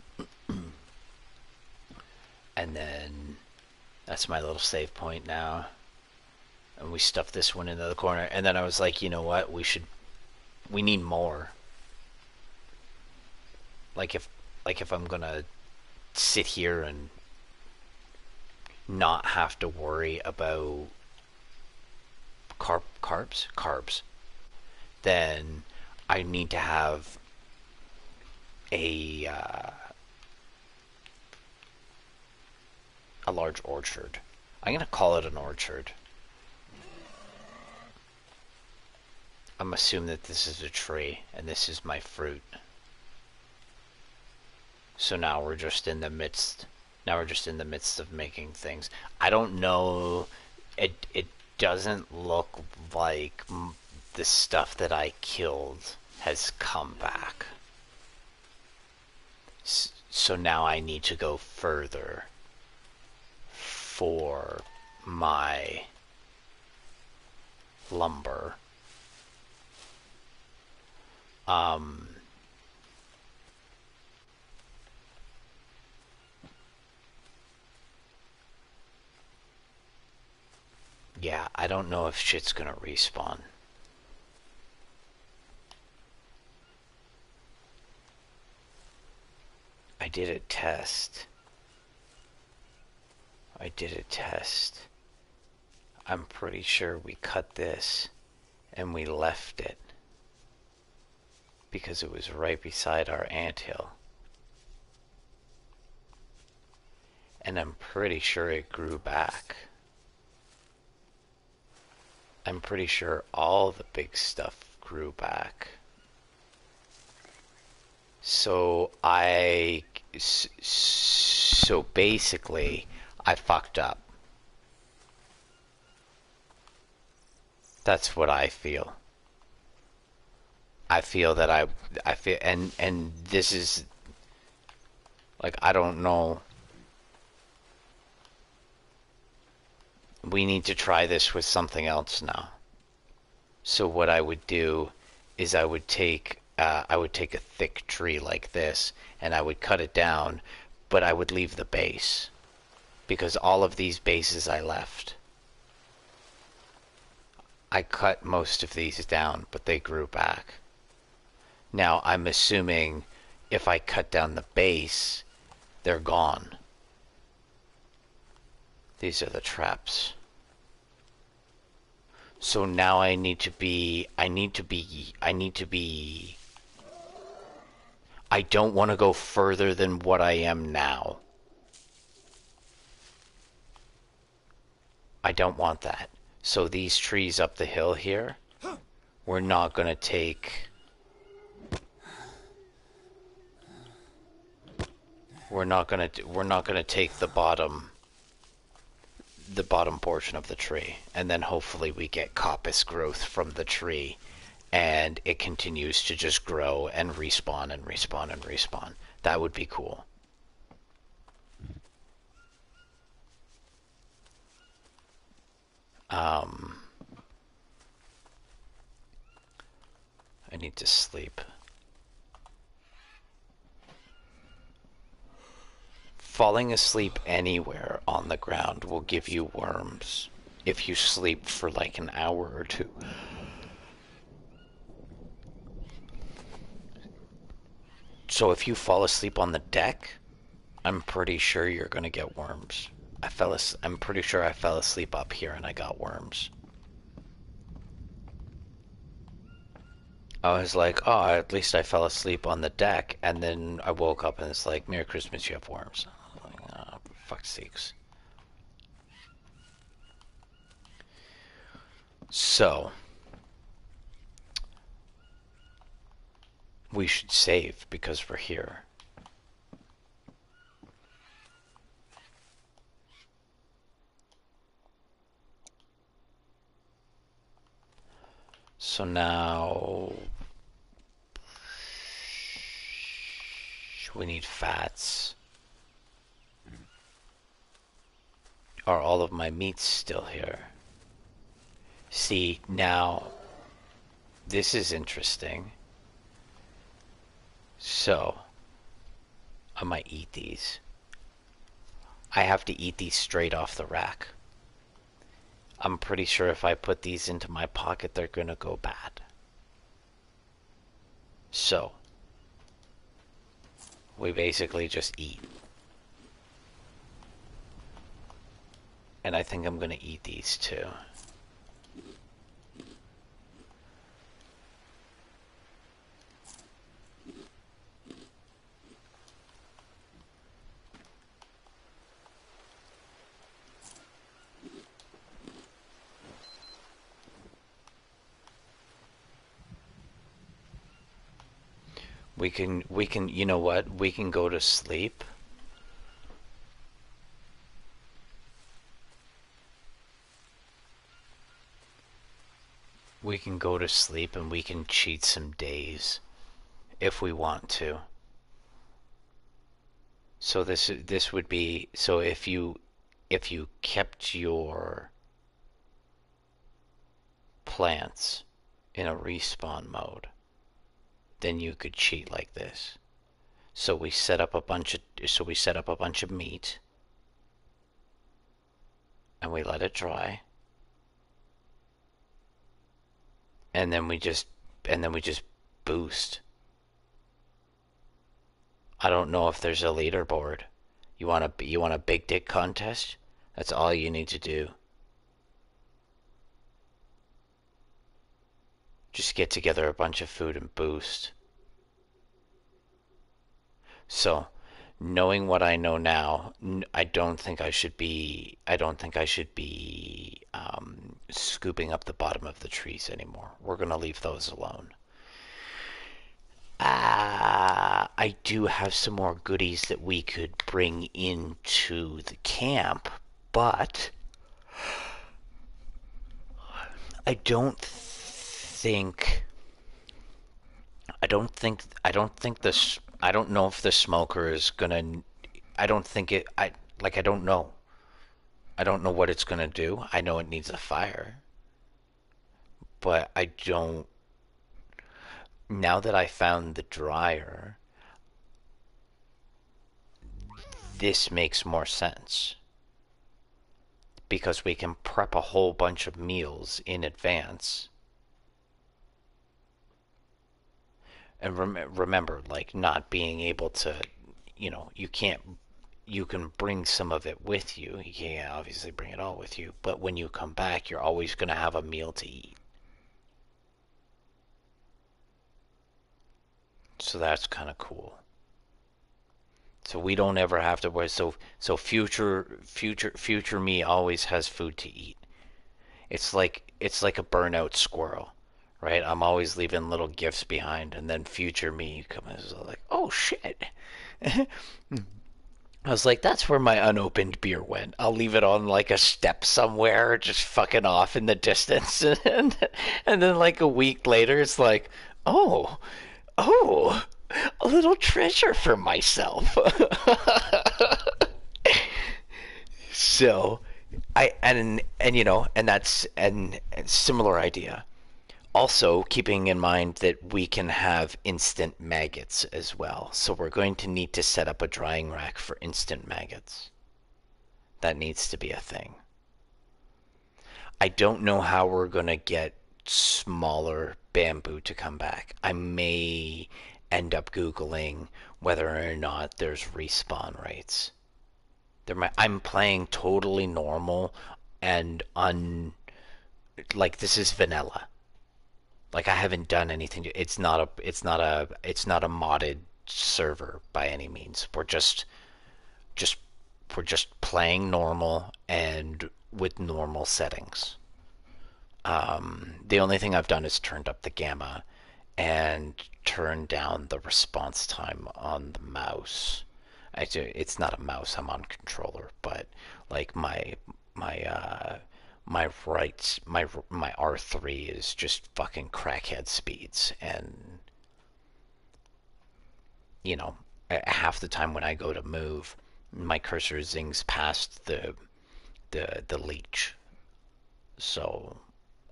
[SPEAKER 1] And then that's my little save point now. And we stuffed this one into the corner. And then I was like, you know what? We need more. Like if I'm gonna sit here and not have to worry about carbs, then I need to have a large orchard. I'm gonna call it an orchard. I'm assuming that this is a tree and this is my fruit. So now we're just in the midst. Now we're just in the midst of making things. I don't know. It doesn't look like the stuff that I killed has come back. So now I need to go further for my lumber. Yeah, I don't know if shit's gonna respawn. I did a test. I'm pretty sure we cut this and we left it because it was right beside our anthill. And I'm pretty sure it grew back. I'm pretty sure all the big stuff grew back. So basically, I fucked up. That's what I feel. I feel that I feel, and this is, like, I don't know. We need to try this with something else now. So what I would do is I would take I would take a thick tree like this and I would cut it down, but I would leave the base because all of these bases I left. I cut most of these down, but they grew back. Now I'm assuming if I cut down the base, they're gone. These are the traps. So now I need to be, I don't want to go further than what I am now. I don't want that. So these trees up the hill here, we're not going to take... We're not going to take the bottom portion of the tree, and then hopefully we get coppice growth from the tree, and it continues to just grow and respawn and respawn and respawn. That would be cool. I need to sleep. Falling asleep anywhere on the ground will give you worms if you sleep for like an hour or two. So if you fall asleep on the deck, I'm pretty sure you're gonna get worms. I'm pretty sure I fell asleep up here and I got worms. I was like, oh, at least I fell asleep on the deck, and then I woke up and it's like, Merry Christmas, you have worms. I was like, oh, for fuck's sakes. So, we should save because we're here. So now we need fats. Are all of my meats still here? See, now this is interesting. So I might eat these. I have to eat these straight off the rack. I'm pretty sure if I put these into my pocket, they're gonna go bad. So, we basically just eat. And I think I'm gonna eat these too. You know what? We can go to sleep. We can go to sleep and we can cheat some days if we want to. So this would be, so if you kept your plants in a respawn mode, then you could cheat like this. So we set up a bunch of meat and we let it dry. And then we just boost. I don't know if there's a leaderboard. You want a big dick contest? That's all you need to do. Just get together a bunch of food and boost. So, knowing what I know now, I don't think I should be scooping up the bottom of the trees anymore. We're gonna leave those alone. I do have some more goodies that we could bring into the camp, but I don't think this. I don't know if the smoker is gonna. I don't think it. I don't know. I don't know what it's gonna do. I know it needs a fire, but I don't. now that I found the dryer, this makes more sense because we can prep a whole bunch of meals in advance. And remember, like, not being able to, you can't, you can bring some of it with you. You can't obviously bring it all with you, but when you come back, you're always going to have a meal to eat. So that's kind of cool. So we don't ever have to worry. So future me always has food to eat. It's like a burnout squirrel, right? I'm always leaving little gifts behind, and then future me comes like, oh shit. I was like, that's where my unopened beer went. I'll leave it on like a step somewhere, just fucking off in the distance, and then like a week later, it's like, oh, oh, a little treasure for myself. So, and that's and similar idea. Also, keeping in mind that we can have instant maggots as well. So we're going to need to set up a drying rack for instant maggots. That needs to be a thing. I don't know how we're going to get smaller bamboo to come back. I may end up Googling whether or not there's respawn rates. I'm playing totally normal and like this is vanilla. Like I haven't done anything. It's not a modded server by any means. Just we're just playing normal and with normal settings. The only thing I've done is turned up the gamma and turned down the response time on the mouse. It's not a mouse. I'm on controller, but like my my R3 is just fucking crackhead speeds, and you know, half the time when I go to move, my cursor zings past the leech. So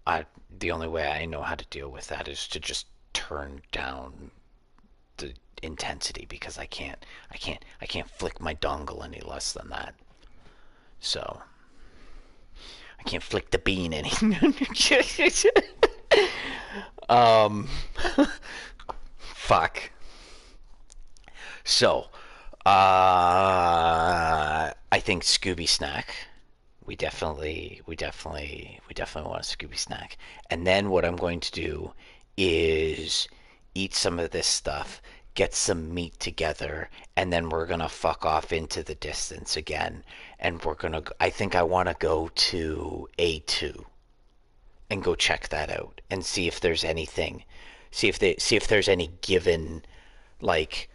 [SPEAKER 1] I the only way I know how to deal with that is to just turn down the intensity because I can't flick my dongle any less than that. So I can't flick the bean any. um, fuck. So, I think Scooby Snack. We definitely want a Scooby Snack. And then what I'm going to do is eat some of this stuff, get some meat together, and then we're gonna fuck off into the distance again. And we're gonna. I think I want to go to A2 and go check that out and see if there's anything. See if there's any given like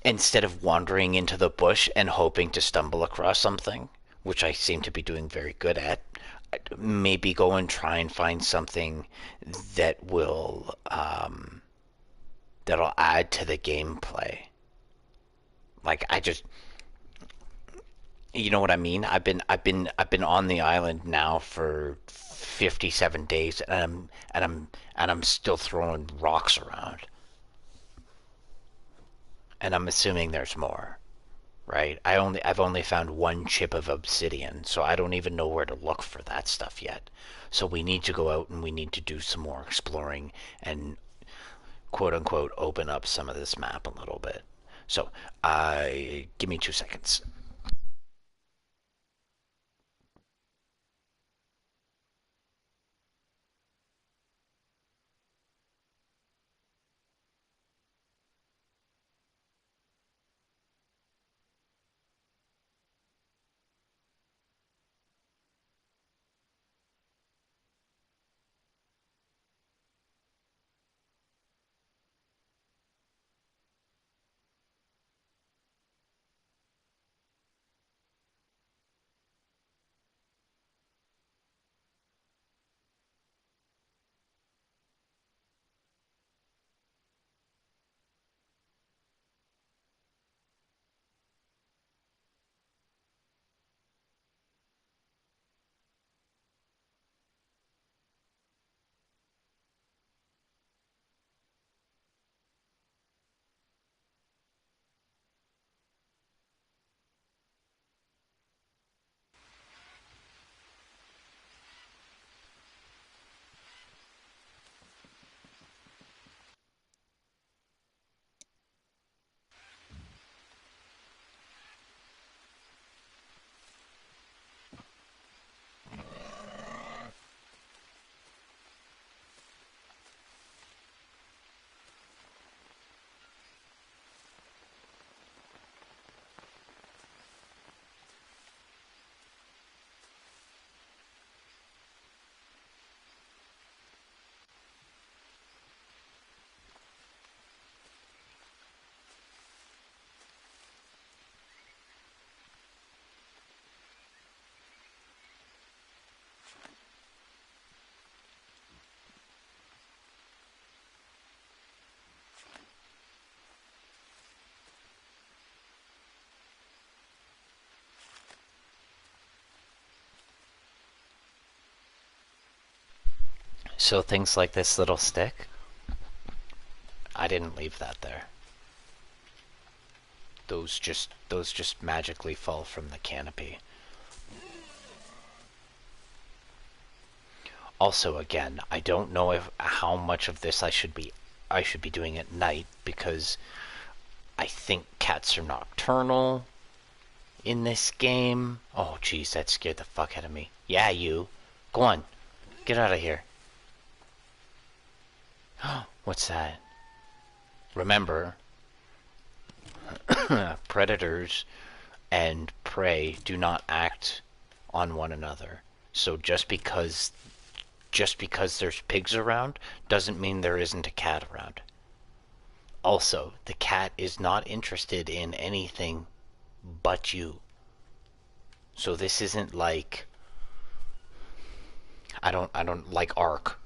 [SPEAKER 1] instead of wandering into the bush and hoping to stumble across something, which I seem to be doing very good at, maybe go and try and find something that will that'll add to the gameplay. Like I just, you know what I mean? I've been on the island now for 57 days, and I'm still throwing rocks around, and I'm assuming there's more. Right? I've only found one chip of obsidian, so I don't even know where to look for that stuff yet. So we need to go out and we need to do some more exploring and quote unquote open up some of this map a little bit. So, give me 2 seconds. So things like this little stick, I didn't leave that there. Those just magically fall from the canopy. Also, again, I don't know how much of this I should be doing at night, because I think cats are nocturnal in this game. Oh, jeez, that scared the fuck out of me. Yeah, you. Go on. Get out of here. What's that? Remember, predators and prey do not act on one another. So just because there's pigs around doesn't mean there isn't a cat around. Also, the cat is not interested in anything but you. So this isn't like I don't like Ark.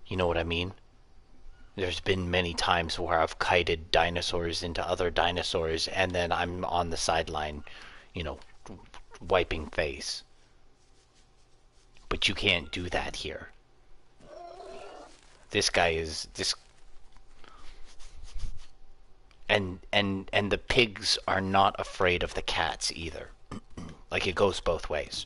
[SPEAKER 1] You know what I mean? There's been many times where I've kited dinosaurs into other dinosaurs and then I'm on the sideline, you know, wiping face. But you can't do that here. This guy is this and the pigs are not afraid of the cats either. Like, it goes both ways.